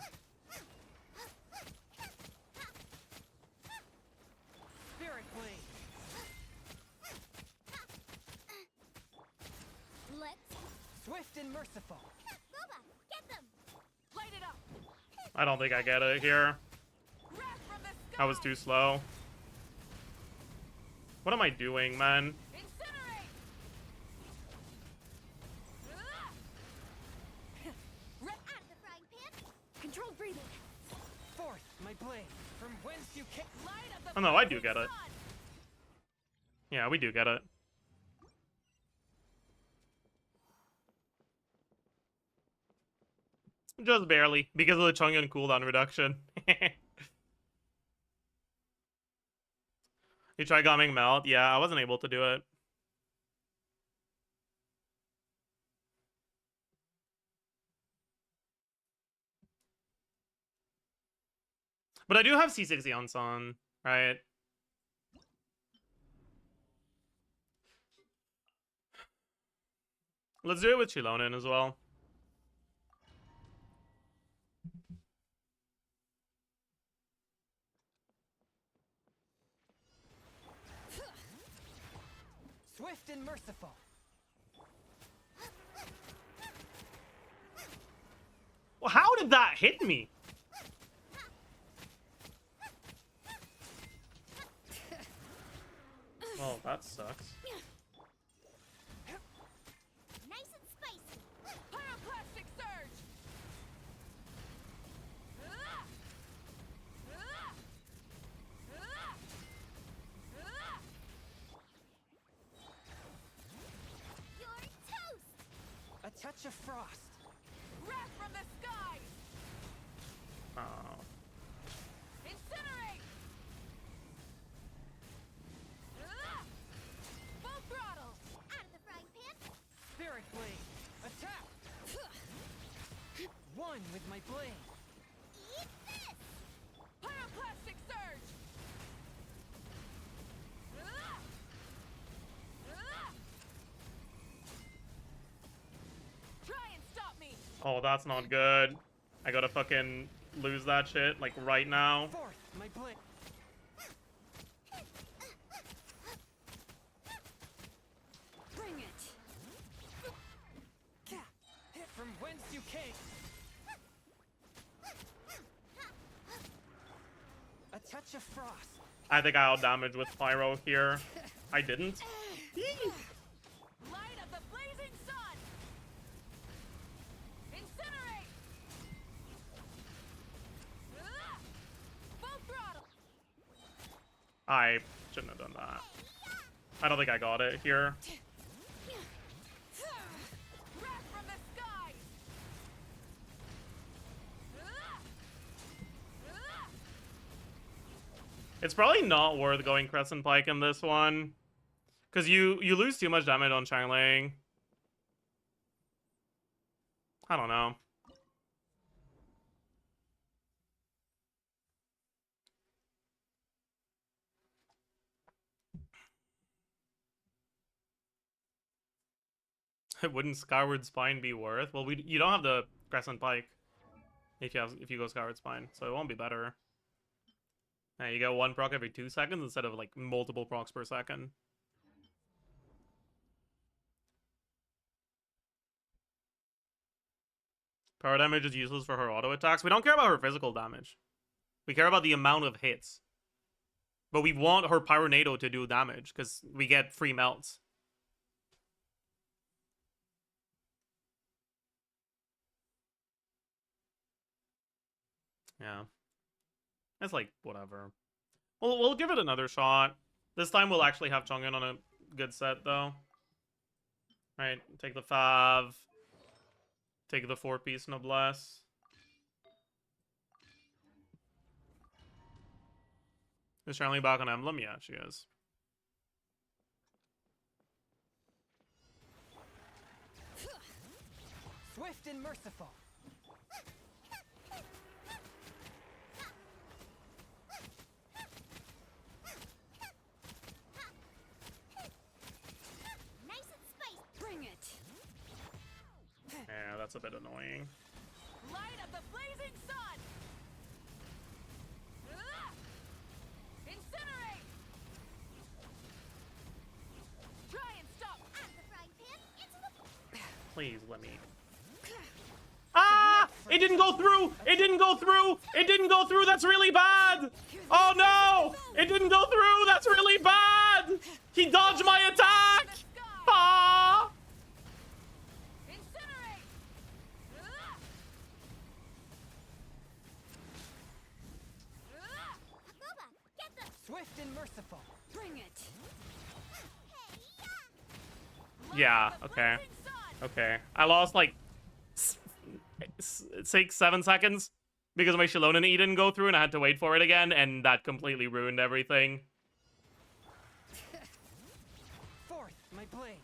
Spirit blade. Let's Swift and merciful. Boba, get them. Light it up. I don't think I get it here. Wrath from the skies. I was too slow. What am I doing, man? Incinerate. Out of the frying pan. Controlled breathing. Forth, my blade. From whence you came... Light of the Oh no, I do blazing get it. sun. Yeah, we do get it. Just barely, because of the Chongyun cooldown reduction. You try gumming melt? Yeah, I wasn't able to do it. But I do have C60 on Sun, right? Let's do it with Chilonin as well. Swift and merciful. Well, how did that hit me? Oh, that sucks. Nice and spicy. Pyroclastic surge. You're toast. A touch of frost. Wrath from the skies. Oh. Incinerate. Full throttle. Out of the frying pan. Spirit blade. Attack. One with my blade. Eat this. Pyroclastic surge. Try and stop me. Oh, that's not good. I gotta fucking lose that shit, like, right now. Forth, my blade. Bring it. From whence you came. A touch of frost. I think I outdamaged with Pyro here. I didn't. Light of the blazing sun. Incinerate. Full throttle. I shouldn't have done that. I don't think I got it here. Wrath from the skies. It's probably not worth going Crescent Pike in this one. Because you lose too much damage on Changling. I don't know. Wouldn't Skyward Spine be worth? Well, you don't have the Crescent Pike if you go Skyward Spine, so it won't be better. Now you get one proc every 2 seconds instead of like multiple procs per second. Power damage is useless for her auto attacks. We don't care about her physical damage. We care about the amount of hits. But we want her Pyronado to do damage because we get free melts. Yeah. It's like, whatever. We'll give it another shot. This time we'll actually have Chong'un on a good set, though. Alright, take the Fav. Take the 4-piece Noblesse. Is Charlie back on Emblem? Yeah, she is. Swift and merciful. Nice and spicy. Bring it. Yeah, that's a bit annoying. Light of the blazing sun! Incinerate! Try and stop! Out of the frying pan, into the... Please let me. Ah! It didn't go through! It didn't go through! It didn't go through! That's really bad! Oh no! It didn't go through! That's really bad! He dodged my attack! Ah! Incinerate! Hakoba, get them. Swift and merciful. Bring it. Yeah, okay. Okay. I lost like 6-7 seconds because my Shilonen E didn't go through and I had to wait for it again, and that completely ruined everything. Forth, my blade.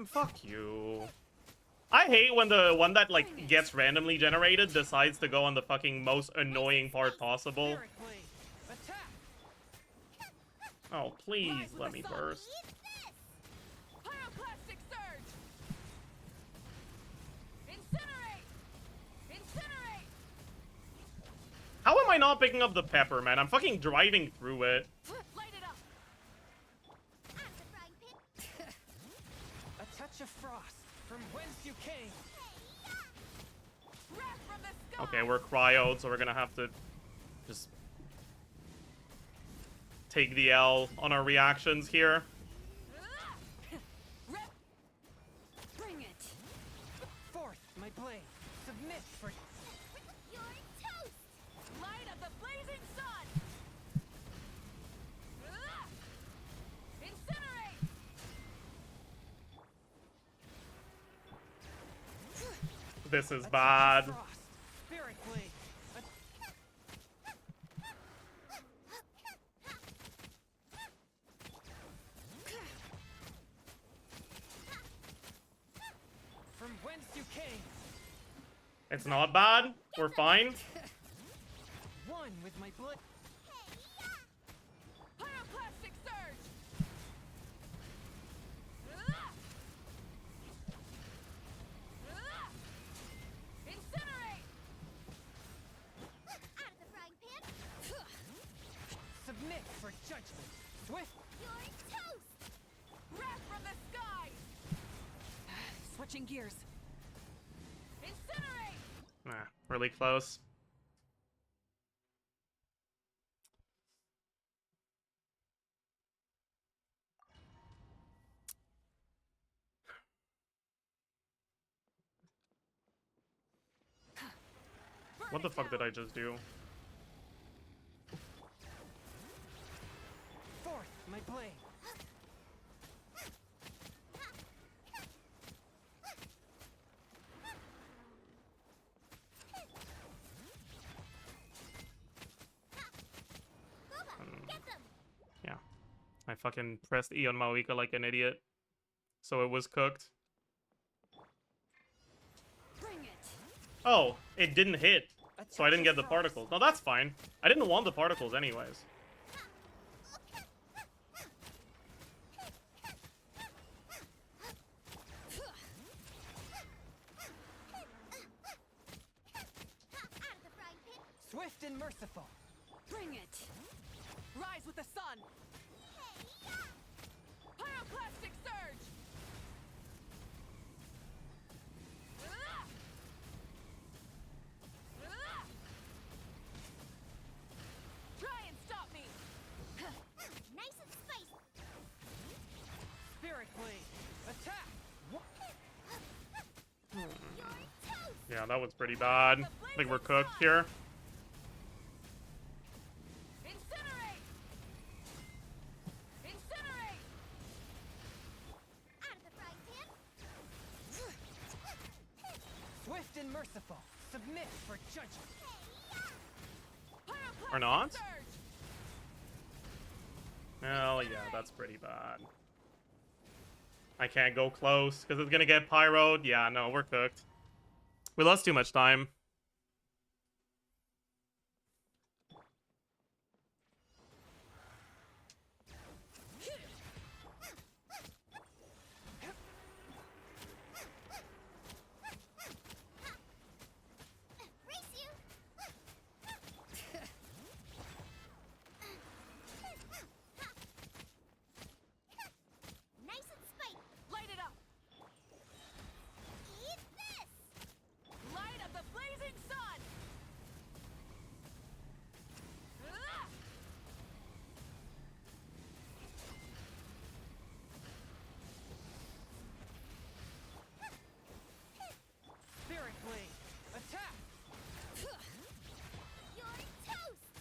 Fuck you. I hate when the one that like gets randomly generated decides to go on the fucking most annoying part possible. Spirit blade. Attack. Oh, please let me burst. Pyroclastic surge! Incinerate! Incinerate! How am I not picking up the pepper, man? I'm fucking driving through it. Light it up! Out of the frying pan. A touch of frost from whence you came. Breath from the sky! Okay, we're cryoed, so we're gonna have to just take the L on our reactions here. Bring it. Forth, my blade. Submit for... You're toast. Light of the blazing sun! Incinerate! This is A touch of bad. frost. Spirit blade. From whence you came. It's not bad. We're fine. One with my blood. Pyroclastic surge! Incinerate! Out of the frying pan. Submit for judgment. Swift. You're toast. Breath from the skies! Switching gears. Incinerate! Nah, really close. What the fuck did I just do? Forth, my blade. Get them. Yeah. I fucking pressed E on Maoika like an idiot. So it was cooked. Bring it. Oh, it didn't hit. A So I didn't touch get of the frost. particles. No, that's fine. I didn't want the particles anyways. Swift and merciful. Bring it. Rise with the sun. Pyroclastic surge. Try and stop me. Nice and spicy. Spirit blade. Attack. You're toast. Yeah, that was pretty bad. I think we're cooked here. Incinerate. Incinerate. Out of the frying pan. Swift and merciful. Submit for judgment. Pyroclastic Or not? surge. Hell yeah, that's pretty bad. I can't go close because it's gonna get pyroed. Yeah, no, we're cooked. We lost too much time. Race you. Nice and spicy. Light it up. Eat this. Light of the blazing sun. Spirit blade. Attack. You're toast.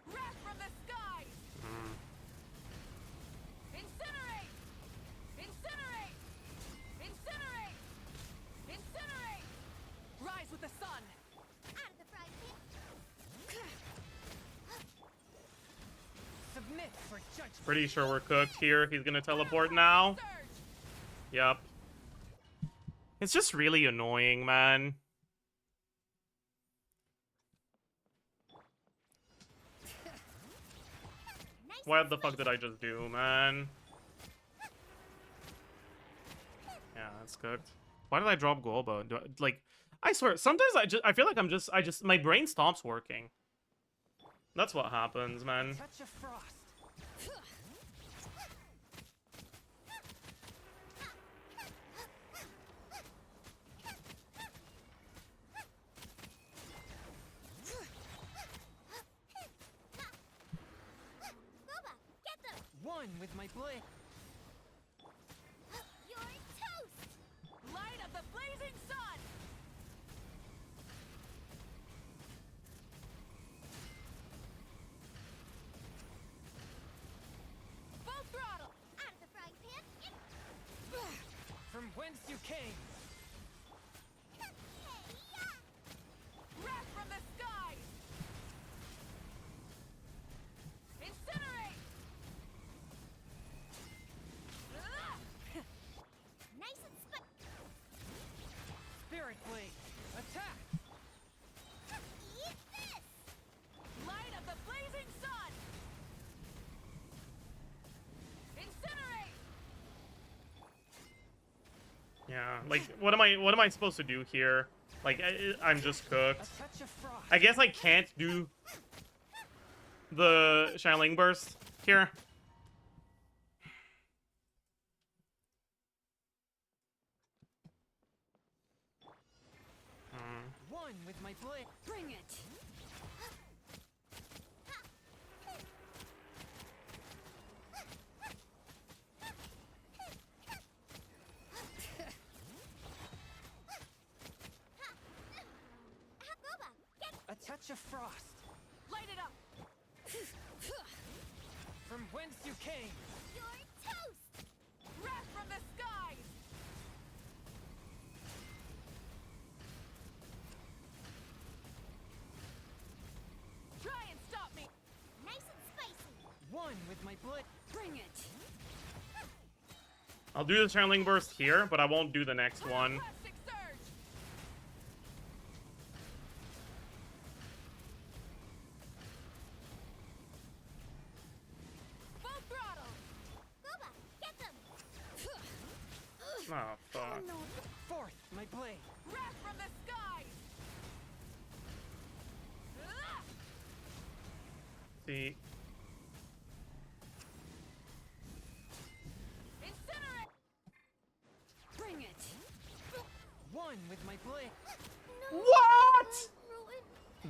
Wrath from the skies. Incinerate. Incinerate. Incinerate. Incinerate. Rise with the sun. Out of the frying pan. Submit for judgment. Pretty sure we're cooked here. He's gonna teleport now. Surge. Yep. It's just really annoying, man. Nice What and the fuck did I just do, man? Yeah, that's cooked. Why did I drop Golba? Like, I swear, sometimes I feel like my brain stops working. That's what happens, man. Touch of frost. Boba, get them. One with my blade. You're toast. Light of the blazing sun. Full throttle. Out of the frying pan. From whence you came. Wrath from the skies. Incinerate. Nice and spicy. Spirit blade. Attack. Eat this. Light of the blazing sun. Incinerate. Yeah, like, what am I supposed to do here? Like, I'm just A cooked. touch of frost. I guess I can't do the Shining Burst here. One with my blade. Bring it. Boba, get A touch of frost. Light it up. From whence you came. your toast. Wrath from the skies. Try and stop me. Nice and spicy. One with my blade. Bring it. I'll do the Shining Burst here, but I won't do the next one. Pyroclastic surge. Full throttle. Boba, get them. Oh, fuck. No. Forth my blade. Wrath from the skies. see. Incinerate! Bring it. One with my blade. What?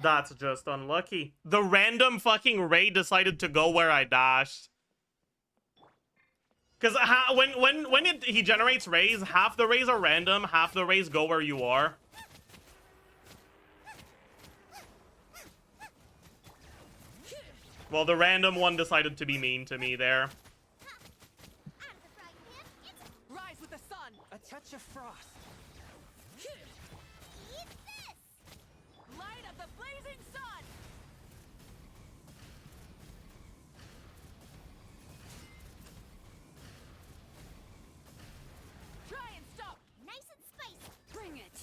That's just unlucky. The random fucking ray decided to go where I dashed. Because when he generates rays, half the rays are random, half the rays go where you are. Well, the random one decided to be mean to me there. Rise with the sun! A touch of frost. Eat this. Light of the blazing sun! Try and stop! Nice and spicy. Bring it.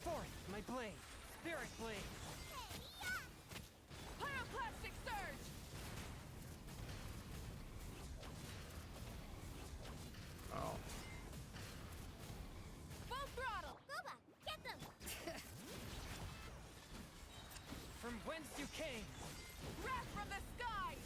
Fourth, my blade. Spirit blade. Pyroclastic surge! Oh. Full throttle! Boba, get them. From whence you came. Wrath from the skies!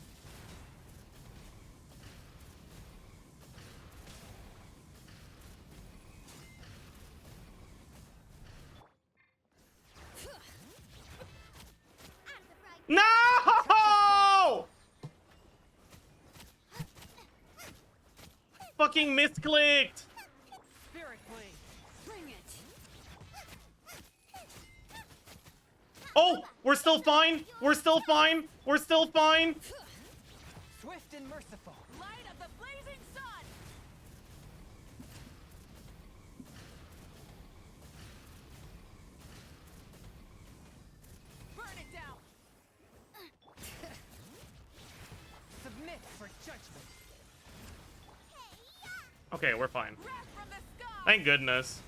No! Fucking misclicked. Spirit blade. Bring it. Oh, we're still fine. We're still fine. We're still fine. Swift and merciful. Light of the blazing sun! Burn it down! Submit for judgment. Okay, we're fine. Wrath from the skies! Thank goodness.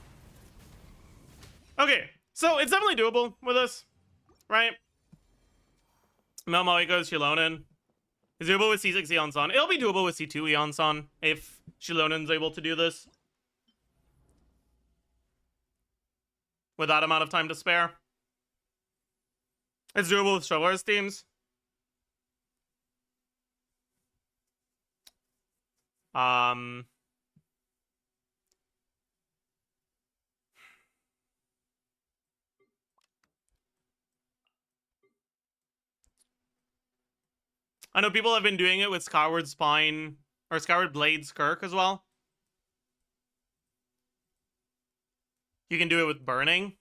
Okay, so it's definitely doable with us, right? Melmo echoes Shilonen. Is doable with C6 Eon Sun. It'll be doable with C2 Eon Sun if Shilonen's able to do this. With that amount of time to spare. It's doable with Showar's teams. I know people have been doing it with Skyward Spine or Skyward Blade Skirk as well. You can do it with Burning.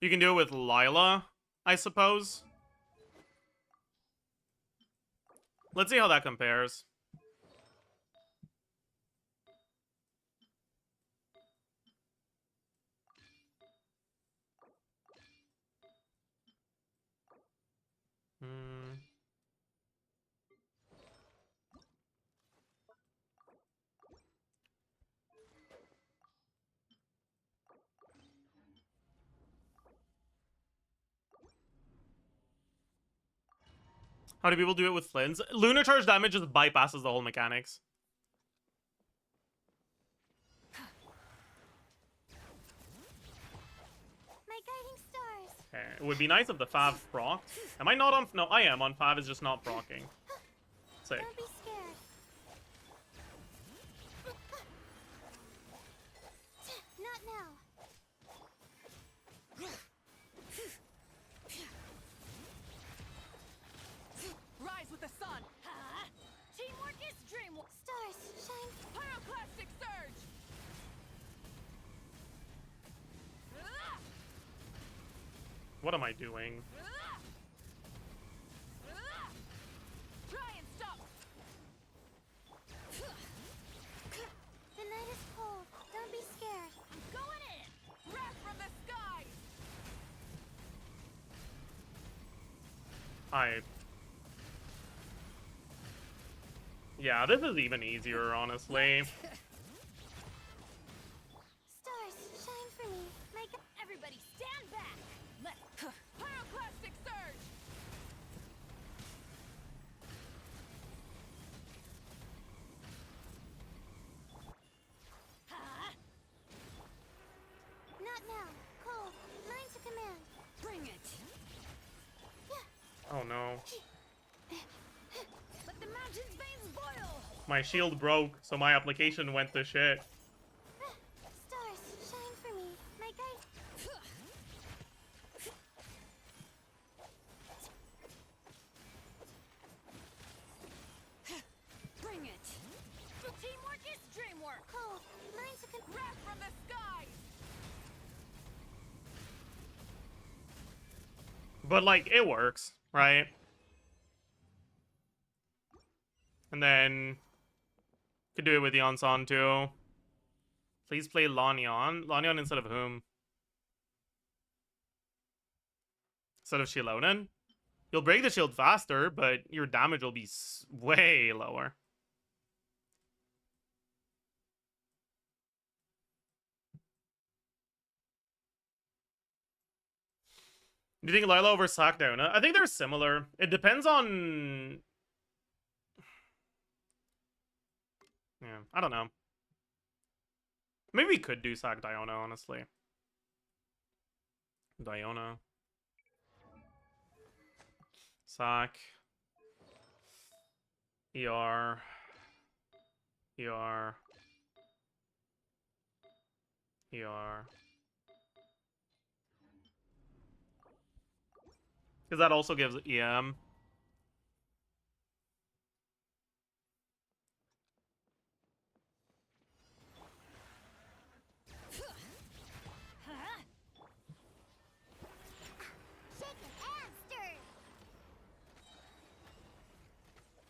You can do it with Lila, I suppose. Let's see how that compares. How do people do it with Flynn's? Lunar Charge damage just bypasses the whole mechanics. My guiding stars. Okay. It would be nice if the Fav procced. Am I not on? No, I am on Fav. Is just not procking. Sick. Don't be scared. Not now. Rise with the sun! Teamwork is dreamwork. Stars shine. Pyroclastic surge! What am I doing? Try and stop! The night is cold. Don't be scared. I'm going in! Wrath from the skies! Yeah, this is even easier, honestly. Stars shine for me. My gu Everybody stand back! Let Pyroclastic surge! Oh no. Let the mountain's veins boil. My shield broke, so my application went to shit. Stars, shine for me, my guide. Bring it. Teamwork is dreamwork. Oh, mine's a Wrath from the skies. But, like, it works, right? And then could do it with Yonsan too. Please play Lanyon. Lanyon instead of whom? Instead of Shilonen? You'll break the shield faster, but your damage will be way lower. Do you think Lila over Sakdauna? I think they're similar. It depends on... Yeah, I don't know. Maybe we could do Sack Diona, honestly. Diona. Sack. ER. ER. ER. Because that also gives EM.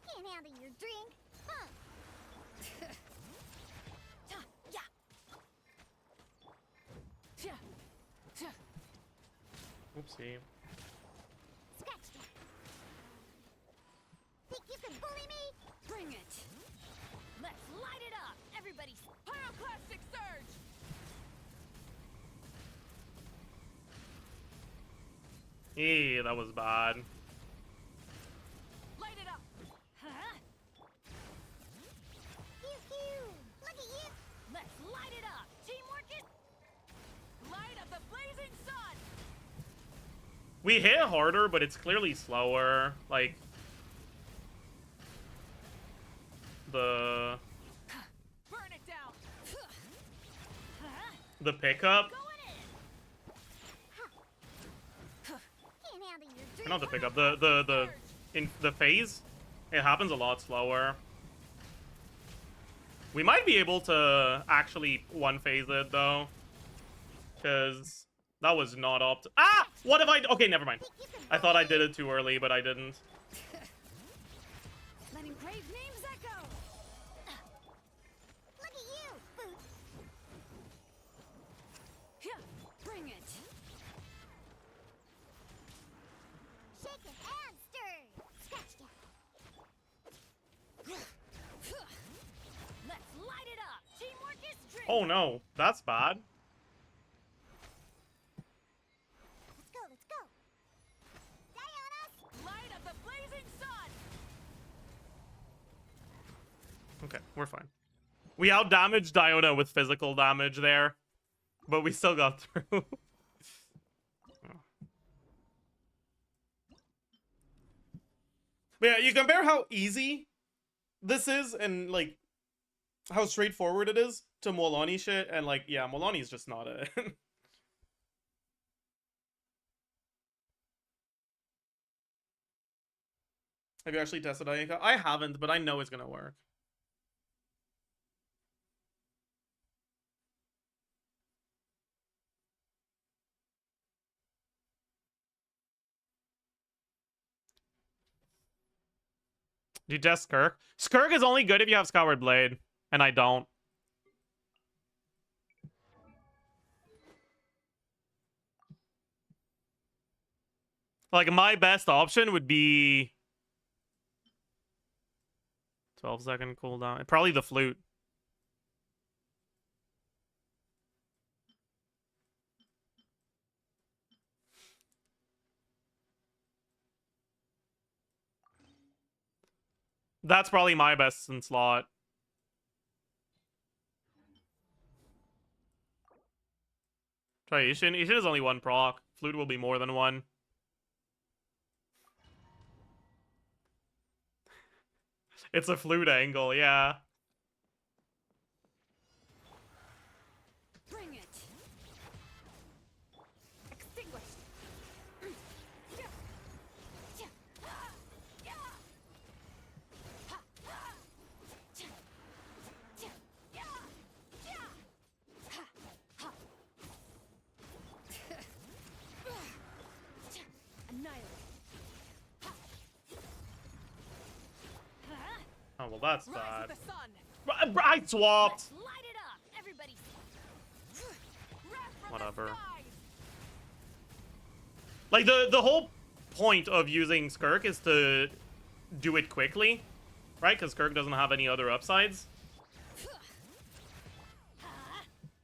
Can't handle your drink, huh? Oopsie. Scratch that. Think you can bully me? Bring it. Let's light it up. Everybody's pyroclastic surge. That was bad. Light it up. Pew pew. Look at you. Let's light it up. Teamwork is light of the blazing sun. We hit harder, but it's clearly slower. Like, the Burn it down. pickup. Going in. Can't handle your drink. Not the pickup. The phase. It happens a lot slower. We might be able to actually one phase it though, because that was not opt. Ah! What if I? Okay, never mind. Think you can I thought I did it too early, but I didn't. letting brave names echo. Look at you, Boots. Bring it. Shake it and stir. Scratch that. Let's light it up. Teamwork is dream. Oh no, that's bad. Let's go, let's go. Diana. Light of the blazing sun. Okay, we're fine. We outdamaged Diona with physical damage there, but we still got through. But yeah, you compare how easy this is and like how straightforward it is to Molani shit, and like, yeah, Molani is just not it. Have you actually tested Ayaka? I haven't, but I know it's gonna work. Do you test Skirk? Skirk is only good if you have Skyward Blade, and I don't. Like, my best option would be 12-second cooldown. Probably the flute. That's probably my best in slot. Try Ishin. Ishin is only one proc. Flute will be more than one. It's a flute angle, yeah. Bring it. Extinguished. Annihilate. Oh, well, that's Rise bad. with the sun. I swapped. Let's light it up. Everybody. Wrath from Whatever. the skies. Like, the whole point of using Skirk is to do it quickly, right? Because Skirk doesn't have any other upsides.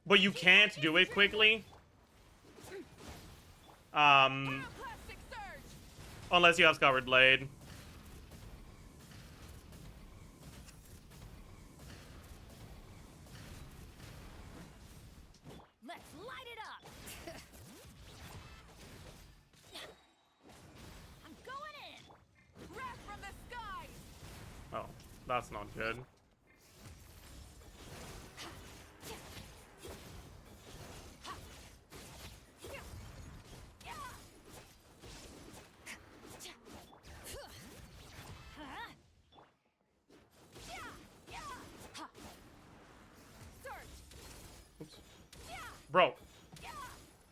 But you can't do it quickly. Plastic surge. Unless you have Scoured Blade. Let's light it up. I'm going in. Wrath from the skies. Oh, that's not good. Oops. Bro.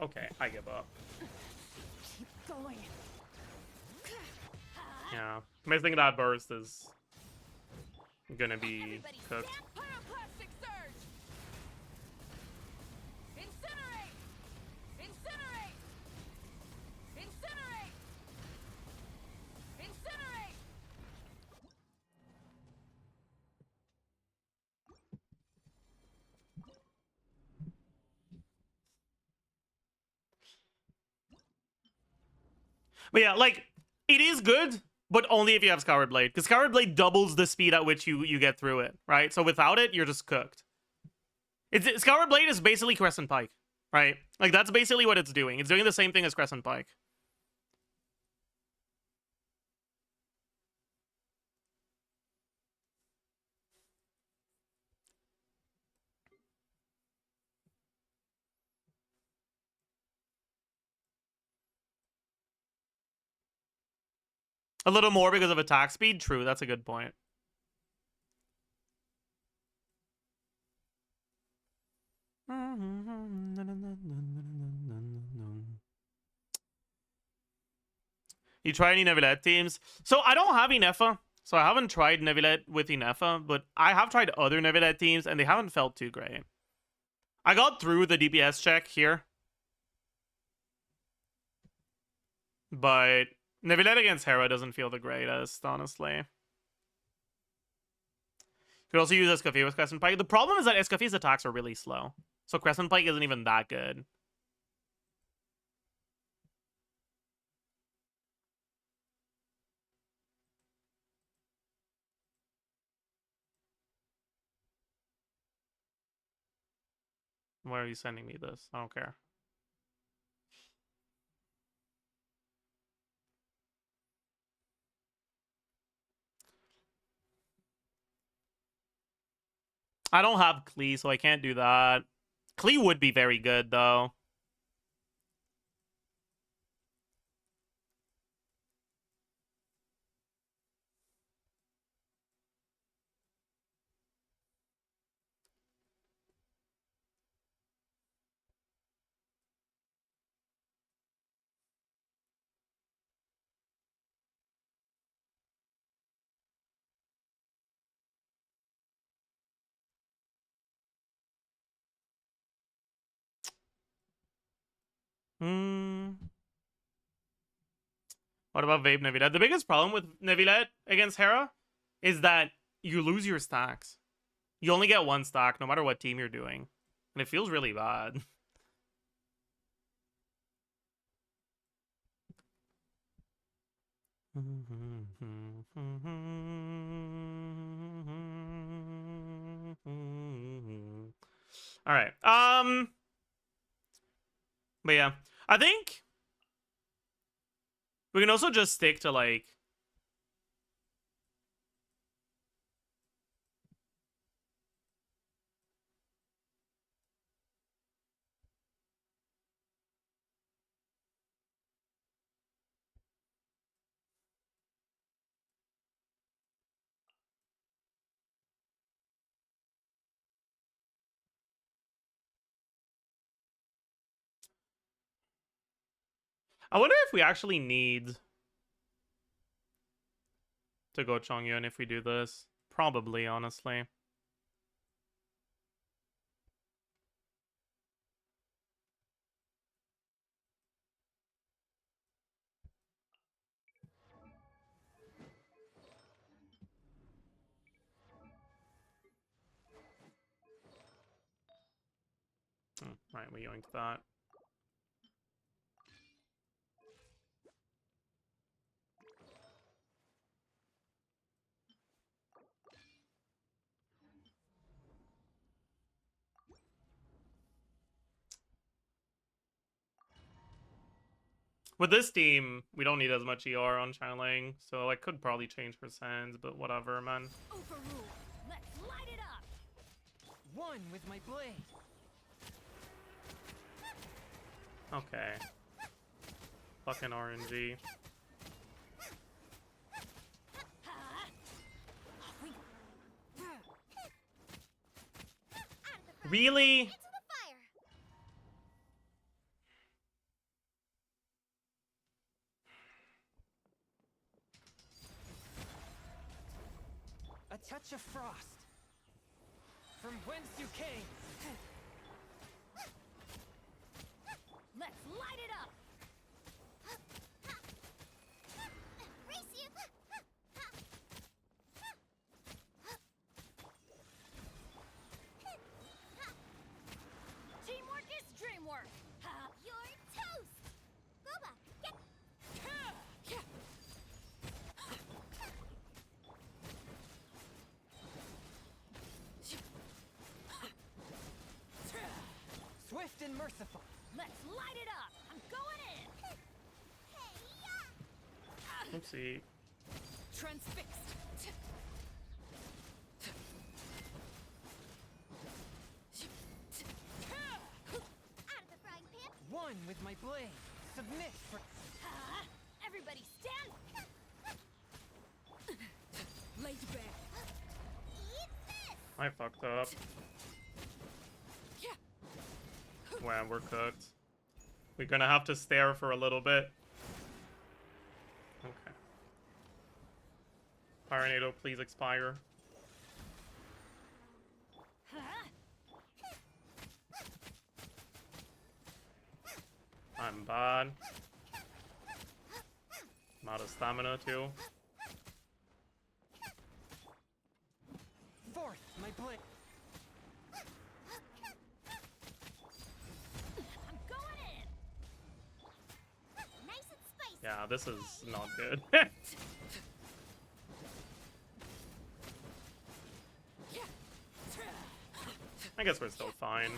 Okay, I give up. Keep going. Yeah. Missing that burst is gonna be Everybody cooked. stand. Pyroclastic surge. Incinerate. Incinerate. Incinerate. Incinerate. But yeah, like, it is good, but only if you have Scoured Blade. Because Scoured Blade doubles the speed at which you get through it, right? So without it, you're just cooked. Scoured Blade is basically Crescent Pike, right? Like, that's basically what it's doing. It's doing the same thing as Crescent Pike. A little more because of attack speed? True, that's a good point. You try any Neuvillette teams? So I don't have Inefa, so I haven't tried Neuvillette with Inefa, but I have tried other Neuvillette teams, and they haven't felt too great. I got through the DPS check here, but Neuvillette against Hera doesn't feel the greatest, honestly. You could also use Escoffier with Crescent Pike. The problem is that Escoffier's attacks are really slow, so Crescent Pike isn't even that good. Why are you sending me this? I don't care. I don't have Klee, so I can't do that. Klee would be very good, though. What about Vape Neuvillette? The biggest problem with Neuvillette against Hera is that you lose your stacks. You only get one stack no matter what team you're doing. And it feels really bad. Alright. But yeah. I think we can also just stick to, like, I wonder if we actually need to go Chongyun if we do this. Probably, honestly. Right, we yoinked that. With this team, we don't need as much ER on channeling, so I could probably change percents, but whatever, man. Overruled. Let's light it up. One with my blade. Okay. Fucking RNG. Really? Into the fire. A touch of frost. From whence you came. Let's light it up. Race you. Teamwork is dreamwork. You're toast. Boba, get. Swift and merciful. Let's light it up. I'm going in. Oopsie. Transfixed. Out of the frying pan. One with my blade. Submit for... Everybody stand. Lay back. Eat this. I fucked up. Wow, we're cooked. We're gonna have to stare for a little bit. Okay. Pyronado, please expire. I'm bad. I'm out of stamina too. Fourth, my blade. I'm going in. Nice and spicy. Yeah, this is not good. I guess we're still fine.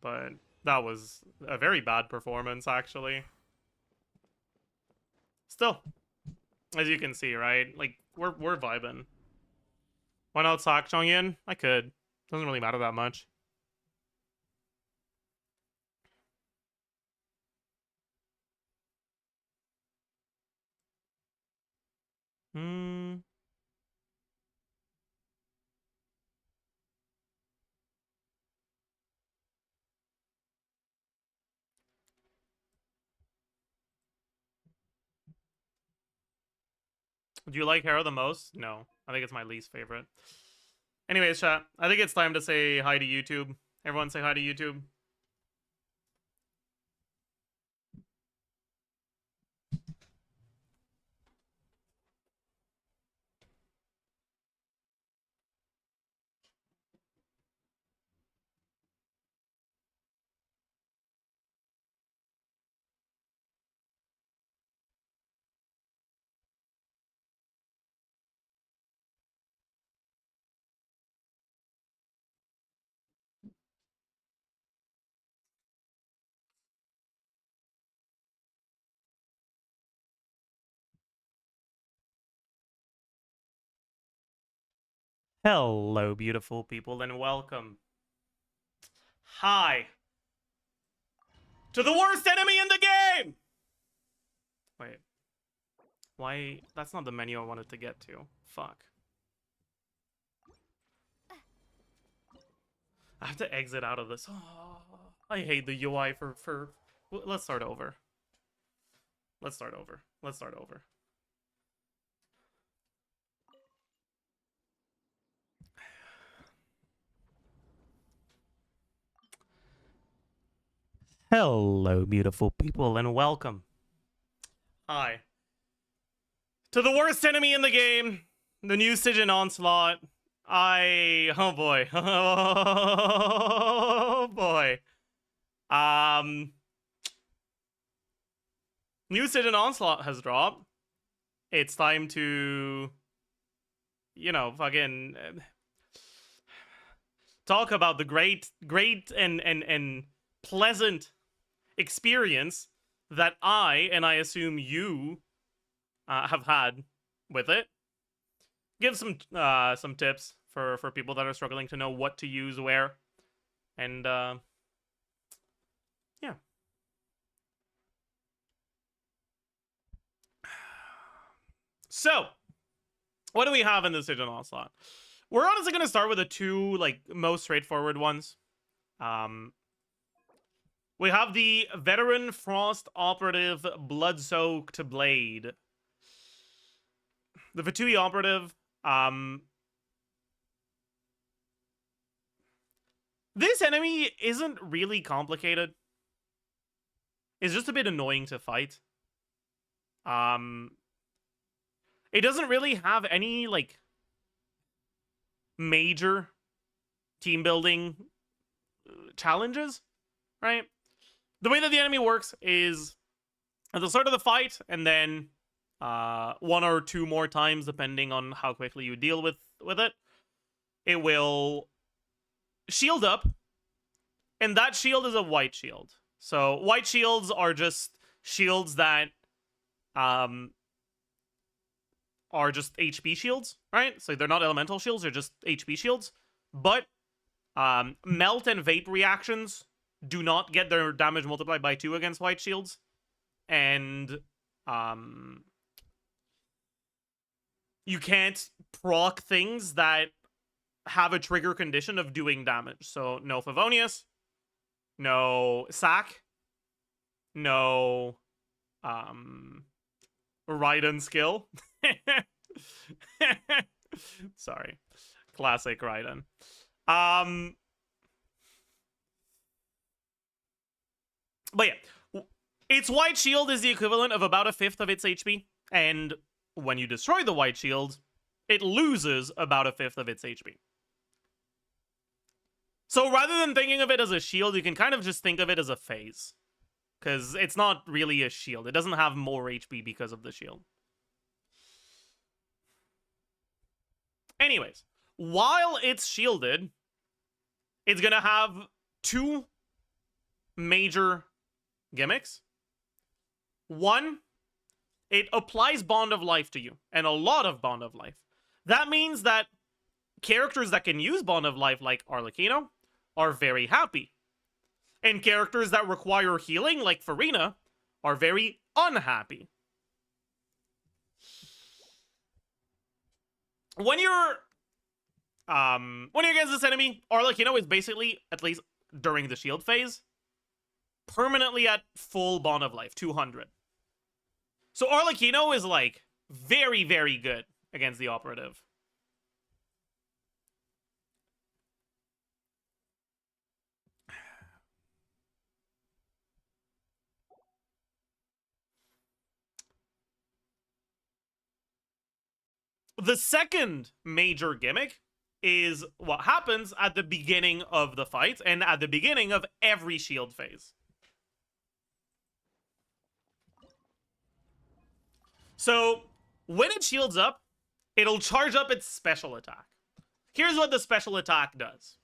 But that was a very bad performance, actually. Still, as you can see, right? Like, we're vibing. Why not sack Chongyin? I could. Doesn't really matter that much. Hmm. Do you like Hera the most? No. I think it's my least favorite. Anyways, chat. I think it's time to say hi to YouTube. Everyone say hi to YouTube. Hello, beautiful people, and welcome. Hi. To the worst enemy in the game! Wait. Why? That's not the menu I wanted to get to. Fuck. I have to exit out of this. Oh, I hate the UI for Let's start over. Let's start over. Let's start over. Hello, beautiful people, and welcome. Hi. To the worst enemy in the game, the new Stygian Onslaught. Oh boy. Oh boy. New Stygian Onslaught has dropped. It's time to, you know, fucking talk about the great and pleasant experience that I assume you have had with it. Give some tips for people that are struggling to know what to use where, and yeah. So, what do we have in this Stygian Onslaught? We're honestly gonna start with the two most straightforward ones. We have the Veteran Frost Operative Blood-Soaked Blade. The Fatui Operative, this enemy isn't really complicated. It's just a bit annoying to fight. It doesn't really have any, major team building challenges, right? The way that the enemy works is at the start of the fight, and then one or two more times, depending on how quickly you deal with it, it will shield up, and that shield is a white shield. So white shields are just shields that are just HP shields, right? So they're not elemental shields, they're just HP shields. But melt and vape reactions do not get their damage multiplied by 2 against white shields. And you can't proc things that have a trigger condition of doing damage. So no Favonius, no Sack, no Raiden skill. Sorry. Classic Raiden. But yeah, its white shield is the equivalent of about 1/5 of its HP, and when you destroy the white shield, it loses about 1/5 of its HP. So rather than thinking of it as a shield, you can kind of just think of it as a phase, because it's not really a shield. It doesn't have more HP because of the shield. Anyways, while it's shielded, it's gonna have 2 major gimmicks. One, it applies Bond of Life to you, and a lot of Bond of Life. That means that characters that can use Bond of Life, like Arlecchino, are very happy. And characters that require healing, like Farina, are very unhappy. When you're against this enemy, Arlecchino is basically, at least during the shield phase, permanently at full Bond of Life, 200. So Arlecchino is very, very good against the operative. The second major gimmick is what happens at the beginning of the fight and at the beginning of every shield phase. So, when it shields up, it'll charge up its special attack. Here's what the special attack does,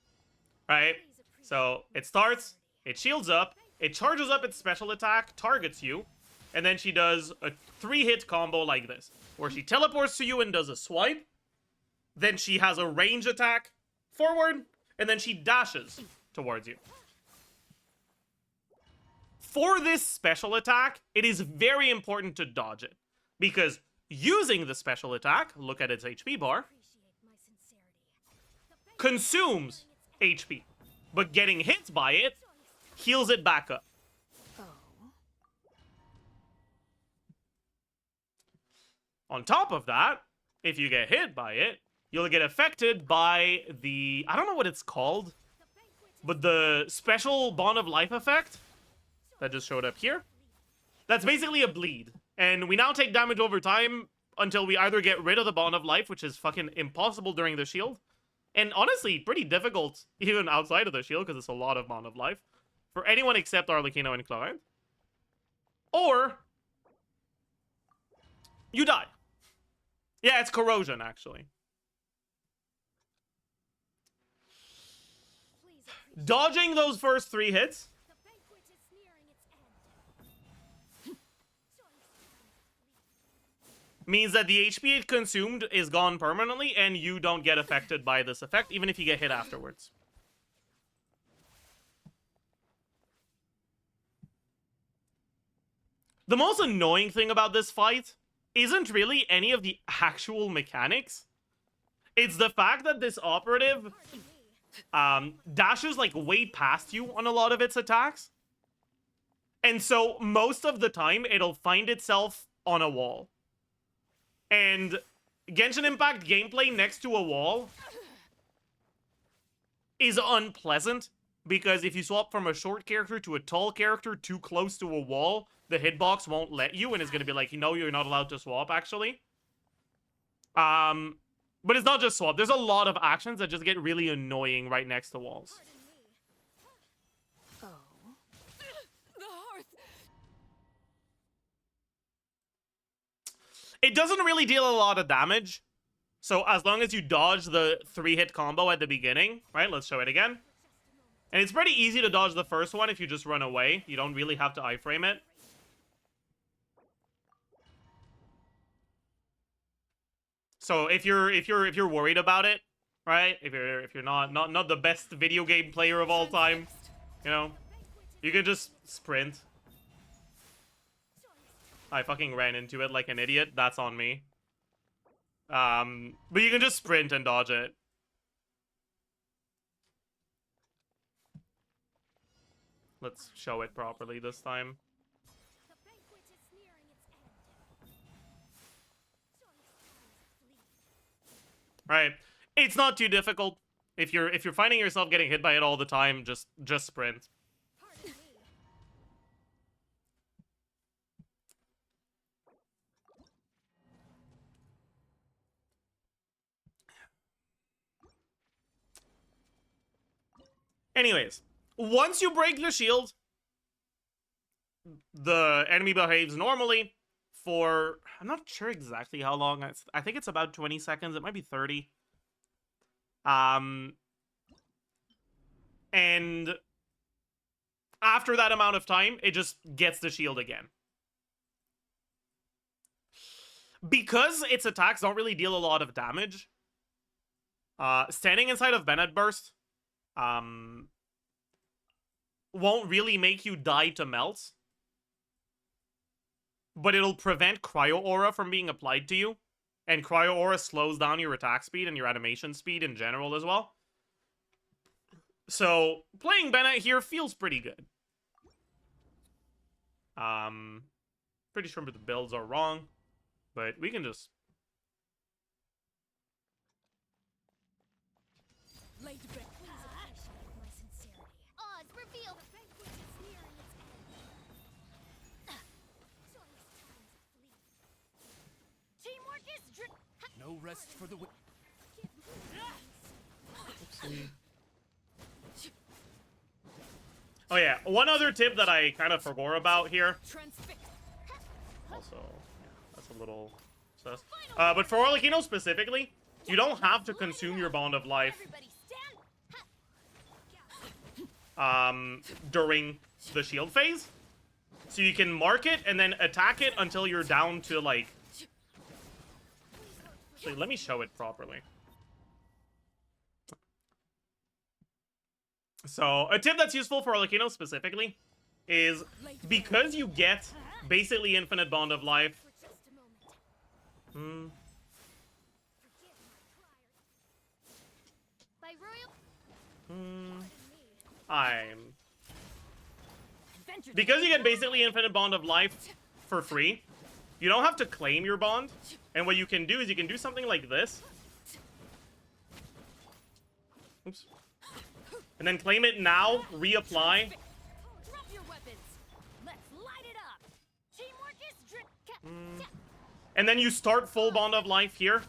right? So, it starts, it shields up, it charges up its special attack, targets you, and then she does a 3-hit combo like this, where she teleports to you and does a swipe, then she has a range attack forward, and then she dashes towards you. For this special attack, it is very important to dodge it, because using the special attack, look at its HP bar, consumes HP, but getting hit by it heals it back up. On top of that, if you get hit by it, you'll get affected by the... I don't know what it's called, but the special Bond of Life effect that just showed up here. That's basically a bleed. And we now take damage over time until we either get rid of the Bond of Life, which is fucking impossible during the shield. And honestly, pretty difficult even outside of the shield, because it's a lot of Bond of Life. For anyone except Arlecchino and Chlorine. Or you die. Yeah, it's corrosion, actually. Dodging those first 3 hits means that the HP it consumed is gone permanently, and you don't get affected by this effect, even if you get hit afterwards. The most annoying thing about this fight isn't really any of the actual mechanics. It's the fact that this operative dashes like way past you on a lot of its attacks. And so most of the time it'll find itself on a wall. And Genshin Impact gameplay next to a wall is unpleasant, because if you swap from a short character to a tall character too close to a wall, the hitbox won't let you, and it's going to be like, no, you're not allowed to swap, actually. But it's not just swap. There's a lot of actions that just get really annoying right next to walls. It doesn't really deal a lot of damage. So as long as you dodge the 3-hit combo at the beginning, right? Let's show it again. And it's pretty easy to dodge the first one if you just run away. You don't really have to iframe it. So if you're worried about it, right? If you're not the best video game player of all time, you know, you can just sprint. I fucking ran into it like an idiot. That's on me. But you can just sprint and dodge it. Let's show it properly this time. Right. It's not too difficult. If you're finding yourself getting hit by it all the time, just sprint. Anyways, once you break the shield, the enemy behaves normally for, I'm not sure exactly how long. I think it's about 20 seconds. It might be 30. And after that amount of time, it just gets the shield again. Because its attacks don't really deal a lot of damage, standing inside of Bennett Burst won't really make you die to melt, but it'll prevent Cryo Aura from being applied to you, and Cryo Aura slows down your attack speed and your animation speed in general as well. So playing Bennett here feels pretty good. Pretty sure the builds are wrong, but we can just... No rest for the Oopsie. Oh yeah, one other tip that I kind of forgot about here. Also, yeah, that's a little sus. But for Arlecchino specifically, you don't have to consume your Bond of Life during the shield phase. So you can mark it and then attack it until you're down to like... Actually, let me show it properly. So, a tip that's useful for Arlecchino specifically is because you get basically infinite Bond of Life. Because you get basically infinite Bond of Life for free, you don't have to claim your bond. And what you can do is you can do something like this. Oops. And then claim it now, reapply. Drop your weapons. Let's light it up. Teamwork is And then you start full bond of life here.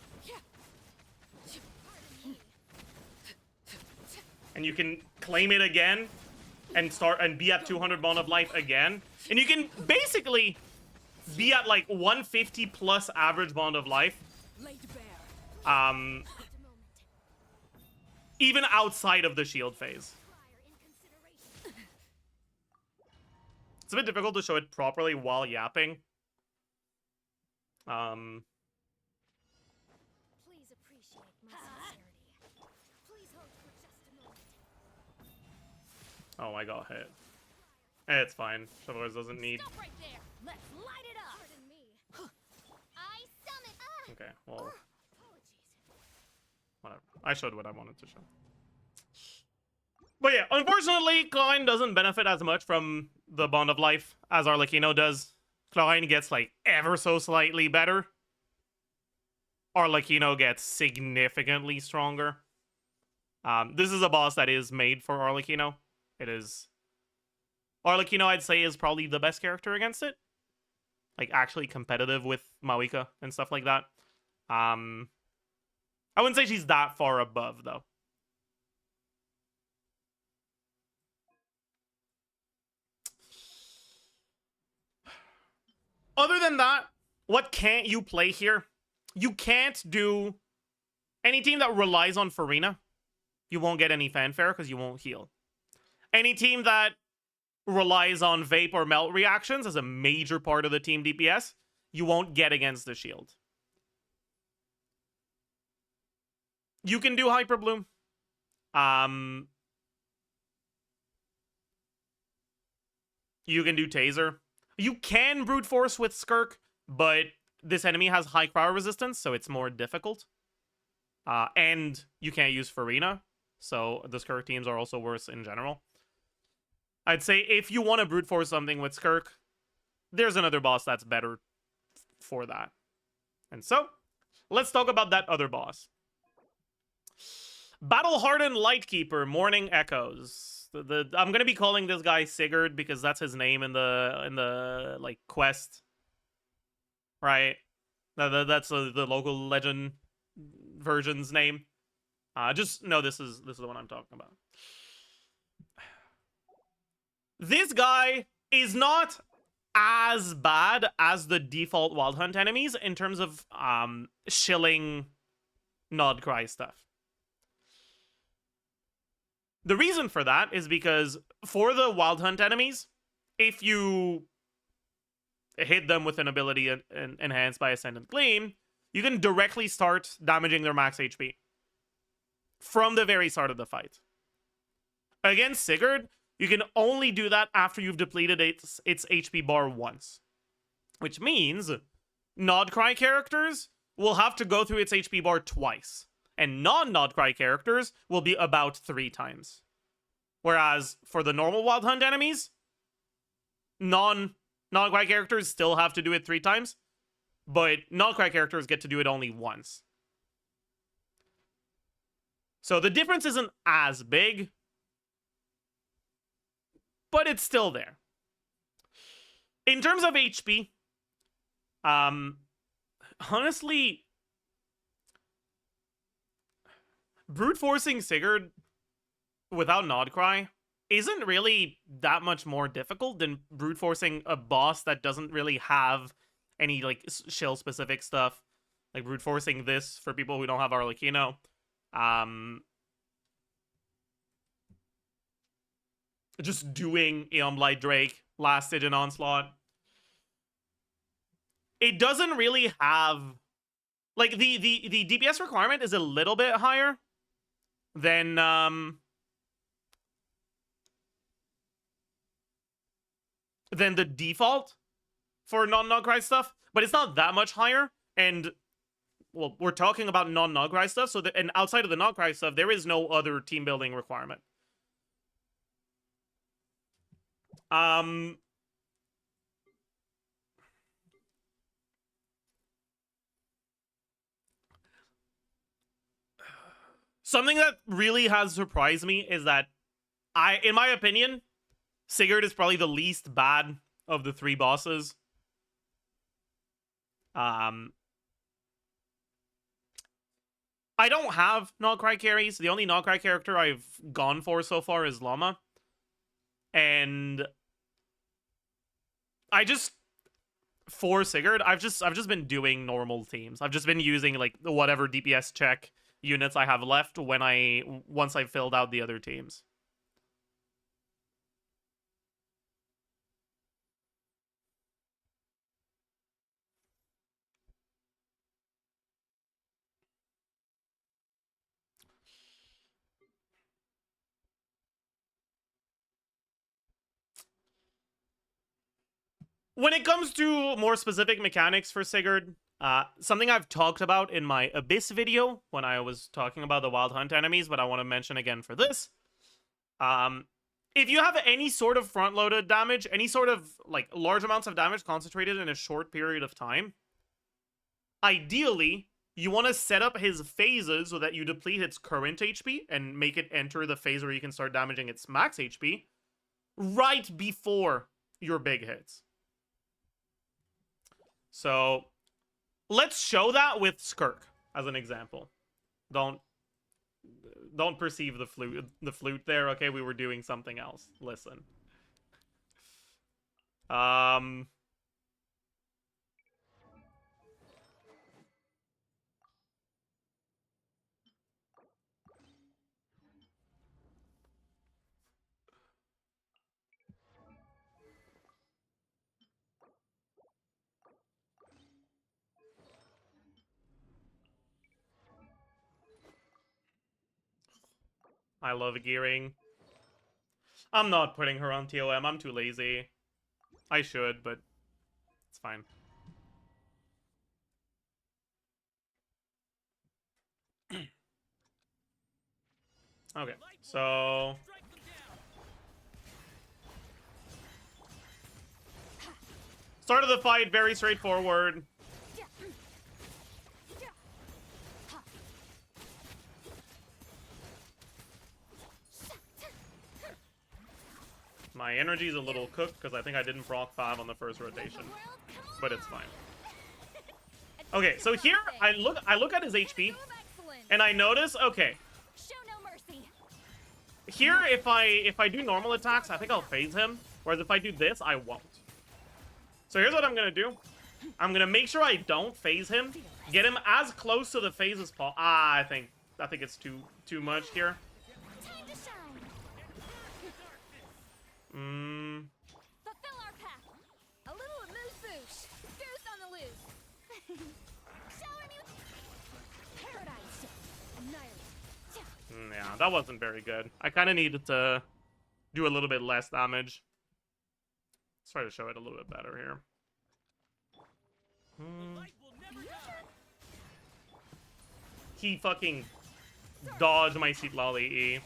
And you can claim it again and start and be at 200 bond of life again. And you can basically be at like 150 plus average bond of life. laid bare. Even outside of the shield phase. It's a bit difficult to show it properly while yapping. Please appreciate my sincerity. Please hold for just a moment. Oh, I got hit. It's fine. Chivalrous doesn't need. Stop right there. Let's light it up. Pardon me. I summon. Okay, well, Apologies. whatever. I showed what I wanted to show. But yeah, unfortunately, Klein doesn't benefit as much from the Bond of Life as Arlecchino does. Klein gets like ever so slightly better. Arlecchino gets significantly stronger. This is a boss that is made for Arlecchino. It is. Arlecchino, I'd say, is probably the best character against it. Like, actually competitive with Mawika and stuff like that. I wouldn't say she's that far above, though. Other than that, what can't you play here? You can't do any team that relies on Farina. You won't get any fanfare because you won't heal. Any team that relies on vape or melt reactions as a major part of the team DPS, you won't get against the shield. You can do Hyper Bloom. You can do Taser. You can Brute Force with Skirk, but this enemy has high cryo resistance, so it's more difficult. And you can't use Farina, so the Skirk teams are also worse in general. I'd say if you want to Brute Force something with Skirk, there's another boss that's better for that. And so, let's talk about that other boss. Battle-hardened Lightkeeper, Morning Echoes. I'm gonna be calling this guy Sigurd because that's his name in the like quest, right? That's the local legend version's name. Just know this is the one I'm talking about. This guy is not as bad as the default Wild Hunt enemies in terms of shilling Nod Cry stuff. The reason for that is because for the Wild Hunt enemies, if you hit them with an ability enhanced by Ascendant Gleam, you can directly start damaging their max HP from the very start of the fight. Against Sigurd, you can only do that after you've depleted its HP bar once. Which means Nodcry characters will have to go through its HP bar twice. And non-Nodcry characters will be about 3 times. Whereas for the normal Wild Hunt enemies, non-Nodcry characters still have to do it 3 times. But Nodcry characters get to do it only once. So the difference isn't as big, but it's still there. In terms of HP, honestly, brute forcing Sigurd without Nodcry isn't really that much more difficult than brute forcing a boss that doesn't really have any like shield specific stuff, like brute forcing this for people who don't have Arlecchino. Just doing Aeon Blight Drake, Last Stage and Onslaught. It doesn't really have... Like, the DPS requirement is a little bit higher than... than the default for non-Nodcry stuff. But it's not that much higher. And, well, we're talking about non-Nodcry stuff. So and outside of the Nodcry stuff, there is no other team building requirement. something that really has surprised me is that in my opinion, Sigurd is probably the least bad of the 3 bosses. I don't have Notcry carries. The only Notcry character I've gone for so far is Llama. And for Sigurd, I've just been doing normal teams. I've just been using like whatever DPS check units I have left once I've filled out the other teams. When it comes to more specific mechanics for Sigurd, something I've talked about in my Abyss video when I was talking about the Wild Hunt enemies, but I want to mention again for this. If you have any sort of front-loaded damage, any sort of like large amounts of damage concentrated in a short period of time, ideally, you want to set up his phases so that you deplete its current HP and make it enter the phase where you can start damaging its max HP right before your big hits. So, let's show that with Skirk as an example. Don't perceive the flute there, okay? We were doing something else. Listen. I love gearing. I'm not putting her on TOM. I'm too lazy. I should, but it's fine. Okay, so... Start of the fight, very straightforward. My energy's a little cooked because I think I didn't proc 5 on the first rotation, but it's fine. Okay, so here I look at his HP, and I notice, okay, here if I do normal attacks, I think I'll phase him, whereas if I do this, I won't. So here's what I'm gonna do. I'm gonna make sure I don't phase him, get him as close to the phase as possible. I think it's too much here. Fulfill our path. A little amuse-bouche. Goose on the loose. Shower me with paradise. Annihilate. Yeah, that wasn't very good. I kind of needed to do a little bit less damage. Let's try to show it a little bit better here. He fucking dodged my Seat Lolly E.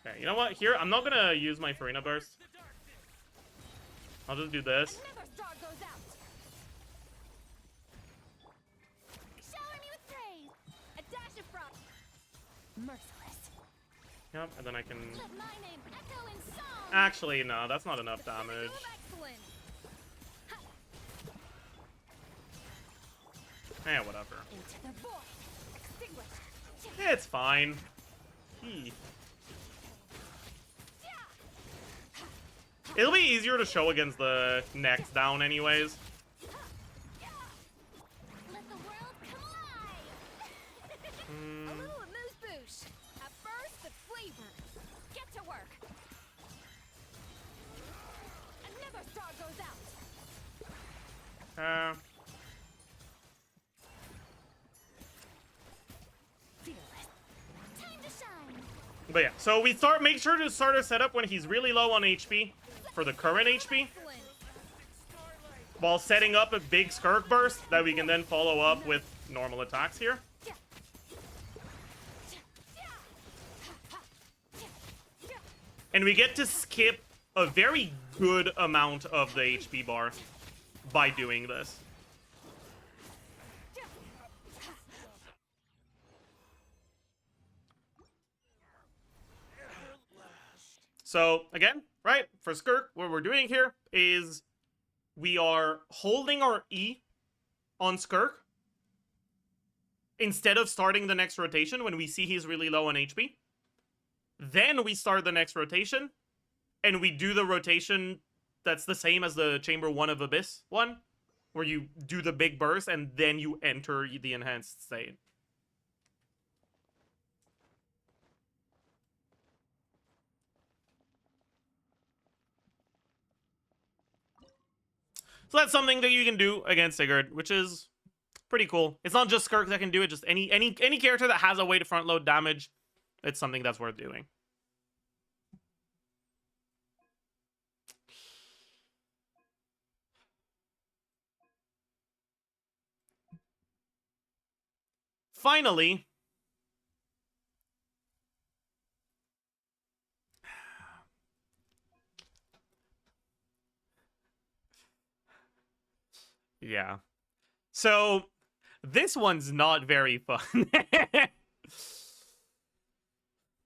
Okay, you know what? Here, I'm not gonna use my Farina Burst. I'll just do this. Another star goes out. Shower me with praise. A dash of frost. Merciless. Yep, and then I can... Let my name echo in song. Actually, no, that's not enough damage. Eh, whatever. Into the void. Extinguish. It's fine. It'll be easier to show against the next down anyways. Let the world come alive. A little amuse-bouche. A burst of flavor. Get to work. Another star goes out. Time to shine. But yeah, so we make sure to start our setup when he's really low on HP, for the current HP, while setting up a big Skirk burst that we can then follow up with normal attacks here. And we get to skip a very good amount of the HP bar by doing this. So, again, right, for Skirk, what we're doing here is we are holding our E on Skirk instead of starting the next rotation when we see he's really low on HP. Then we start the next rotation, and we do the rotation that's the same as the Chamber 1 of Abyss one, where you do the big burst, and then you enter the enhanced state. So that's something that you can do against Sigurd, which is pretty cool. It's not just Skirk that can do it, just any character that has a way to front load damage, it's something that's worth doing. Finally, yeah. So, this one's not very fun.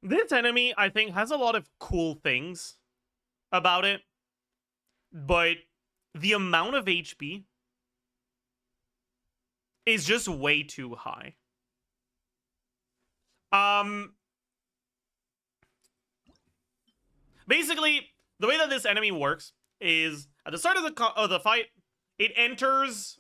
This enemy, I think, has a lot of cool things about it, but the amount of HP is just way too high. Basically, the way that this enemy works is at the start of the fight, it enters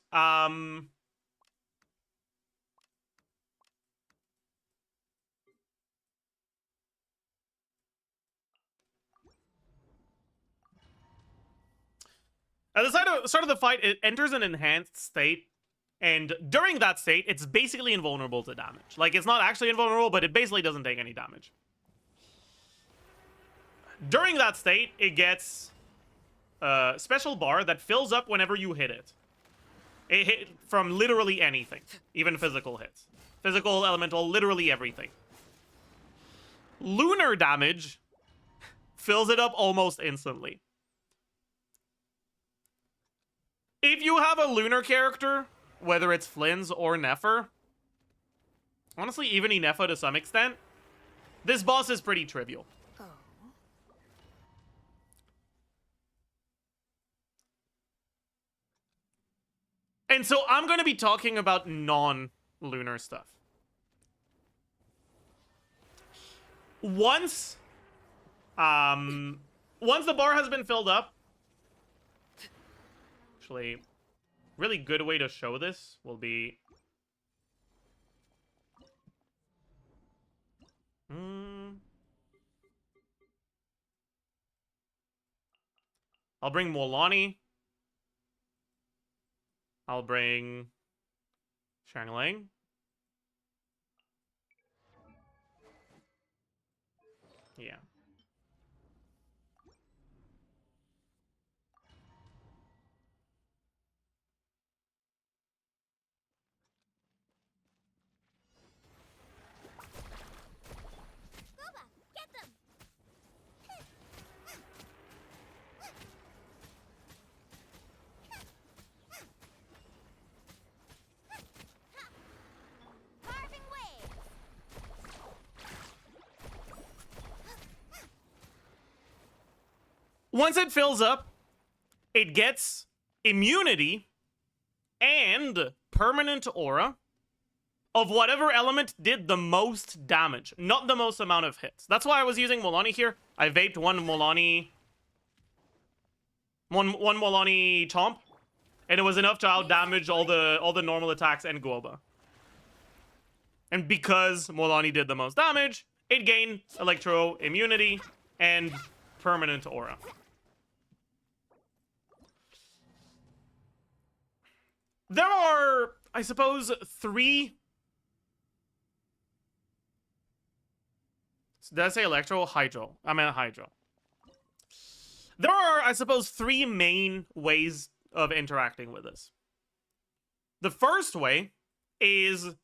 at the start of the fight, it enters an enhanced state, and during that state, it's basically invulnerable to damage. Like, it's not actually invulnerable, but it basically doesn't take any damage. During that state, it gets a special bar that fills up whenever you hit it. It hit from literally anything, even physical hits. Physical, elemental, literally everything. Lunar damage fills it up almost instantly. If you have a lunar character, whether it's Flynn's or Nefer, honestly, even Inefa to some extent, this boss is pretty trivial. And so I'm going to be talking about non-lunar stuff. Once the bar has been filled up, actually, really good way to show this will be... I'll bring Molani. I'll bring Shangling. Yeah. Boba, get them! Carving waves! Once it fills up, it gets immunity and permanent aura of whatever element did the most damage, not the most amount of hits. That's why I was using Molani here. I vaped one Molani Chomp, and it was enough to outdamage all the normal attacks and Guoba. And because Molani did the most damage, it gained Electro immunity and permanent aura. There are, I suppose, three... Did I say Electro? Hydro. I meant Hydro. There are, I suppose, three main ways of interacting with this. The first way is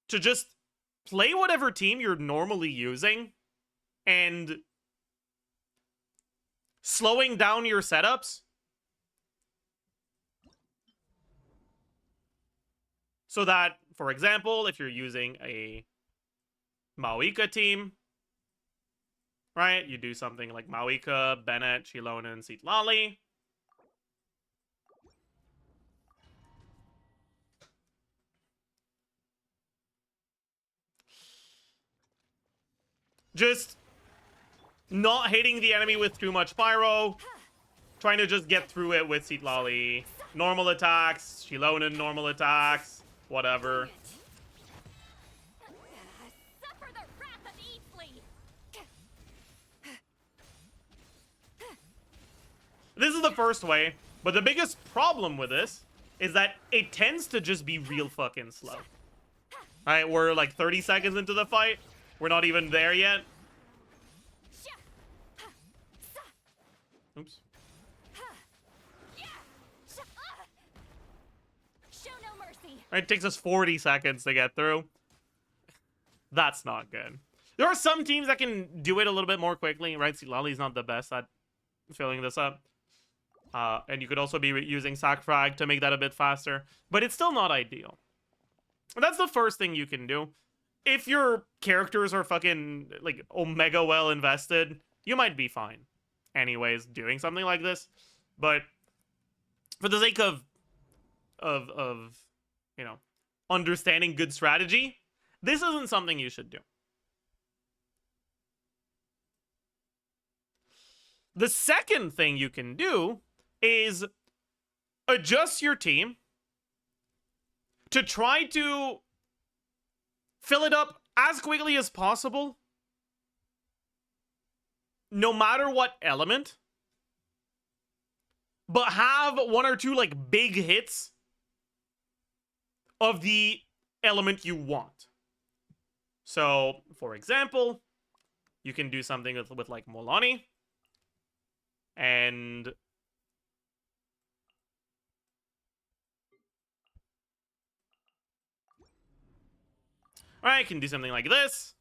to just play whatever team you're normally using and slowing down your setups so that, for example, if you're using a Maoika team, right, you do something like Maoika, Bennett, Shilonen, Citlali. Just not hitting the enemy with too much pyro. Trying to just get through it with Citlali. Normal attacks, Shilonen normal attacks, whatever. Suffer the wrath of Eatley. This is the first way, but the biggest problem with this is that it tends to just be real fucking slow. Alright, we're like 30 seconds into the fight. We're not even there yet. Oops. Show no mercy. It takes us 40 seconds to get through. That's not good. There are some teams that can do it a little bit more quickly, right? Citlali's not the best at filling this up. And you could also be using Sac Frag to make that a bit faster. But it's still not ideal. That's the first thing you can do. If your characters are fucking, like, omega well invested, you might be fine. Anyways, doing something like this. But for the sake of you know, understanding good strategy, this isn't something you should do. The second thing you can do is adjust your team to try to fill it up as quickly as possible, no matter what element, but have one or two like big hits of the element you want. So, for example, you can do something with like Molani, and alright, I can do something like this.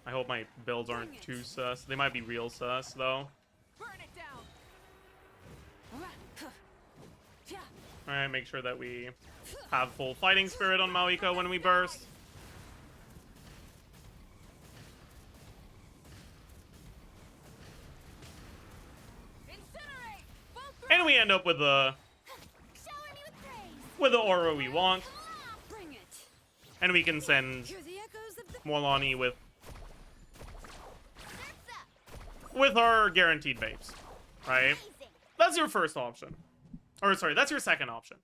I hope my builds aren't too sus. They might be real sus, though. Burn it down. Alright, make sure that we have full fighting spirit on Maoika when we burst. Incinerate. Full throw. And we end up with the Shower me with praise. aura we want. Bring it. And we can send Hear the echoes of the Molani with Surf's up. her guaranteed babes. Right? Amazing. That's your first option. Or sorry, that's your second option.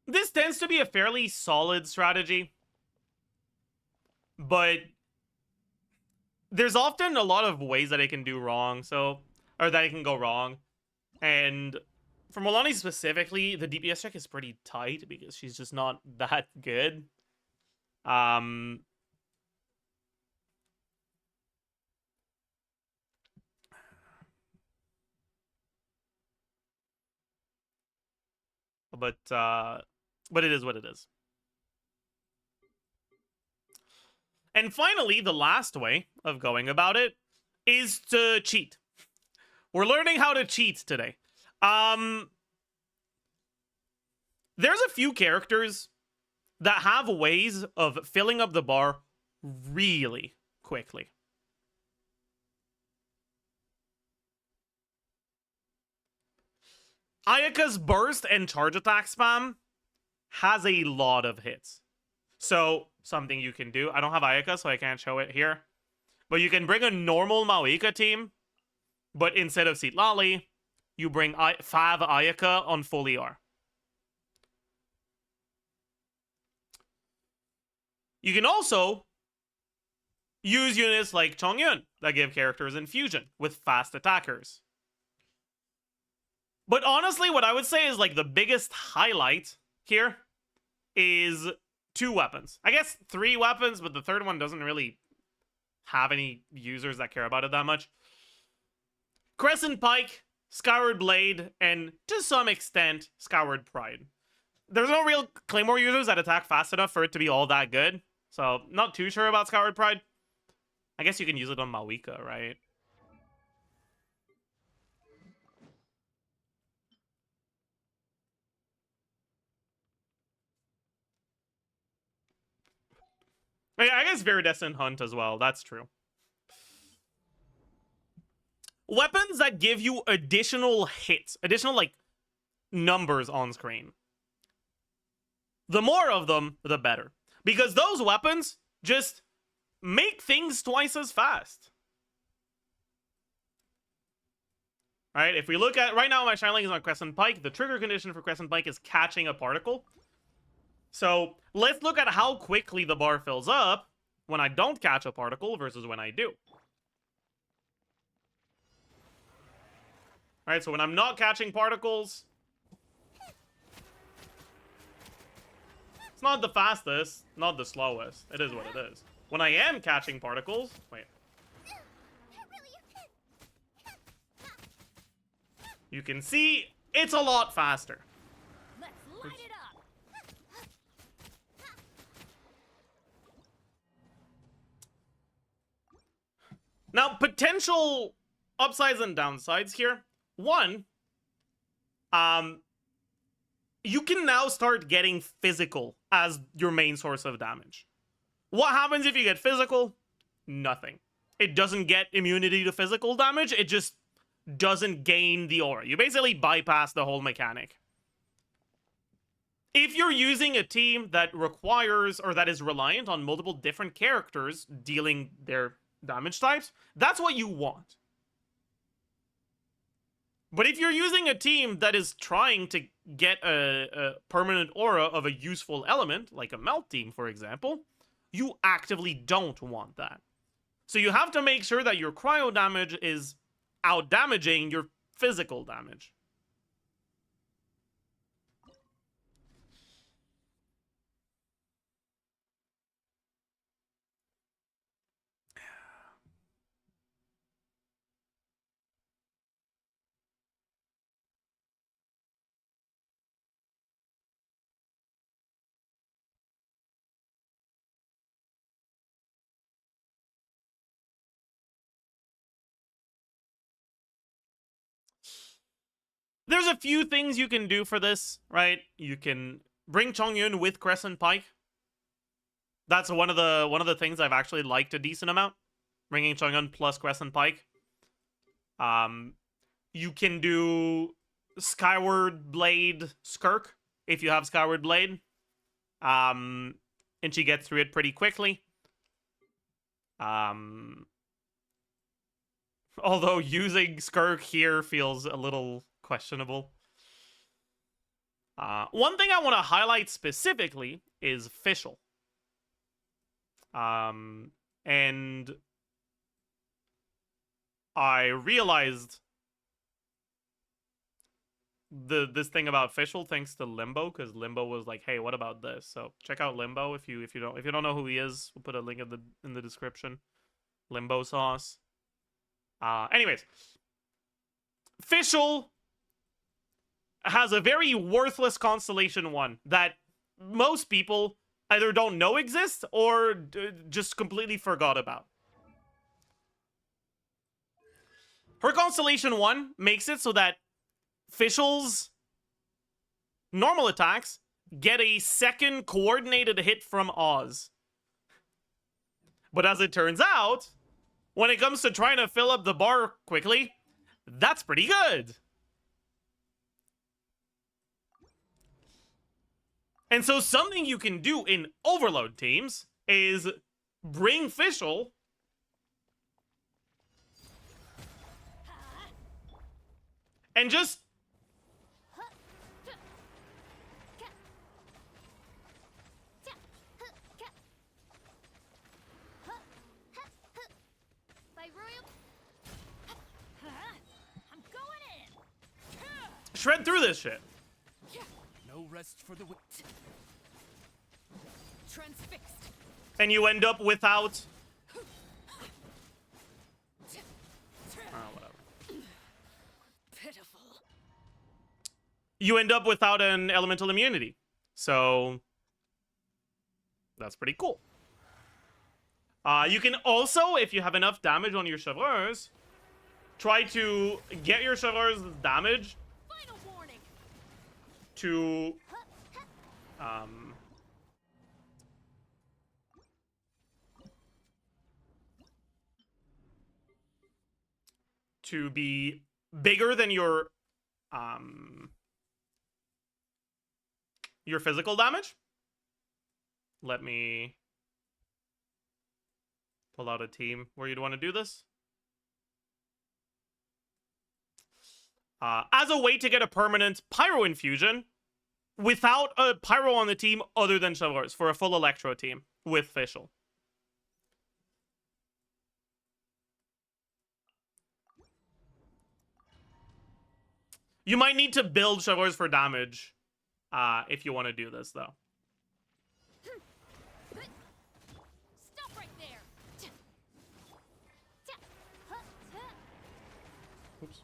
This tends to be a fairly solid strategy, but there's often a lot of ways that it can do wrong, or that it can go wrong. And for Molani specifically, the DPS check is pretty tight because she's just not that good. But it is what it is. And finally, the last way of going about it is to cheat. We're learning how to cheat today. There's a few characters that have ways of filling up the bar really quickly. Ayaka's burst and charge attack spam has a lot of hits. So, something you can do. I don't have Ayaka, so I can't show it here. But you can bring a normal Maoika team, but instead of Citlali, you bring Fav Ayaka on full ER. You can also use units like Chongyun that give characters infusion with fast attackers. But honestly, what I would say is like the biggest highlight here is 2 weapons. I guess 3 weapons, but the third one doesn't really have any users that care about it that much. Crescent Pike, Skyward Blade, and to some extent, Skyward Pride. There's no real Claymore users that attack fast enough for it to be all that good. So, not too sure about Skyward Pride. I guess you can use it on Mawika, right? I guess Viridescent Hunt as well. That's true. Weapons that give you additional hits. Additional, like, numbers on screen. The more of them, the better. Because those weapons just make things twice as fast. Right? If we look at... Right now, my Shineling is on Crescent Pike. The trigger condition for Crescent Pike is catching a particle. So, let's look at how quickly the bar fills up when I don't catch a particle versus when I do. Alright, so when I'm not catching particles... It's not the fastest, not the slowest. It is what it is. When I am catching particles... Wait. You can see it's a lot faster. Let's light it up. Now, potential upsides and downsides here. One, you can now start getting physical as your main source of damage. What happens if you get physical? Nothing. It doesn't get immunity to physical damage, it just doesn't gain the aura. You basically bypass the whole mechanic. If you're using a team that requires, or that is reliant on multiple different characters dealing their damage types, that's what you want. But if you're using a team that is trying to get a permanent aura of a useful element, like a melt team, for example, you actively don't want that. So you have to make sure that your cryo damage is out-damaging your physical damage. There's a few things you can do for this, right? You can bring Chongyun with Crescent Pike. That's one of the things I've actually liked a decent amount. Bringing Chongyun plus Crescent Pike. You can do Skyward Blade Skirk if you have Skyward Blade. And she gets through it pretty quickly. Although using Skirk here feels a little questionable. One thing I want to highlight specifically is Fischl. And I realized this thing about Fischl thanks to Limbo, because Limbo was like, "Hey, what about this?" So check out Limbo if you don't know who he is. We'll put a link in the description. Limbo sauce. Anyways, Fischl has a very worthless Constellation 1 that most people either don't know exists or just completely forgot about. Her Constellation 1 makes it so that Fischl's normal attacks get a second coordinated hit from Oz. But as it turns out, when it comes to trying to fill up the bar quickly, that's pretty good. And so something you can do in Overload teams is bring Fischl and just shred through this shit. No rest for the wit. Transfixed. And you end up without... whatever. Pitiful. you end up without an elemental immunity. So that's pretty cool. You can also, if you have enough damage on your chevreurs, try to get your chevreurs' damage Final warning. to be bigger than your physical damage. Let me pull out a team where you'd want to do this. As a way to get a permanent pyro infusion without a pyro on the team other than chevreurs for a full electro team with Fischl. You might need to build chevreurs for damage if you want to do this, though. Stop right there. Oops.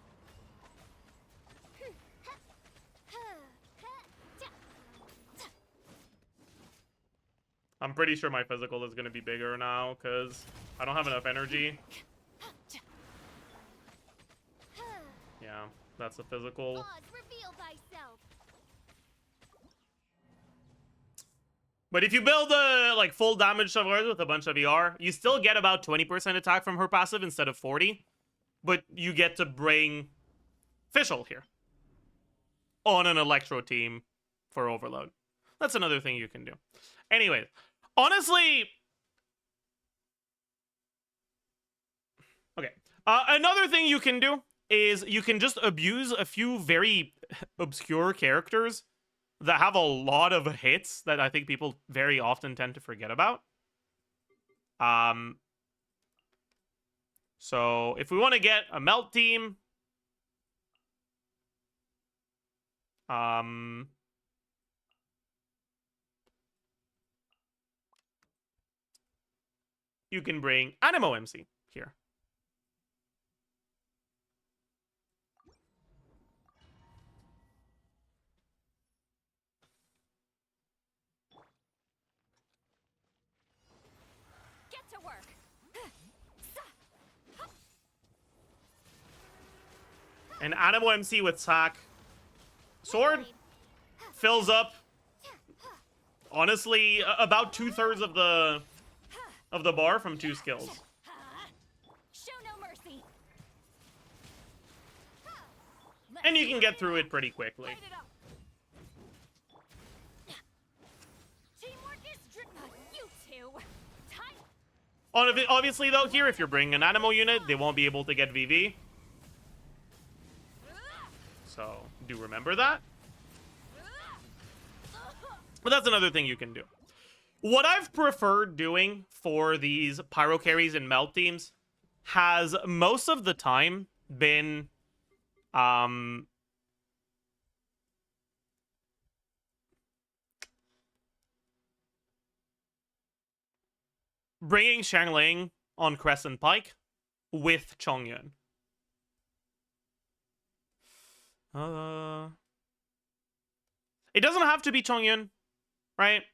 I'm pretty sure my physical is going to be bigger now because I don't have enough energy. Yeah, that's a physical. Vods, reveal thyself. But if you build a like full damage chevreurs with a bunch of ER, you still get about 20% attack from her passive instead of 40. But you get to bring Fischl here on an electro team for overload. That's another thing you can do. Anyway, honestly, okay. Another thing you can do is you can just abuse a few very obscure characters that have a lot of hits that I think people very often tend to forget about. So if we want to get a melt team, you can bring Animo MC here. Get to work. And Animo MC with Sack. Sword fills up, honestly, about 2/3 of the bar from 2 skills. Show no mercy. And you can get through it pretty quickly. Light it up. Teamwork is you two. Tight. Obviously, though, here, if you're bringing an Animo unit, they won't be able to get VV. So, do remember that. But that's another thing you can do. What I've preferred doing for these pyro carries and melt teams has most of the time been bringing Xiangling on Crescent Pike with Chongyun. It doesn't have to be Chongyun, right?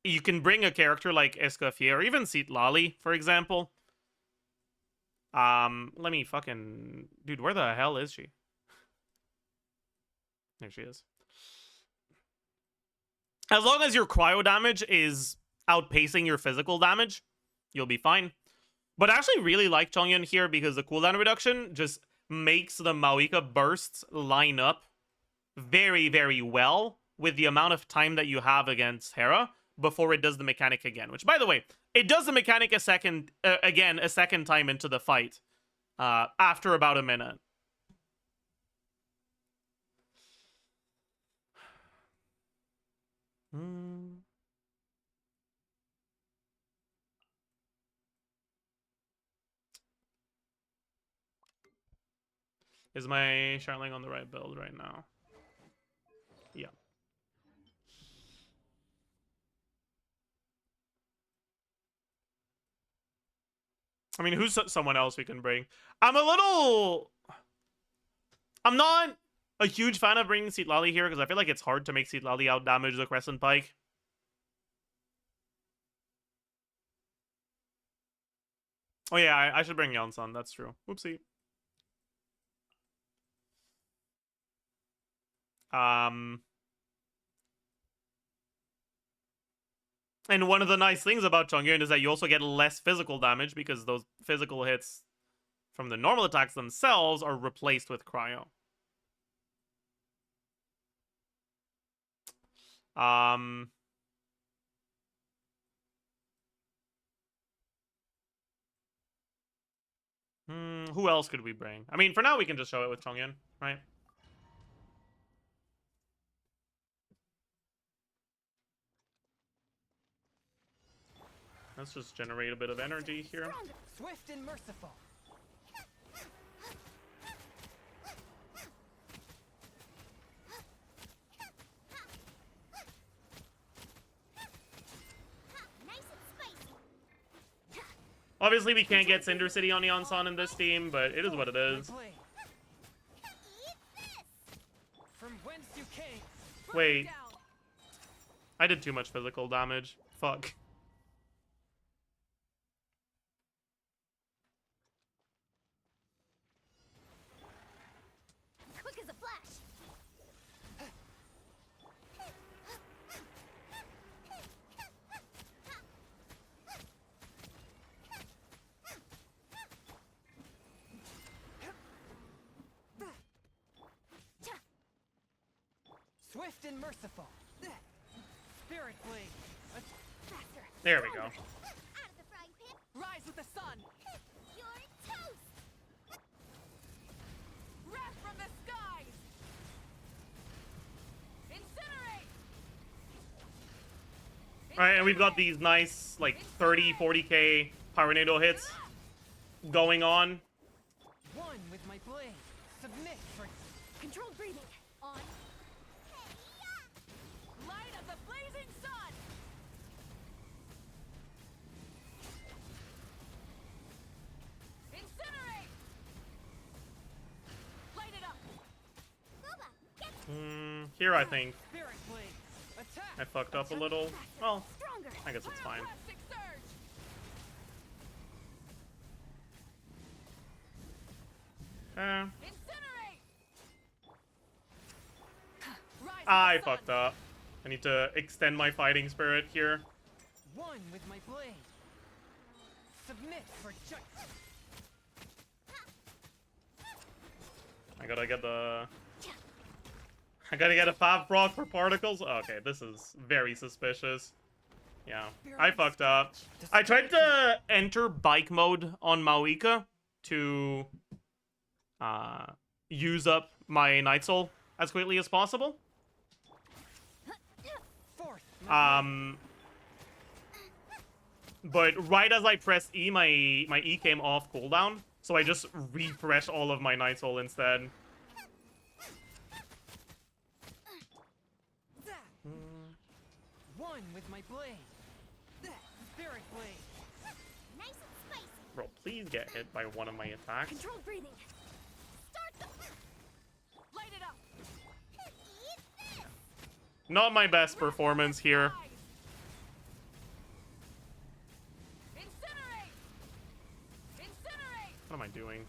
You can bring a character like Escoffier or even Citlali, for example. Let me fucking... Dude, where the hell is she? There she is. As long as your cryo damage is outpacing your physical damage, you'll be fine. But I actually really like Chongyun here because the cooldown reduction just makes the Maoika bursts line up very, very well with the amount of time that you have against Hera before it does the mechanic again. Which, by the way, it does the mechanic a second time into the fight after about a minute. Is my Charling on the right build right now? Yeah. I mean, who's someone else we can bring? I'm not a huge fan of bringing Citlali here because I feel like it's hard to make Citlali out damage the Crescent Pike. Oh yeah, I should bring Yonsan, that's true. Whoopsie. And one of the nice things about Chongyun is that you also get less physical damage because those physical hits from the normal attacks themselves are replaced with cryo. Who else could we bring? I mean, for now we can just show it with Chongyun, right? Let's just generate a bit of energy here. Swift and merciful. Nice and spicy. Obviously, we can't get Cinder City on Yonsan in this team, but it is what it is. My blade. Eat this. From whence you came. Wait, Down. I did too much physical damage. Fuck. Quick as a flash. Swift and merciful. Spirit blade. Faster. There we go. Out of the frying pan. Rise with the sun. You're toast. Wrath from the skies. Incinerate. Alright, and we've got these nice, like, 30, 40k Pyronado hits going on. One with my blade. Submit for Controlled breathing. On. Light of the blazing sun. Incinerate. Light it up. Boba, get Here I think spirit blade. Attack. I fucked up a little. Well, stronger. I guess it's fine. Pyroclastic surge. Incinerate. Rise with I the sun. fucked up. I need to extend my fighting spirit here. One with my blade. Submit for judgment. I gotta get a 5 proc for particles. Okay, this is very suspicious. Yeah, I fucked up. I tried to enter bike mode on Maoika to use up my Night Soul as quickly as possible. Fourth. But right as I pressed E, my E came off cooldown, so I just refreshed all of my Night Soul instead. One with my blade. Spirit blade. Nice and spicy. Bro, please get hit by one of my attacks. Controlled breathing. Start the. Light it up. Eat this. Not my best performance here. Rise. Incinerate. Incinerate. What am I doing?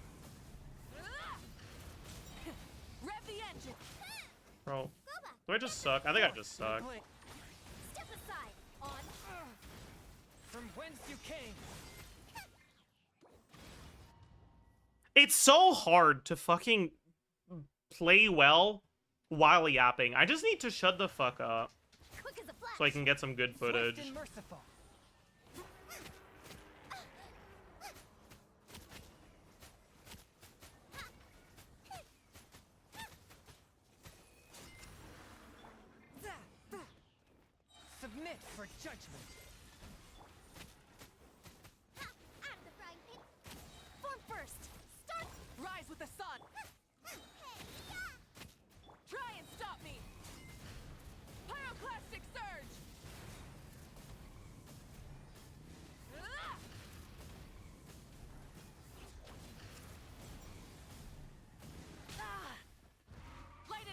Rev the engine. Bro, Boba, do I just suck? I think I just My suck. blade. step aside. On. From whence you came. It's so hard to fucking play well while yapping. I just need to shut the fuck up Quick as a flash. so I can get some good footage. Swift and merciful. Submit for judgment. Out of the frying pan. Form first. Start. Rise with the sun. Try and stop me. Pyroclastic surge. Light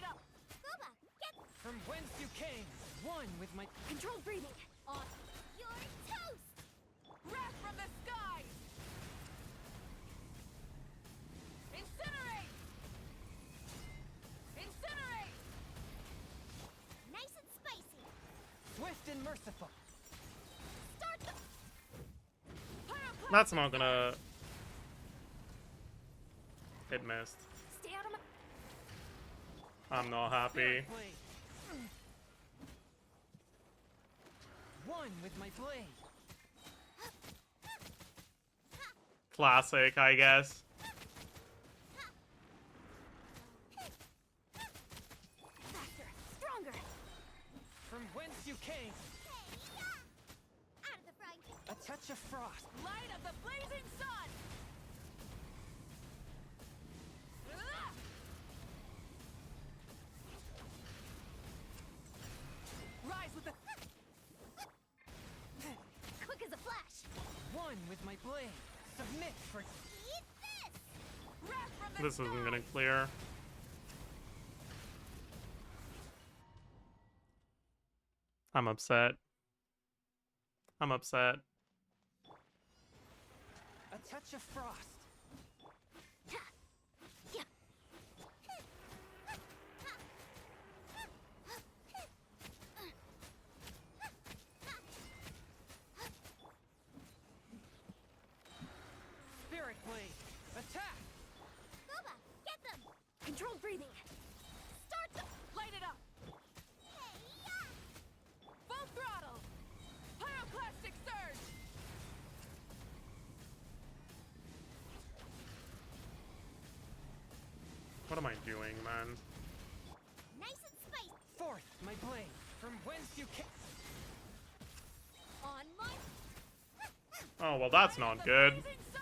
came, one with my Controlled breathing. On. You're toast. Wrath from the skies! Incinerate! Incinerate! Nice and spicy. swift and merciful. Start the. That's not gonna. It missed. Stay out of my. I'm not happy. Spirit blade. One with my blade. Classic, I guess. Faster. Stronger. From whence you came, Out of the frying pan. a touch of frost. Light of the blazing sun! Ah! Rise with the... Quick as a flash. One with my blade. Submit for Eat this. Wrath from the This isn't gonna clear. I'm upset. I'm upset. a touch of frost. Spirit blade. Attack. Boba, get them. Controlled breathing. Start the. Light it up! Full throttle! Pyroclastic surge! What am I doing, man? Nice and spicy. Forth my blade. From whence you came. On my. Oh, well, that's Light of not the good. blazing sun!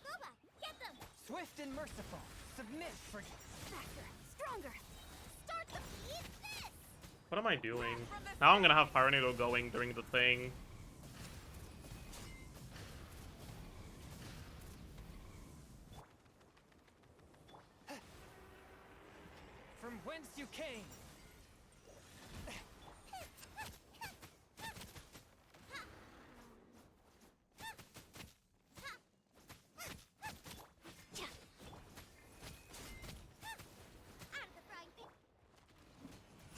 Boba, get them. Swift and merciful. Submit for Faster, stronger. Start the. Eat this. What am I doing? Now I'm gonna have Pyronado going during the thing. from whence you came. Out of the frying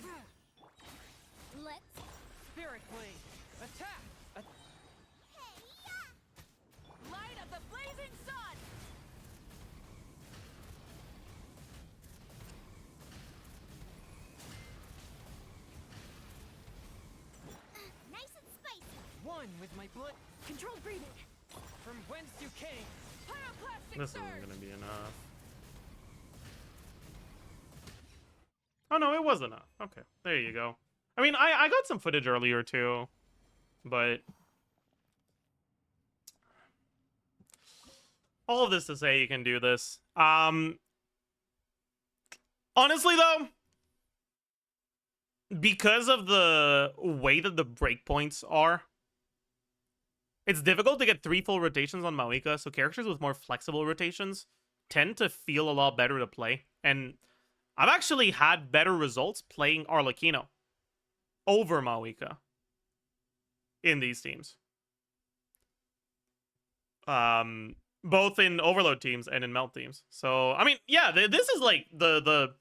pan. Let's. Spirit blade. Attack. Light of the blazing sun! Nice and spicy. One with my blood. Controlled breathing. From whence you came. Pyroclastic This surge! isn't gonna be enough. Oh no, it was enough. Okay, there you go. I mean, I got some footage earlier too, but all of this to say you can do this. Honestly though, because of the way that the breakpoints are, it's difficult to get 3 full rotations on Maoika, so characters with more flexible rotations tend to feel a lot better to play. And I've actually had better results playing Arlecchino over Maoika in these teams. Both in Overload teams and in Melt teams. So, I mean, yeah, this is like the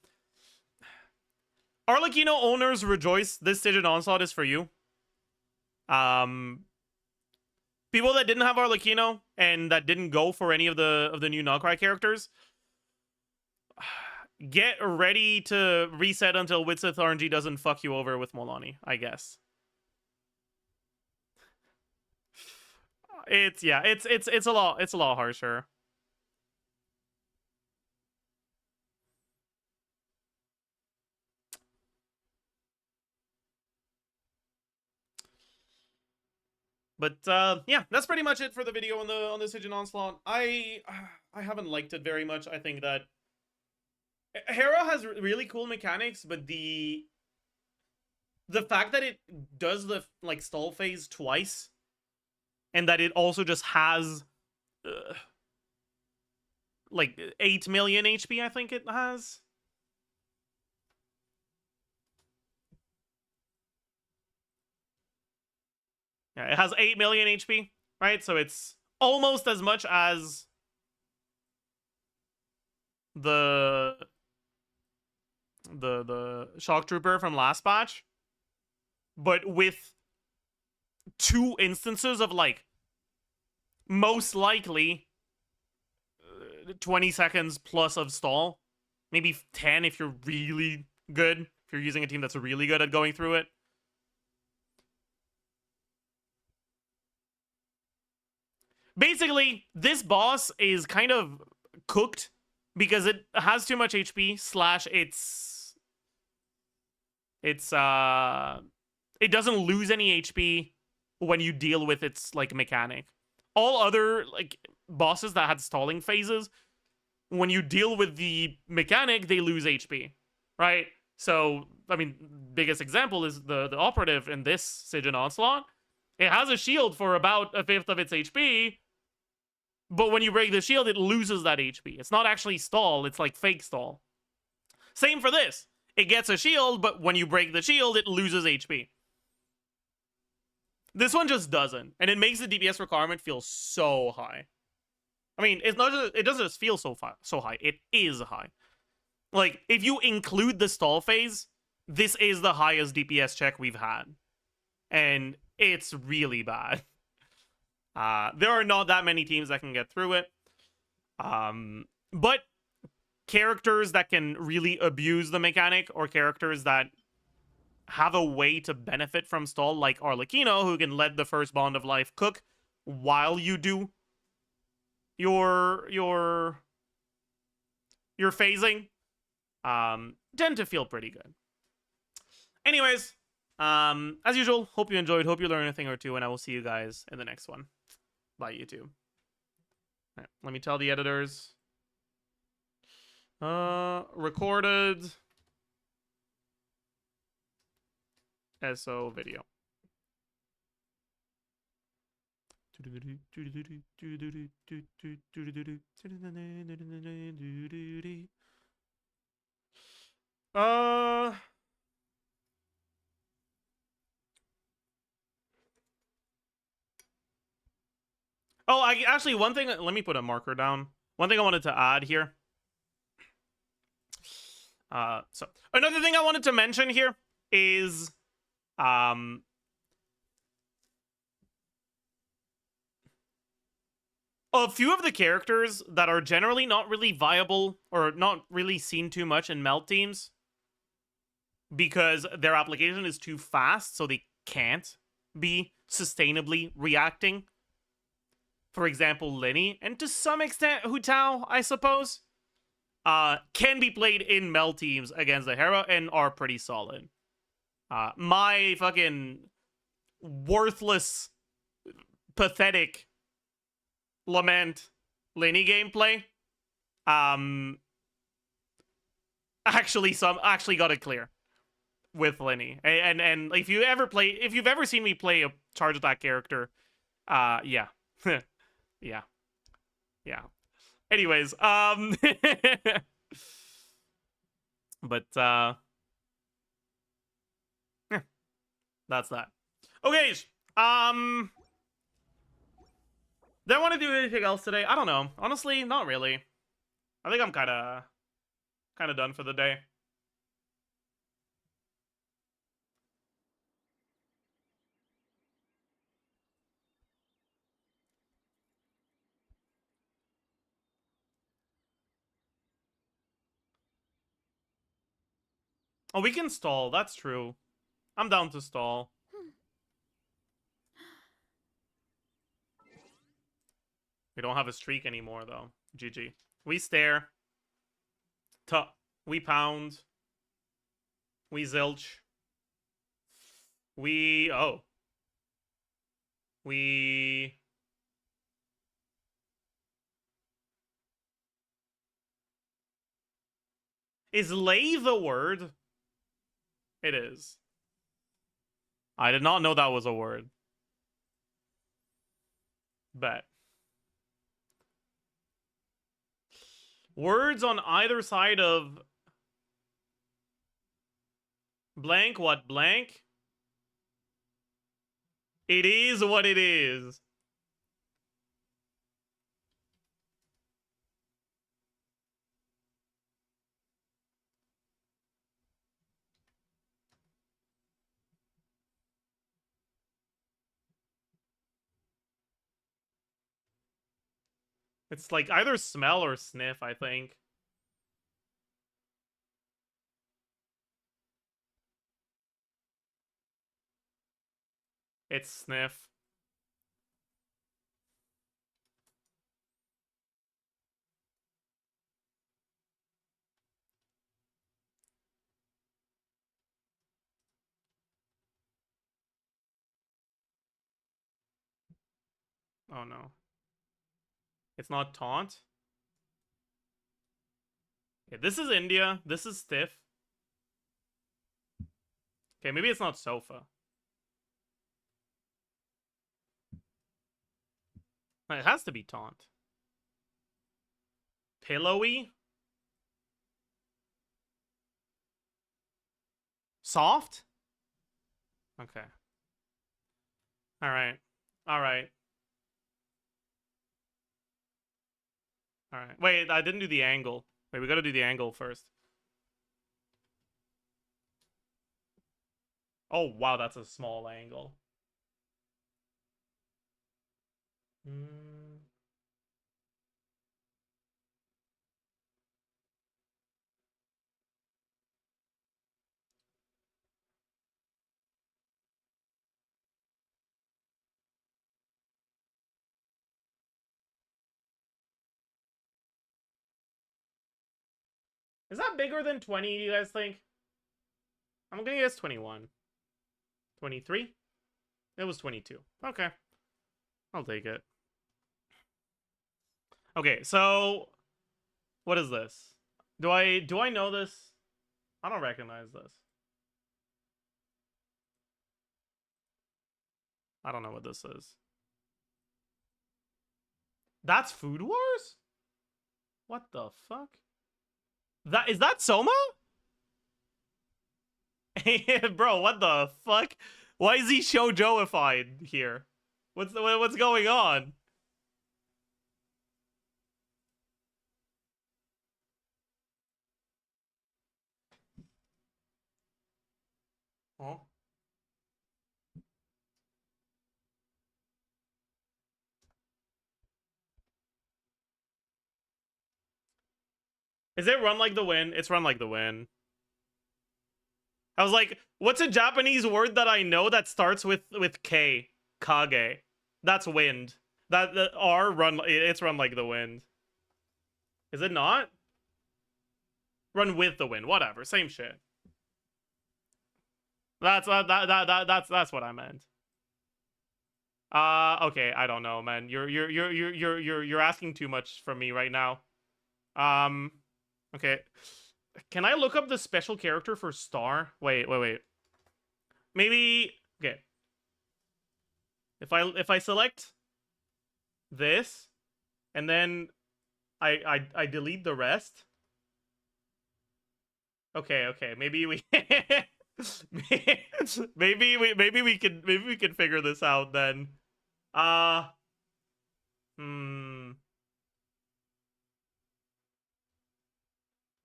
Arlecchino owners rejoice. This Stygian Onslaught is for you. People that didn't have Arlecchino and that didn't go for any of the new Nulcry characters, get ready to reset until Witsith RNG doesn't fuck you over with Molani, I guess. It's a lot harsher. But yeah, that's pretty much it for the video on the Stygian Onslaught. I haven't liked it very much. I think that Hera has really cool mechanics, but the fact that it does the like stall phase twice, and that it also just has like 8 million HP, I think it has. Yeah, it has 8 million HP, right? So it's almost as much as the shock trooper from last patch, but with 2 instances of like most likely 20 seconds plus of stall, maybe 10 if you're really good, if you're using a team that's really good at going through it. Basically, this boss is kind of cooked because it has too much HP / it doesn't lose any HP when you deal with its like mechanic. All other like bosses that had stalling phases, when you deal with the mechanic, they lose HP, right? So, I mean, biggest example is the operative in this Siege and Onslaught. It has a shield for about 1/5 of its HP, but when you break the shield, it loses that HP. It's not actually stall, it's like fake stall. Same for this. It gets a shield, but when you break the shield, it loses HP. This one just doesn't, and it makes the DPS requirement feel so high. I mean, it's not just, it doesn't just feel so high, it is high. Like, if you include the stall phase, this is the highest DPS check we've had. And it's really bad. There are not that many teams that can get through it. But characters that can really abuse the mechanic, or characters that have a way to benefit from stall, like Arlecchino, who can let the first Bond of Life cook while you do your phasing, tend to feel pretty good. Anyways, as usual, hope you enjoyed, hope you learned a thing or two, and I will see you guys in the next one. Bye, YouTube. All right, let me tell the editors. Recorded SO video. Oh, actually, one thing, let me put a marker down. One thing I wanted to add here. So another thing I wanted to mention here is a few of the characters that are generally not really viable or not really seen too much in melt teams because their application is too fast, so they can't be sustainably reacting. For example, Lenny, and to some extent Hu Tao, I suppose, can be played in melt teams against the Hera and are pretty solid. My fucking worthless, pathetic Lament Lenny gameplay actually got it clear with Lenny. And if you've ever seen me play a charge attack character, yeah. Yeah. Anyways, but yeah, that's that. Okay, do I want to do anything else today? I don't know. Honestly, not really. I think I'm kind of done for the day. Oh, we can stall. That's true. I'm down to stall. We don't have a streak anymore, though. GG. We stare. We pound. We zilch. We... Oh. We... Is lay the word? It is. I did not know that was a word. Bet. Words on either side of blank what blank? It is what it is. It's like either smell or sniff, I think. It's sniff. Oh no. It's not taunt? Okay, this is India. This is stiff. Okay, maybe it's not sofa. It has to be taunt. Pillowy? Soft? Okay. Alright. Alright. Alright. Wait, I didn't do the angle. Wait, we gotta do the angle first. Oh, wow, that's a small angle. Is that bigger than 20, you guys think? I'm gonna guess 21. 23? It was 22. Okay. I'll take it. Okay, so what is this? Do I know this? I don't recognize this. I don't know what this is. That's Food Wars? What the fuck? Is that Soma? Bro, what the fuck? Why is he shoujoified here? What's going on? Huh? Is it Run Like the Wind? It's Run Like the Wind. I was like, what's a Japanese word that I know that starts with K? Kage. That's wind. That R run. It's Run Like the Wind. Is it not? Run with the wind. Whatever. Same shit. That's what I meant. Okay. I don't know, man. You're asking too much from me right now. Okay. Can I look up the special character for Star? Wait. Maybe okay. If I select this and then I delete the rest. Okay. Maybe we maybe we can figure this out then.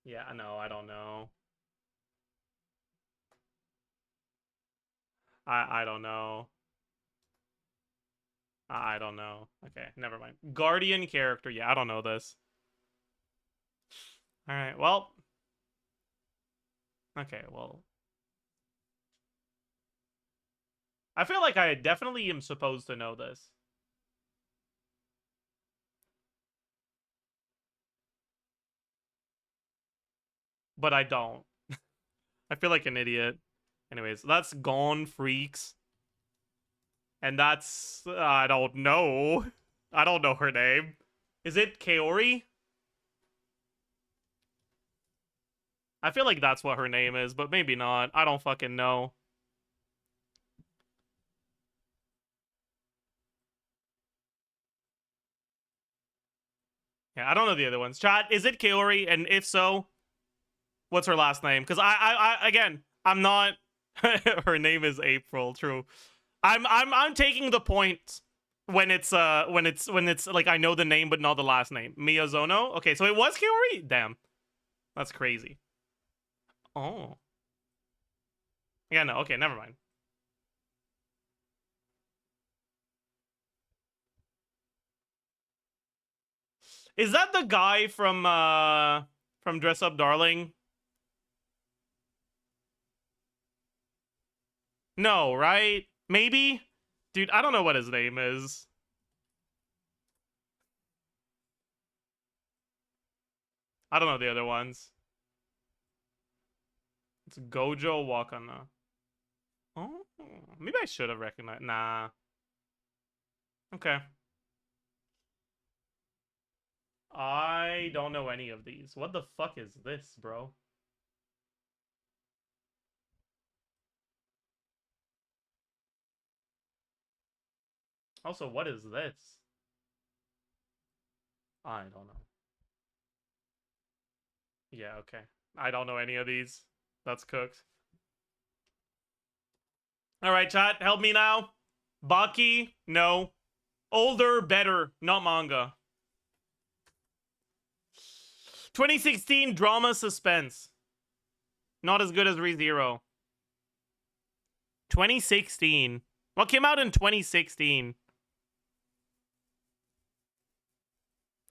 Yeah, no, I don't know. I don't know. I don't know. Okay, never mind. Guardian character. Yeah, I don't know this. All right. Well. Okay, well. I feel like I definitely am supposed to know this. But I don't. I feel like an idiot. Anyways, that's Gone Freaks. And that's... I don't know. I don't know her name. Is it Kaori? I feel like that's what her name is, but maybe not. I don't fucking know. Yeah, I don't know the other ones. Chat, is it Kaori? And if so, what's her last name? Because again, I'm not. Her name is April. True. I'm taking the point when it's like I know the name but not the last name. Miyazono. Okay, so it was Kaori. Damn, that's crazy. Oh. Yeah. No. Okay. Never mind. Is that the guy from Dress Up Darling? No, right? Maybe? Dude, I don't know what his name is. I don't know the other ones. It's Gojo Wakana. Oh, maybe I should have recognized. Nah. Okay. I don't know any of these. What the fuck is this, bro? Also, what is this? I don't know. Yeah, okay. I don't know any of these. That's cooked. Alright, chat. Help me now. Baki? No. Older, better. Not manga. 2016 drama suspense. Not as good as ReZero. 2016. What came out in 2016?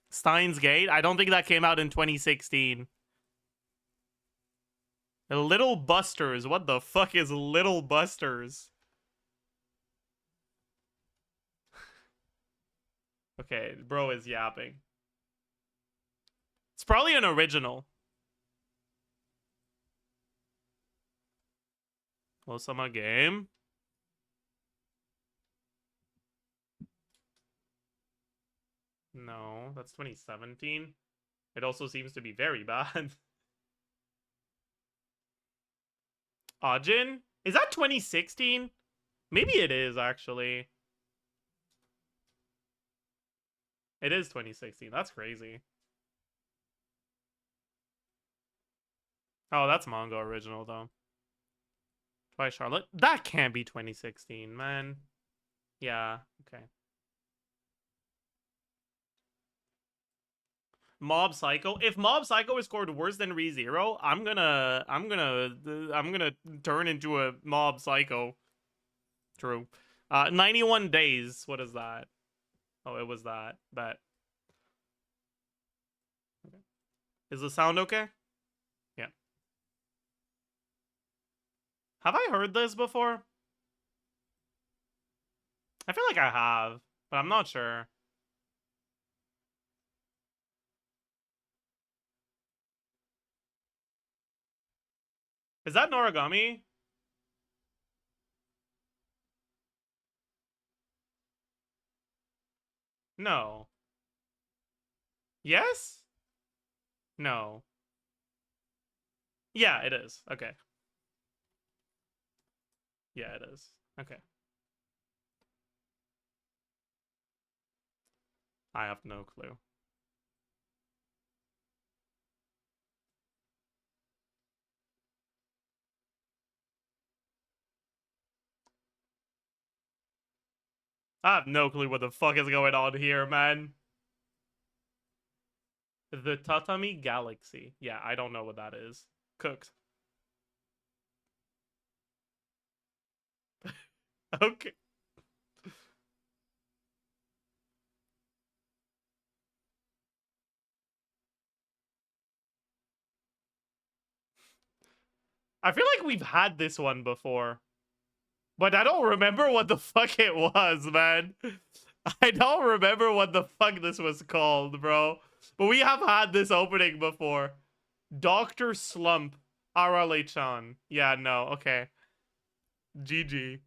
Steins Gate? I don't think that came out in 2016. Little Busters. What the fuck is Little Busters? Okay, bro is yapping. It's probably an original. Osama game? No, that's 2017. It also seems to be very bad. Ajin? Is that 2016? Maybe it is, actually. It is 2016. That's crazy. Oh, that's manga original, though. By Charlotte? That can't be 2016, man. Yeah, okay. Mob Psycho. If Mob Psycho is scored worse than ReZero, I'm gonna turn into a Mob Psycho. True. 91 days. What is that? Oh, it was that. Bet. Okay. Is the sound okay? Yeah. Have I heard this before? I feel like I have, but I'm not sure. Is that Noragami? No. Yes? No. Yeah, it is. Okay. Yeah, it is. Okay. I have no clue. I have no clue what the fuck is going on here, man. The Tatami Galaxy. Yeah, I don't know what that is. Cooked. Okay. I feel like we've had this one before. But I don't remember what the fuck it was, man. I don't remember what the fuck this was called, bro. But we have had this opening before. Dr. Slump. Arale-chan. Yeah, no, okay. GG.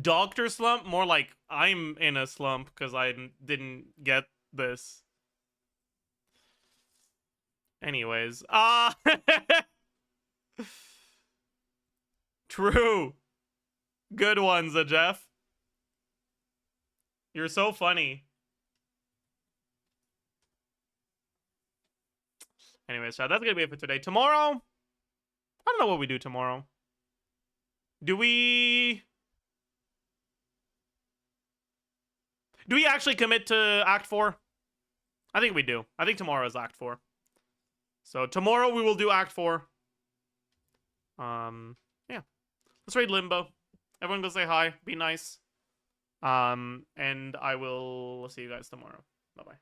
Dr. Slump? More like I'm in a slump because I didn't get this. Anyways. True. Good one, Zajef. You're so funny. Anyways, so that's gonna be it for today. Tomorrow, I don't know what we do tomorrow. Do we actually commit to Act 4? I think we do. I think tomorrow is Act 4. So tomorrow we will do Act 4. Yeah. Let's raid Limbo. Everyone go say hi. Be nice. And I will see you guys tomorrow. Bye-bye.